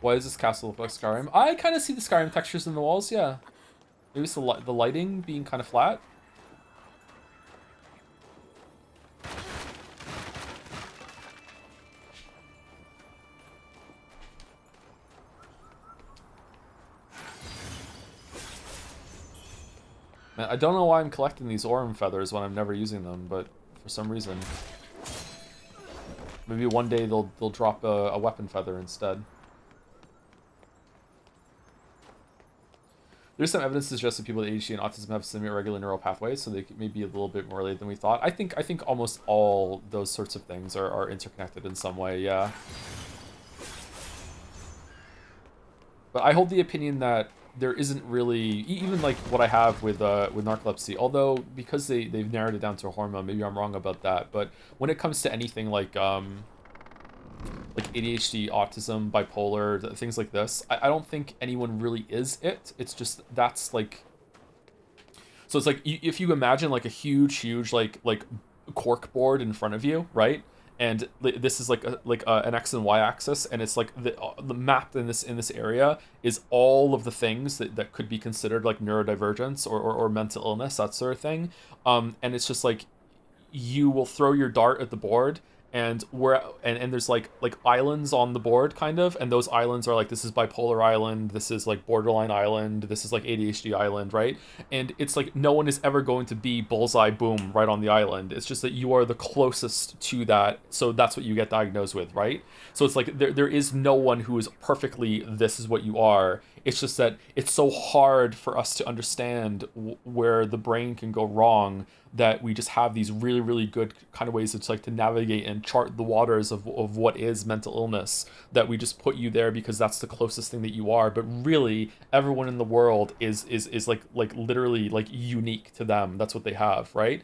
Why does this castle look like Skyrim? I kind of see the Skyrim textures in the walls, yeah. Maybe it's the lighting being kind of flat. Man, I don't know why I'm collecting these Orem feathers when I'm never using them, but for some reason. Maybe one day they'll drop a weapon feather instead. There's some evidence to suggest that people with ADHD and autism have semi-irregular neural pathways, so they may be a little bit more related than we thought. I think almost all those sorts of things are interconnected in some way, yeah. But I hold the opinion that there isn't really, even like what I have with narcolepsy, although because they've narrowed it down to a hormone, maybe I'm wrong about that, but when it comes to anything like ADHD, autism, bipolar, things like this, I don't think anyone really is it. It's just, that's like, so it's like, if you imagine like a huge like cork board in front of you, right? And this is like an X and Y axis, and it's like the map in this area is all of the things that could be considered like neurodivergence or mental illness, that sort of thing. And it's just like you will throw your dart at the board, and there's like islands on the board kind of, and those islands are like, this is bipolar island, this is like borderline island, this is like ADHD island, right? And it's like no one is ever going to be bullseye boom right on the island. It's just that you are the closest to that, so that's what you get diagnosed with, right? So it's like there is no one who is perfectly this is what you are. It's just that it's so hard for us to understand where the brain can go wrong, that we just have these really, really good kind of ways to navigate and chart the waters of what is mental illness, that we just put you there because that's the closest thing that you are. But really, everyone in the world is like literally like unique to them. That's what they have, right?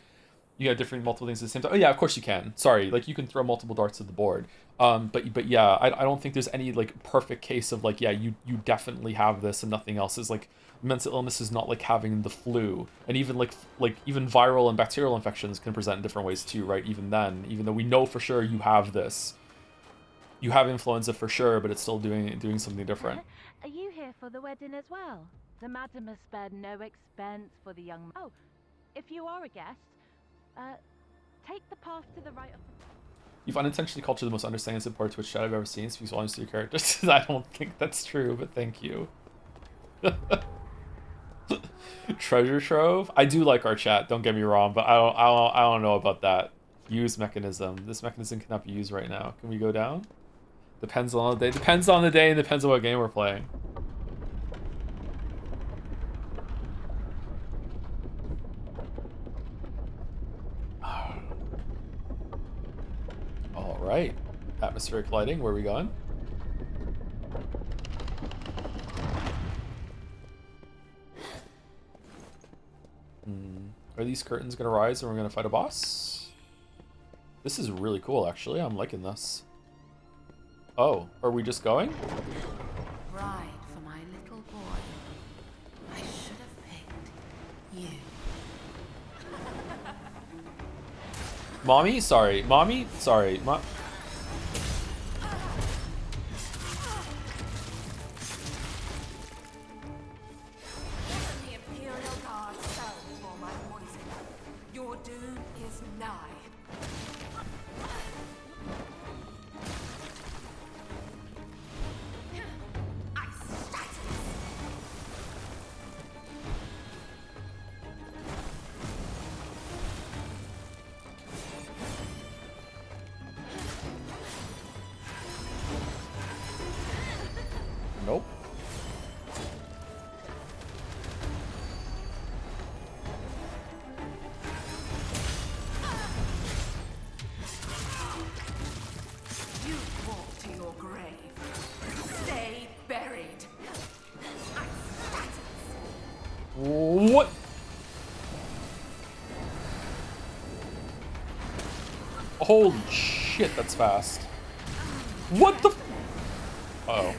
You got different multiple things at the same time. Oh yeah, of course you can. Sorry, like you can throw multiple darts at the board. But yeah, I don't think there's any like perfect case of like, yeah, you definitely have this and nothing else. Is like, mental illness is not like having the flu, and even like even viral and bacterial infections can present in different ways too, right? Even then, even though we know for sure you have this, you have influenza for sure, but it's still doing something different. Are you here for the wedding as well? The madam has spared no expense for the young. Oh, if you are a guest, take the path to the right of the. You've unintentionally cultured the most understanding support Twitch chat I've ever seen. Speaks volumes to your characters. I don't think that's true, but thank you. Treasure trove. I do like our chat. Don't get me wrong, but I don't know about that. Use mechanism. This mechanism cannot be used right now. Can we go down? Depends on the day. Depends on the day and depends on what game we're playing. Right. Atmospheric lighting, where are we going? Are these curtains gonna rise and we're gonna fight a boss? This is really cool, actually. I'm liking this. Oh, are we just going? Bride for my little boy. I should have picked you. Mommy? Sorry. Mommy? Sorry. The Imperial Guard fell before my poison. Your doom is nigh. Nope. You walk to your grave. Stay buried. What? Holy shit, that's fast. What the? Uh-oh.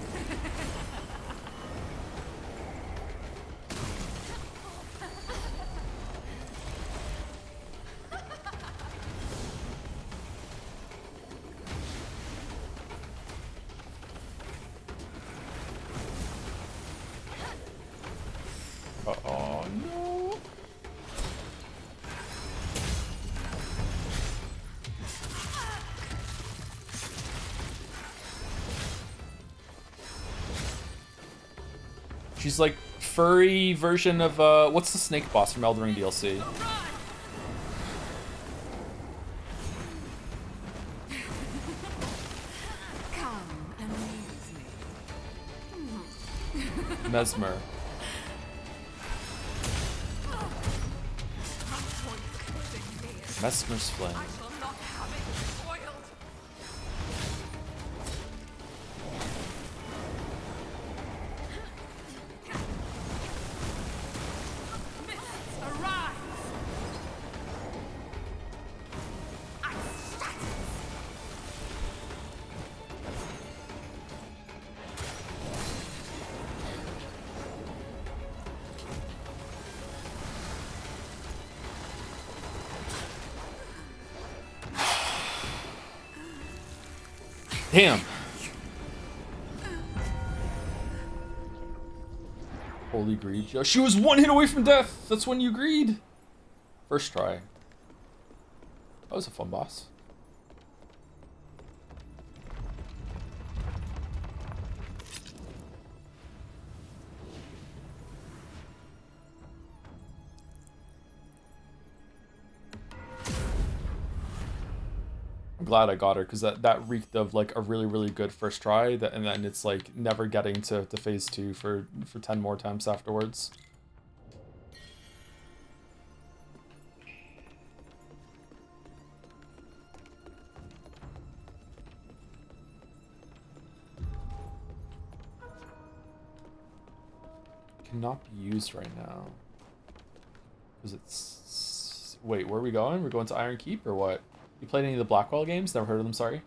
Uh-oh, no. She's like furry version of what's the snake boss from Elden Ring DLC? Come and amuse me. Mesmer. Mesmer's flame. I shall not have it spoiled. Mists arise. Damn. Holy greed. She was one hit away from death. That's when you greed. First try. That was a fun boss. I'm glad I got her because that reeked of like a really good first try and then it's like never getting to phase 2 for 10 more attempts afterwards. Cannot be used right now because it's wait, where are we going? We're going to Iron Keep or what? You played any of the Blackwell games? Never heard of them, sorry.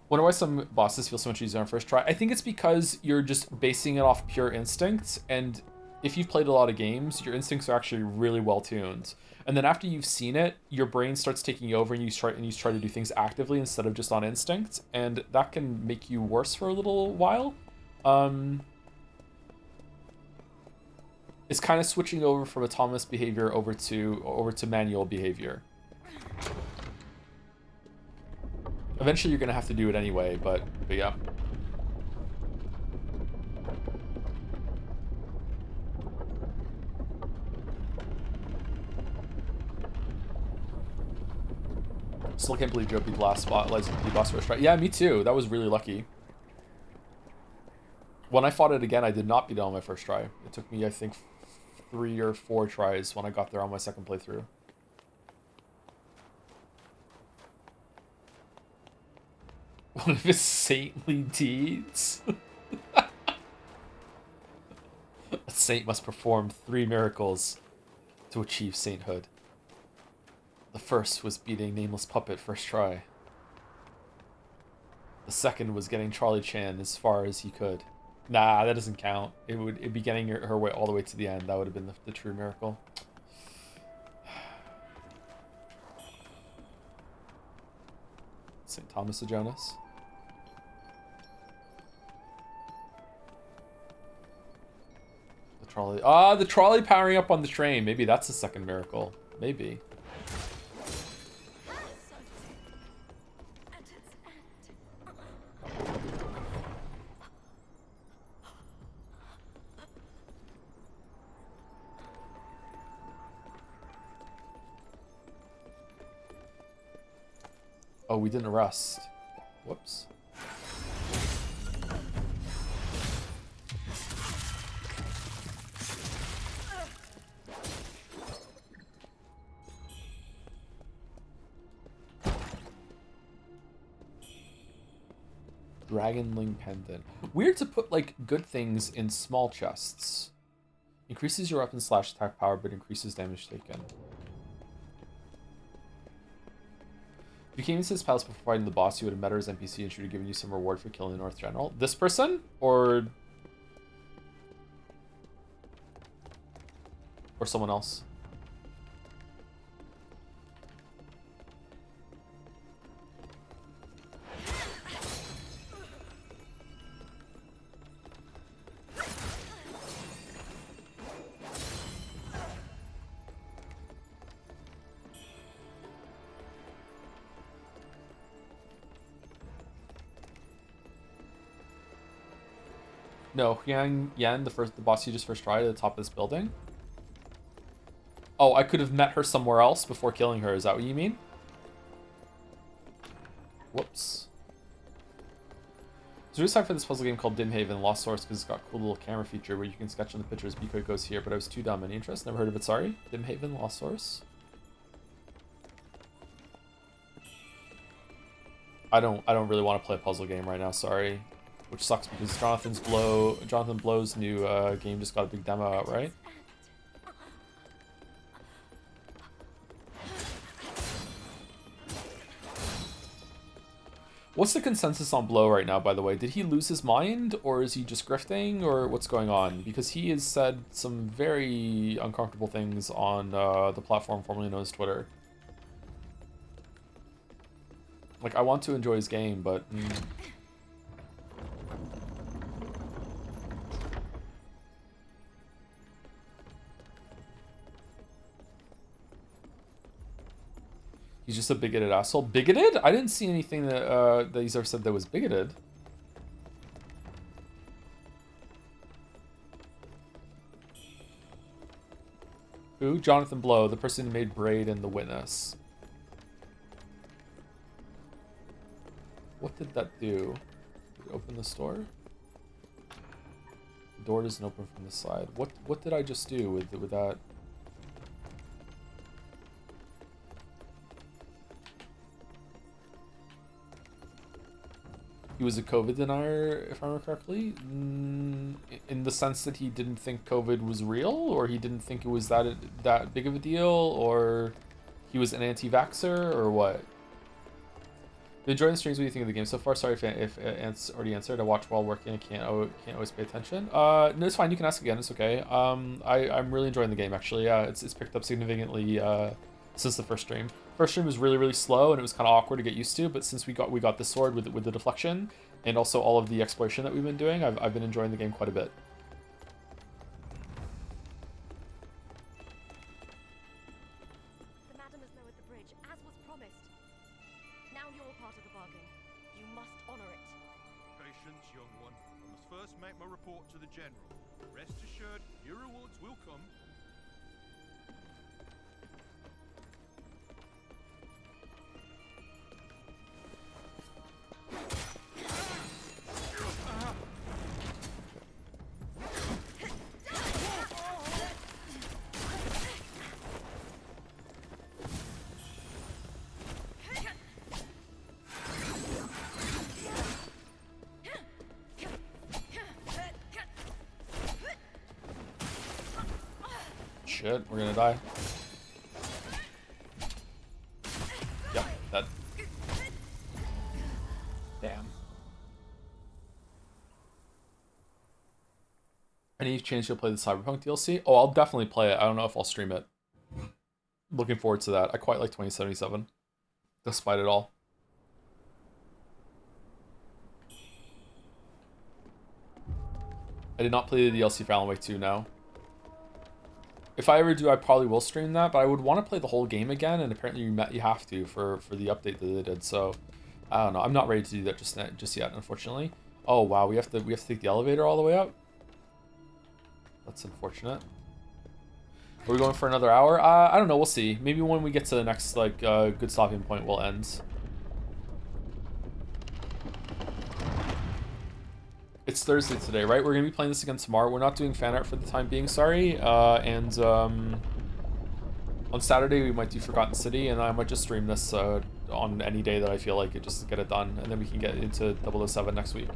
Wonder why some bosses feel so much easier on first try. I think it's because you're just basing it off pure instinct, and if you've played a lot of games, your instincts are actually really well tuned. And then after you've seen it, your brain starts taking over and you try to do things actively instead of just on instinct, and that can make you worse for a little while. It's kind of switching over from autonomous behavior over to manual behavior. Eventually you're gonna have to do it anyway, but yeah. Still can't believe Joe beat the last spot, like the boss first try. Yeah, me too. That was really lucky. When I fought it again, I did not beat it on my first try. It took me, I think, 3 or 4 tries when I got there on my second playthrough. One of his saintly deeds. A saint must perform 3 miracles to achieve sainthood. The first was beating Nameless Puppet first try. The second was getting Charlie Chan as far as he could. Nah, that doesn't count. It'd be getting her way all the way to the end. That would have been the true miracle. St. Thomas of Jonas. The trolley. Ah, the trolley powering up on the train. Maybe that's the second miracle. Maybe. Oh, we didn't rest. Whoops. Dragonling Pendant. Weird to put, like, good things in small chests. Increases your weapon slash attack power, but increases damage taken. If you came into this palace before fighting the boss, you would have met her as NPC and she would have given you some reward for killing the North General. This person? Or someone else? No, Yang Yan, the boss you just first tried at the top of this building. Oh, I could have met her somewhere else before killing her. Is that what you mean? Whoops. There's a time for this puzzle game called Dim Haven Lost Source because it's got a cool little camera feature where you can sketch on the pictures. Be quick goes here, but I was too dumb. Any interest? Never heard of it. Sorry. Dim Haven Lost Source. I don't really want to play a puzzle game right now. Sorry. Which sucks because Jonathan Blow's new game just got a big demo out, right? What's the consensus on Blow right now, by the way? Did he lose his mind, or is he just grifting, or what's going on? Because he has said some very uncomfortable things on the platform formerly known as Twitter. Like, I want to enjoy his game, but... He's just a bigoted asshole. Bigoted? I didn't see anything that he's ever said that was bigoted. Who? Jonathan Blow, the person who made Braid and The Witness. What did that do? Did it open the store? The door doesn't open from the side. What did I just do with that? He was a COVID denier, if I remember correctly, in the sense that he didn't think COVID was real, or he didn't think it was that big of a deal, or he was an anti-vaxxer, or what? Been enjoying the streams. What do you think of the game so far? Sorry if Ant's already answered. I watch while working. I can't always pay attention. No, it's fine. You can ask again. It's okay. I'm really enjoying the game actually. Yeah, it's picked up significantly since the first stream. First stream was really slow and it was kind of awkward to get used to, but since we got the sword with the deflection and also all of the exploration that we've been doing, I've been enjoying the game quite a bit. The madam is lowered the bridge, as was promised. Now you're part of the bargain. You must honor it. Patience, young one. I must first make my report to the general. Rest assured, your rewards will come. Shit, we're gonna die. Yep, dead. Damn. Any chance you'll play the Cyberpunk DLC? Oh, I'll definitely play it. I don't know if I'll stream it. Looking forward to that. I quite like 2077, despite it all. I did not play the DLC for Alan Wake 2 now. If I ever do, I probably will stream that, but I would want to play the whole game again, and apparently you have to for the update that they did. So I don't know. I'm not ready to do that just yet, unfortunately. Oh wow, we have to take the elevator all the way up. That's unfortunate. Are we going for another hour? I don't know. We'll see. Maybe when we get to the next like good stopping point, we'll end. It's Thursday today, right? We're gonna be playing this again tomorrow. We're not doing fan art for the time being, sorry. And on Saturday we might do Forgotten City, and I might just stream this on any day that I feel like it, just to get it done, and then we can get into 007 next week,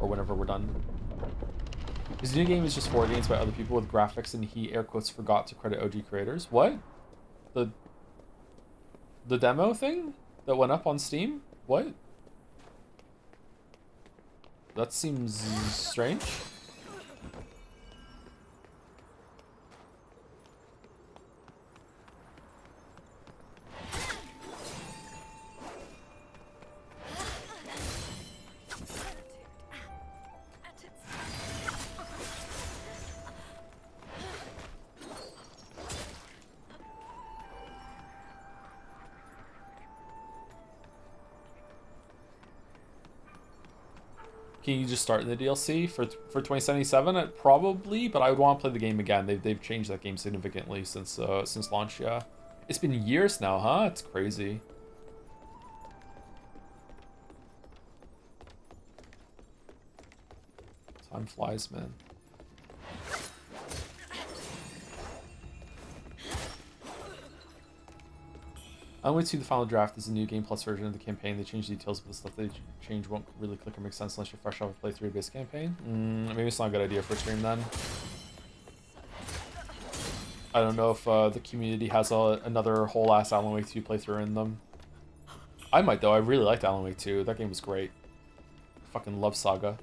or whenever we're done. His new game is just 4 games by other people with graphics, and he air quotes forgot to credit OG creators. What? The demo thing that went up on Steam? What? That seems strange. Can you just start in the DLC for 2077? Probably, but I would want to play the game again. They've changed that game significantly since launch. Yeah, it's been years now, huh? It's crazy. Time flies, man. I went to the final draft is a new game plus version of the campaign. They changed details, but the stuff they change won't really click or make sense unless you're fresh off a playthrough base campaign. Maybe it's not a good idea for a stream then. I don't know if the community has another whole ass Alan Wake 2 playthrough in them. I might though. I really liked Alan Wake 2. That game was great. Fucking love Saga.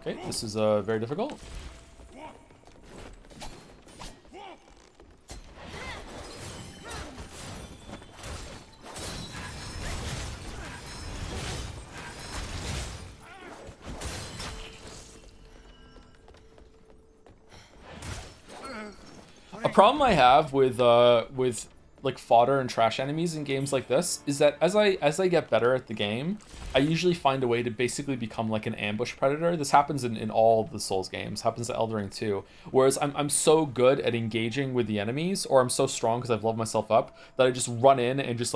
Okay, this is very difficult. A problem I have with like fodder and trash enemies in games like this is that as I get better at the game, I usually find a way to basically become like an ambush predator. This happens in all the Souls games, happens to Elden Ring too. Whereas I'm so good at engaging with the enemies, or I'm so strong because I've leveled myself up, that I just run in and just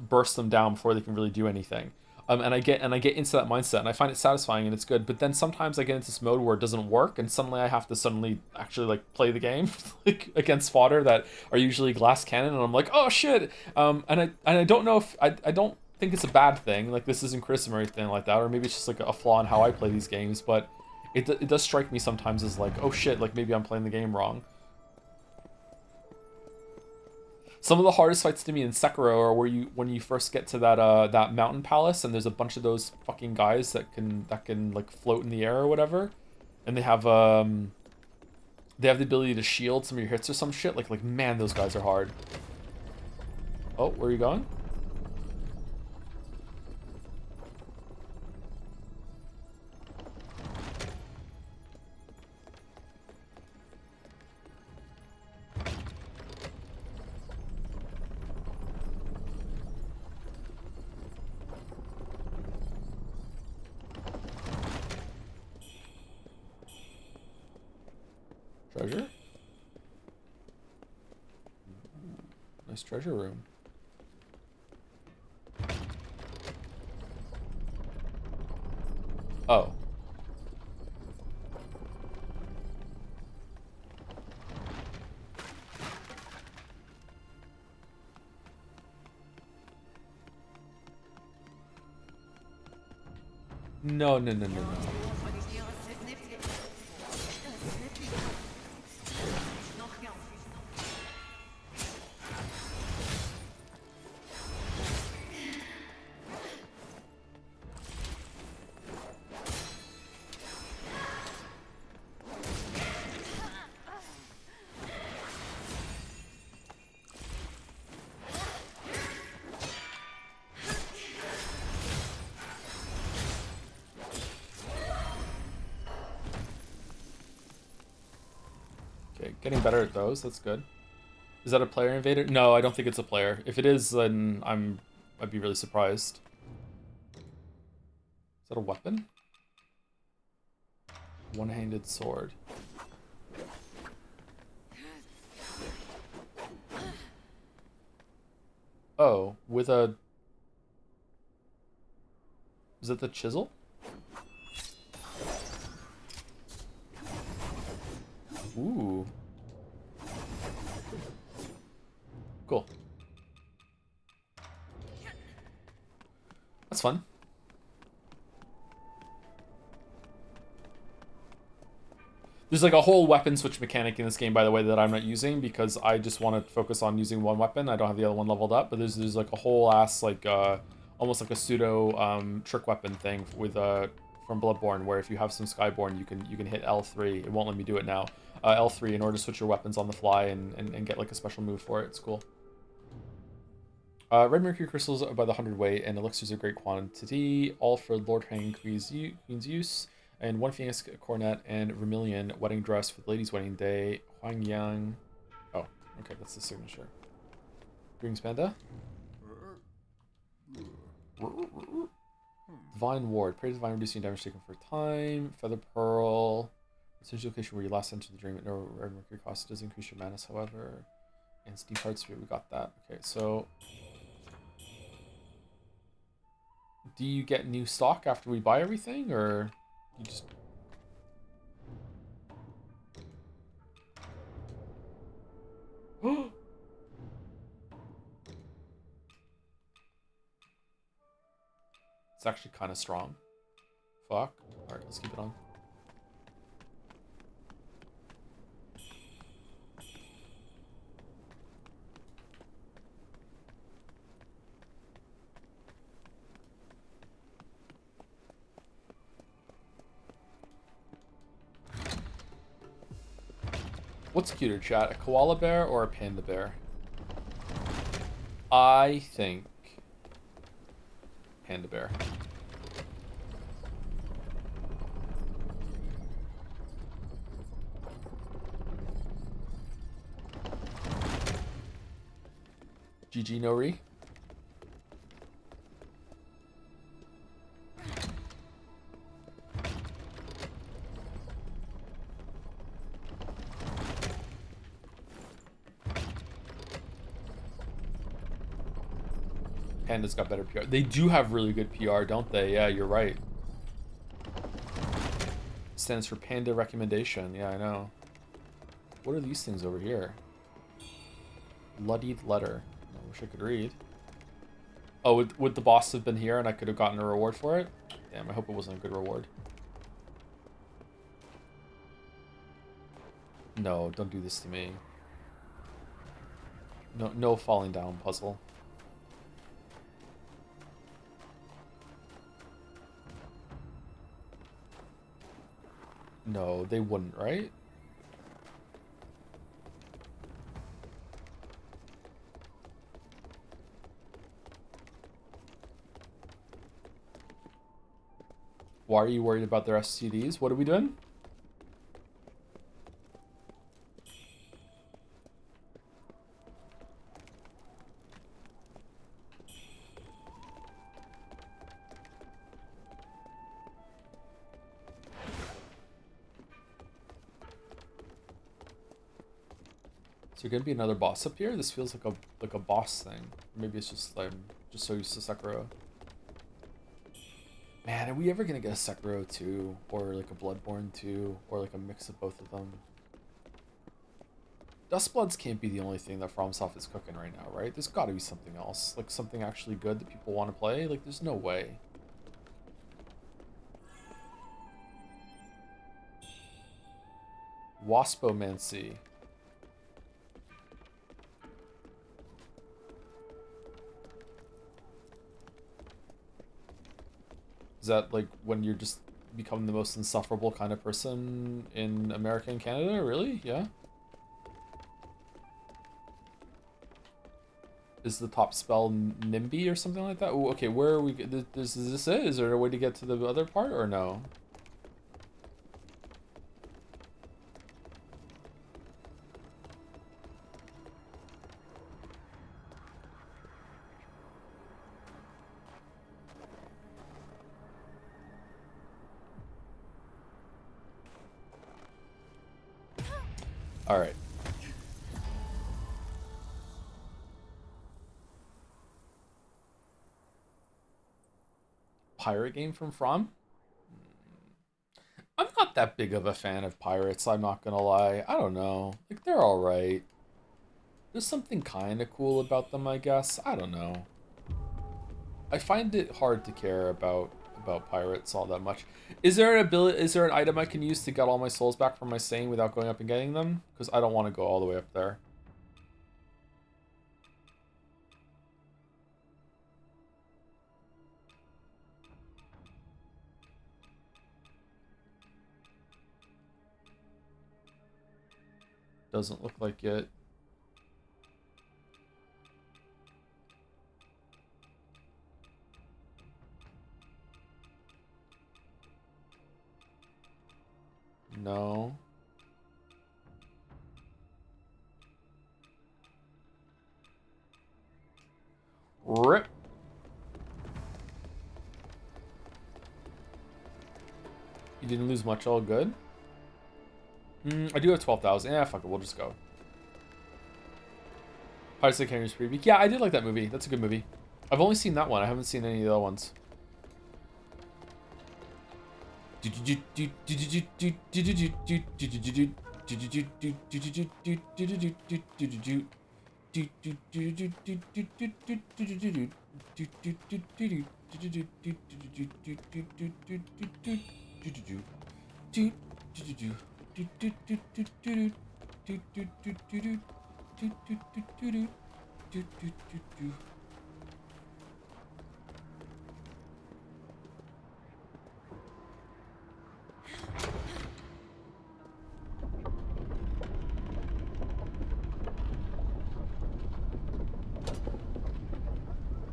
burst them down before they can really do anything. And I get into that mindset, and I find it satisfying and it's good. But then sometimes I get into this mode where it doesn't work, and suddenly I have to actually like play the game like against fodder that are usually glass cannon, and I'm like, oh shit. And I don't know if I don't think it's a bad thing. Like, this isn't criticism or anything like that, or maybe it's just like a flaw in how I play these games. But it does strike me sometimes as like, oh shit, like maybe I'm playing the game wrong. Some of the hardest fights to me in Sekiro are when you first get to that mountain palace, and there's a bunch of those fucking guys that can like float in the air or whatever, and they have the ability to shield some of your hits or some shit. Like man, those guys are hard. Oh, where are you going? Treasure? Nice treasure room. Oh. No, no, no, no, no. Okay, getting better at those. That's good. Is that a player invader? No, I don't think it's a player. If it is, then I'd be really surprised. Is that a weapon? One-handed sword. Oh, with a... Is it the chisel? Ooh. Cool. That's fun. There's like a whole weapon switch mechanic in this game, by the way, that I'm not using because I just want to focus on using one weapon. I don't have the other one leveled up, but there's like a whole ass like almost like a pseudo trick weapon thing with from Bloodborne, where if you have some Skyborn, you can hit L3. It won't let me do it now. L3 in order to switch your weapons on the fly and get like a special move for it. It's cool. Red mercury crystals by the 100 weight and elixirs of great quantity, all for Lord Hang Queen's use. And one Phoenix coronet and vermilion wedding dress for the ladies' wedding day. Huang Yang. Oh, okay, that's the signature. Greetings, Panda. Divine Ward. Praise Divine, reducing damage taken for time. Feather Pearl. Essential location where you last entered the dream at no red mercury cost. It does increase your mana, however. And Steam Heart Spirit, we got that. Okay, so... Do you get new stock after we buy everything, or... You just... It's actually kind of strong. Fuck. Alright, let's keep it on. What's cuter, chat? A koala bear or a panda bear? I think panda bear. GG Nori. Panda's got better PR. They do have really good PR, don't they? Yeah, you're right. Stands for Panda Recommendation. Yeah, I know. What are these things over here? Bloodied letter. I wish I could read. Oh, would the boss have been here and I could have gotten a reward for it? Damn, I hope it wasn't a good reward. No, don't do this to me. No falling down puzzle. No, they wouldn't, right? Why are you worried about their STDs? What are we doing? Is there gonna be another boss up here? This feels like a boss thing. Maybe it's just just so used to Sekiro. Man, are we ever gonna get a Sekiro 2 or like a Bloodborne 2 or like a mix of both of them? Dustbloods can't be the only thing that FromSoft is cooking right now, right? There's got to be something else, like something actually good that people want to play. Like, there's no way. Waspomancy. Is that like when you're just become the most insufferable kind of person in America and Canada? Really? Yeah. Is the top spell NIMBY or something like that? Ooh, okay, where are we? Is this it? Is there a way to get to the other part or no? All right. Pirate game from? I'm not that big of a fan of pirates, I'm not gonna lie. I don't know. Like, they're alright. There's something kind of cool about them, I guess. I don't know. I find it hard to care about pirates all that much. Is there an item I can use to get all my souls back from my saying without going up and getting them? Because I don't want to go all the way up there. Doesn't look like it. No. Rip. You didn't lose much, all good? I do have 12,000. Yeah, fuck it, we'll just go. Pirates of the Caribbean's pretty weak. Yeah, I did like that movie. That's a good movie. I've only seen that one. I haven't seen any of the other ones.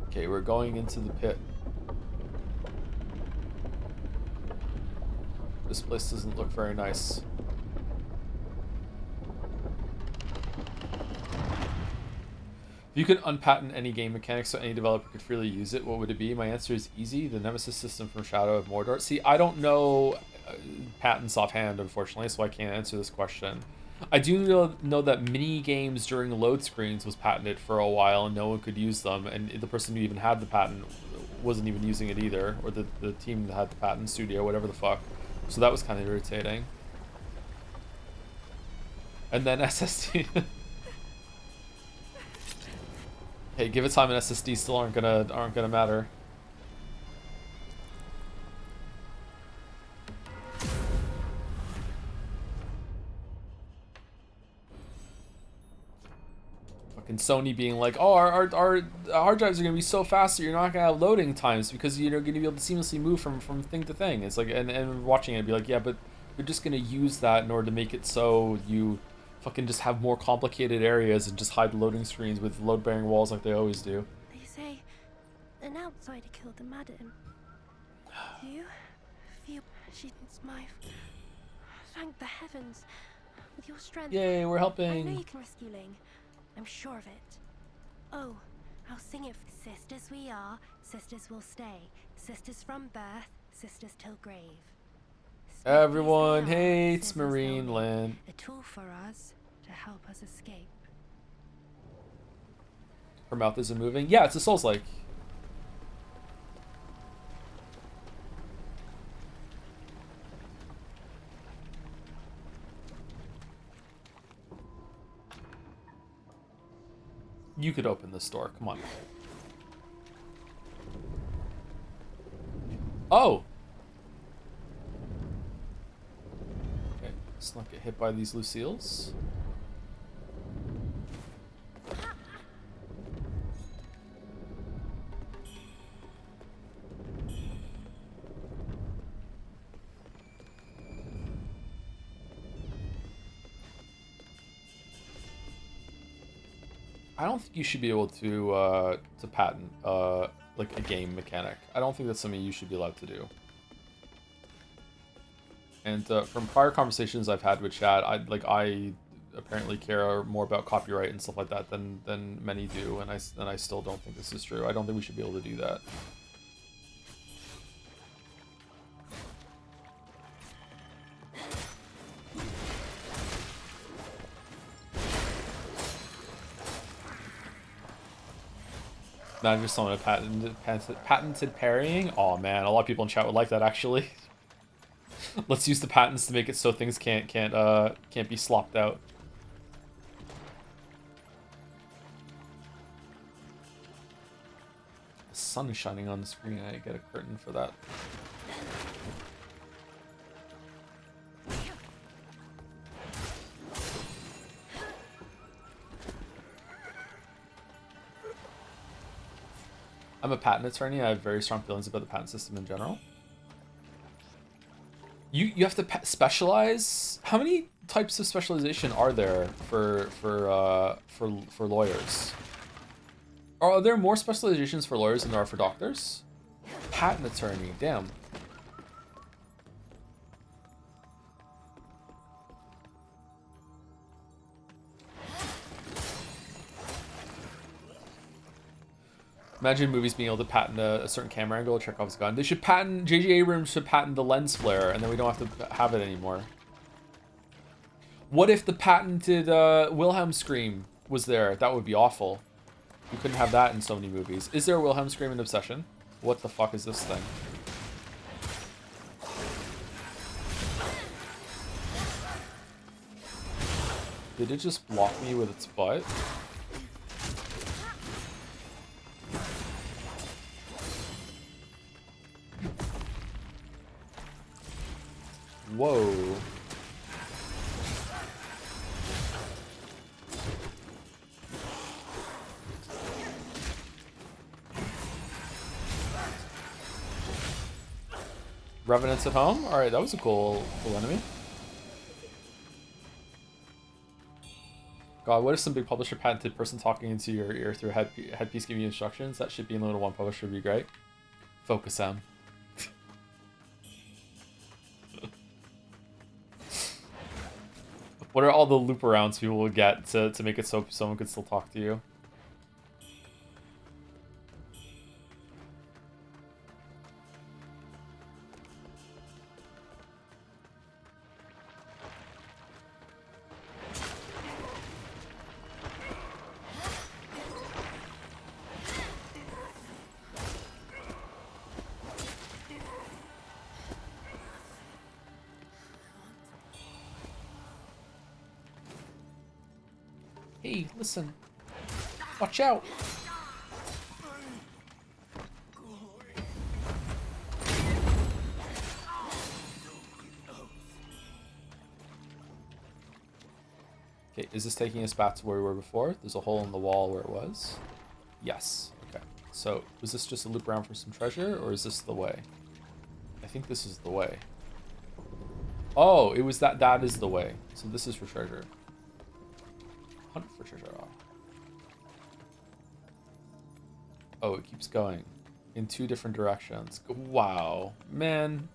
Okay, we're going into the pit. This place doesn't look very nice. If you could unpatent any game mechanic so any developer could freely use it, what would it be? My answer is easy. The Nemesis system from Shadow of Mordor. See, I don't know patents offhand, unfortunately, so I can't answer this question. I do know that mini games during load screens was patented for a while and no one could use them, and the person who even had the patent wasn't even using it either, or the team that had the patent, studio, whatever the fuck. So that was kind of irritating. And then SSD. Hey, give it time and SSD still aren't gonna matter. Fucking Sony being like, oh, our hard drives are gonna be so fast that you're not gonna have loading times because you're gonna be able to seamlessly move from thing to thing. It's like, and watching it be like, yeah, but you're just gonna use that in order to make it so you fucking just have more complicated areas and just hide loading screens with load-bearing walls like they always do. They say an outsider killed the madam. Do you feel she's my... Thank the heavens. With your strength... Yay, we're helping. I know you can rescue Ling. I'm sure of it. Oh, I'll sing it. Sisters we are, sisters will stay. Sisters from birth, sisters till grave. Everyone hates Marineland. A tool for us to help us escape. Her mouth isn't moving. Yeah, it's a Souls-like. You could open this door. Come on. Oh. Okay. Let's not get hit by these Lucille's. I don't think you should be able to patent like a game mechanic. I don't think that's something you should be allowed to do. And from prior conversations I've had with Chad, I apparently care more about copyright and stuff like that than many do, and I still don't think this is true. I don't think we should be able to do that. Imagine just someone patented parrying. Oh man, a lot of people in chat would like that actually. Let's use the patents to make it so things can't be slopped out. The sun is shining on the screen. I get a curtain for that. I'm a patent attorney. I have very strong feelings about the patent system in general. You have to specialize. How many types of specialization are there for lawyers? Are there more specializations for lawyers than there are for doctors? Patent attorney, damn. Imagine movies being able to patent a certain camera angle. Chekhov's gun. They should patent. J.J. Abrams should patent the lens flare, and then we don't have to have it anymore. What if the patented Wilhelm scream was there? That would be awful. You couldn't have that in so many movies. Is there a Wilhelm scream in Obsession? What the fuck is this thing? Did it just block me with its butt? Whoa. Revenants at home? Alright, that was a cool enemy. God, what if some big publisher patented person talking into your ear through a headpiece giving you instructions? That should be in limited one publisher would be great. Focus M. What are all the loop arounds people will get to make it so someone could still talk to you? Hey, listen. Watch out. Okay, is this taking us back to where we were before? There's a hole in the wall where it was. Yes. Okay. So, was this just a loop around for some treasure, or is this the way? I think this is the way. Oh, it was that is the way. So this is for treasure. Hunt for treasure. Oh, it keeps going in two different directions. Wow, man.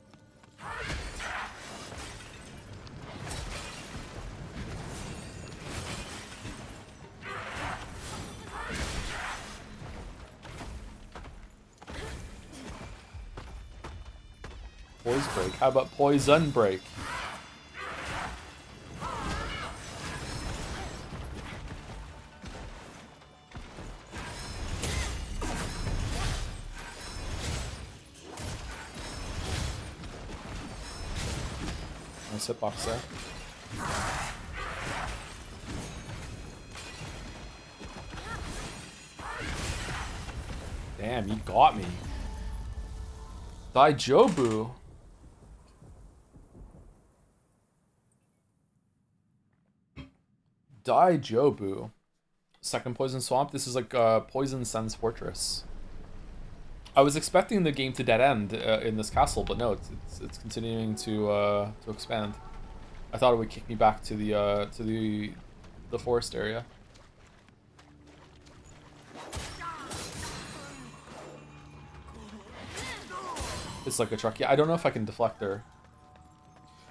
Poise break. How about poison break? Nice hitbox there. Damn, you got me. Daijobu. Daijobu. Second Poison Swamp. This is like Poison Sun's Fortress. I was expecting the game to dead end in this castle, but no, it's continuing to expand. I thought it would kick me back to the forest area. It's like a truck. Yeah, I don't know if I can deflect her.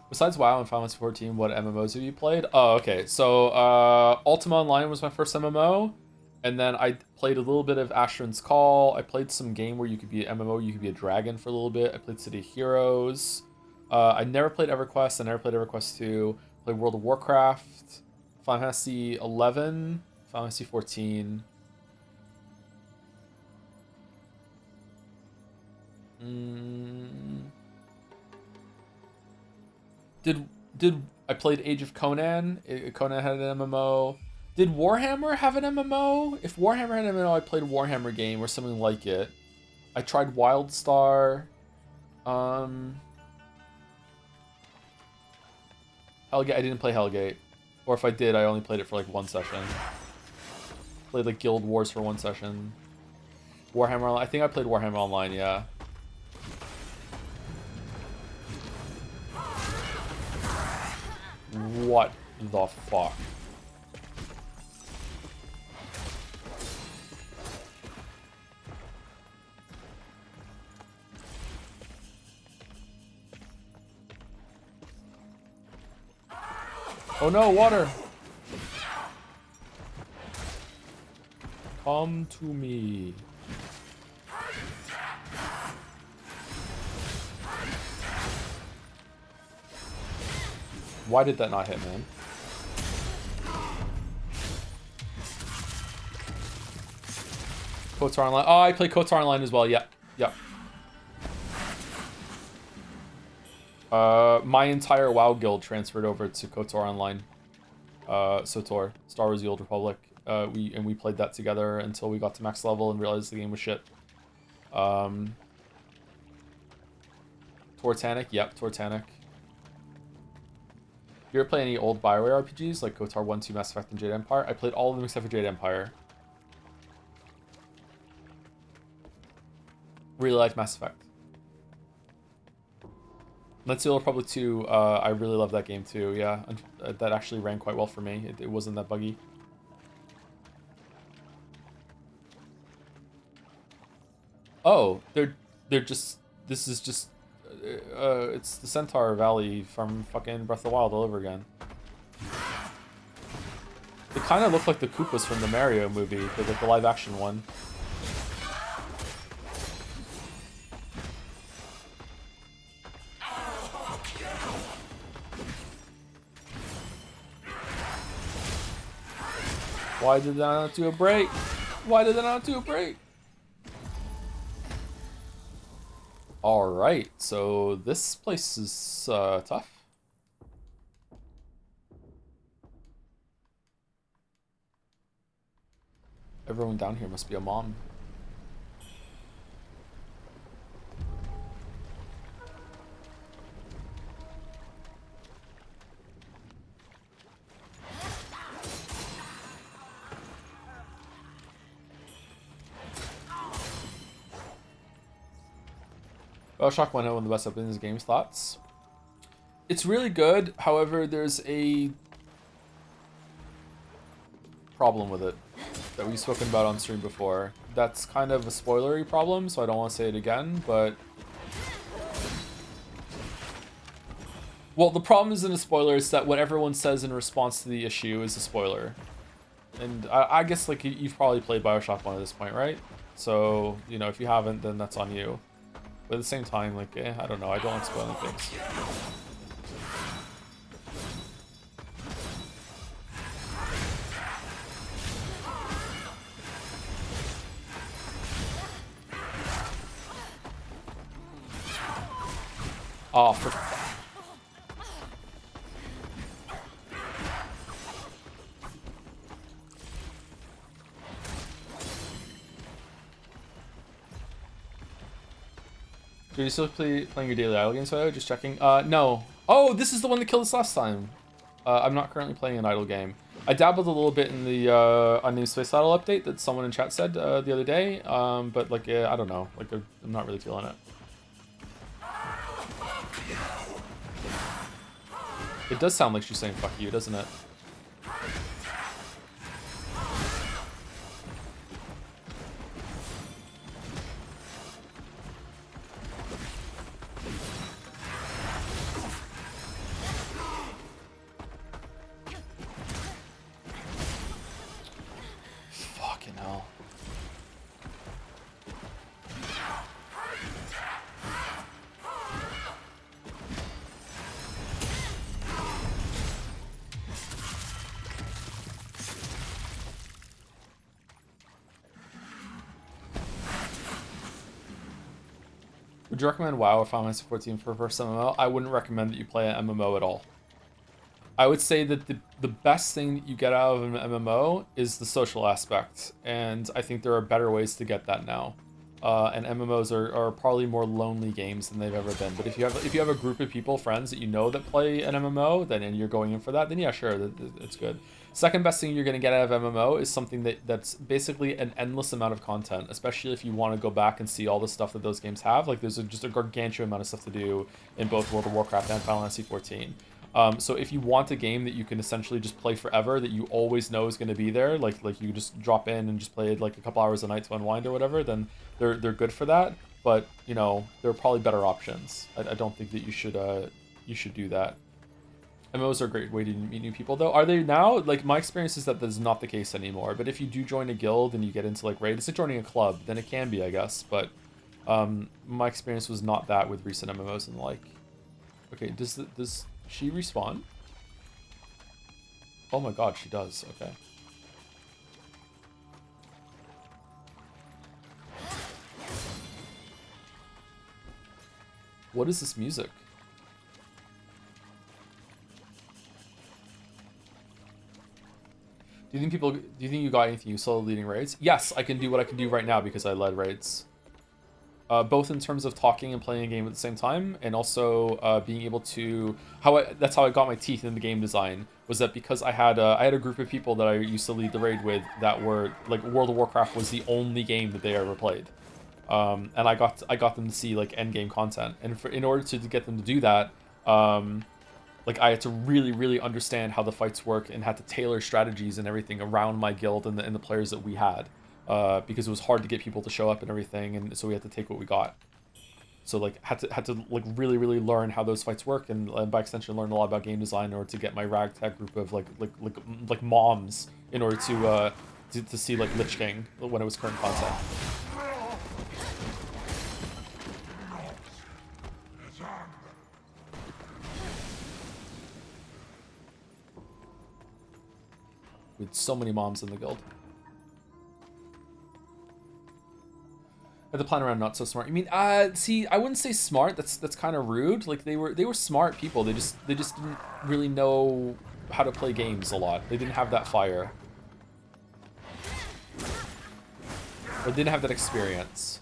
Besides WoW and Final Fantasy 14, what MMOs have you played? Oh, okay. So Ultima Online was my first MMO, and then I played a little bit of Asheron's Call. I played some game where you could be an MMO, you could be a dragon for a little bit. I played City of Heroes. I never played EverQuest. I never played EverQuest 2. Played World of Warcraft, Final Fantasy 11, Final Fantasy 14. Did I played Age of Conan? Conan had an MMO. Did Warhammer have an MMO? If Warhammer had an MMO, I played a Warhammer game or something like it. I tried WildStar. Hellgate. I didn't play Hellgate. Or if I did, I only played it for like one session. Played like Guild Wars for one session. Warhammer Online. I think I played Warhammer Online, yeah. What the fuck? Oh no, water! Come to me. Why did that not hit, man? KOTOR Online. Oh, I play KOTOR Online as well. Yep. Yep. My entire WoW guild transferred over to KOTOR Online. SOTOR, Star Wars: The Old Republic. We played that together until we got to max level and realized the game was shit. Tortanic. Yep, Tortanic. You ever play any old BioWare RPGs like KOTOR 1, 2, Mass Effect, and Jade Empire? I played all of them except for Jade Empire. Really liked Mass Effect. Let's See Republic 2, I really love that game too, yeah. That actually ran quite well for me. It wasn't that buggy. Oh, they're just... This is just... it's the Centaur Valley from fucking Breath of the Wild all over again. They kind of look like the Koopas from the Mario movie, but like the live-action one. Why did I not do a break? Why did I not do a break? Alright, so this place is tough. Everyone down here must be a mom. BioShock 1 one of the best openings games. Thoughts? It's really good, however, there's a problem with it that we've spoken about on stream before. That's kind of a spoilery problem, so I don't want to say it again, but... Well, the problem isn't a spoiler, it's that what everyone says in response to the issue is a spoiler. And I guess, like, you've probably played BioShock 1 at this point, right? So, you know, if you haven't, then that's on you. But at the same time, like, I don't know, I don't like spoiling things. Oh, for... Do you still playing your daily idle games? So just checking. No. Oh, this is the one that killed us last time. I'm not currently playing an idle game. I dabbled a little bit in the Unnamed Space Battle update that someone in chat said the other day, but like I don't know, like I'm not really feeling it. It does sound like she's saying "fuck you," doesn't it? Fucking hell. Would you recommend WoW or Final Fantasy 14 for first MMO? I wouldn't recommend that you play an MMO at all. I would say that the best thing that you get out of an MMO is the social aspect, and I think there are better ways to get that now. And MMOs are probably more lonely games than they've ever been. But if you have a group of people, friends that you know that play an MMO, then and you're going in for that, then yeah, sure, it's good. Second best thing you're gonna get out of MMO is something that's basically an endless amount of content, especially if you want to go back and see all the stuff that those games have. Like there's just a gargantuan amount of stuff to do in both World of Warcraft and Final Fantasy 14. So if you want a game that you can essentially just play forever, that you always know is going to be there, like you just drop in and just play it like a couple hours a night to unwind or whatever, then they're good for that. But you know, there are probably better options. I don't think that you should do that. MMOs are a great way to meet new people, though. Are they now? Like my experience is that that's not the case anymore. But if you do join a guild and you get into like raid, it's like joining a club. Then it can be, I guess. But my experience was not that with recent MMOs and the like. Okay, does she respawn? Oh my god, she does. Okay. What is this music? Do you think you got anything useful leading raids? Yes, I can do what I can do right now because I led raids. Both in terms of talking and playing a game at the same time, and also being able to that's how I got my teeth in the game design, was that because I had a group of people that I used to lead the raid with that were like World of Warcraft was the only game that they ever played, and I got them to see like end game content, and in order to get them to do that, like I had to really understand how the fights work and had to tailor strategies and everything around my guild and the players that we had. Because it was hard to get people to show up and everything, and so we had to take what we got. So like had to like really learn how those fights work, and by extension learn a lot about game design in order to get my ragtag group of like moms in order to see like Lich King when it was current content. We had so many moms in the guild. The plan around not so smart. You mean, see, I wouldn't say smart. That's kind of rude. Like they were smart people. They just didn't really know how to play games a lot. They didn't have that fire. Or didn't have that experience.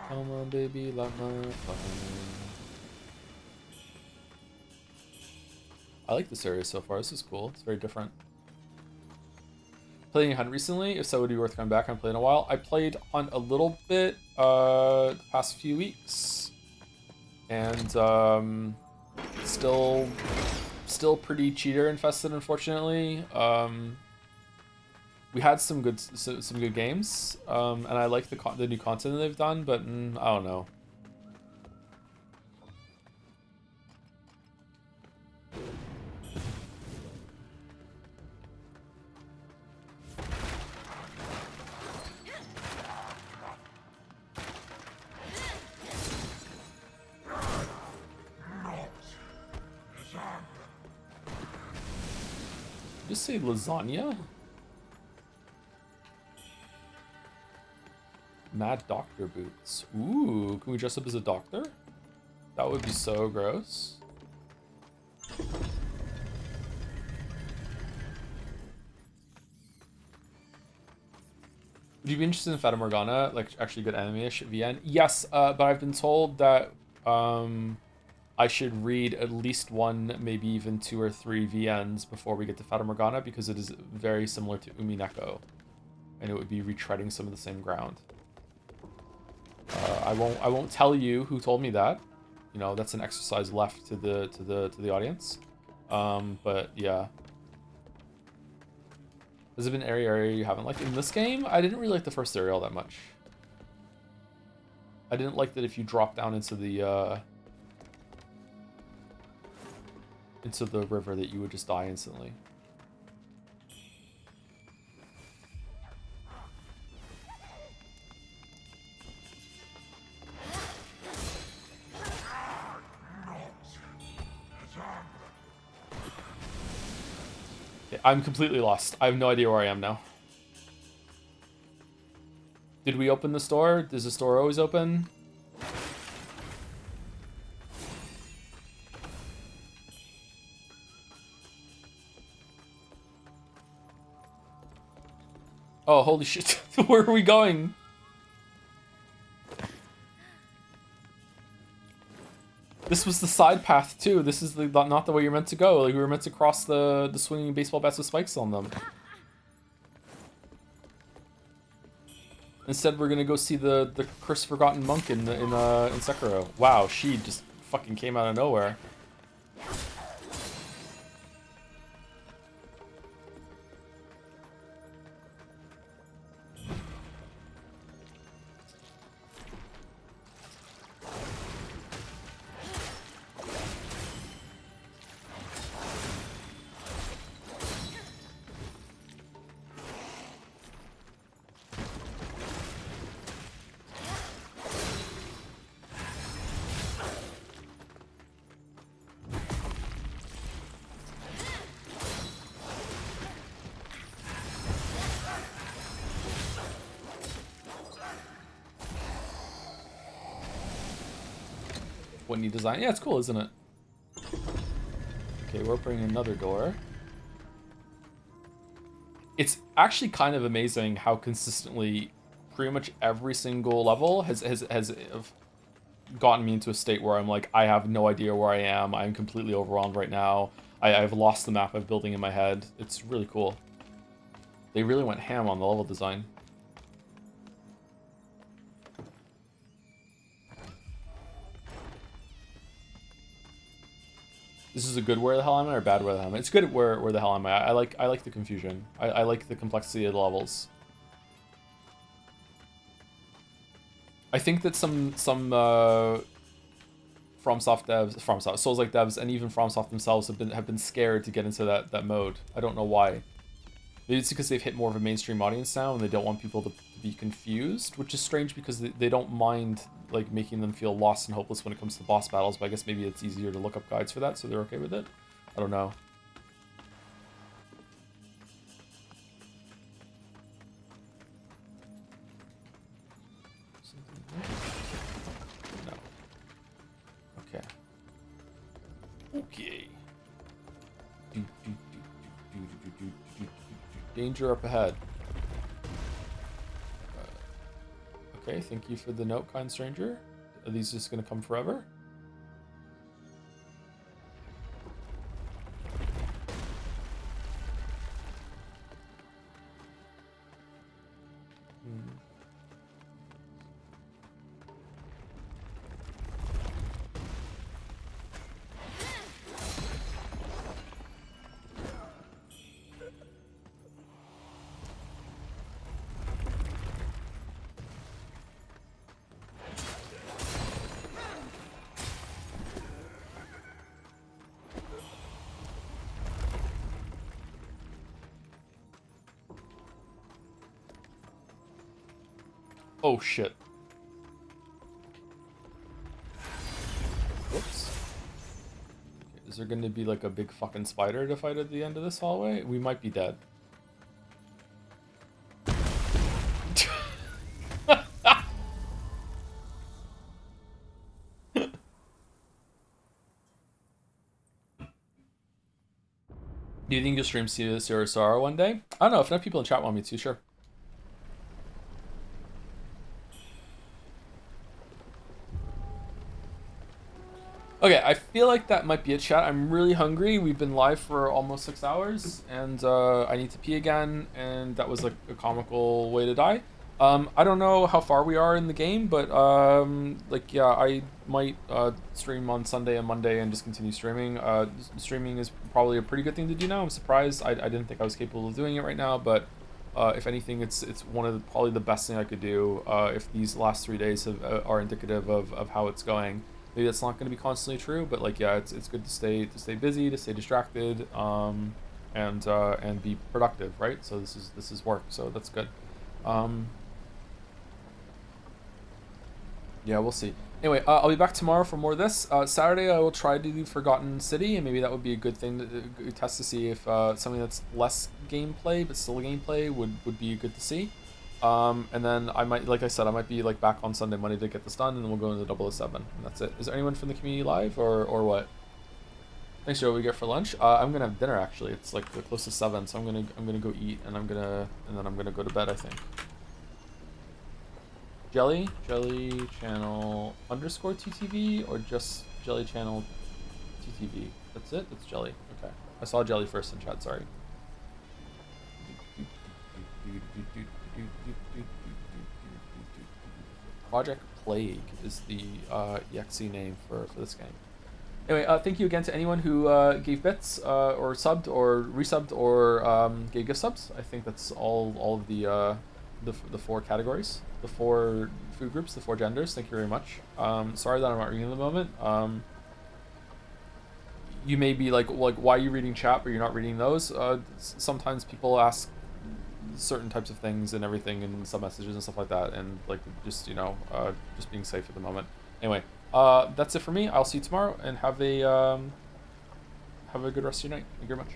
Come on, baby, like my fun. I like this area so far. This is cool. It's very different. Playing Hunt recently? If so, would it be worth coming back? I haven't played in a while. I played Hunt a little bit the past few weeks, and still pretty cheater infested, unfortunately. We had some good games, and I like the new content that they've done, but I don't know. Just say lasagna? Mad doctor boots. Ooh, can we dress up as a doctor? That would be so gross. Would you be interested in Fata Morgana, like actually good anime-ish VN? Yes, but I've been told that I should read at least one, maybe even 2 or 3 VNs before we get to Fata Morgana, because it is very similar to Umineko, and it would be retreading some of the same ground. I won't tell you who told me that. You know, that's an exercise left to the audience. But yeah. Has there been an area you haven't liked in this game? I didn't really like the first area all that much. I didn't like that if you drop down into the river that you would just die instantly. Okay, I'm completely lost. I have no idea where I am now. Did we open the store? Does the store always open? Oh, holy shit. Where are we going? This was the side path too. This is not the way you're meant to go. Like, we were meant to cross the swinging baseball bats with spikes on them. Instead, we're gonna go see the cursed forgotten monk in Sekiro. Wow, she just fucking came out of nowhere. What neat design? Yeah, it's cool, isn't it? Okay, we're opening another door. It's actually kind of amazing how consistently pretty much every single level has gotten me into a state where I'm like, I have no idea where I am. I'm completely overwhelmed right now. I've lost the map I'm building in my head. It's really cool. They really went ham on the level design. This is a good where the hell am I or bad where the hell am I? It's good at where the hell am I. I like the confusion. I like the complexity of the levels. I think that some FromSoft devs, Souls-like devs, and even FromSoft themselves have been scared to get into that mode. I don't know why. Maybe it's because they've hit more of a mainstream audience now and they don't want people to be confused, which is strange because they don't mind like making them feel lost and hopeless when it comes to boss battles, but I guess maybe it's easier to look up guides for that, so they're okay with it. I don't know. No. Okay. Okay. Danger up ahead. Okay, thank you for the note, kind stranger. Are these just gonna come forever? Oh shit. Whoops. Okay, is there gonna be like a big fucking spider to fight at the end of this hallway? We might be dead. Do you think you'll stream CSR one day? I don't know, if enough people in chat want me to, sure. feel like that might be a chat. I'm really hungry. We've been live for almost 6 hours, and I need to pee again, and that was like a comical way to die. I don't know how far we are in the game, but like yeah, I might stream on Sunday and Monday and just continue streaming. Streaming is probably a pretty good thing to do now. I'm surprised. I didn't think I was capable of doing it right now, but if anything, it's one of probably the best thing I could do if these last 3 days are indicative of how it's going. Maybe that's not going to be constantly true, but like yeah, it's good to stay busy, to stay distracted, and be productive, right? So this is work, so that's good. Yeah, we'll see. Anyway, I'll be back tomorrow for more of this. Saturday, I will try to do Forgotten City, and maybe that would be a good thing to test to see if something that's less gameplay but still gameplay would be good to see. And then I might, like I said, I might be like back on Sunday, Monday to get this done, and then we'll go into 007, and that's it. Is there anyone from the community live or what? Thanks, Joe. We get for lunch. I'm gonna have dinner actually. It's like close to 7, so I'm gonna go eat, and then I'm gonna go to bed, I think. Jelly channel _ TTV or just Jelly channel TTV? That's it? That's Jelly. Okay. I saw Jelly first in chat, sorry. Project Plague is the EXE name for this game. Anyway, thank you again to anyone who gave bits or subbed or resubbed or gave gift subs. I think that's all of the 4 categories, the 4 food groups, the 4 genders. Thank you very much. Sorry that I'm not reading at the moment. You may be like why are you reading chat but you're not reading those? Sometimes people ask certain types of things and everything and sub messages and stuff like that, and like just just being safe at the moment. Anyway, that's it for me. I'll see you tomorrow, and have a good rest of your night. Thank you very much.